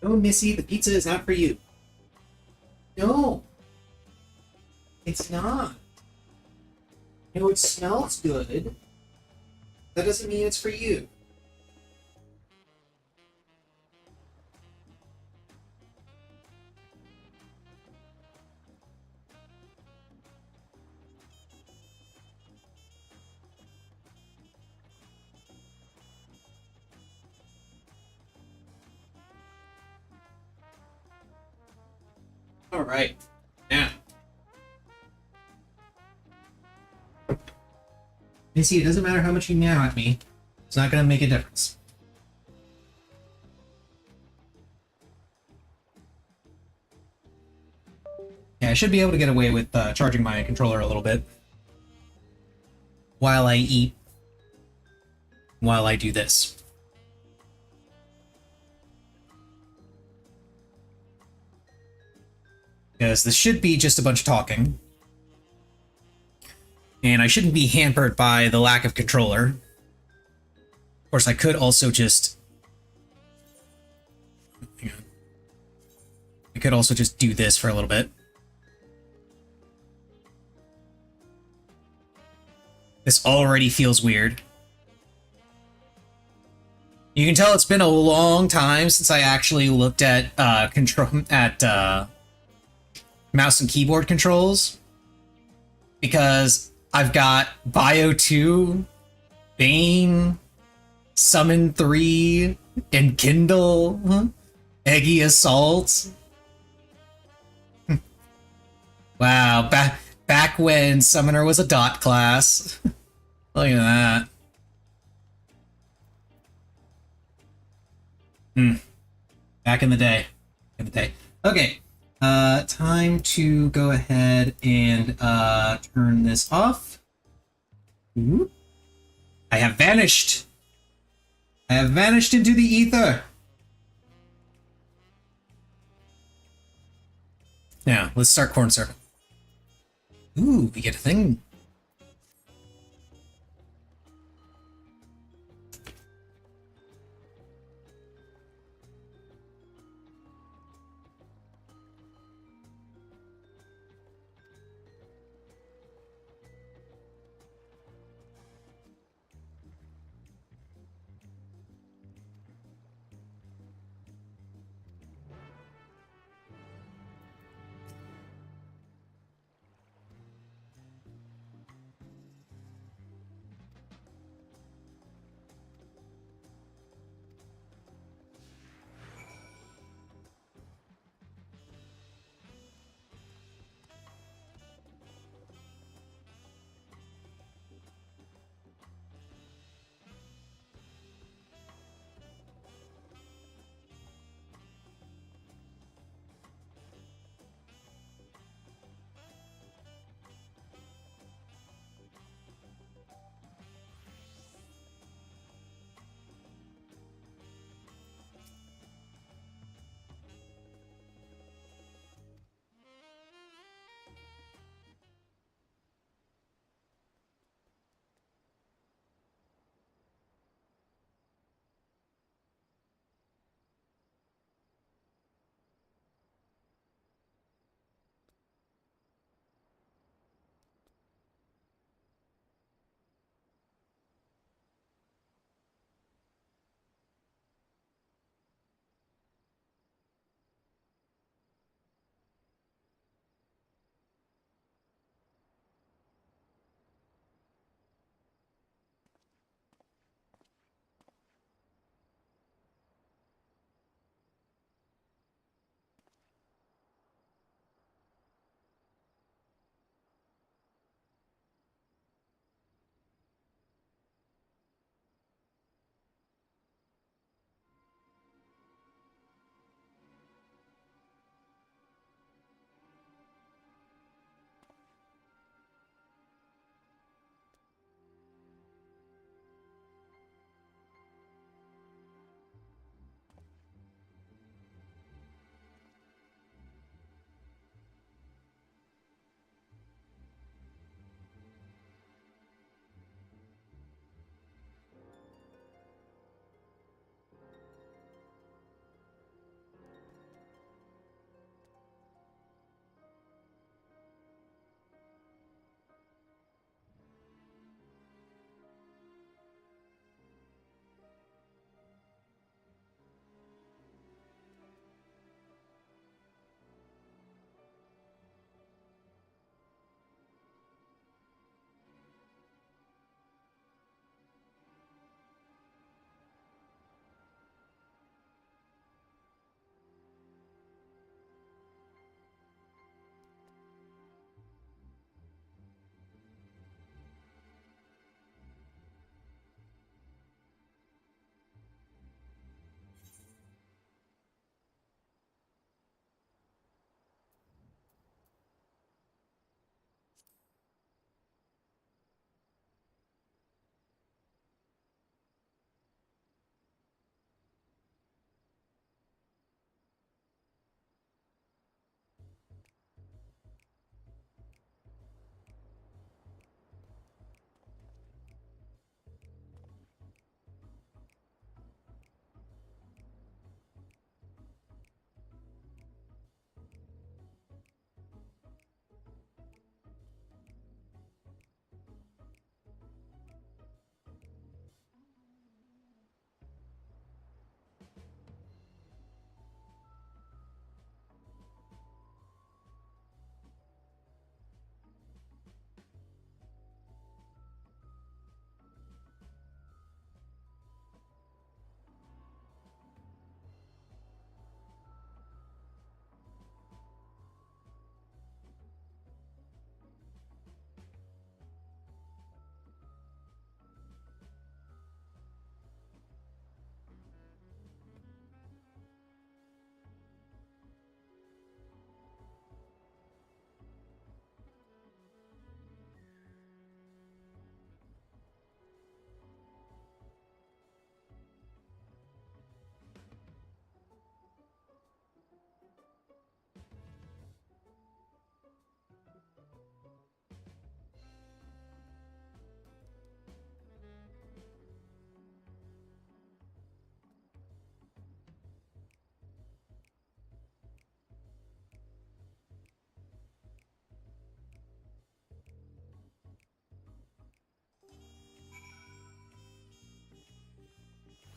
Oh, Missy, the pizza is not for you. No. It's not. No, it smells good. That doesn't mean it's for you. All right. Now. Missy, it doesn't matter how much you meow at me. It's not going to make a difference. Yeah, I should be able to get away with charging my controller a little bit. While I eat. While I do this. Because this should be just a bunch of talking. And I shouldn't be hampered by the lack of controller. Of course, I could also just... Hang on. I could also just do this for a little bit. This already feels weird. You can tell it's been a long time since I actually looked at mouse and keyboard controls, because I've got Bio 2, Bane, Summon 3, and Kindle, Eggy Assault. Wow, back when Summoner was a dot class. Look at that. Back in the day. Okay. Time to go ahead and turn this off. Ooh. I have vanished. I have vanished into the ether. Now, let's start corn surfing. Ooh, we get a thing.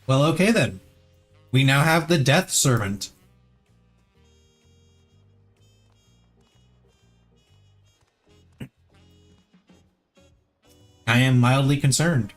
Well, okay then. We now have the Death Servant. I am mildly concerned.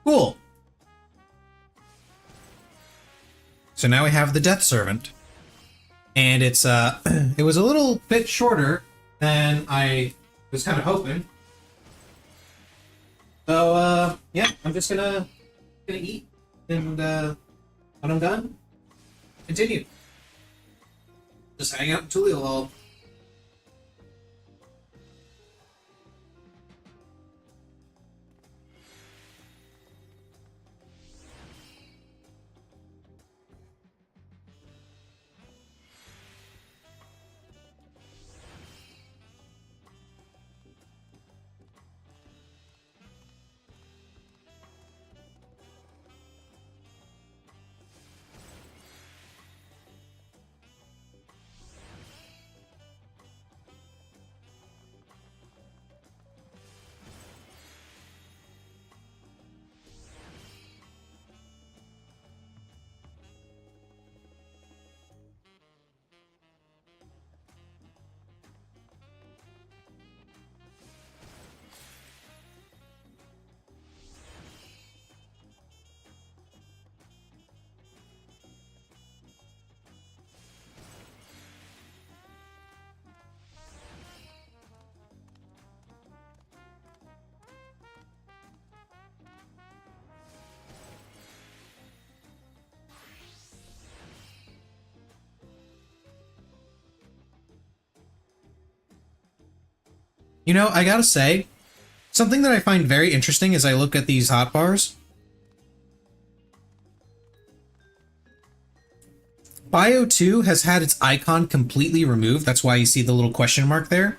Cool. So now we have the Death Servant. And it's it was a little bit shorter than I was kind of hoping. So yeah, I'm just gonna eat, and when I'm done, continue. Just hang out in Tulio. You know, I gotta say, something that I find very interesting as I look at these hotbars. Bio 2 has had its icon completely removed. That's why you see the little question mark there.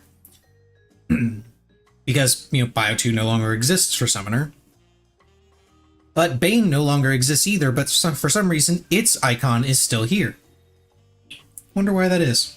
Because, you know, Bio 2 no longer exists for Summoner. But Bane no longer exists either, but for some reason, its icon is still here. Wonder why that is.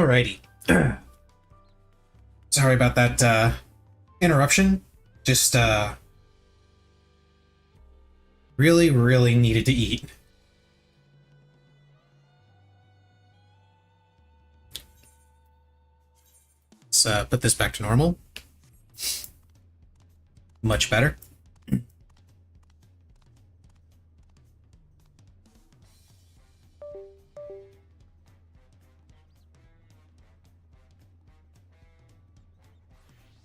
Alrighty. Sorry about that interruption. Just really needed to eat. Let's put this back to normal. Much better.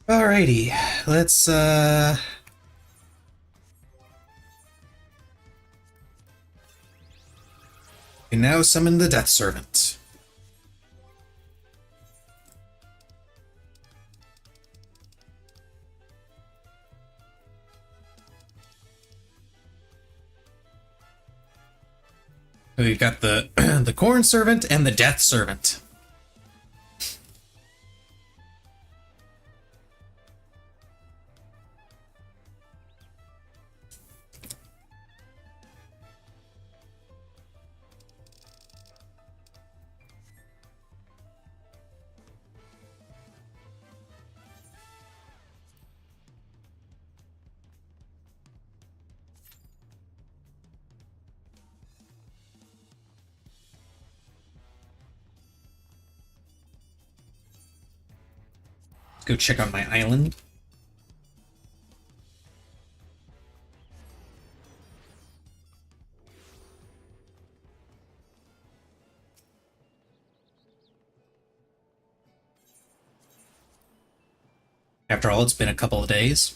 Alrighty, let's and now summon the Death Servant. We've got the the Corn Servant and the Death Servant. Go check out my island. After all, it's been a couple of days.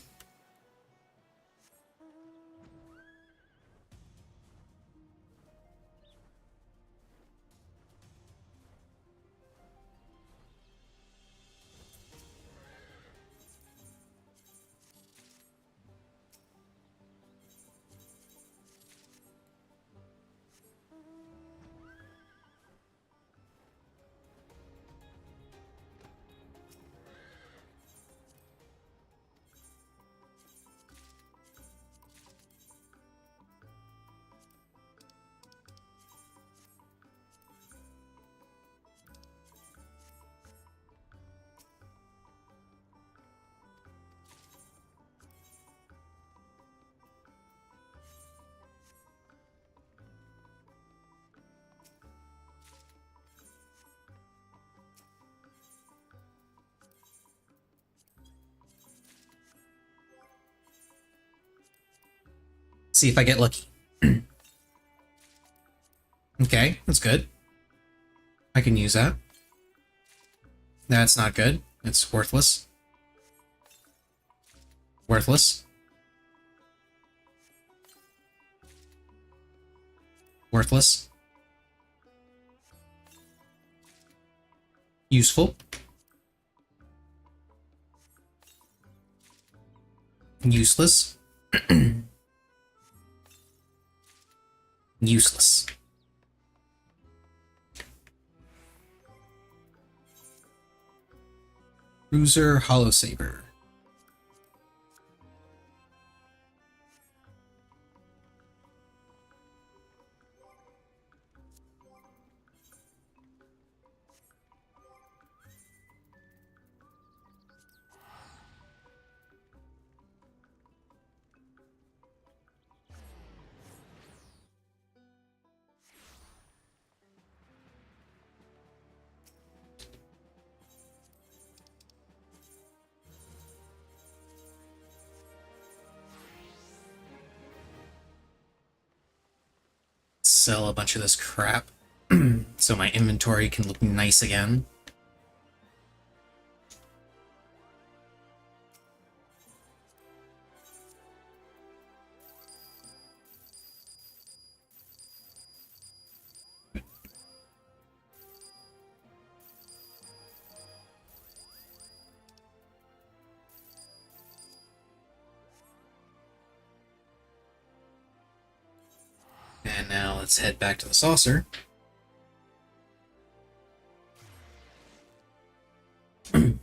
See if I get lucky. Okay, that's good. I can use that. That's not good. It's worthless. Worthless. Worthless. Useful. Useless. Useless. Cruiser Hollow Saber. Sell a bunch of this crap so my inventory can look nice again. And now let's head back to the saucer. Oh,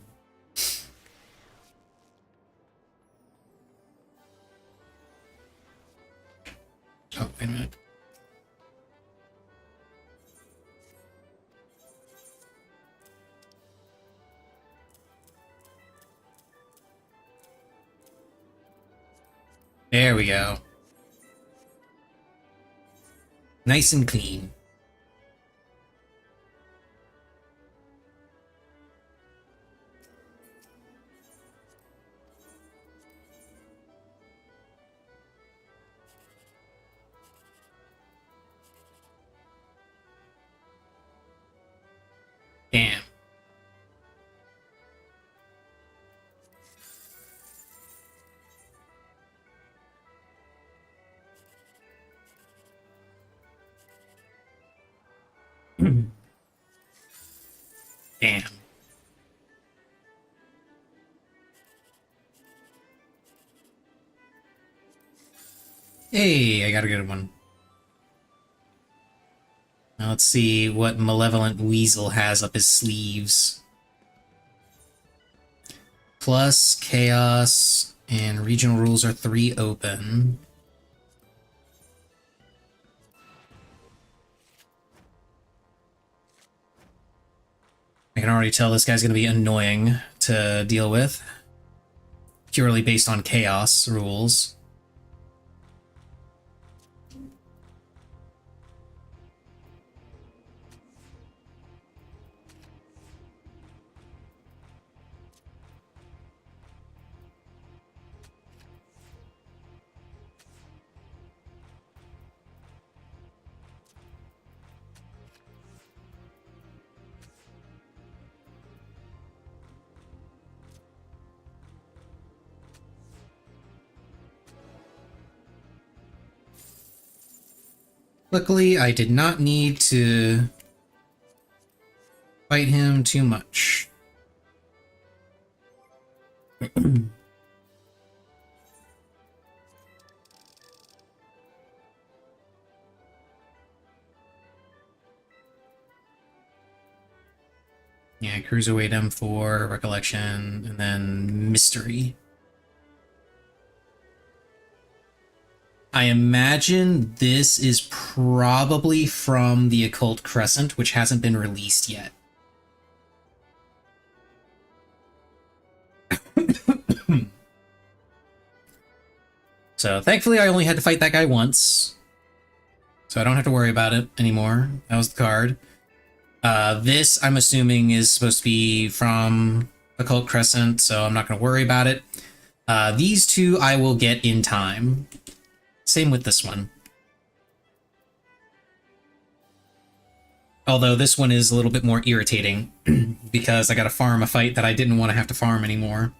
wait a minute. There we go. Nice and clean. Damn. Damn. Hey, I got a good one. Now let's see what Malevolent Weasel has up his sleeves. Plus, Chaos, and Regional Rules are 3 open. I can already tell this guy's going to be annoying to deal with. Purely based on Chaos rules. Luckily, I did not need to fight him too much. Yeah, Cruiserweight M4, Recollection, and then Mystery. I imagine this is probably from the Occult Crescent, which hasn't been released yet. So thankfully I only had to fight that guy once. So I don't have to worry about it anymore. That was the card. This, I'm assuming, is supposed to be from Occult Crescent, so I'm not going to worry about it. These two I will get in time. Same with this one. Although this one is a little bit more irritating because I gotta farm a fight that I didn't want to have to farm anymore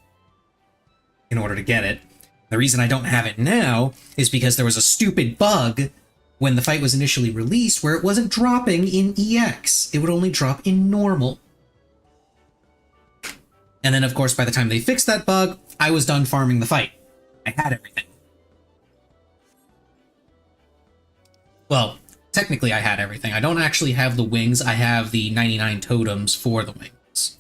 in order to get it. The reason I don't have it now is because there was a stupid bug when the fight was initially released where it wasn't dropping in EX. It would only drop in normal. And then, of course, by the time they fixed that bug, I was done farming the fight. I had everything. Well, technically I had everything. I don't actually have the wings. I have the 99 totems for the wings.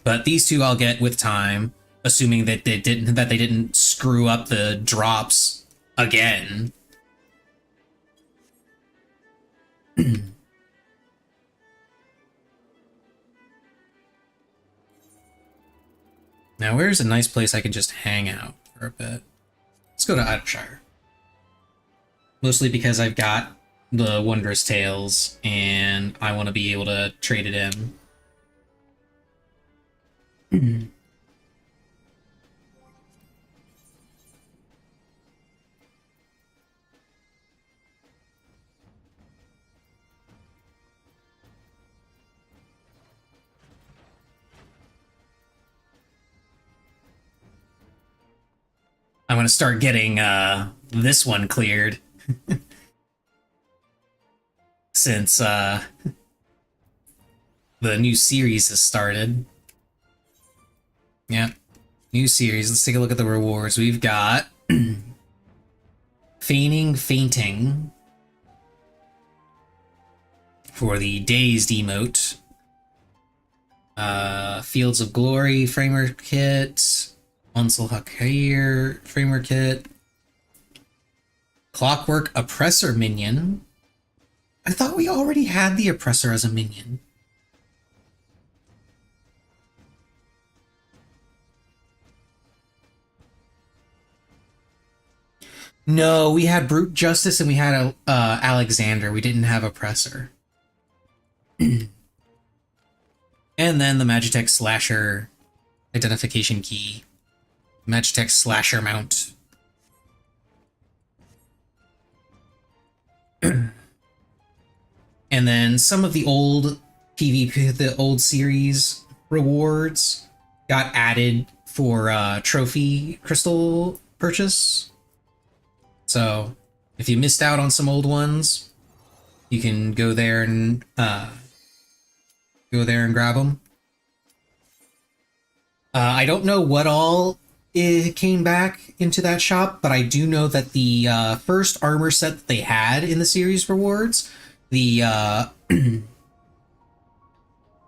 But these two I'll get with time, assuming that they didn't screw up the drops again. Now, where's a nice place I can just hang out for a bit? Let's go to Idleshire. Mostly because I've got the Wondrous Tales, and I want to be able to trade it in. I'm going to start getting this one cleared. Since the new series has started. Yeah, new series. Let's take a look at the rewards. We've got Feigning Fainting for the Dazed emote. Fields of Glory Framework Kit. Unsel Hakir Framework Kit. Clockwork Oppressor Minion. I thought we already had the Oppressor as a minion. No, we had Brute Justice and we had Alexander. We didn't have Oppressor. And then the Magitech Slasher identification key. Magitech Slasher mount. And then some of the old PvP, the old series rewards got added for trophy crystal purchase. So if you missed out on some old ones, you can go there and grab them. I don't know what all it came back into that shop, but I do know that the first armor set that they had in the series rewards, the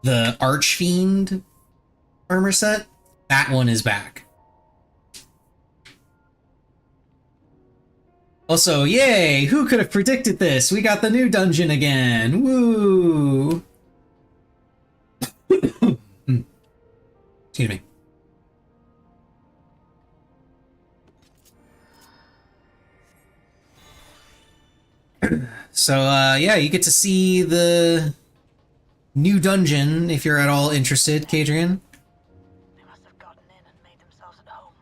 the Archfiend armor set, that one is back. Also, yay! Who could have predicted this? We got the new dungeon again! Woo! Excuse me. So, yeah, you get to see the new dungeon if you're at all interested, Kadrian. They must have gotten in and made themselves at home.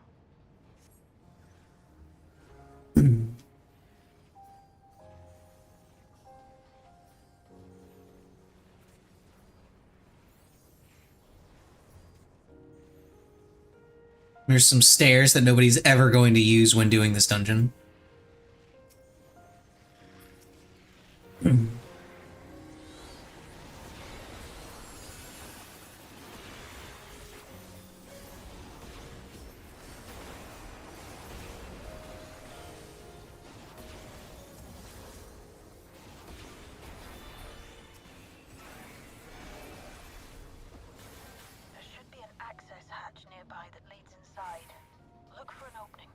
There's some stairs that nobody's ever going to use when doing this dungeon. There should be an access hatch nearby that leads inside. Look for an opening.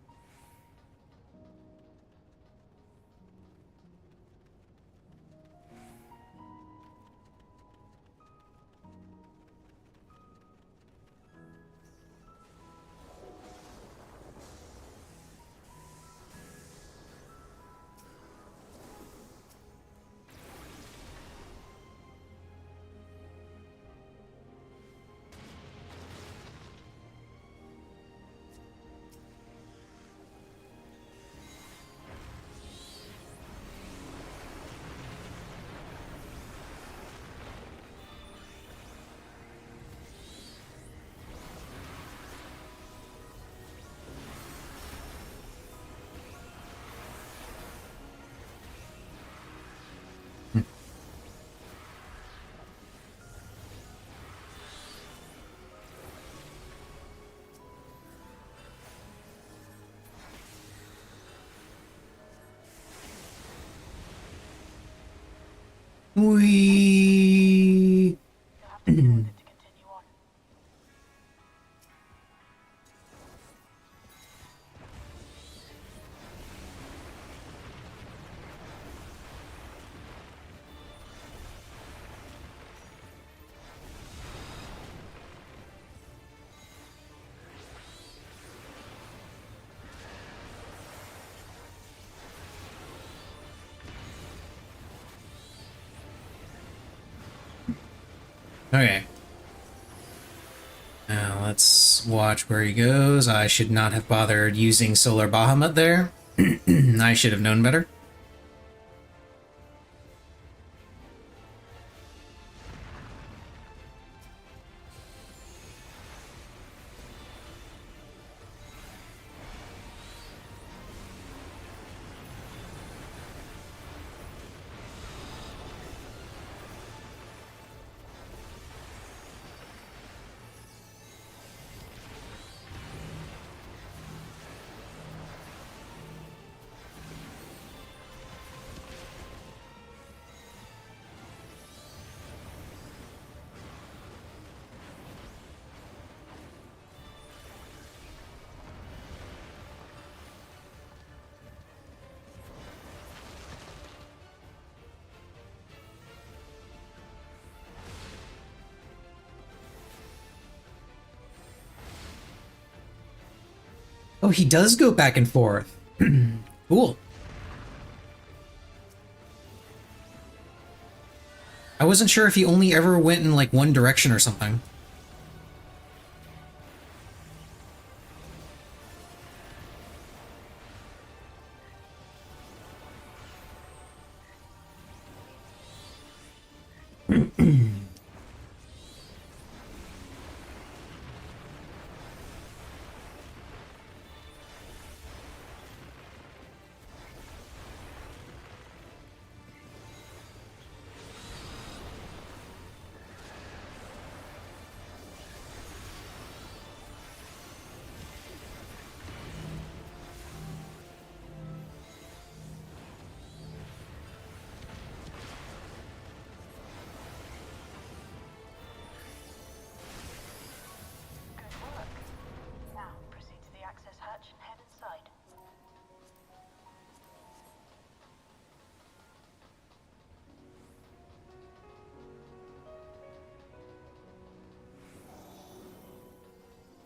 We. Okay. Now let's watch where he goes. I should not have bothered using Solar Bahamut there. I should have known better. Oh, he does go back and forth. Cool. I wasn't sure if he only ever went in like one direction or something.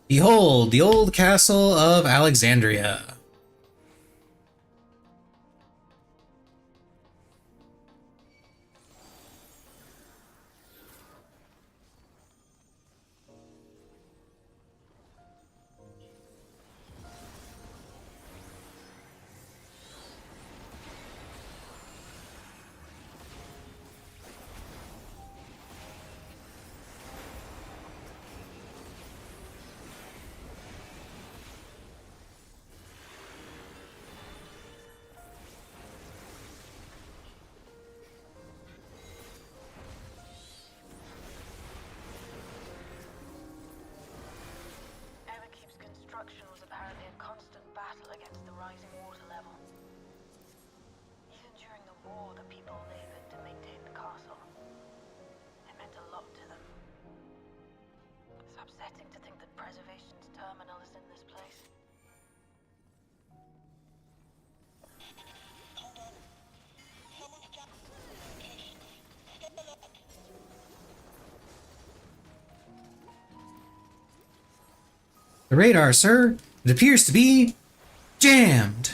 Behold, the old castle of Alexandria. Construction was apparently a constant battle against the rising water level. Even during the war, the people labored to maintain the castle. It meant a lot to them. It's upsetting to think that Preservation's terminal is in this place. Hold on. Someone's jumped the location. Take a look. The radar, sir. It appears to be jammed.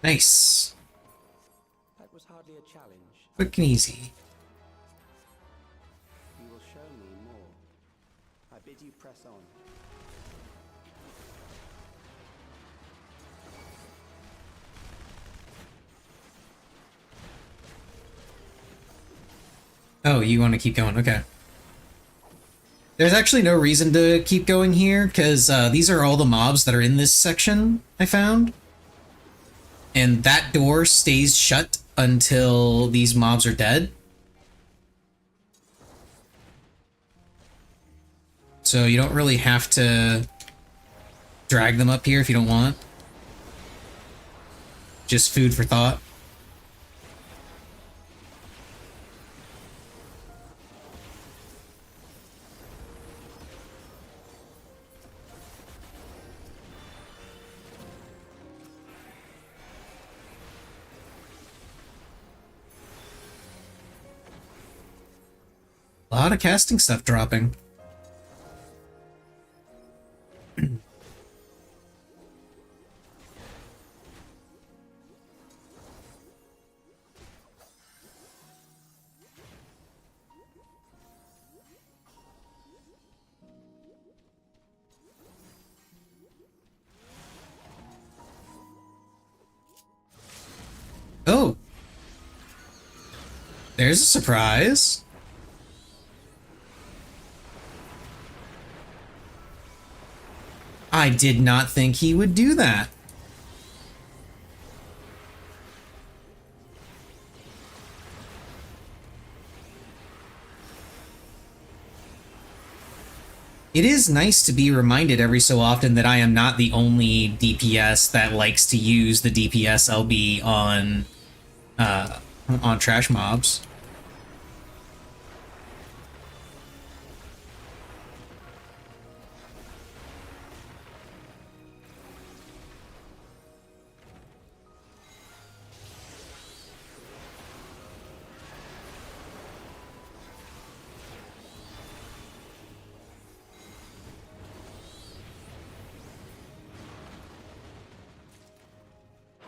Nice. That was hardly a challenge. Quick and easy. You will show me more. I bid you press on. Oh, you want to keep going? Okay. There's actually no reason to keep going here, because these are all the mobs that are in this section, I found. And that door stays shut until these mobs are dead. So you don't really have to drag them up here if you don't want. Just food for thought. A lot of casting stuff dropping. Oh. There's a surprise. I did not think he would do that. It is nice to be reminded every so often that I am not the only DPS that likes to use the DPS LB on trash mobs.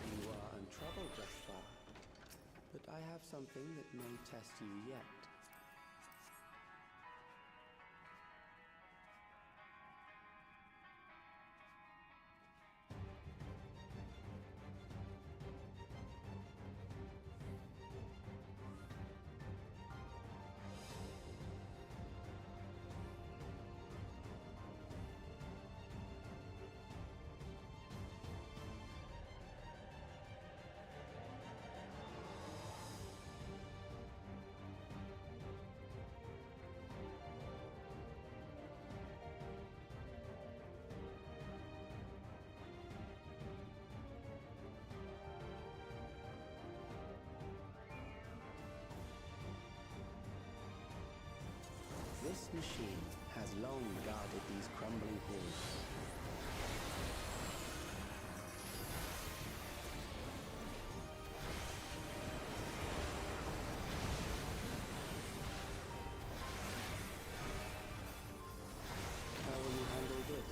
You are untroubled thus far, but I have something that may test you yet. This machine has long guarded these crumbling halls. How will you handle this?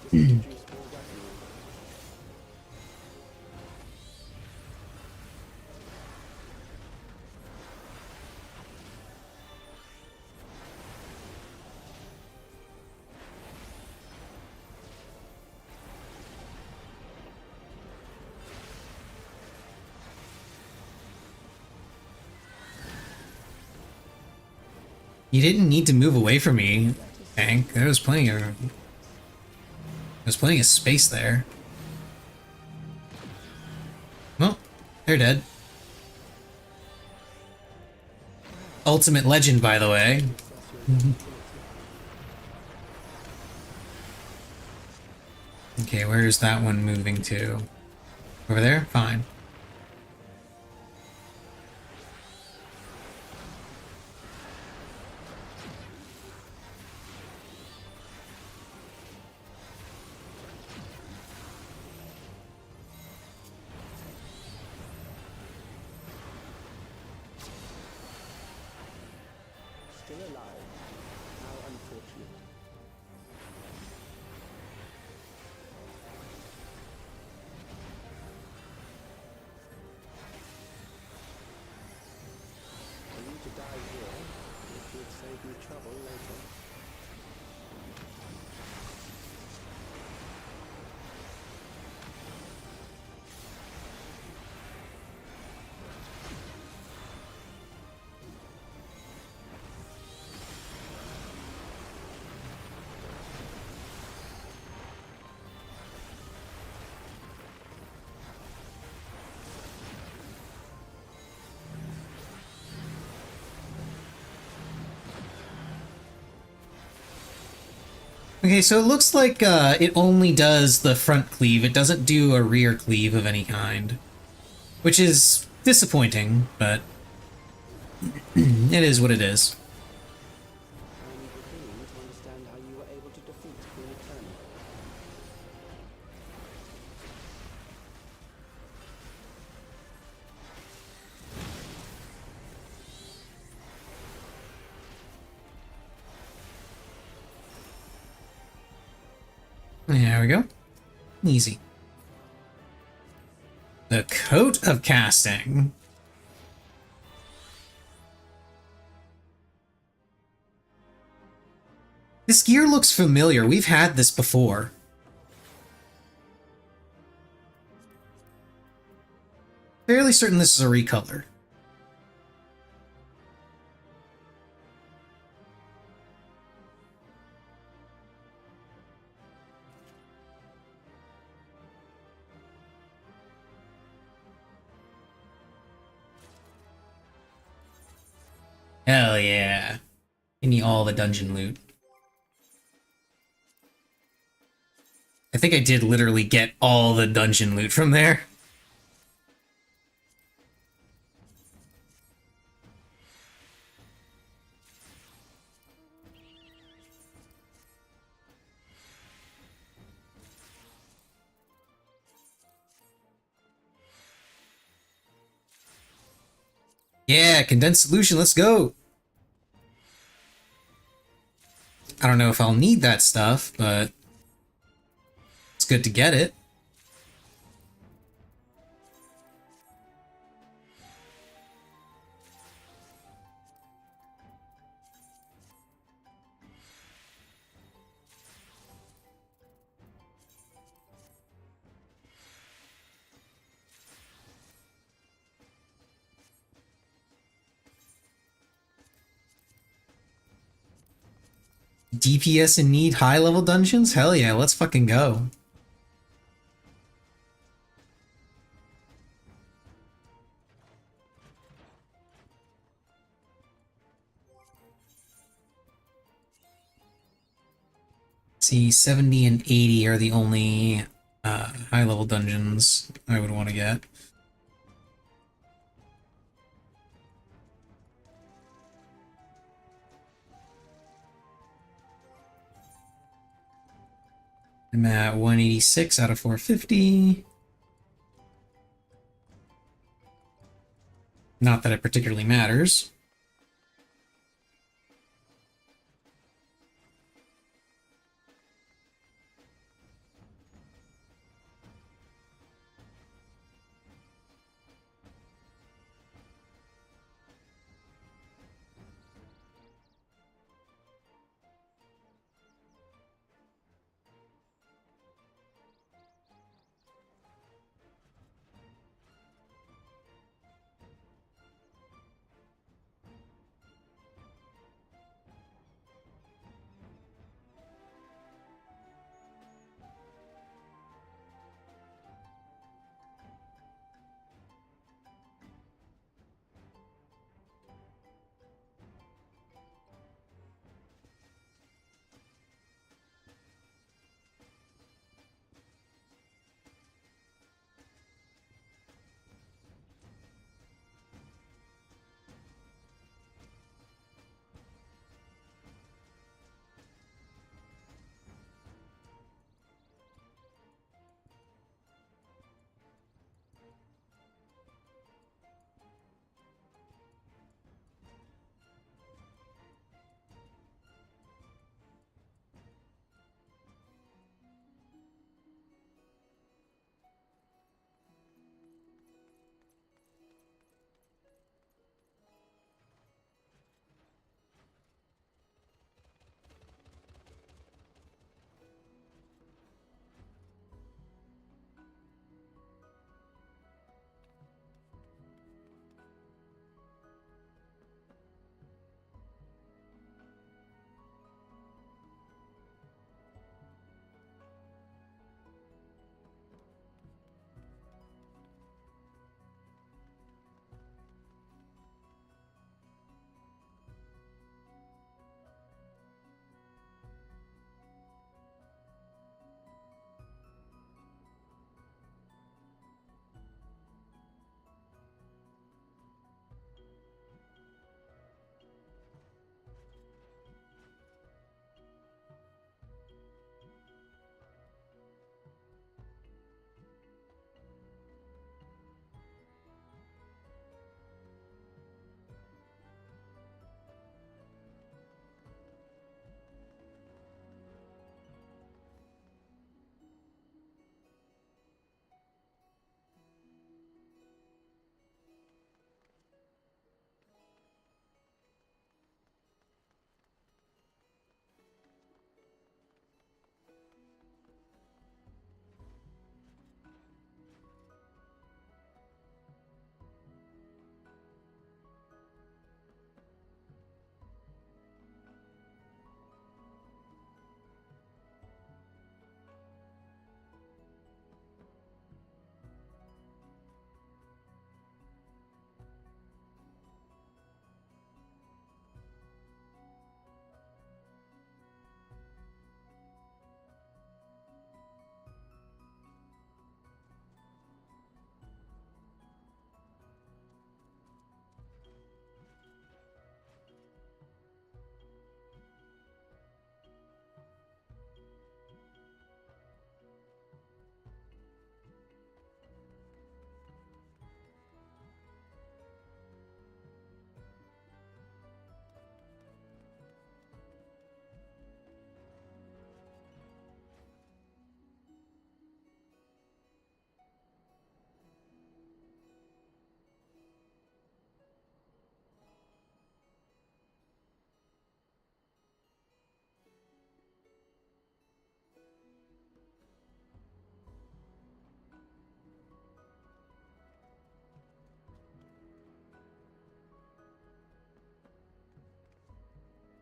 Let us introduce more weaponry. You didn't need to move away from me, Hank. There's plenty of space there. Well, they're dead. Ultimate legend, by the way. Okay, where's that one moving to? Over there? Fine. save me trouble later. Okay, so it looks like it only does the front cleave. It doesn't do a rear cleave of any kind, which is disappointing, but it is what it is. I'm beginning to understand how you were able to defeat Queen Eternal. There we go. Easy. The coat of casting. This gear looks familiar. We've had this before. Fairly certain this is a recolor. Hell yeah. Give me all the dungeon loot. I think I did literally get all the dungeon loot from there. Yeah, condensed solution, let's go! I don't know if I'll need that stuff, but it's good to get it. DPS and need high-level dungeons? Hell yeah, let's fucking go. See, 70 and 80 are the only high-level dungeons I would want to get. I'm at 186 out of 450. Not that it particularly matters.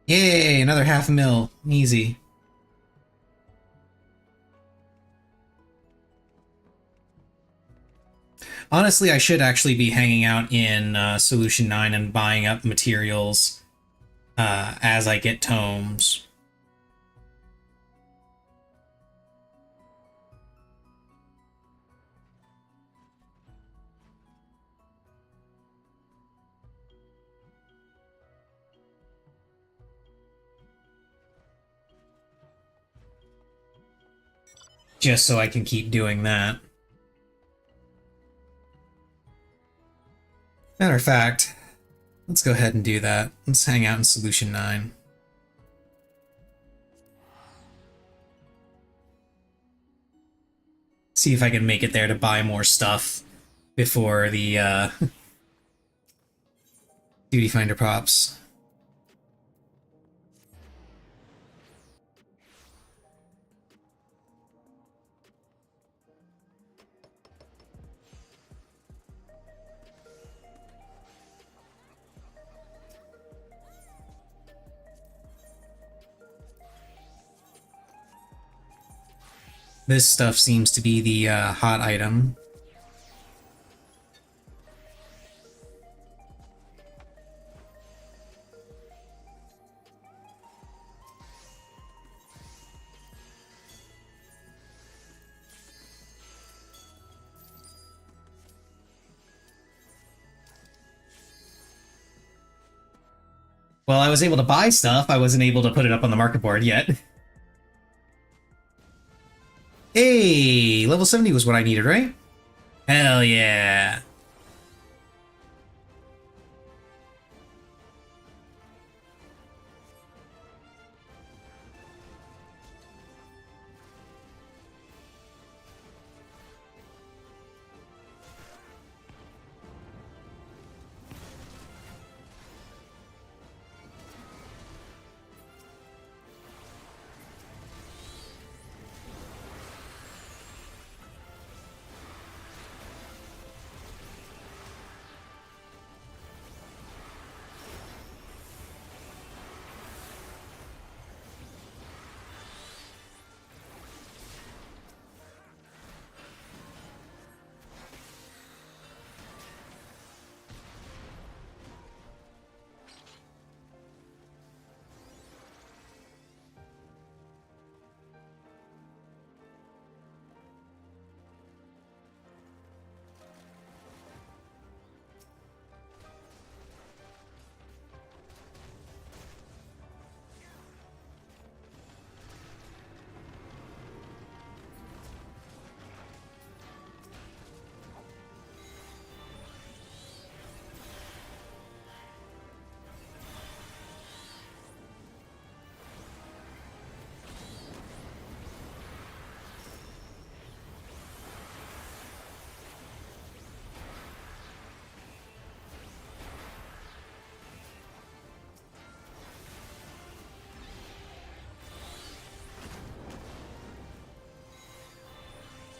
Yay, another half mil. Easy. Honestly, I should actually be hanging out in Solution 9 and buying up materials as I get tomes. Just so I can keep doing that. Matter of fact, let's go ahead and do that. Let's hang out in Solution 9. See if I can make it there to buy more stuff before the Duty Finder pops. This stuff seems to be the hot item. Well, I was able to buy stuff, I wasn't able to put it up on the market board yet. Hey, level 70 was what I needed, right? Hell yeah.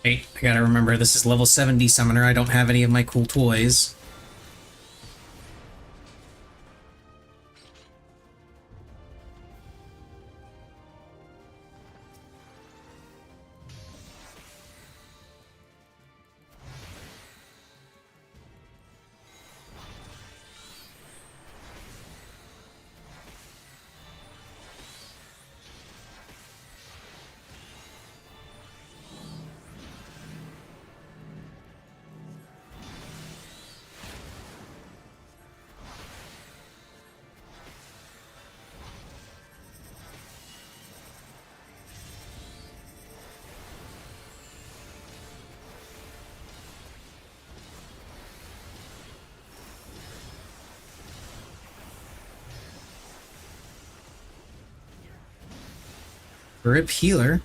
Wait, I gotta remember, this is level 70 summoner, I don't have any of my cool toys. Rip healer.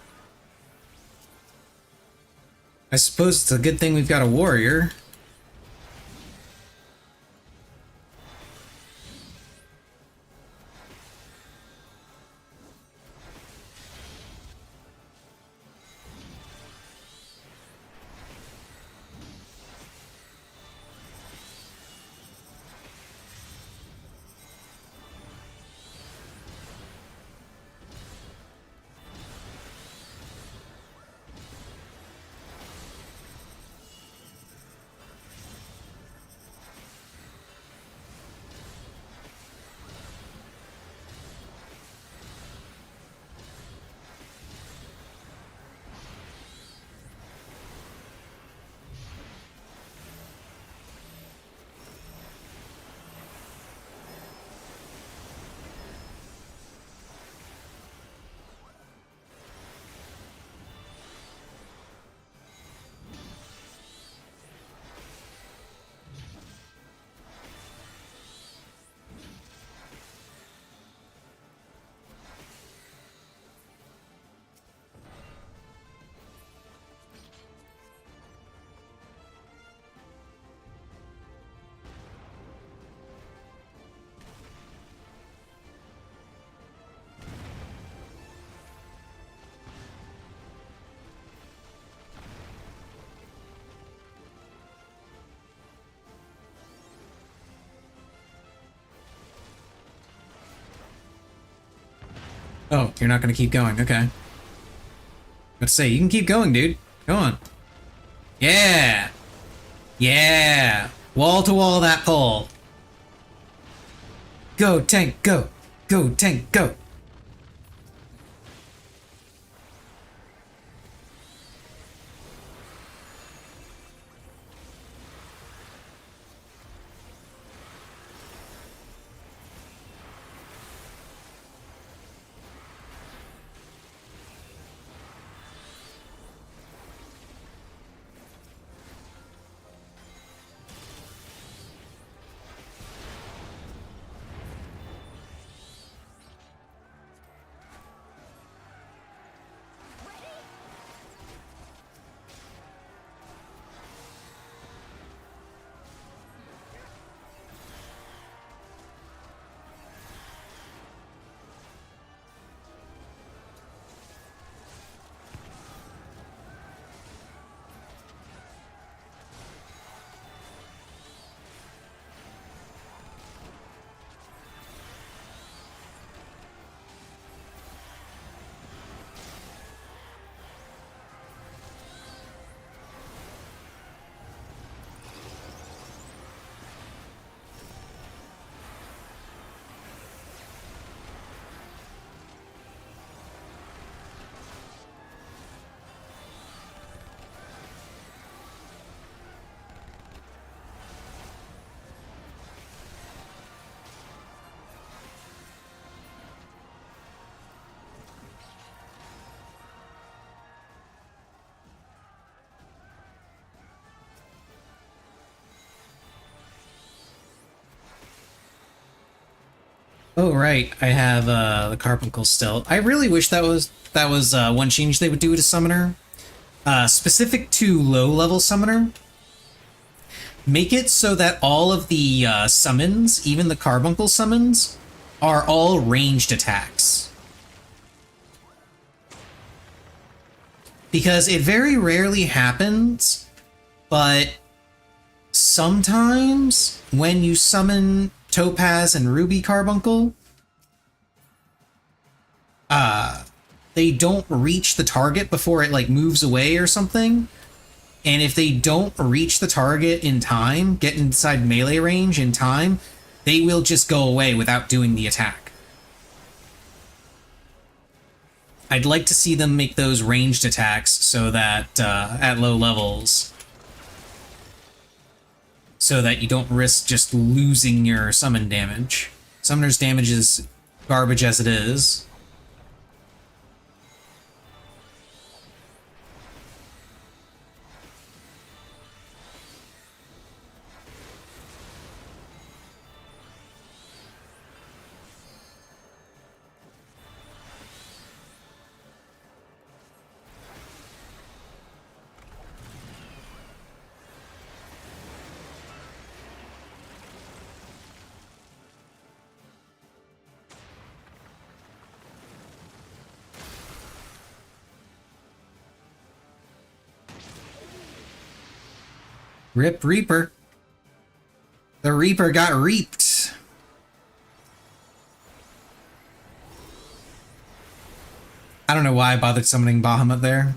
I suppose it's a good thing we've got a warrior. Oh, you're not gonna keep going. Okay. Let's say, you can keep going, dude. Go on. Yeah! Yeah! Wall to wall that pole. Go, tank, go! Go, tank, go! Oh right, I have the Carbuncle still. I really wish that was one change they would do to Summoner. Specific to low-level Summoner. Make it so that all of the summons, even the Carbuncle summons, are all ranged attacks. Because it very rarely happens, but sometimes when you summon Topaz and Ruby Carbuncle, they don't reach the target before it like moves away or something. And if they don't reach the target in time, get inside melee range in time, they will just go away without doing the attack. I'd like to see them make those ranged attacks so that at low levels, so that you don't risk just losing your summon damage. Summoner's damage is garbage as it is. Rip Reaper. The Reaper got reaped. I don't know why I bothered summoning Bahamut there.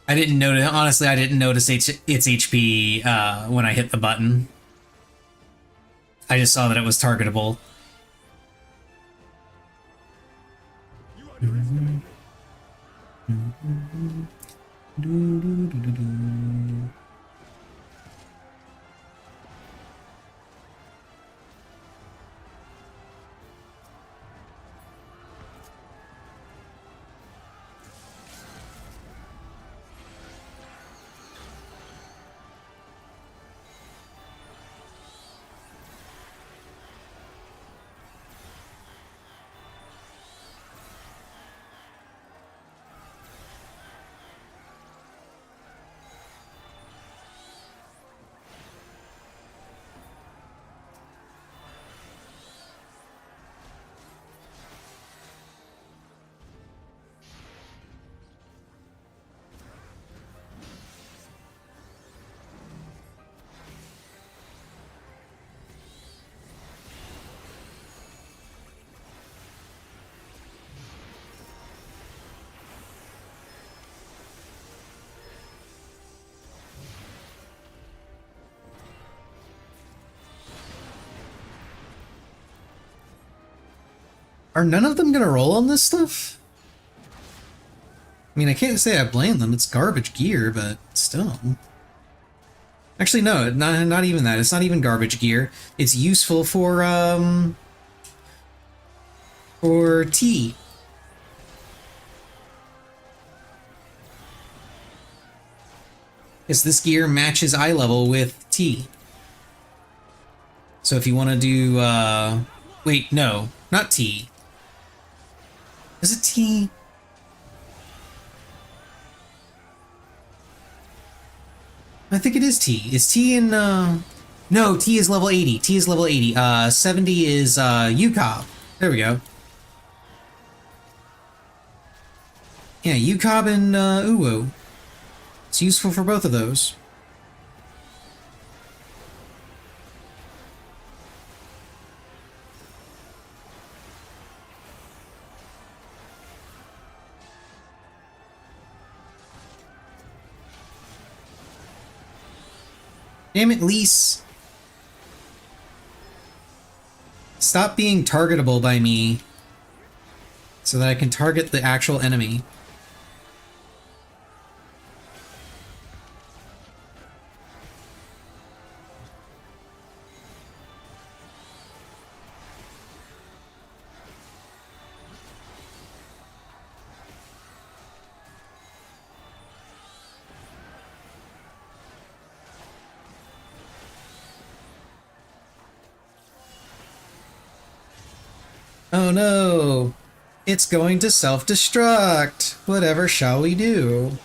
I didn't notice, honestly, I didn't notice its HP when I hit the button. I just saw that it was targetable. Are none of them gonna roll on this stuff? I mean, I can't say I blame them. It's garbage gear, but still. Actually, no, not even that. It's not even garbage gear. It's useful for tea. Because this gear matches eye level with tea. So if you want to do, wait, no, not tea. Is it tea? I think it is tea. Is tea in, no, tea is level 80. Tea is level 80. 70 is, UCOB. There we go. Yeah, UCOB and, Uwu. It's useful for both of those. Damn it, Lise. Stop being targetable by me so that I can target the actual enemy. Oh no! It's going to self-destruct! Whatever shall we do?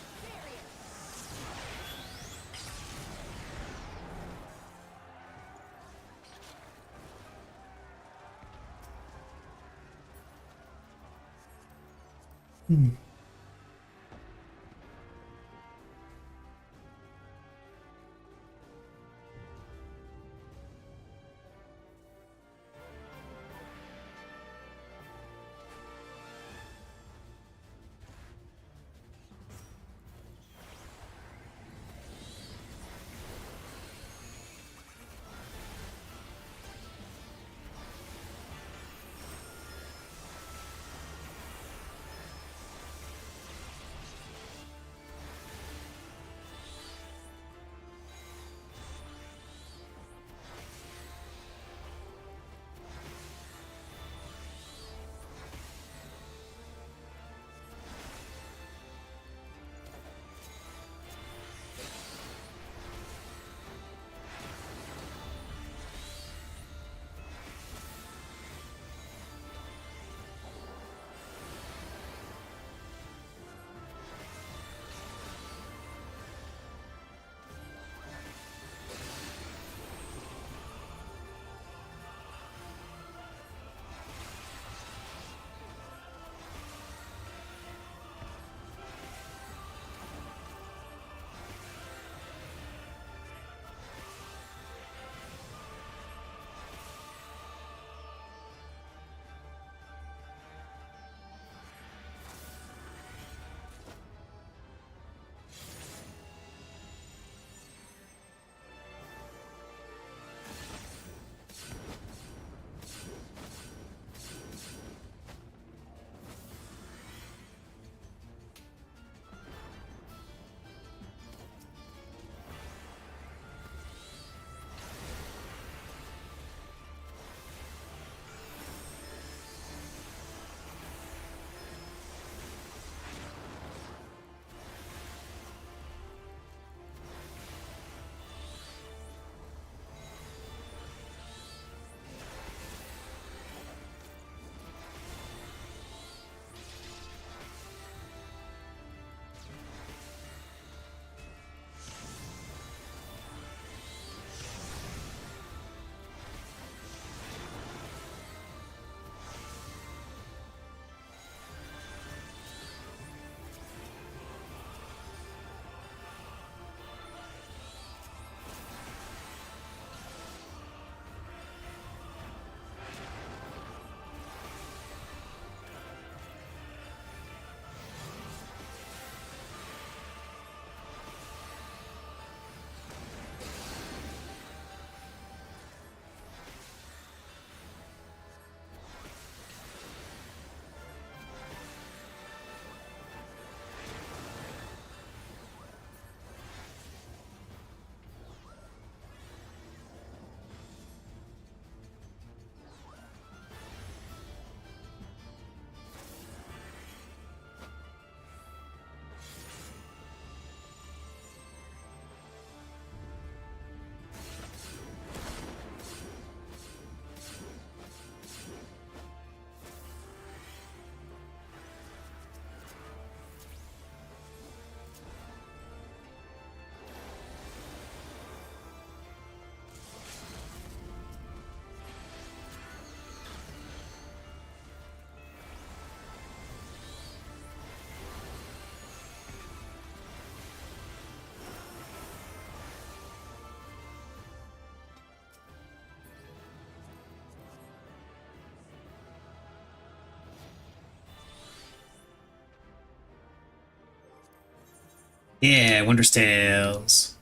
Yeah, Wondrous Tales.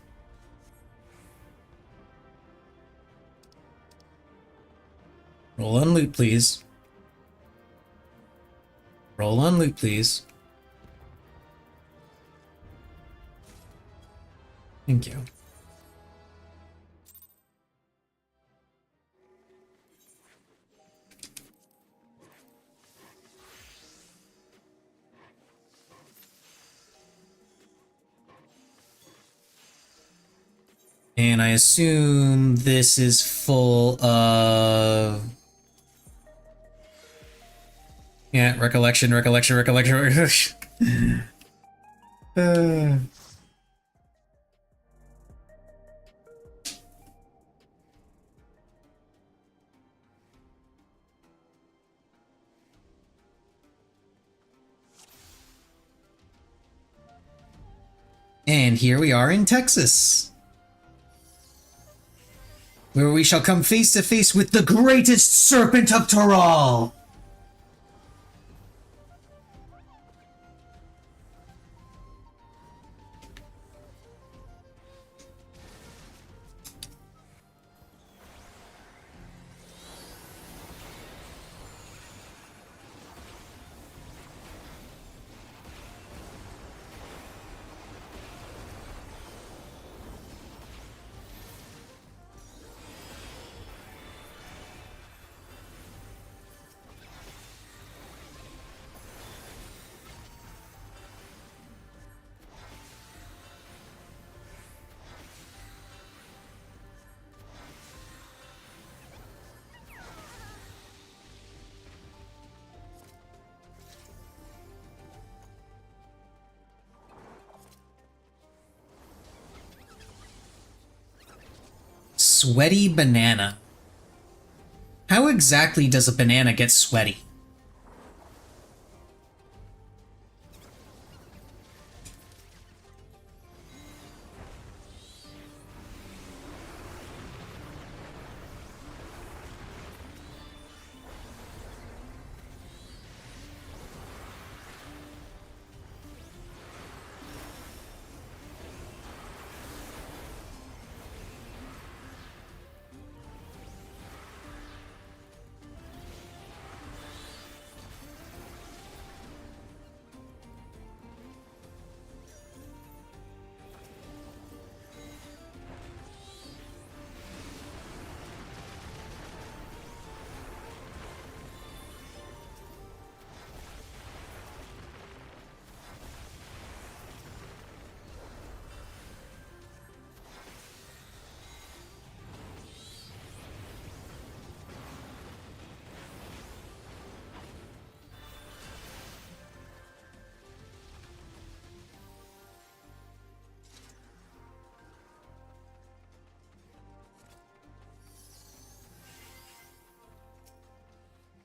Roll on loot, please. Roll on loot, please. Thank you. And I assume this is full of... Yeah, recollection. And here we are in Texas, where we shall come face to face with the greatest serpent of Toral. Sweaty banana. How exactly does a banana get sweaty?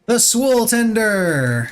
The Swool Tender!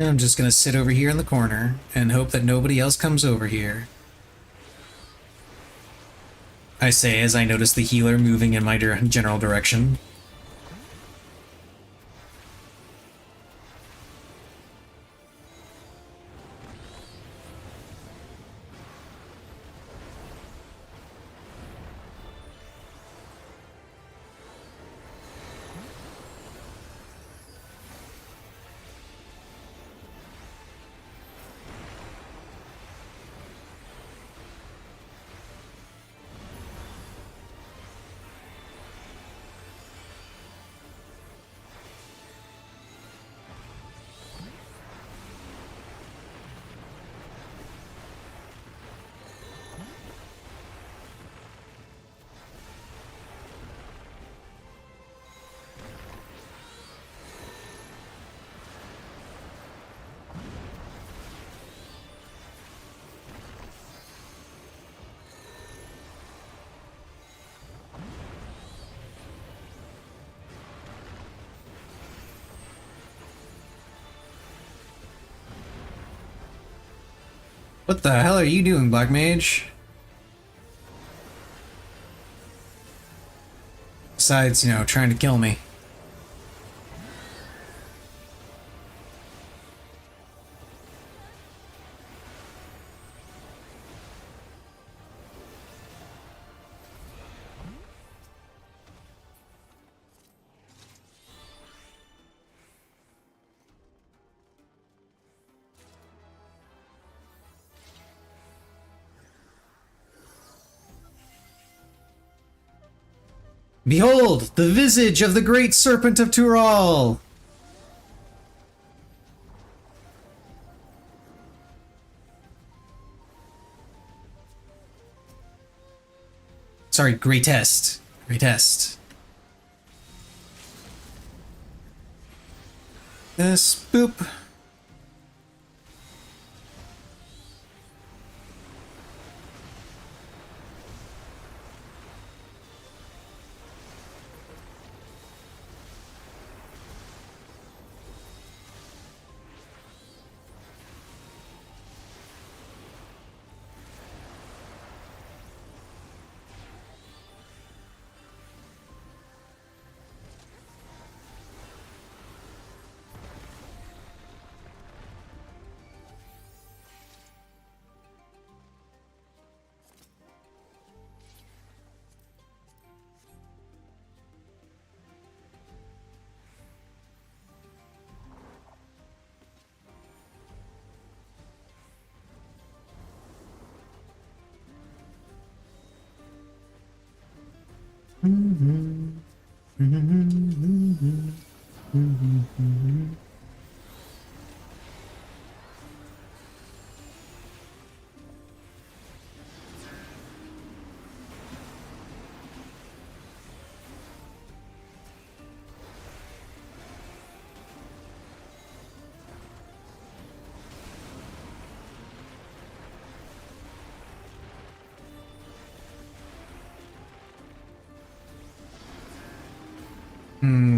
I'm just gonna sit over here in the corner and hope that nobody else comes over here. I say as I notice the healer moving in my general direction. What the hell are you doing, Black Mage? Besides, you know, trying to kill me. Behold, the visage of the great serpent of Tural! Sorry, greatest. Greatest. This, boop.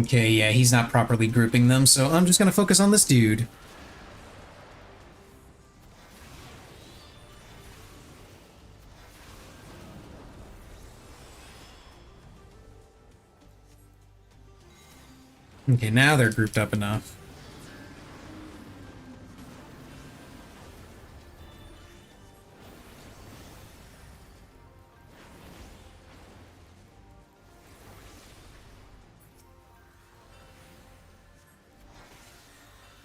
Okay, yeah, he's not properly grouping them, so I'm just gonna focus on this dude. Okay, now they're grouped up enough.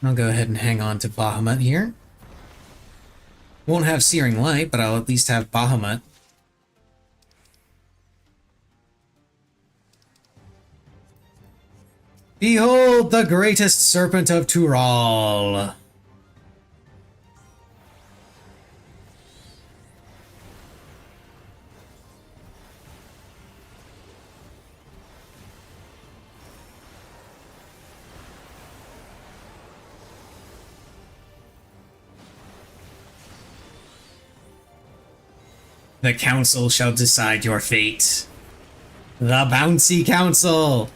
I'll go ahead and hang on to Bahamut here. Won't have Searing Light, but I'll at least have Bahamut. Behold the greatest serpent of Tural! The council shall decide your fate. The Bouncy Council!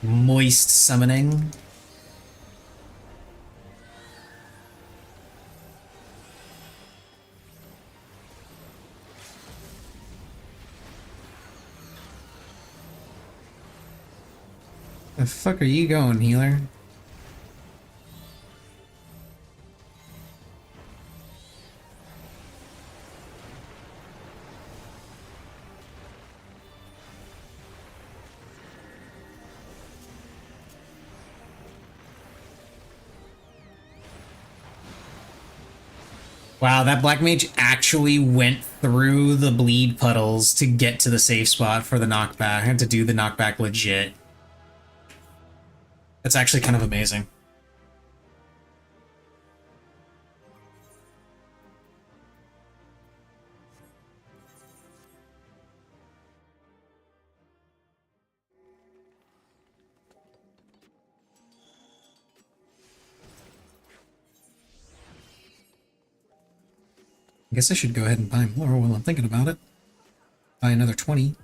Moist summoning. The fuck are you going, healer? Wow, that black mage actually went through the bleed puddles to get to the safe spot for the knockback. I had to do the knockback legit. That's actually kind of amazing. I guess I should go ahead and buy more while I'm thinking about it. Buy another 20.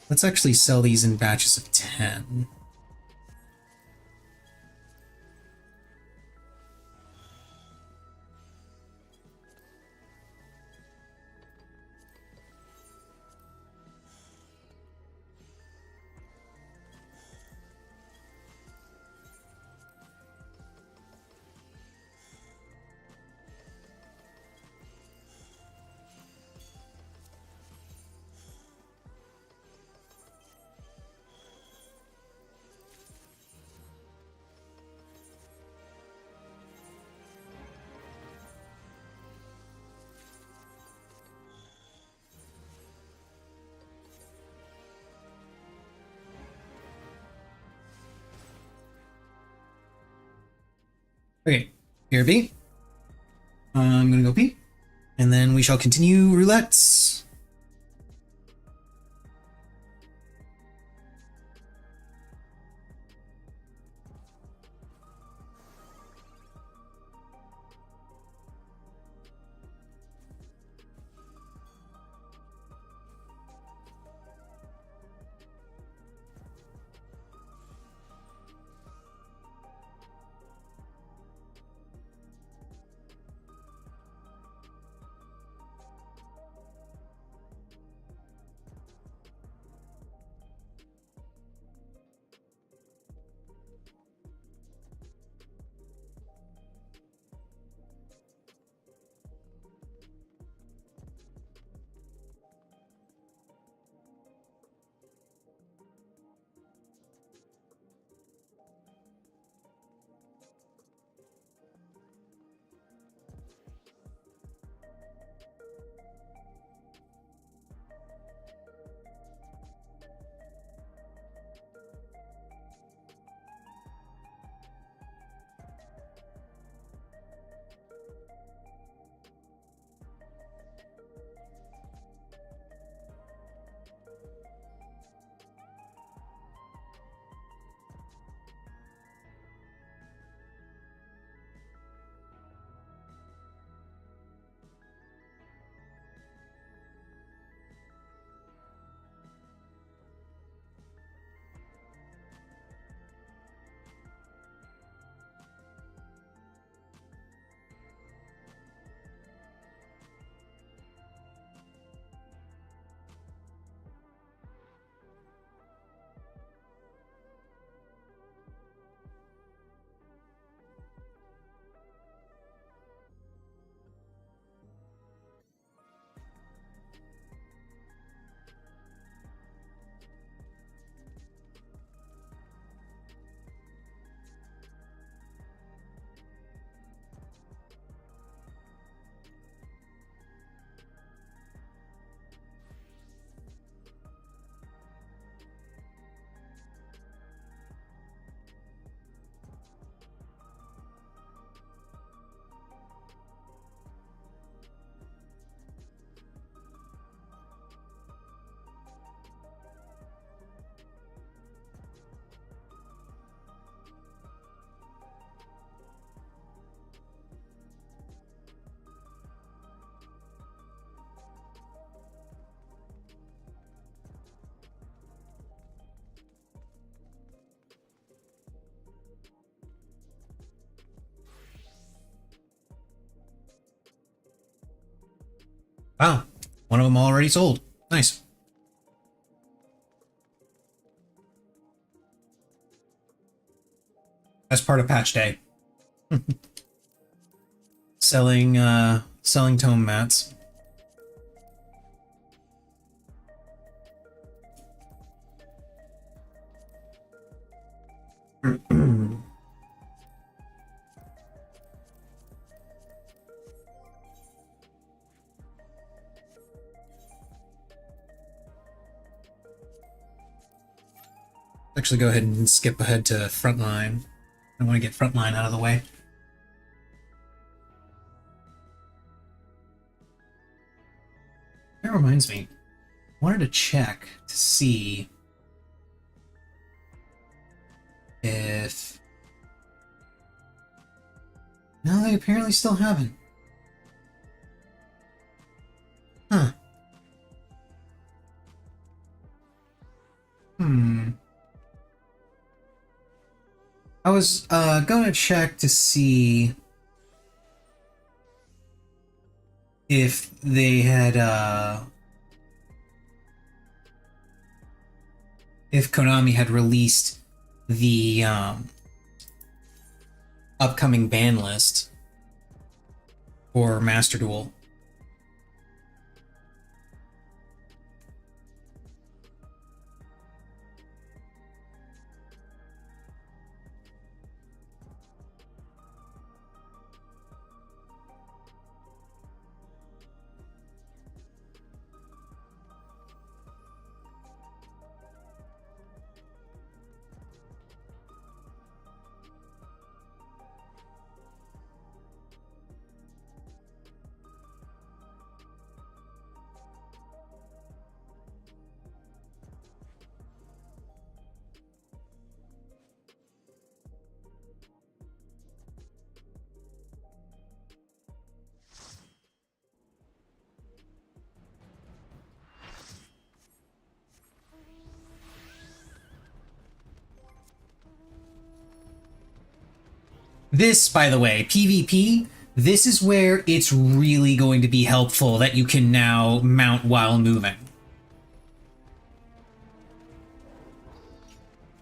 Let's actually sell these in batches of 10. Okay, BRB. I'm gonna go pee, and then we shall continue roulettes. Wow, one of them already sold. Nice. As part of patch day. selling tome mats. Actually, go ahead and skip ahead to Frontline. I want to get Frontline out of the way. That reminds me. I wanted to check to see if... No, they apparently still haven't. Huh. I was gonna check to see if they had if Konami had released the upcoming ban list for Master Duel. This, by the way, PvP, this is where it's really going to be helpful that you can now mount while moving.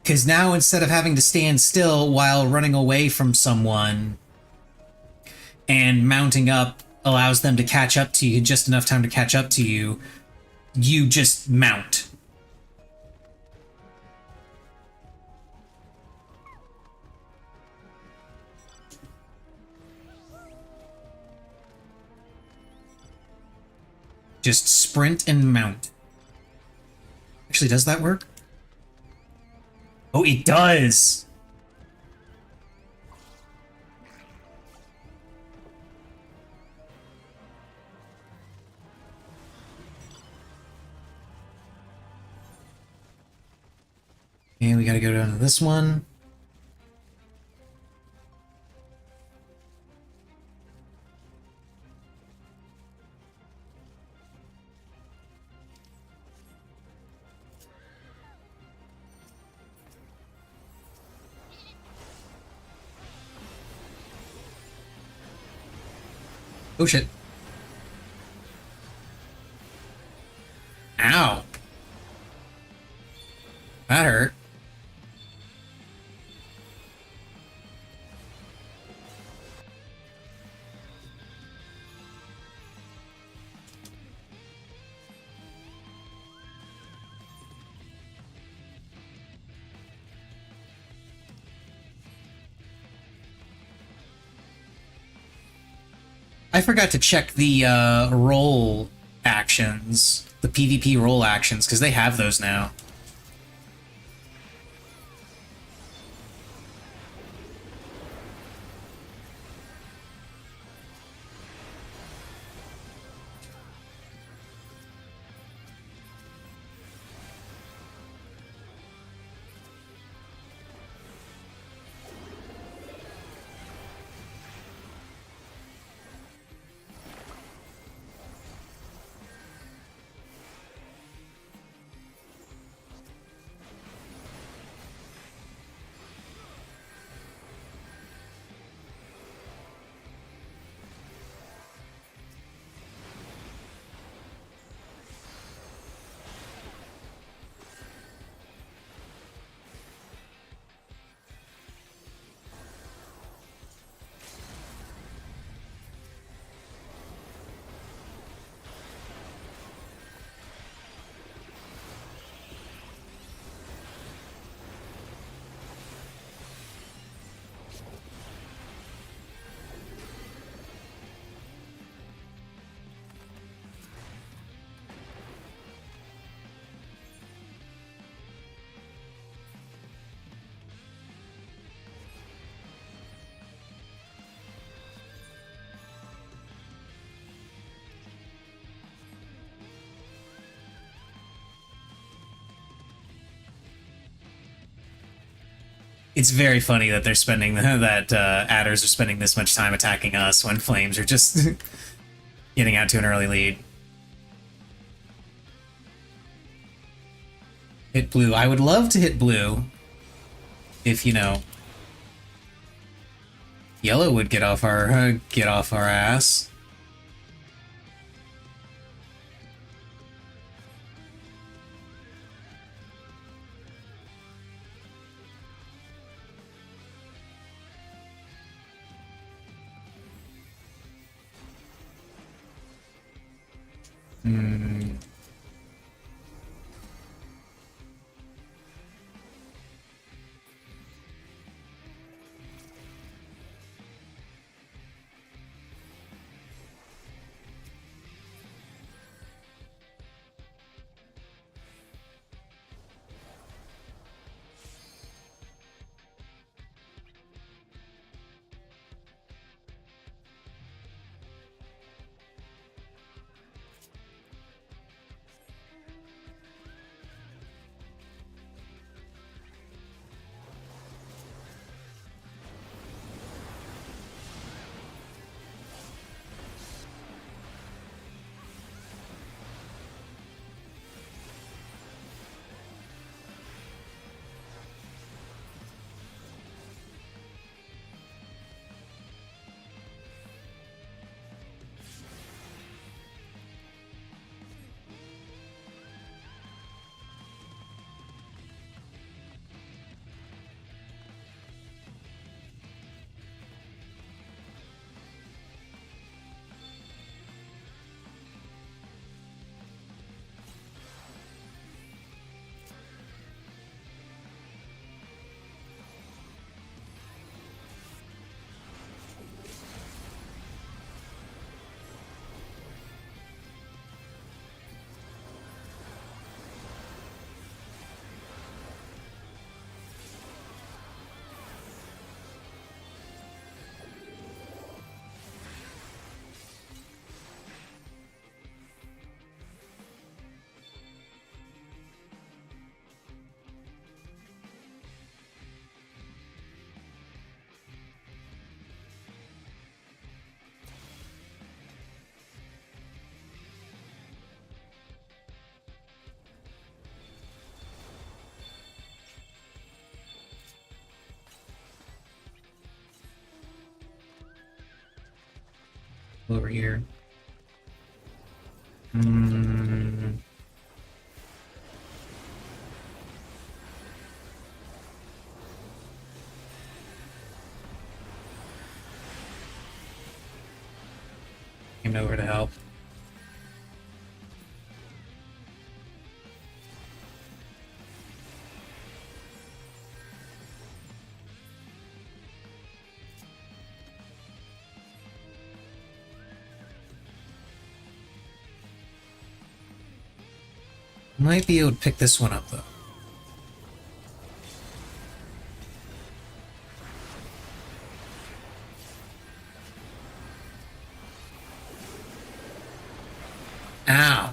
Because now instead of having to stand still while running away from someone and mounting up allows them to catch up to you, just enough time to catch up to you, you just mount. Just sprint and mount. Actually, does that work? Oh, it does! And we gotta go down to this one. Oh shit. Ow. That hurt. I forgot to check the roll actions, the PvP roll actions, because they have those now. It's very funny that they're spending that adders are spending this much time attacking us when flames are just getting out to an early lead. Hit blue. I would love to hit blue if, you know, yellow would get off our ass. Over here. Came over to help. Might be able to pick this one up, though. Ow.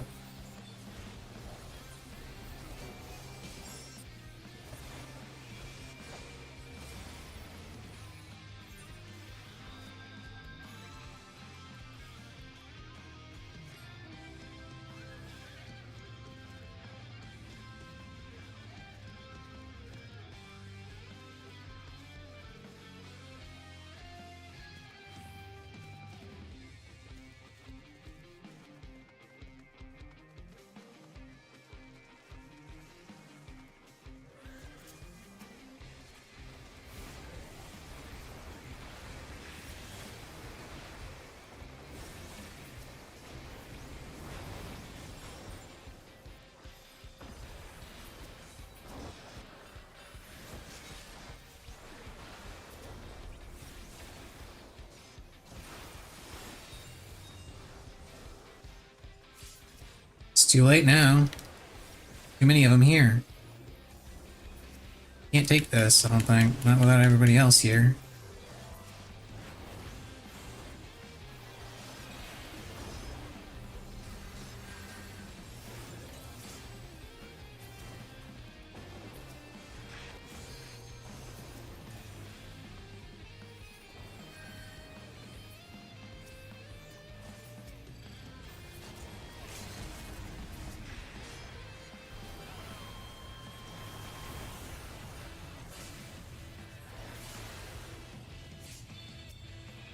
It's too late now. Too many of them here. Can't take this, I don't think. Not without everybody else here.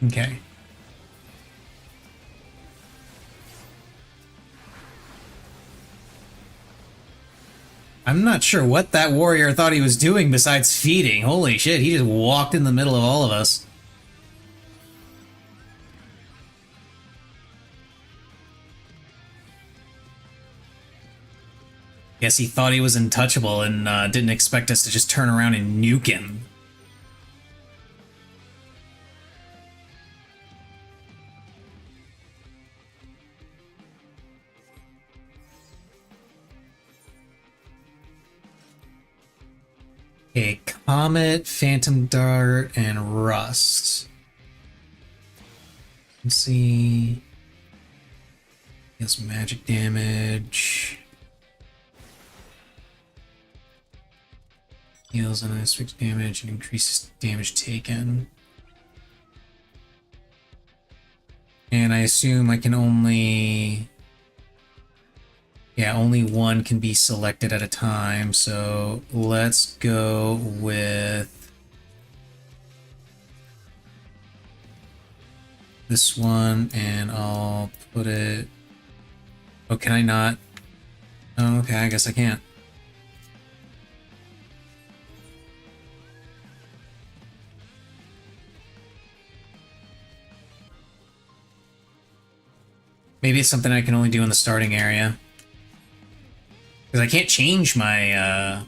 Okay. I'm not sure what that warrior thought he was doing besides feeding. Holy shit, he just walked in the middle of all of us. Guess he thought he was untouchable and didn't expect us to just turn around and nuke him. Okay, Comet, Phantom Dart, and Rust. Let's see. Deals magic damage. Heals on fixed damage and increases damage taken. And I assume I can only... Yeah, only one can be selected at a time, so let's go with this one, and I'll put it... Oh, can I not? Oh, okay, I guess I can't. Maybe it's something I can only do in the starting area. Because I can't change my,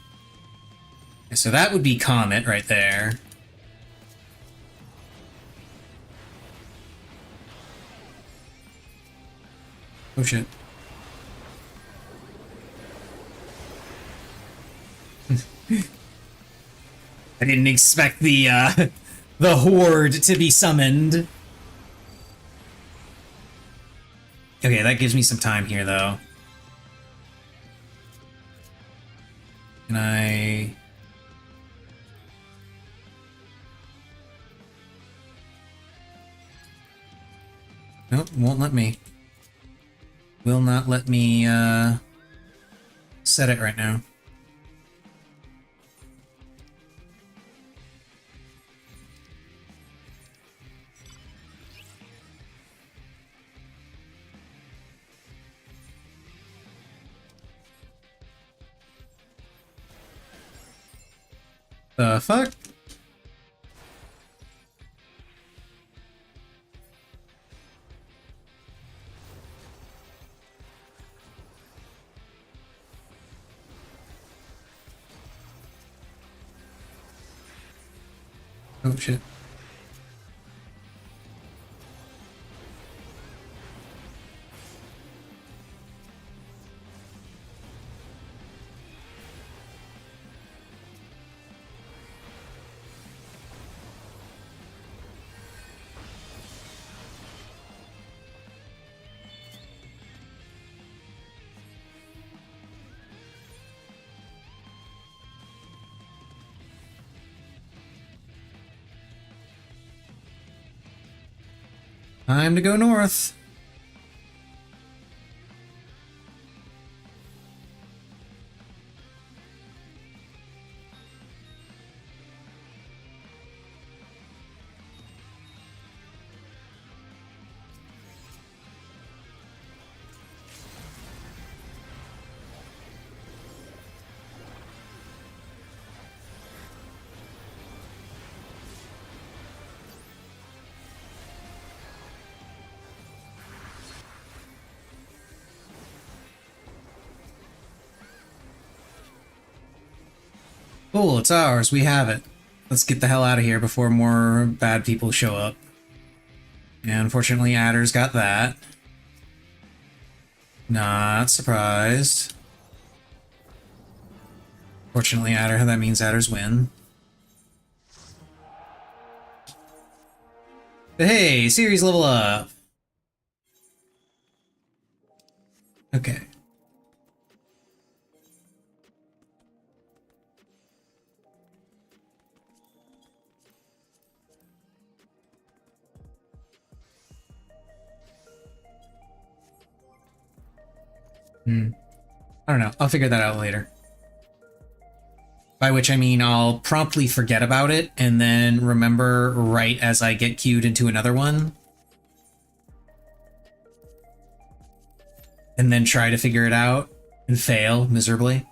So that would be Comet right there. Oh shit. I didn't expect the, the horde to be summoned. Okay, that gives me some time here, though. Can I... Nope, won't let me. Will not let me, set it right now. The fuck? Oh shit. Time to go north. Cool, it's ours. We have it. Let's get the hell out of here before more bad people show up. And unfortunately, Adder's got that. Not surprised. Fortunately, Adder, that means Adders win. But hey, series level up! Okay. I don't know. I'll figure that out later. By which I mean I'll promptly forget about it and then remember right as I get queued into another one. And then try to figure it out and fail miserably.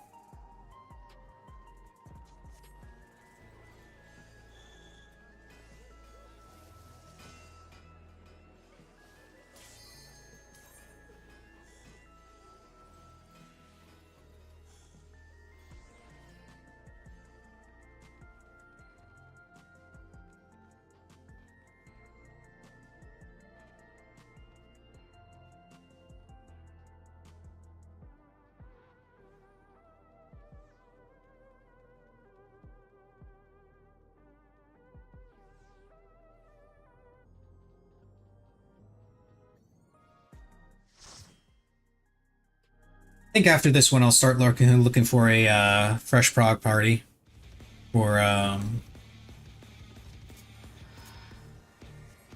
I think after this one, I'll start looking for a fresh prog party for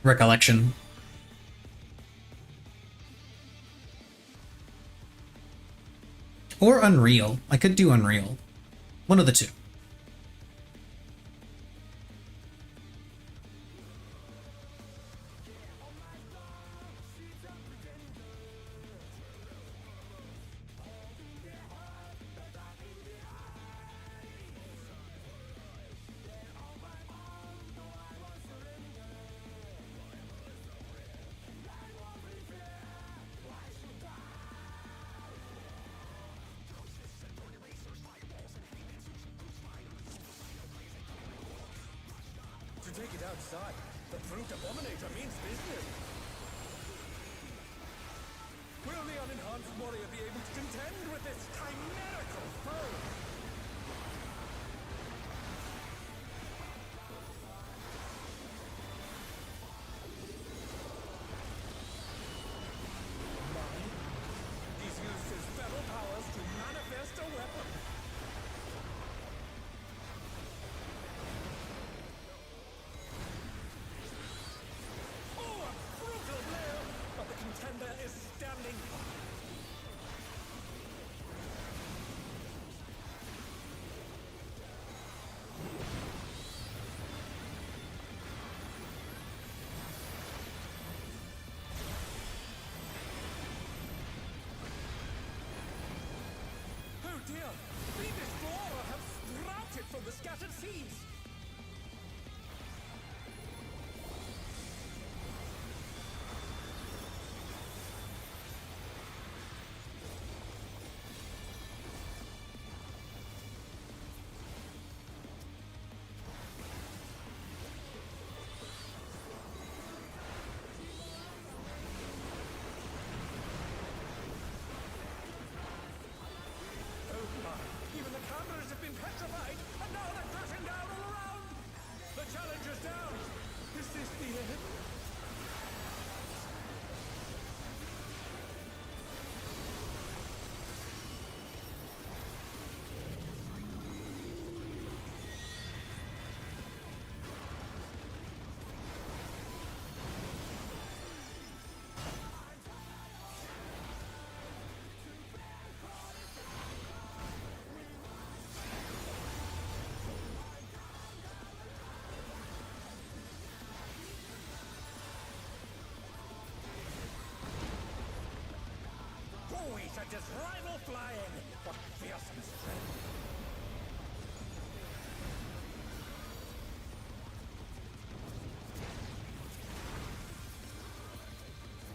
Recollection. Or Unreal. I could do Unreal. One of the two. To take it outside, the Brute Abominator means business. Will the unenhanced warrior be able to contend with this chimerical foe? He's used his feral powers to manifest a weapon. Contender is standing. Oh dear! The Explorer have sprouted from the scattered seas! Even the cameras have been petrified, and now they're crashing down all around! The Challenger's down! Is this the end? Such as rival flying! What fearsome strength!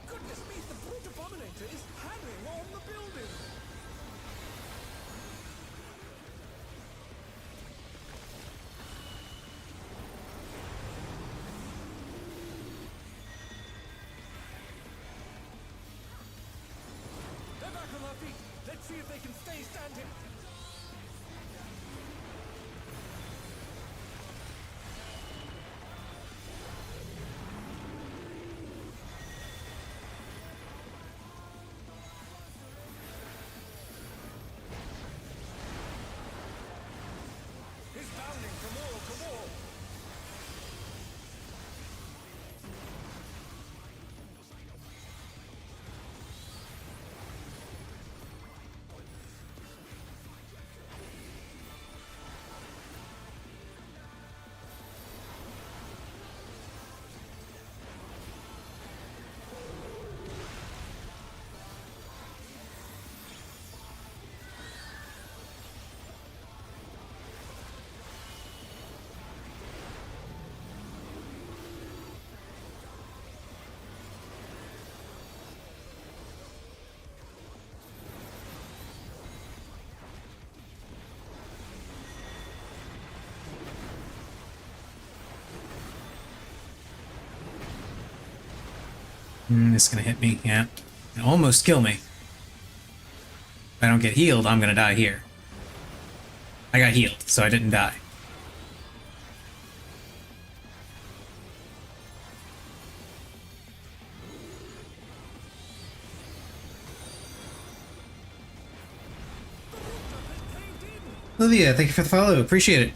Goodness me, the Brute Abominator is hanging on the building! They're back on their feet. Let's see if they can stay standing. He's bounding from wall to wall. It's gonna hit me, yeah. It'll almost kill me. If I don't get healed, I'm gonna die here. I got healed, so I didn't die. Olivia, thank you for the follow. Appreciate it.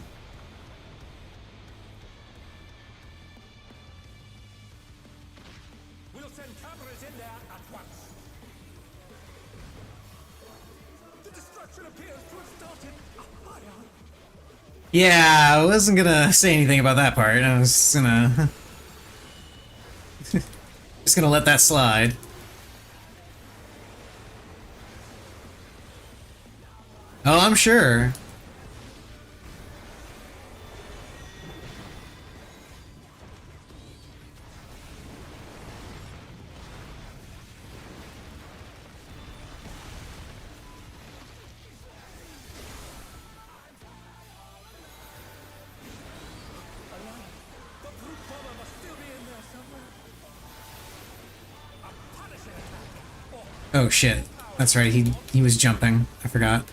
We'll send cameras in there at once. The destruction appears to have started a fire. Yeah, I wasn't gonna say anything about that part. I was gonna... just gonna let that slide. Oh, I'm sure. The brute bomber must still be in there somewhere. A punishing attack. Oh shit. That's right, he was jumping. I forgot.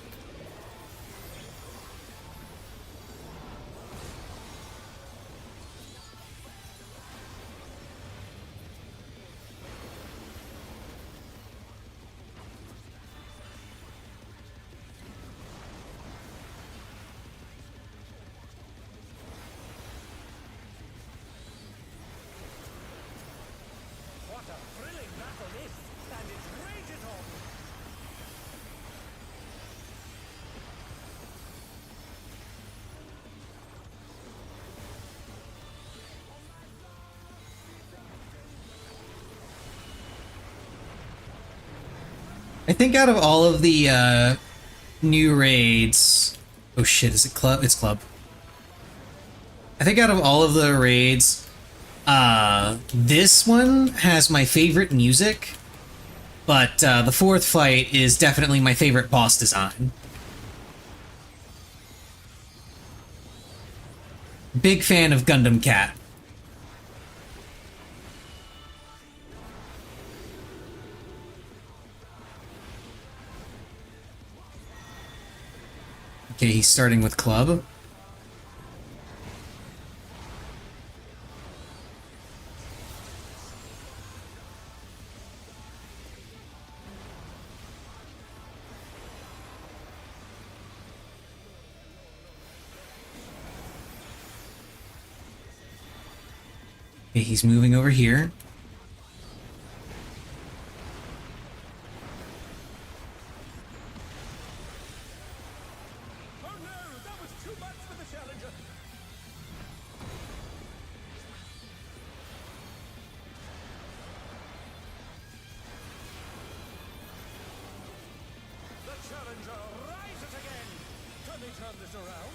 What a thrilling battle this, and it rages on. I think out of all of the new raids... Oh shit, is it club? It's club. I think out of all of the raids, this one has my favorite music, but the fourth fight is definitely my favorite boss design. Big fan of Gundam Cat. Okay, he's starting with club. Okay, he's moving over here. Oh no, that was too much for the challenger. The challenger rises again. Can they turn this around?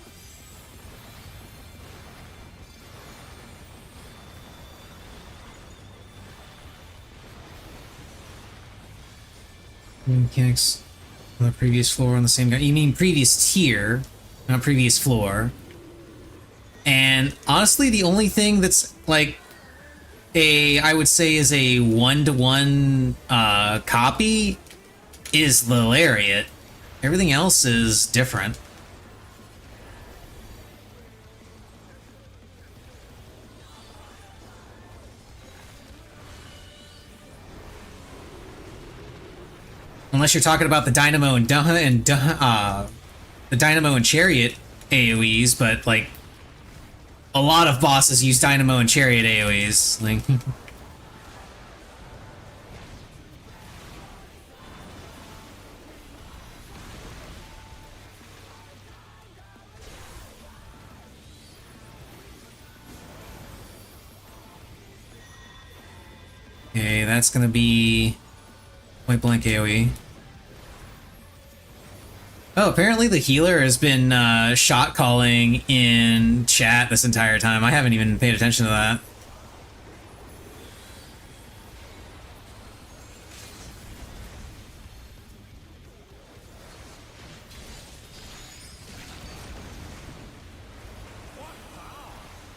Mechanics on the previous floor on the same guy. You mean previous tier, not previous floor. And honestly, the only thing that's like I would say is a one-to-one copy is the Lariat. Everything else is different. Unless you're talking about the Dynamo and the Dynamo and Chariot AoEs, but like a lot of bosses use Dynamo and Chariot AoEs. Like okay, that's gonna be point blank AoE. Oh, apparently the healer has been shot calling in chat this entire time. I haven't even paid attention to that.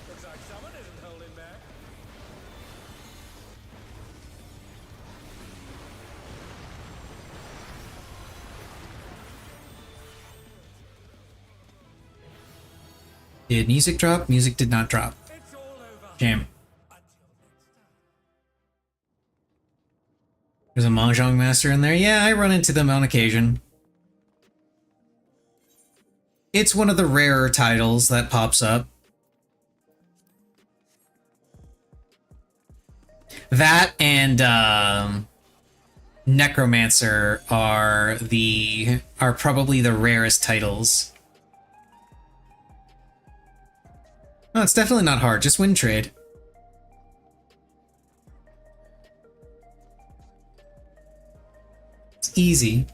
Looks like someone isn't holding back. Did music drop? Music did not drop. Shame. There's a Mahjong master in there. Yeah, I run into them on occasion. It's one of the rarer titles that pops up. That and Necromancer are probably the rarest titles. No, it's definitely not hard. Just win trade. It's easy.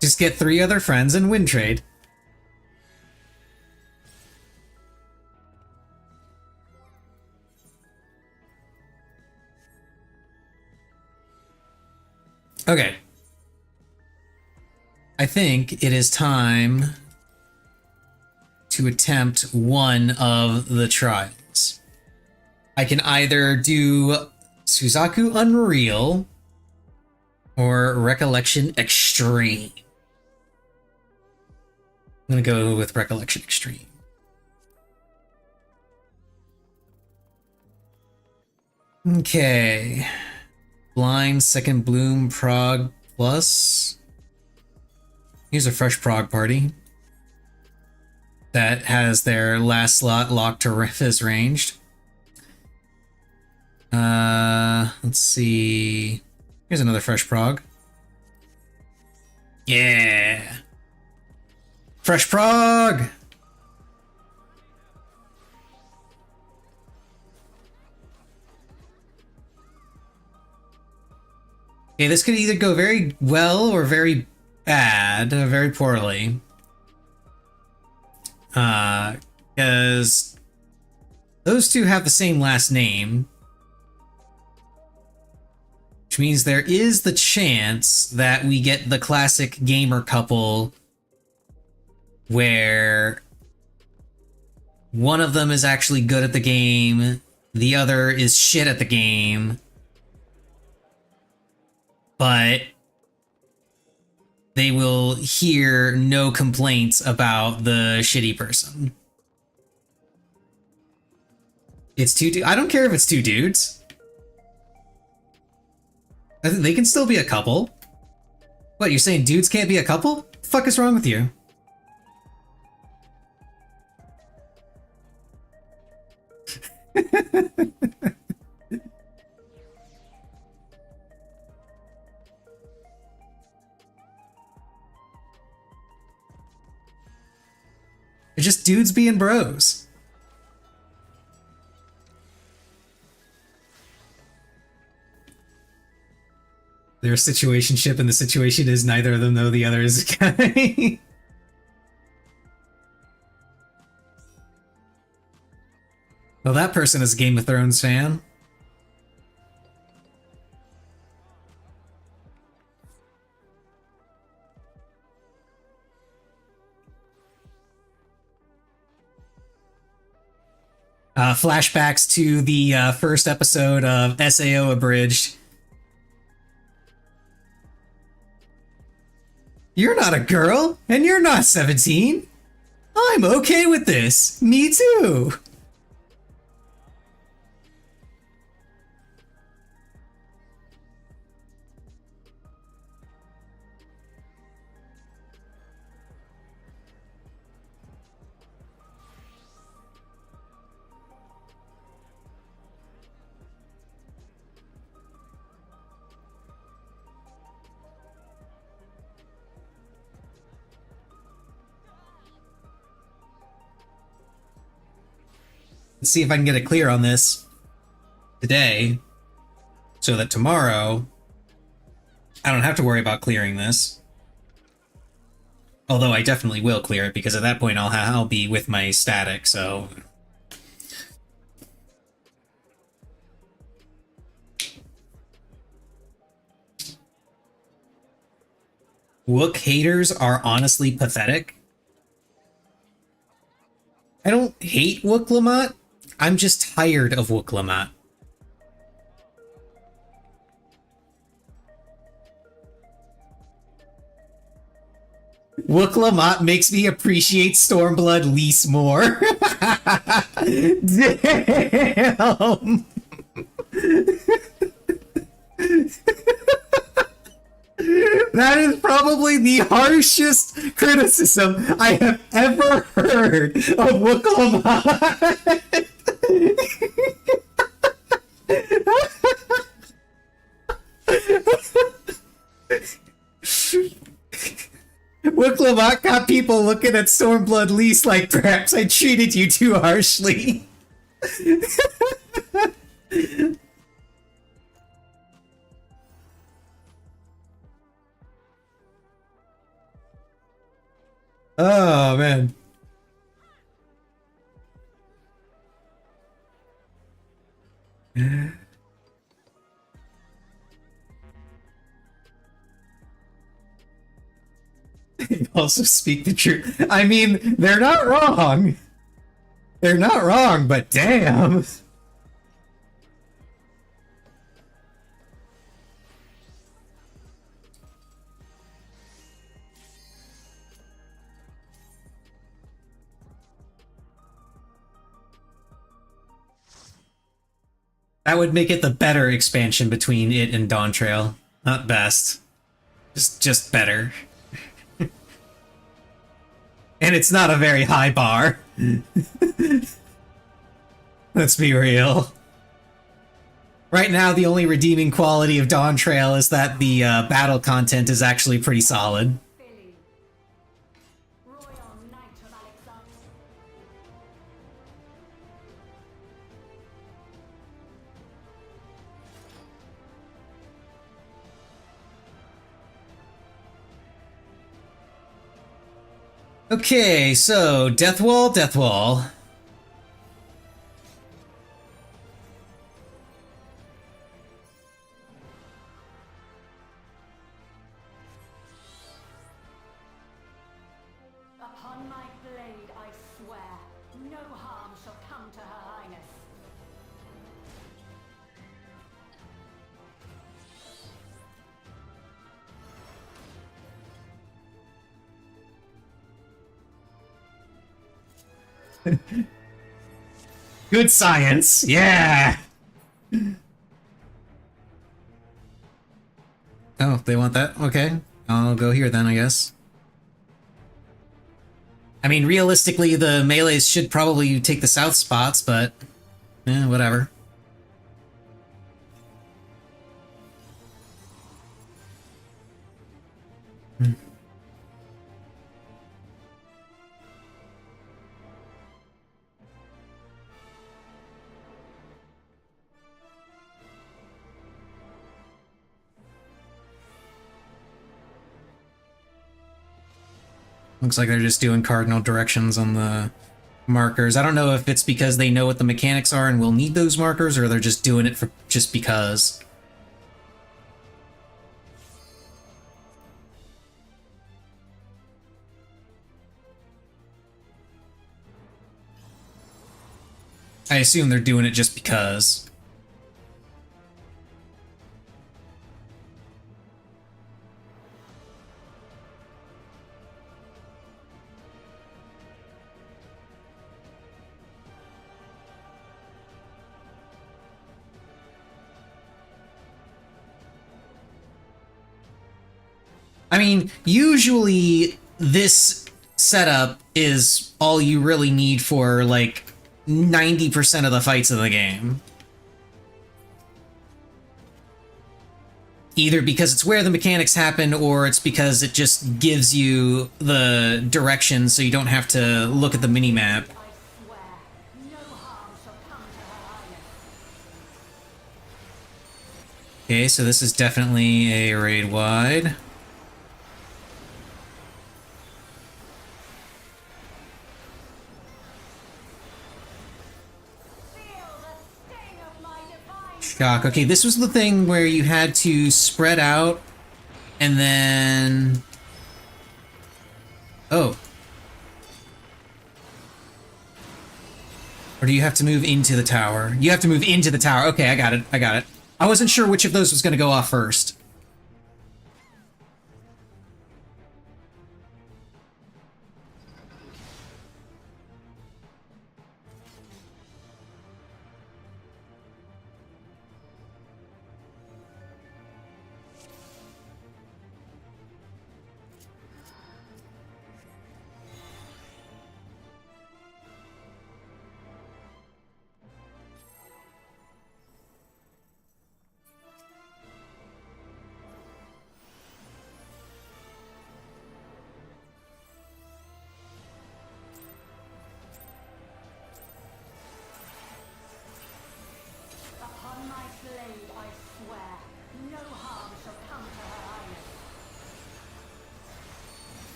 Just get 3 other friends and win trade. Okay. I think it is time to attempt one of the trials. I can either do Suzaku Unreal or Recollection Extreme. I'm gonna go with Recollection Extreme. Okay. Blind Second Bloom Prog Plus. Here's a fresh prog party that has their last slot locked to riff as ranged. Let's see. Here's another fresh prog. Yeah. Fresh prog. Okay, this could either go very well or very bad, very poorly. Because those two have the same last name. Which means there is the chance that we get the classic gamer couple where one of them is actually good at the game, the other is shit at the game, but they will hear no complaints about the shitty person. It's two dudes. I don't care if it's two dudes. They can still be a couple. What, you're saying dudes can't be a couple? What the fuck is wrong with you? They're just dudes being bros. They're a situationship, and the situation is neither of them know the other is a guy. Well, that person is a Game of Thrones fan. Flashbacks to the first episode of SAO Abridged. You're not a girl, and you're not 17. I'm okay with this. Me too. Let's see if I can get it clear on this today, so that tomorrow I don't have to worry about clearing this. Although I definitely will clear it, because at that point I'll be with my static, so... Wook haters are honestly pathetic. I don't hate Wook Lamont. I'm just tired of Wook Lamont. Wook Lamont makes me appreciate Stormblood Lease more. Damn! That is probably the harshest criticism I have ever heard of Wook Lamont. Wook Lamont got people looking at Stormblood Lease like perhaps I treated you too harshly. Oh, man. Also speak the truth. I mean, they're not wrong. They're not wrong, but damn. That would make it the better expansion between it and Dawn Trail. Not best. Just better. And it's not a very high bar. Let's be real. Right now, the only redeeming quality of Dawn Trail is that the battle content is actually pretty solid. Okay, so Death Wall, Death Wall. Upon my blade, I swear, no harm shall come to Her Highness. Good science, yeah! Oh, they want that? Okay. I'll go here then, I guess. I mean, realistically, the melees should probably take the south spots, but... whatever. Looks like they're just doing cardinal directions on the markers. I don't know if it's because they know what the mechanics are and will need those markers, or they're just doing it for just because. I assume they're doing it just because. I mean, usually this setup is all you really need for, like, 90% of the fights of the game. Either because it's where the mechanics happen, or it's because it just gives you the direction so you don't have to look at the minimap. Okay, so this is definitely a raid wide. Shock. Okay, this was the thing where you had to spread out and then... Oh. Or do you have to move into the tower? You have to move into the tower. Okay, I got it. I got it. I wasn't sure which of those was going to go off first.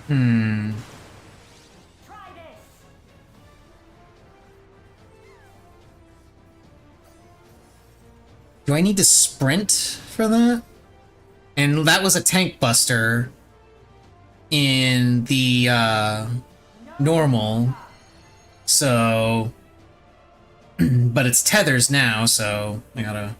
Hmm. Do I need to sprint for that? And that was a tank buster in the normal. So but it's tethers now, so I gotta...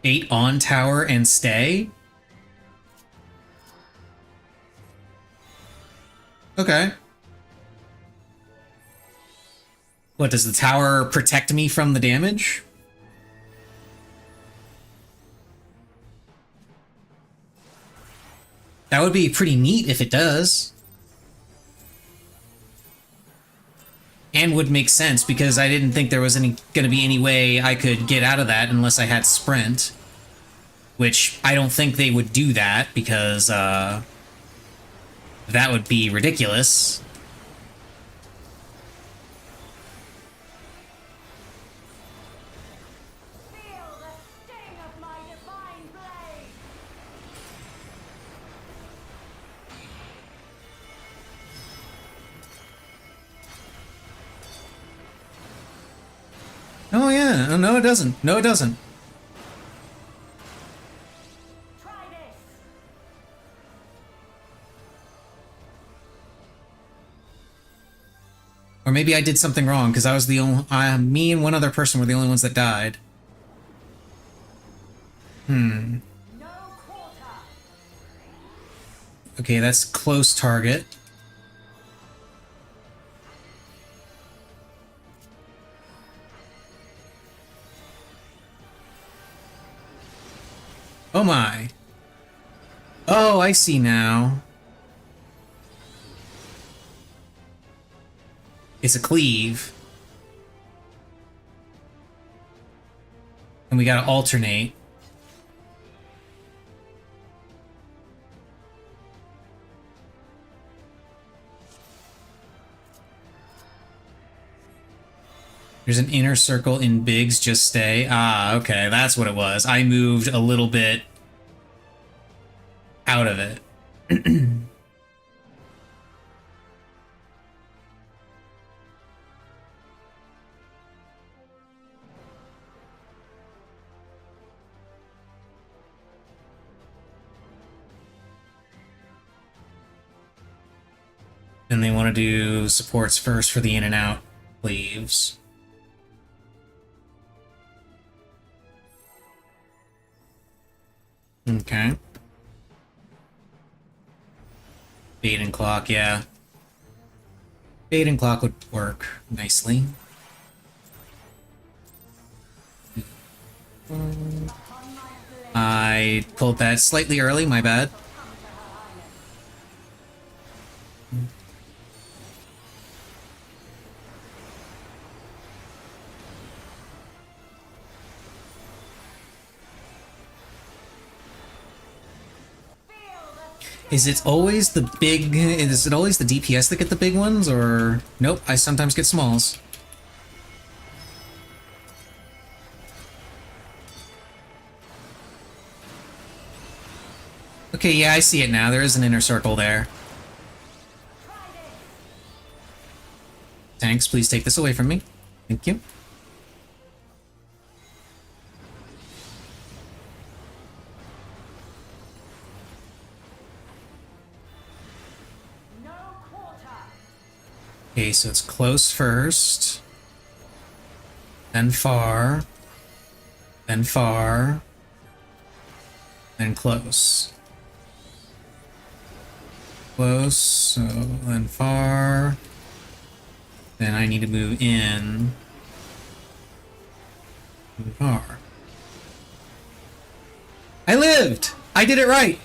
Eight on tower and stay? Okay. What, does the tower protect me from the damage? That would be pretty neat if it does. And would make sense, because I didn't think there was gonna be any way I could get out of that unless I had sprint. Which, I don't think they would do that, because, that would be ridiculous. Oh yeah, oh, no it doesn't. No it doesn't. Or maybe I did something wrong, because I was the only... me and one other person were the only ones that died. Hmm. Okay, that's close target. Oh my. Oh, I see now. It's a cleave. And we gotta alternate. There's an inner circle in Biggs, just stay. Ah, okay, that's what it was. I moved a little bit out of it. And they want to do supports first for the in and out leaves. Okay. Bait and clock, yeah. Bait and clock would work nicely. I pulled that slightly early, my bad. Is it always the DPS that get the big ones, or... Nope, I sometimes get smalls. Okay, yeah, I see it now. There is an inner circle there. Tanks, please take this away from me. Thank you. Okay, so it's close first, then far, then close. Close, so then far, then I need to move in, and far. I lived! I did it right!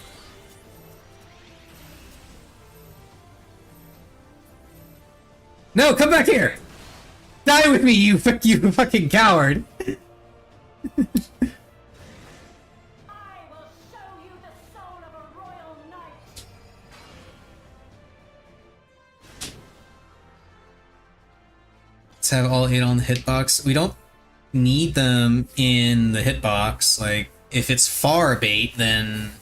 No, come back here! Die with me, you fucking coward! Let's have all 8 on the hitbox. We don't need them in the hitbox. Like, if it's far bait, then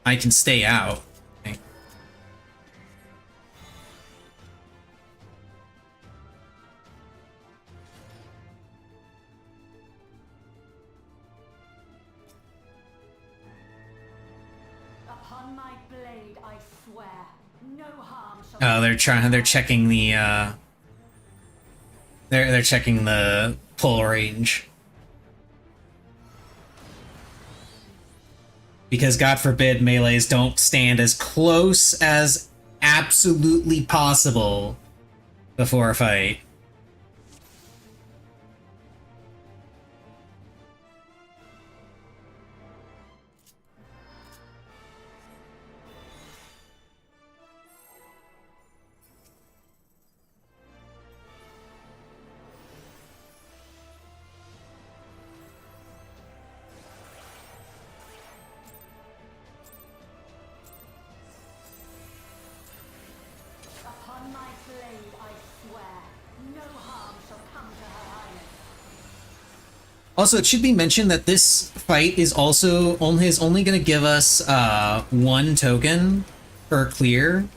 I can stay out. Okay. Upon my blade, I swear, no harm shall. Oh, they're checking the they're checking the pull range. Because God forbid melees don't stand as close as absolutely possible before a fight. Upon my blade, I swear, no harm shall come to her highness. Also, it should be mentioned that this fight is only going to give us 1 token per clear.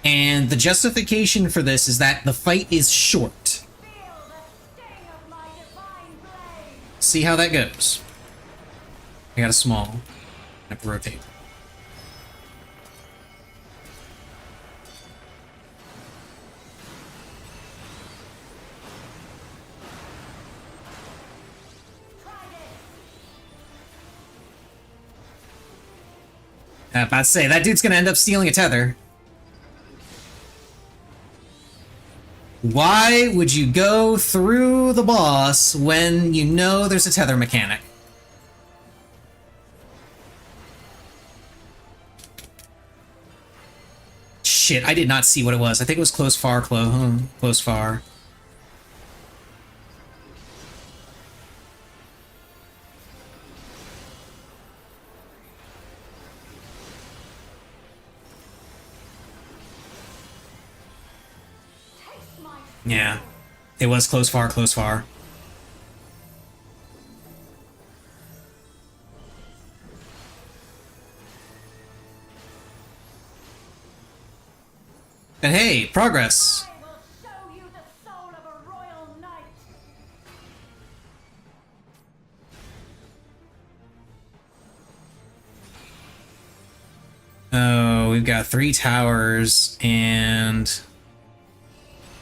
And the justification for this is that the fight is short. See how that goes. I got a small. I have to rotate. I was about to say, that dude's gonna end up stealing a tether. Why would you go through the boss when you know there's a tether mechanic? Shit, I did not see what it was. I think it was close, far, close, far. Yeah, it was close, far, close, far. And hey, progress. Oh, we've got 3 towers and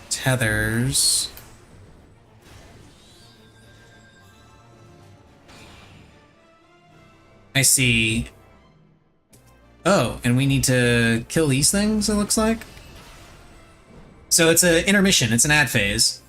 tethers. I see. Oh, and we need to kill these things, it looks like. So it's an intermission, it's an ad phase.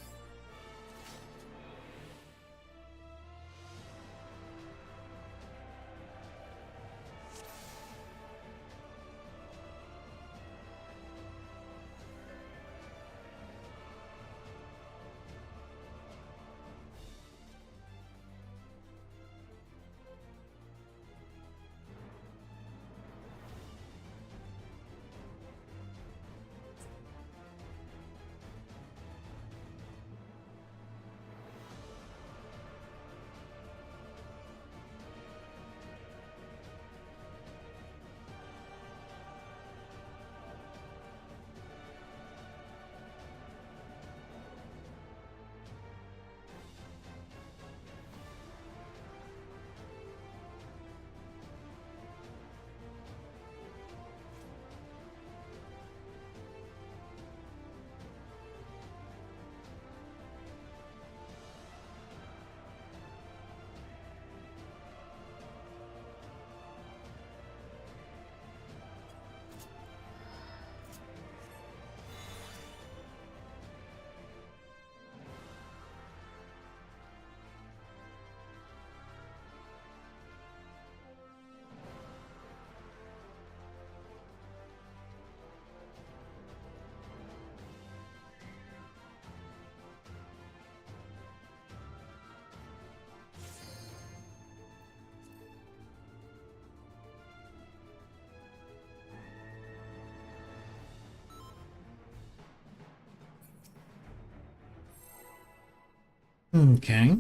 Okay.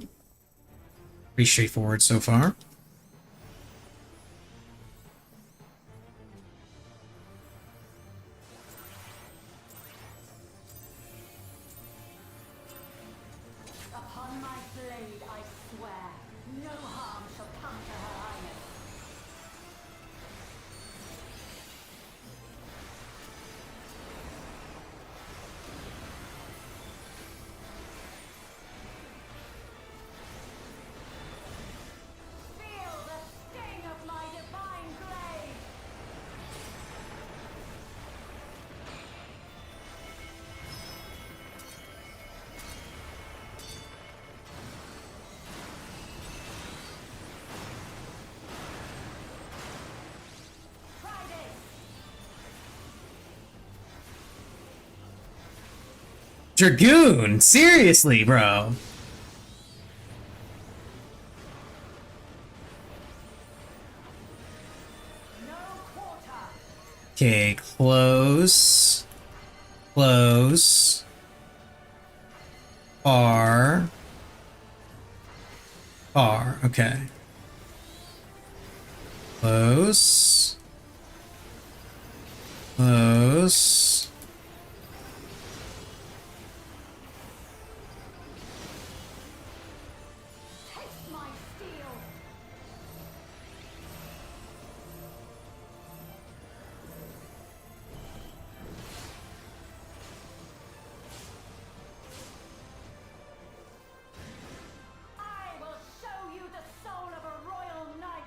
Pretty straightforward so far. Upon my blade, I swear, no harm shall come to her highness. Feel the sting of my divine blade! Try this! Dragoon! Seriously, bro! Okay, close. Close. R. R, okay. Close. Close. Taste my steel! I will show you the soul of a royal knight!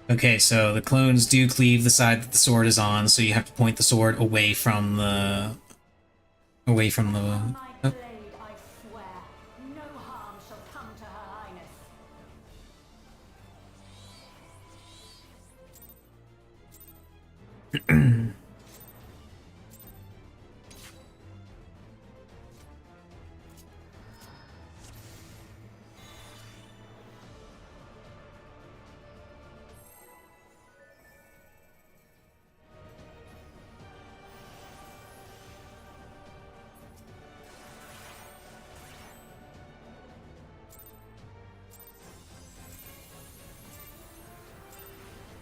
Okay, so the clones do cleave the side that the sword is on, so you have to point the sword away from the... away from the... My oh. blade, I swear, no harm shall come to her highness.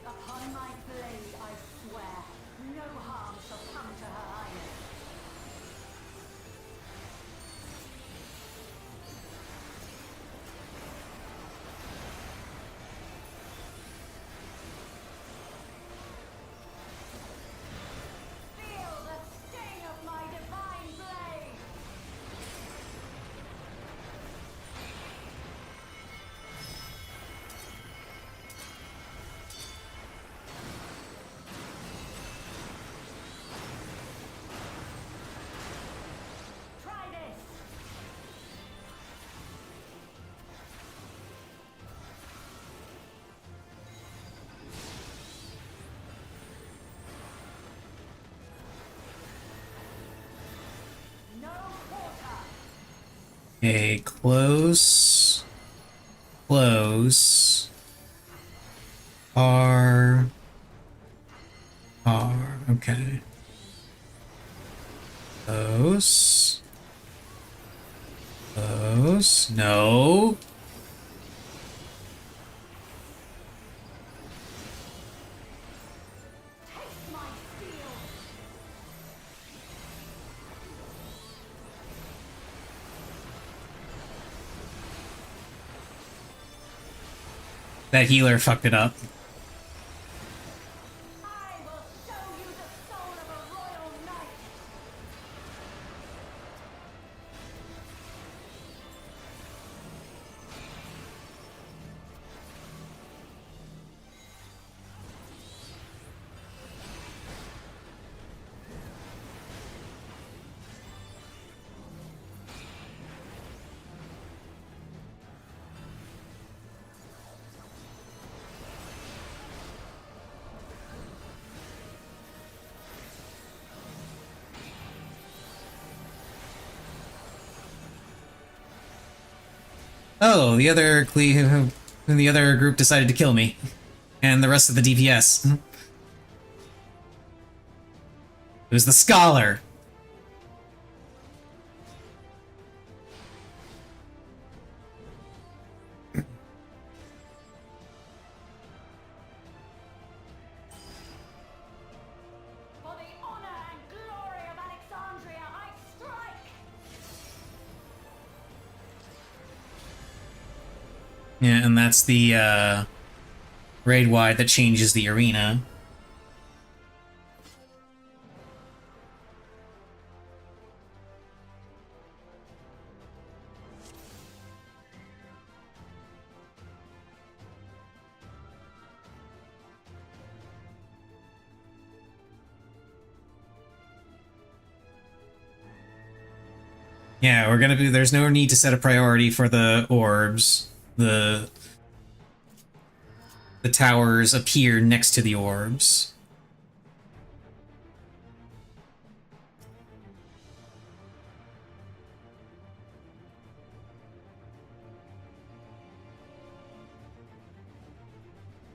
Upon my blade, I swear, no harm shall come to her highness. Feel the sting of my divine blade! Try this! No quarter! Okay, close. Close. R. R, okay. Close. Close. No. Taste my steel! That healer fucked it up. Oh, the other the other group decided to kill me, and the rest of the DPS. It was the scholar. For the honor and glory of Alexandria, I strike! Yeah, and that's the raid wide that changes the arena. Yeah, we're gonna be. There's no need to set a priority for the orbs. The towers appear next to the orbs.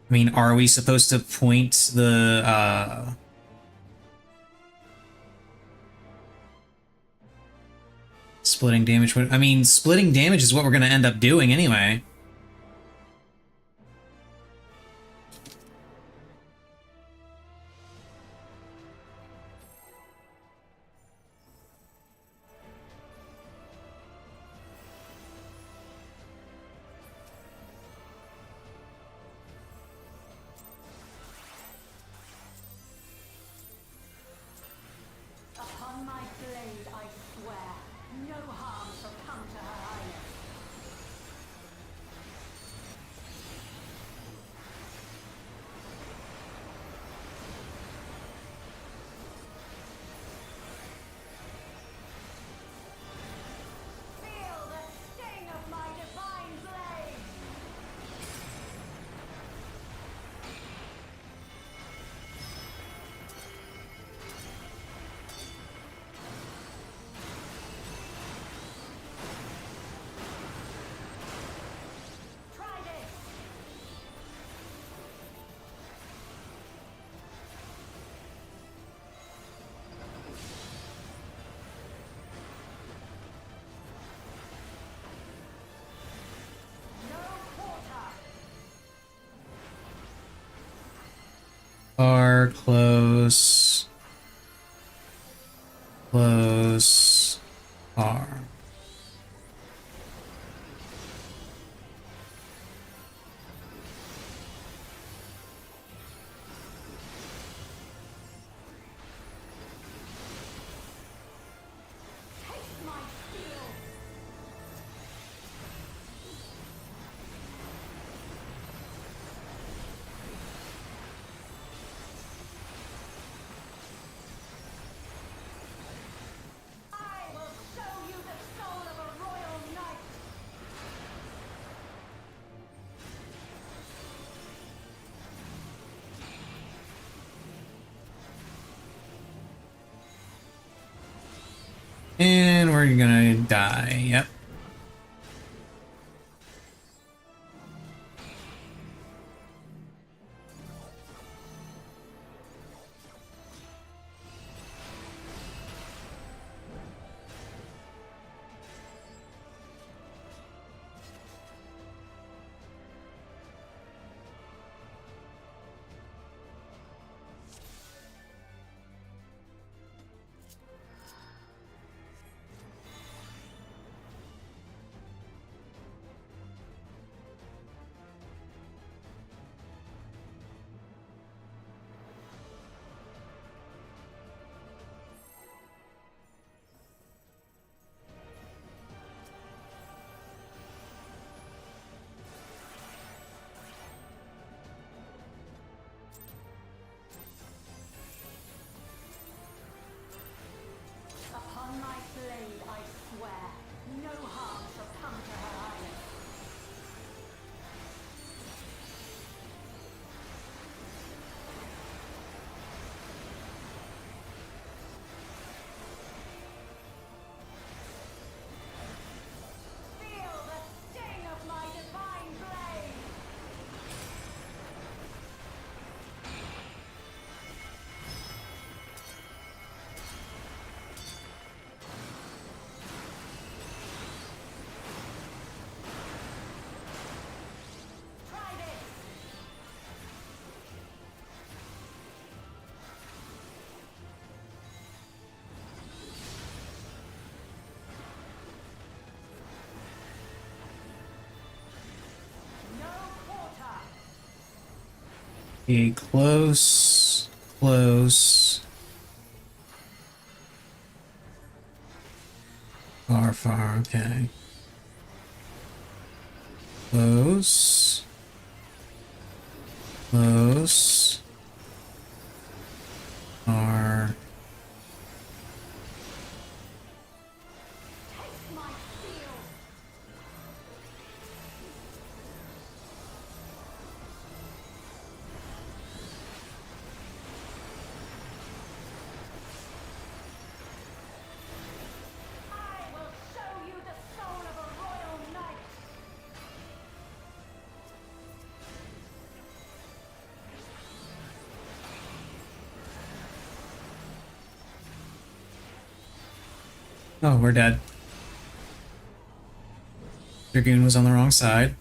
I mean, are we supposed to point the splitting damage? I mean, splitting damage is what we're gonna end up doing anyway. Upon my blade, I swear, no harm shall come to her highness. Feel the sting of my divine blade! Try this! No quarter! Far, close, close, far. Taste my steel! I will show you the soul of a royal knight! And we're gonna die. Yep. Okay, close, close. Far, far, okay. Close. Close. Far. Oh, we're dead. Dragoon was on the wrong side.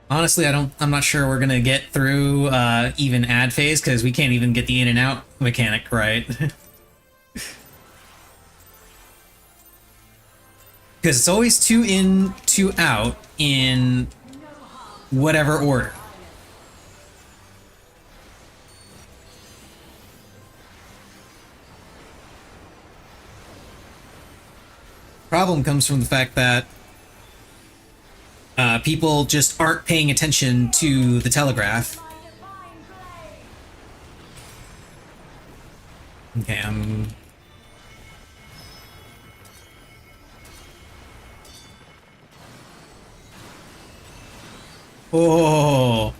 Honestly, I'm not sure we're gonna get through even ad phase because we can't even get the in and out mechanic right. Because it's always 2 in, 2 out in whatever order. Problem comes from the fact that people just aren't paying attention to the telegraph. Okay, Oh!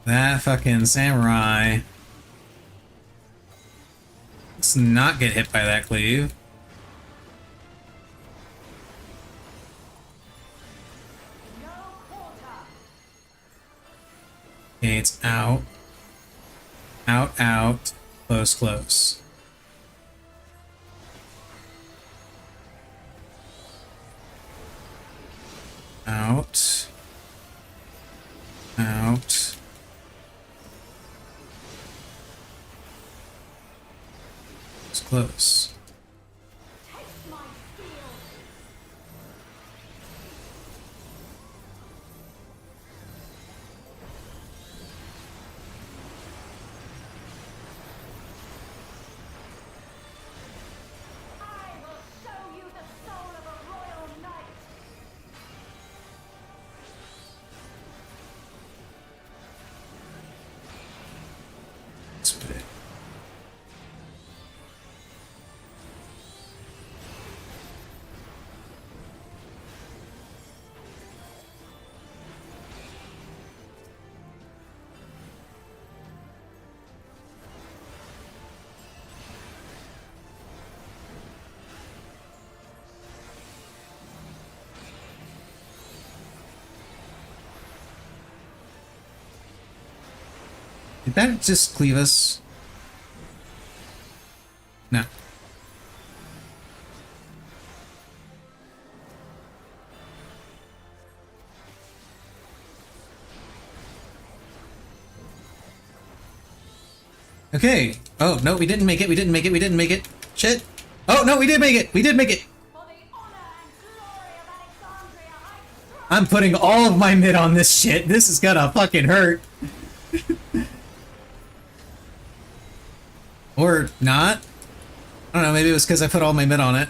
That fucking samurai. Let's not get hit by that cleave. Okay, it's out. Out, out. Close, close. Out. Out. It's close. Did that just cleave us? No. Okay. Oh, no, we didn't make it. We didn't make it. We didn't make it. Shit. Oh, no, we did make it. We did make it. I'm putting all of my mid on this shit. This is gonna fucking hurt. Or not. I don't know, maybe it was because I put all my mid on it.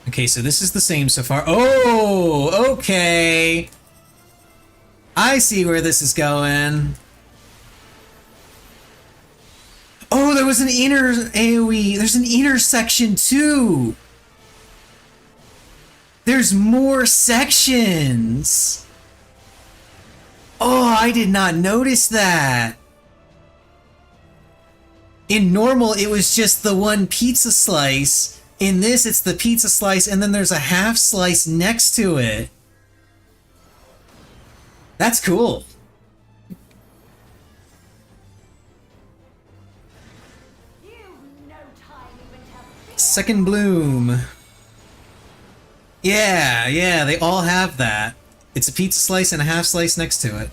Okay, so this is the same so far. Oh, okay. I see where this is going. Oh, there was an inner AoE. There's an inner section too. There's more sections. Oh, I did not notice that. In normal, it was just the one pizza slice. In this, it's the pizza slice, and then there's a half slice next to it. That's cool. Second bloom. Yeah, they all have that. It's a pizza slice and a half slice next to it.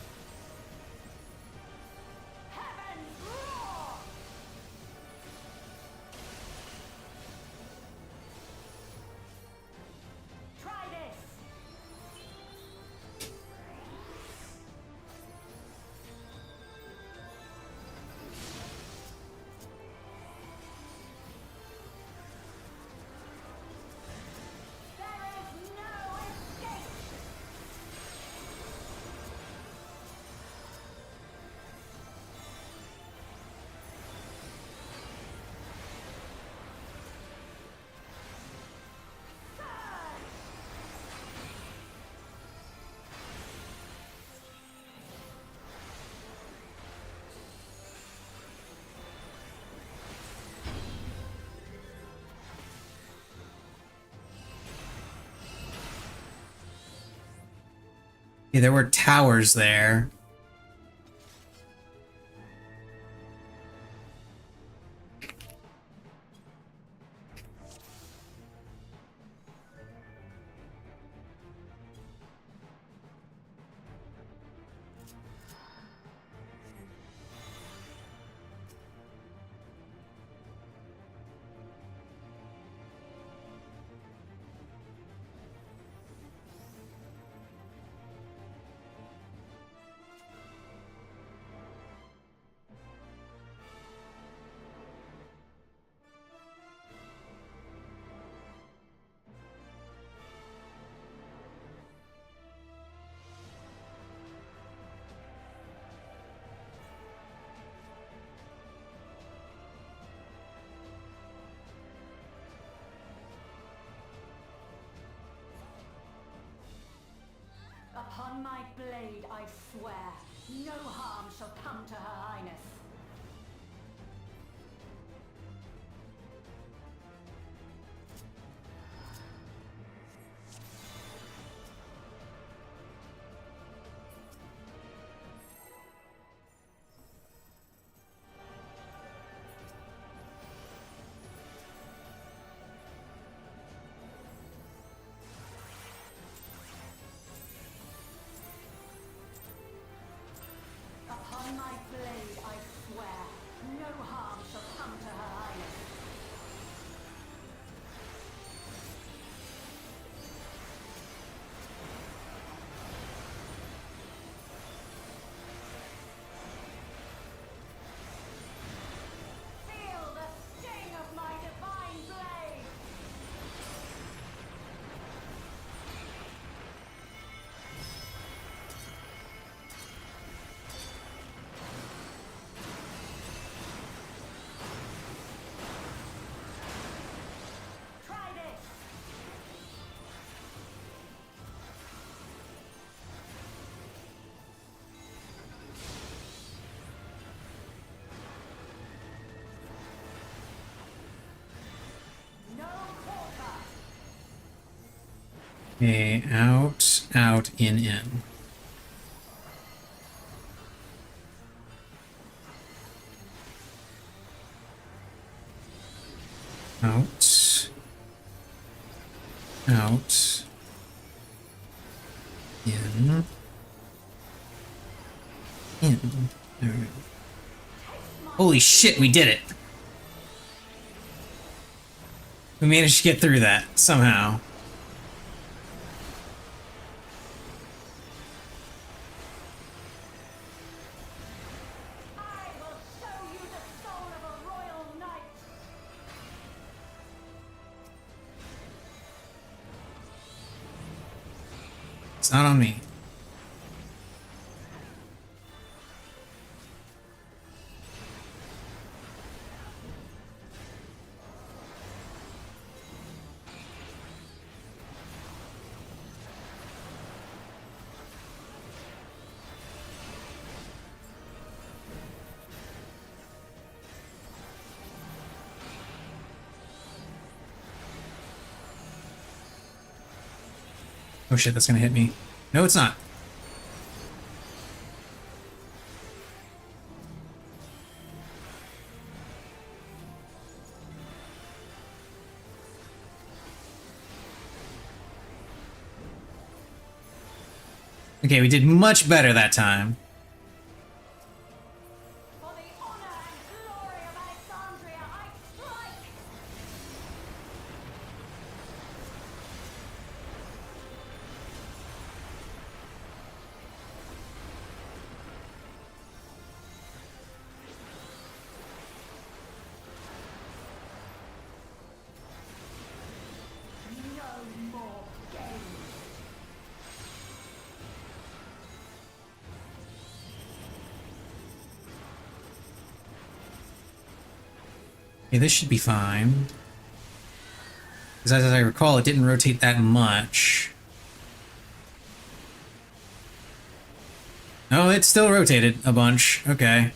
Yeah, there were towers there. Upon my blade, I swear, no harm shall come to Her Highness. Upon my blade, I swear, no harm shall come to Her Highness. Feel the sting of my divine blade! Okay, out, out, in. Out. Out. In. In. There we go. Holy shit, we did it! We managed to get through that, somehow. It's not on me. Oh shit, that's gonna hit me. No, it's not. Okay, we did much better that time. Okay, this should be fine. Because as I recall, it didn't rotate that much. Oh, it still rotated a bunch. Okay.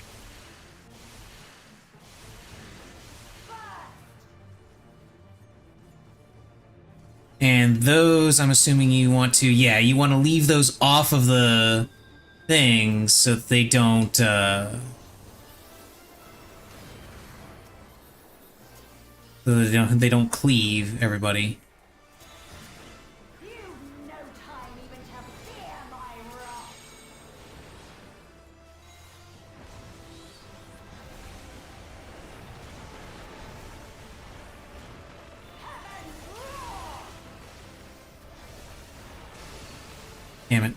And those, I'm assuming you want to, yeah, you want to leave those off of the things so that they don't, so they don't cleave everybody. Damn it.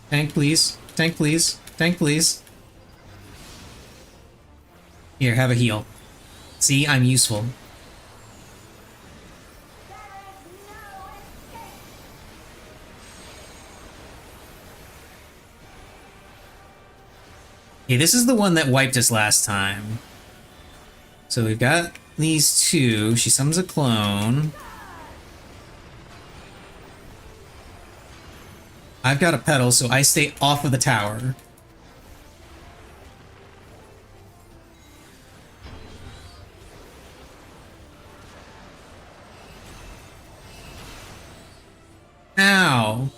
Tank, please. Tank, please. Tank, please. Here, have a heal. See, I'm useful. Okay, this is the one that wiped us last time. So we've got these two. She summons a clone. I've got a pedal, so I stay off of the tower. Ow!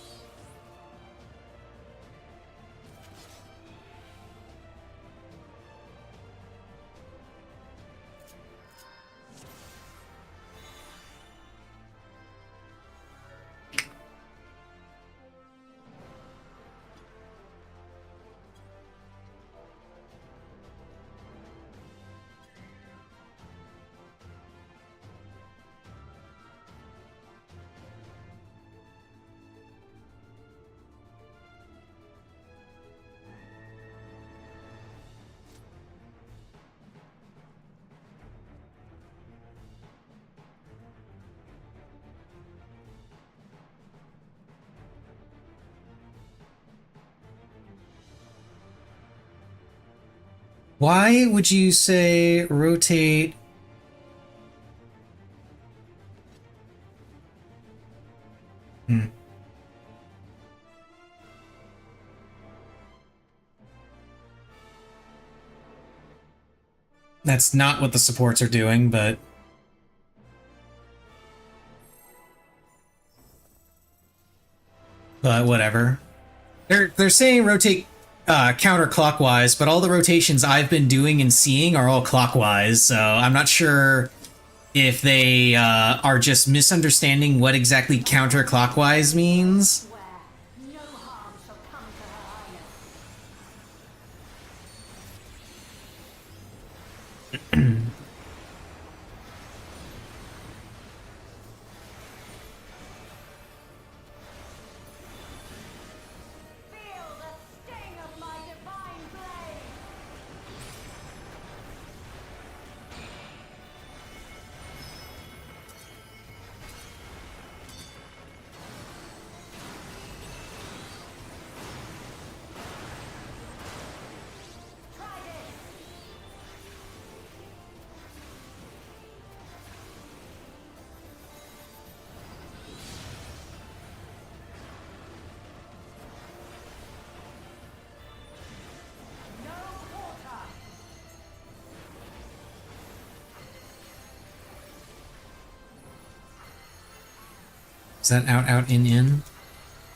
Why would you say rotate? That's not what the supports are doing, but... But whatever. They're saying rotate counterclockwise, but all the rotations I've been doing and seeing are all clockwise, so I'm not sure if they are just misunderstanding what exactly counterclockwise means. Is that out, out, in?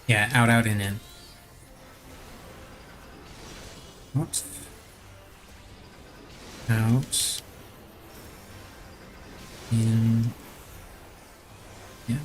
Yeah, out, out, in. Out. Out. In. Yeah.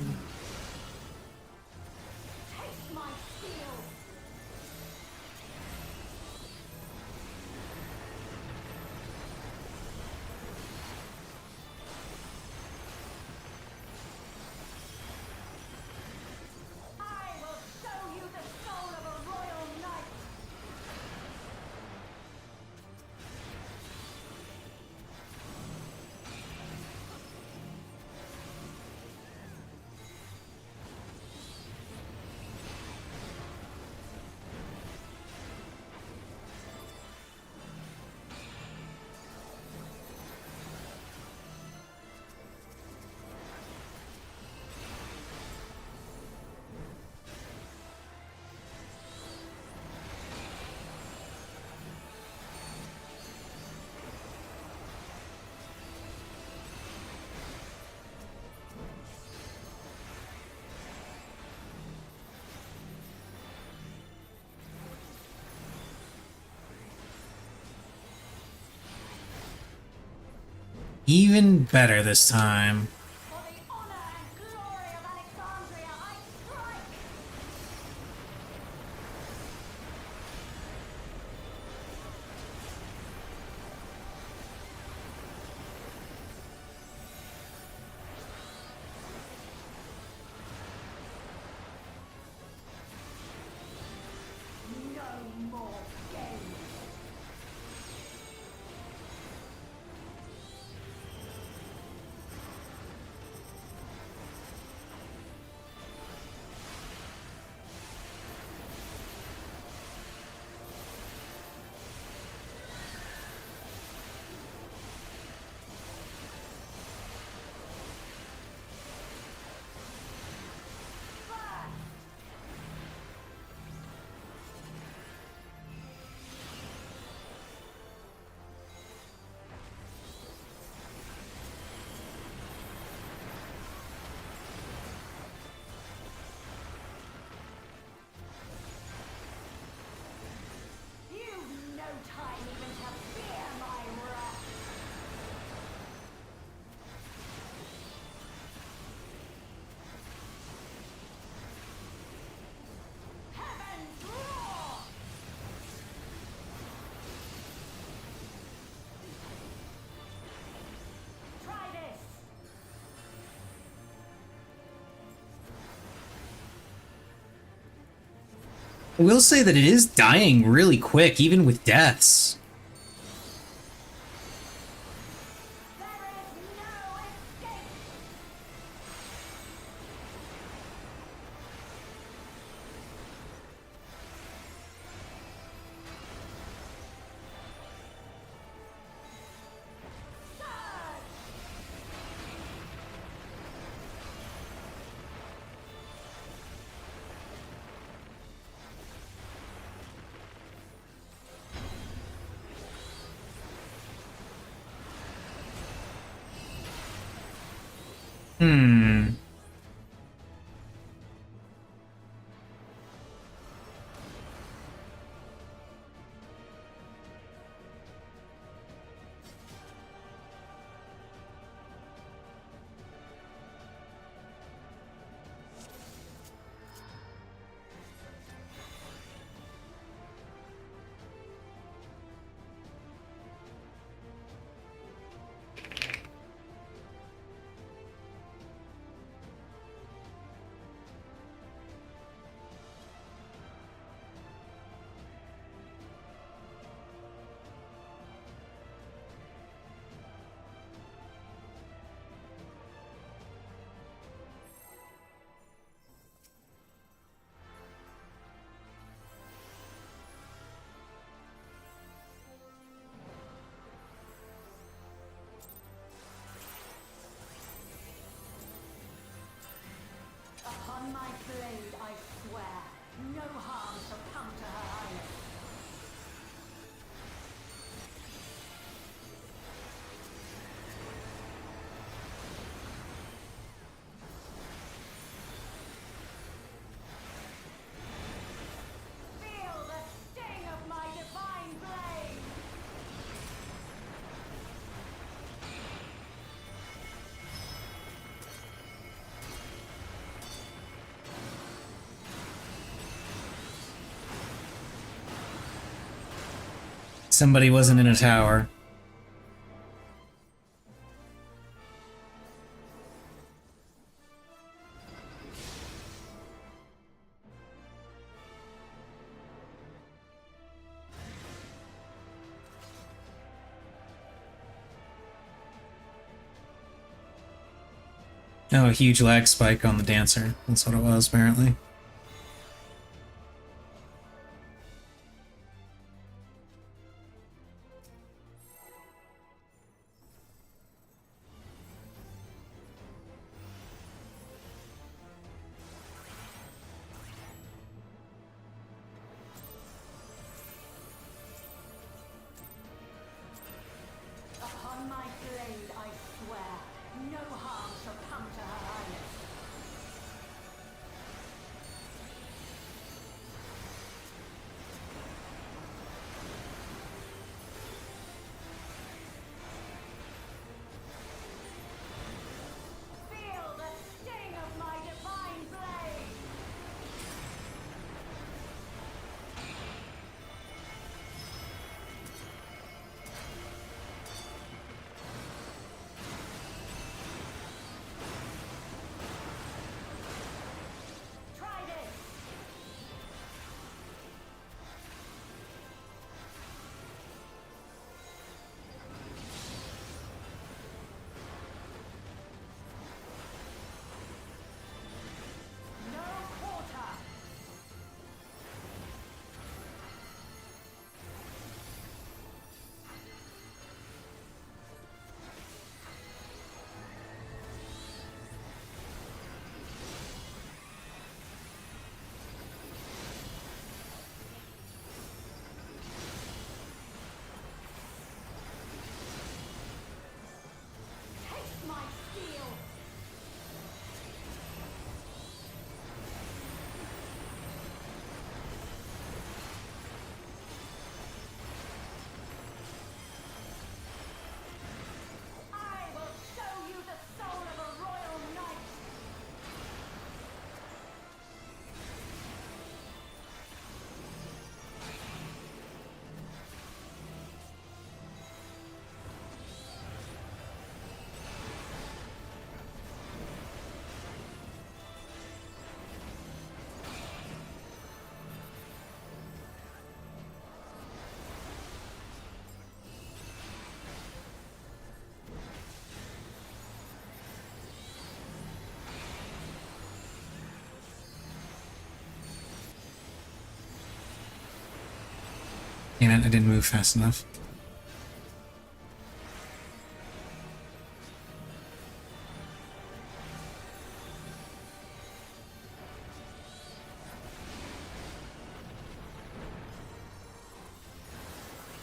Even better this time. I will say that it is dying really quick, even with deaths. Upon my blade, I swear, no harm shall come to her highness. Somebody wasn't in a tower. Oh, a huge lag spike on the dancer. That's what it was, apparently. Upon my blade, I swear, no harm shall come to her highness. Feel the sting of my divine blade! Try this! No quarter! Taste my steel! I will show you the soul of a royal knight! Damn it, I didn't move fast enough.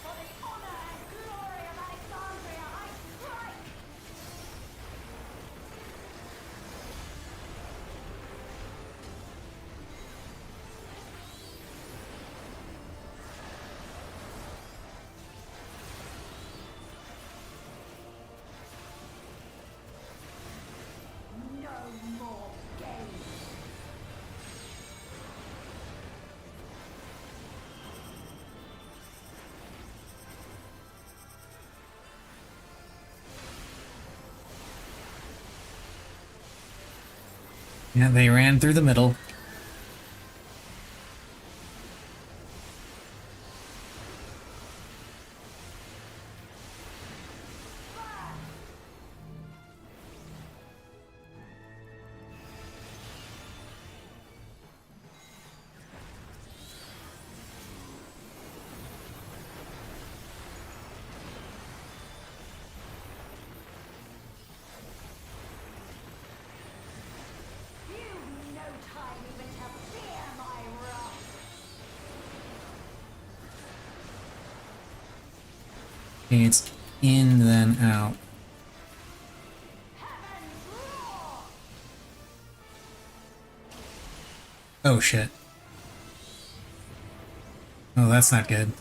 For the honor and glory of Alexandria, I strike! No more games! Yeah, they ran through the middle. You've no time even to fear my wrath! Okay, it's in, then out. Oh shit. Oh, that's not good.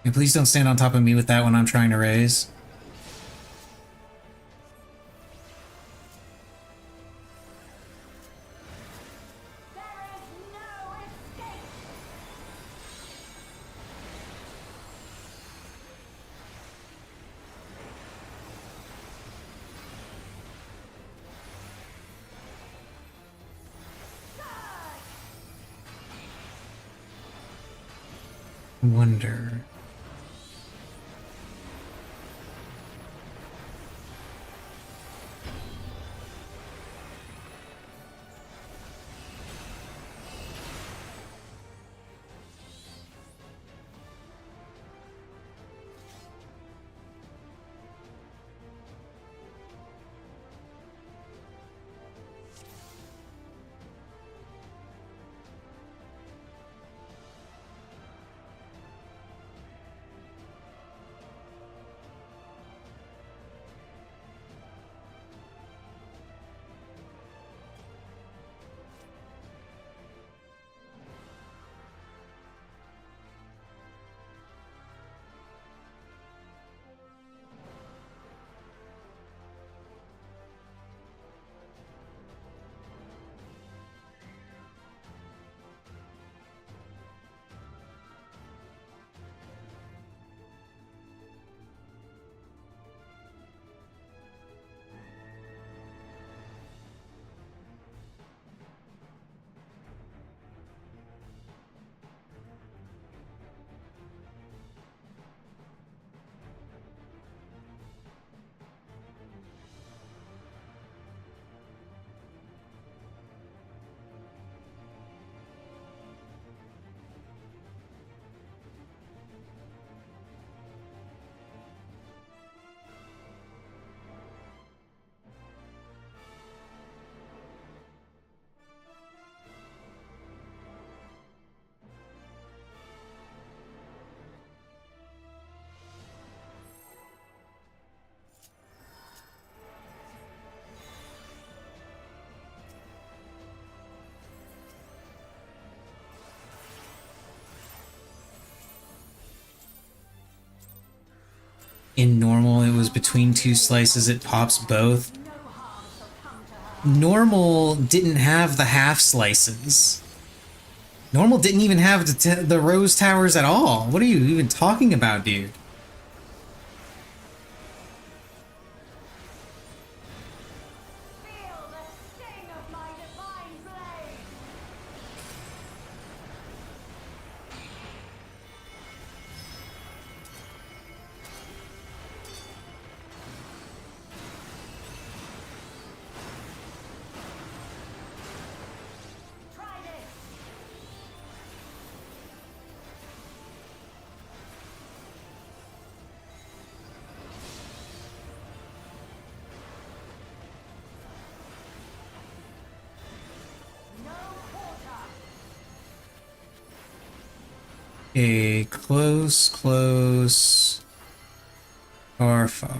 And please don't stand on top of me with that when I'm trying to raise. There is no escape! wonder. In normal, it was between two slices, it pops both. Normal didn't have the half slices. Normal didn't even have the rose towers at all. What are you even talking about, dude? Okay, close, close, far, far.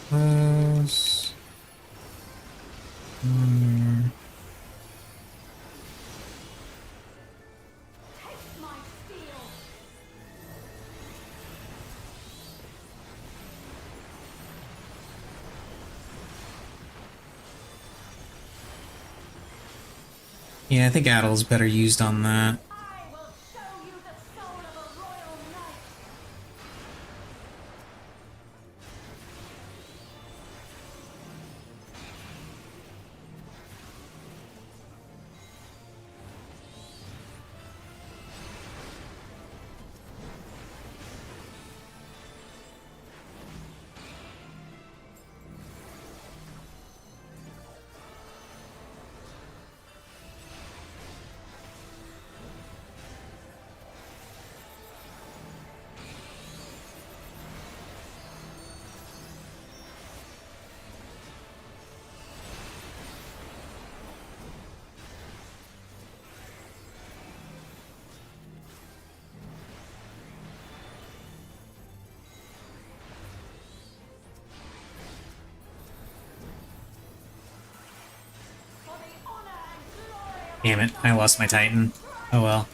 Close. Yeah, I think Addle's better used on that. Damn it, I lost my Titan. Oh well.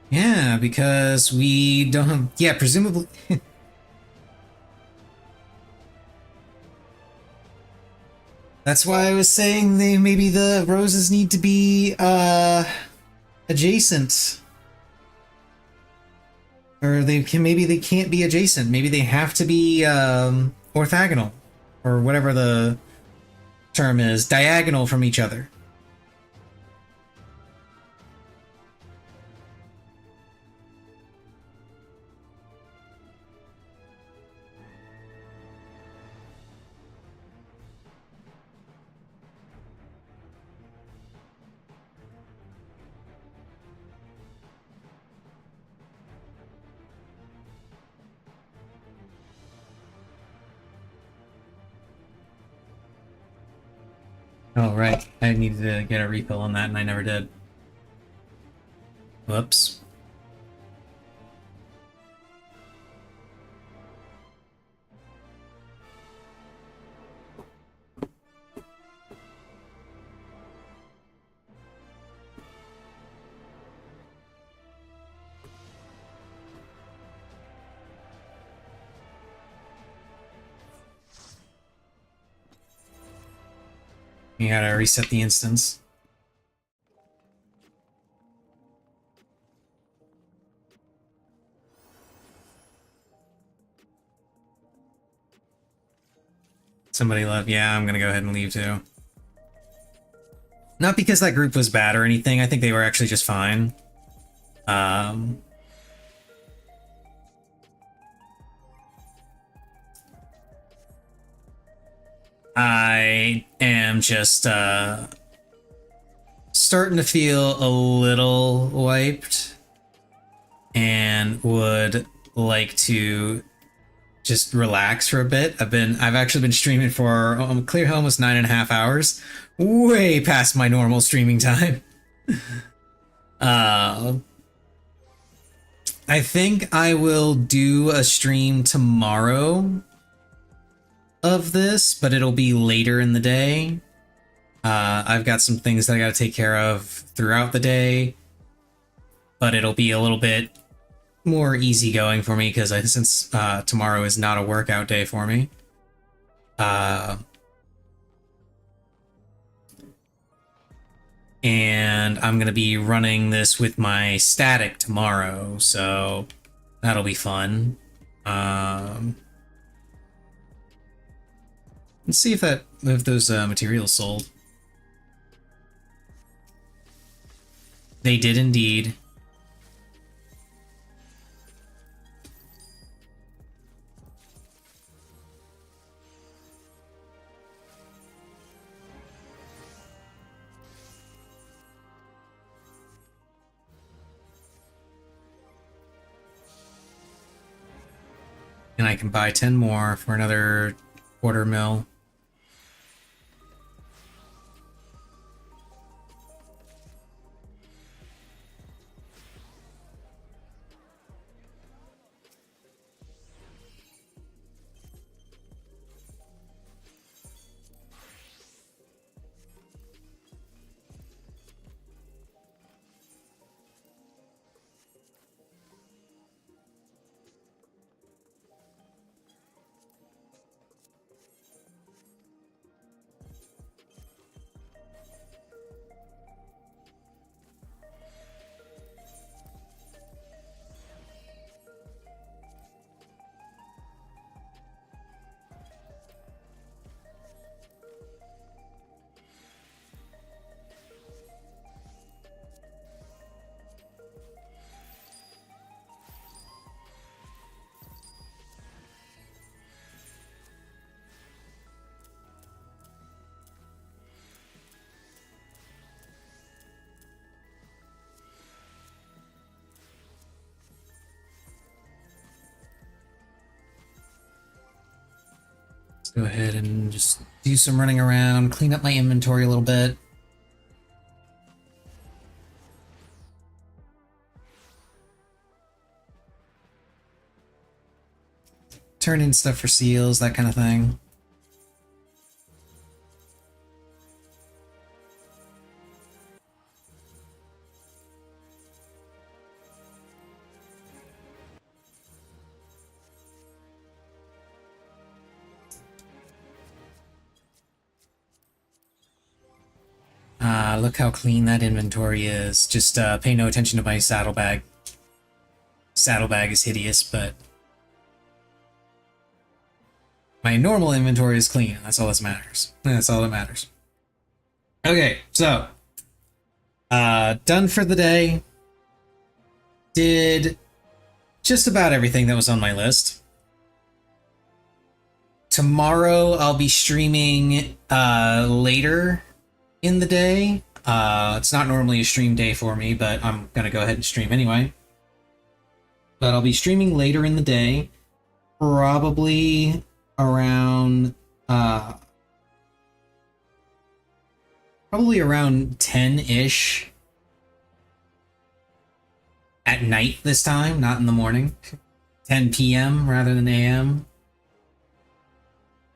Yeah, because we don't. Yeah, presumably. That's why I was saying maybe the roses need to be adjacent, or maybe they can't be adjacent. Maybe they have to be orthogonal, or whatever the term is, diagonal from each other. Oh, right. I needed to get a refill on that, and I never did. Whoops. You gotta reset the instance. Somebody left. Yeah, I'm gonna go ahead and leave too. Not because that group was bad or anything. I think they were actually just fine. I am just starting to feel a little wiped and would like to just relax for a bit. I've actually been streaming for clear almost 9.5 hours, way past my normal streaming time. I think I will do a stream tomorrow of this, but it'll be later in the day. I've got some things that I gotta take care of throughout the day, but it'll be a little bit more easygoing for me because since tomorrow is not a workout day for me. And I'm gonna be running this with my static tomorrow, so that'll be fun. Let's see if those materials sold. They did indeed. And I can buy 10 more for another $250,000. Go ahead and just do some running around, clean up my inventory a little bit. Turn in stuff for seals, that kind of thing. Look how clean that inventory is. Just pay no attention to my saddlebag. Saddlebag is hideous, but my normal inventory is clean. That's all that matters. That's all that matters. Okay, so done for the day. Did just about everything that was on my list. Tomorrow I'll be streaming later in the day. It's not normally a stream day for me, but I'm gonna go ahead and stream anyway. But I'll be streaming later in the day, probably around 10-ish at night this time, not in the morning. 10 p.m. rather than a.m.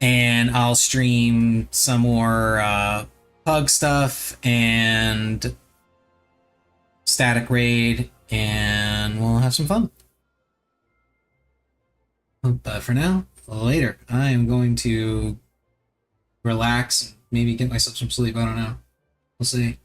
And I'll stream some more Pug stuff and Static Raid, and we'll have some fun. But for now, later. I am going to relax, maybe get myself some sleep. I don't know. We'll see.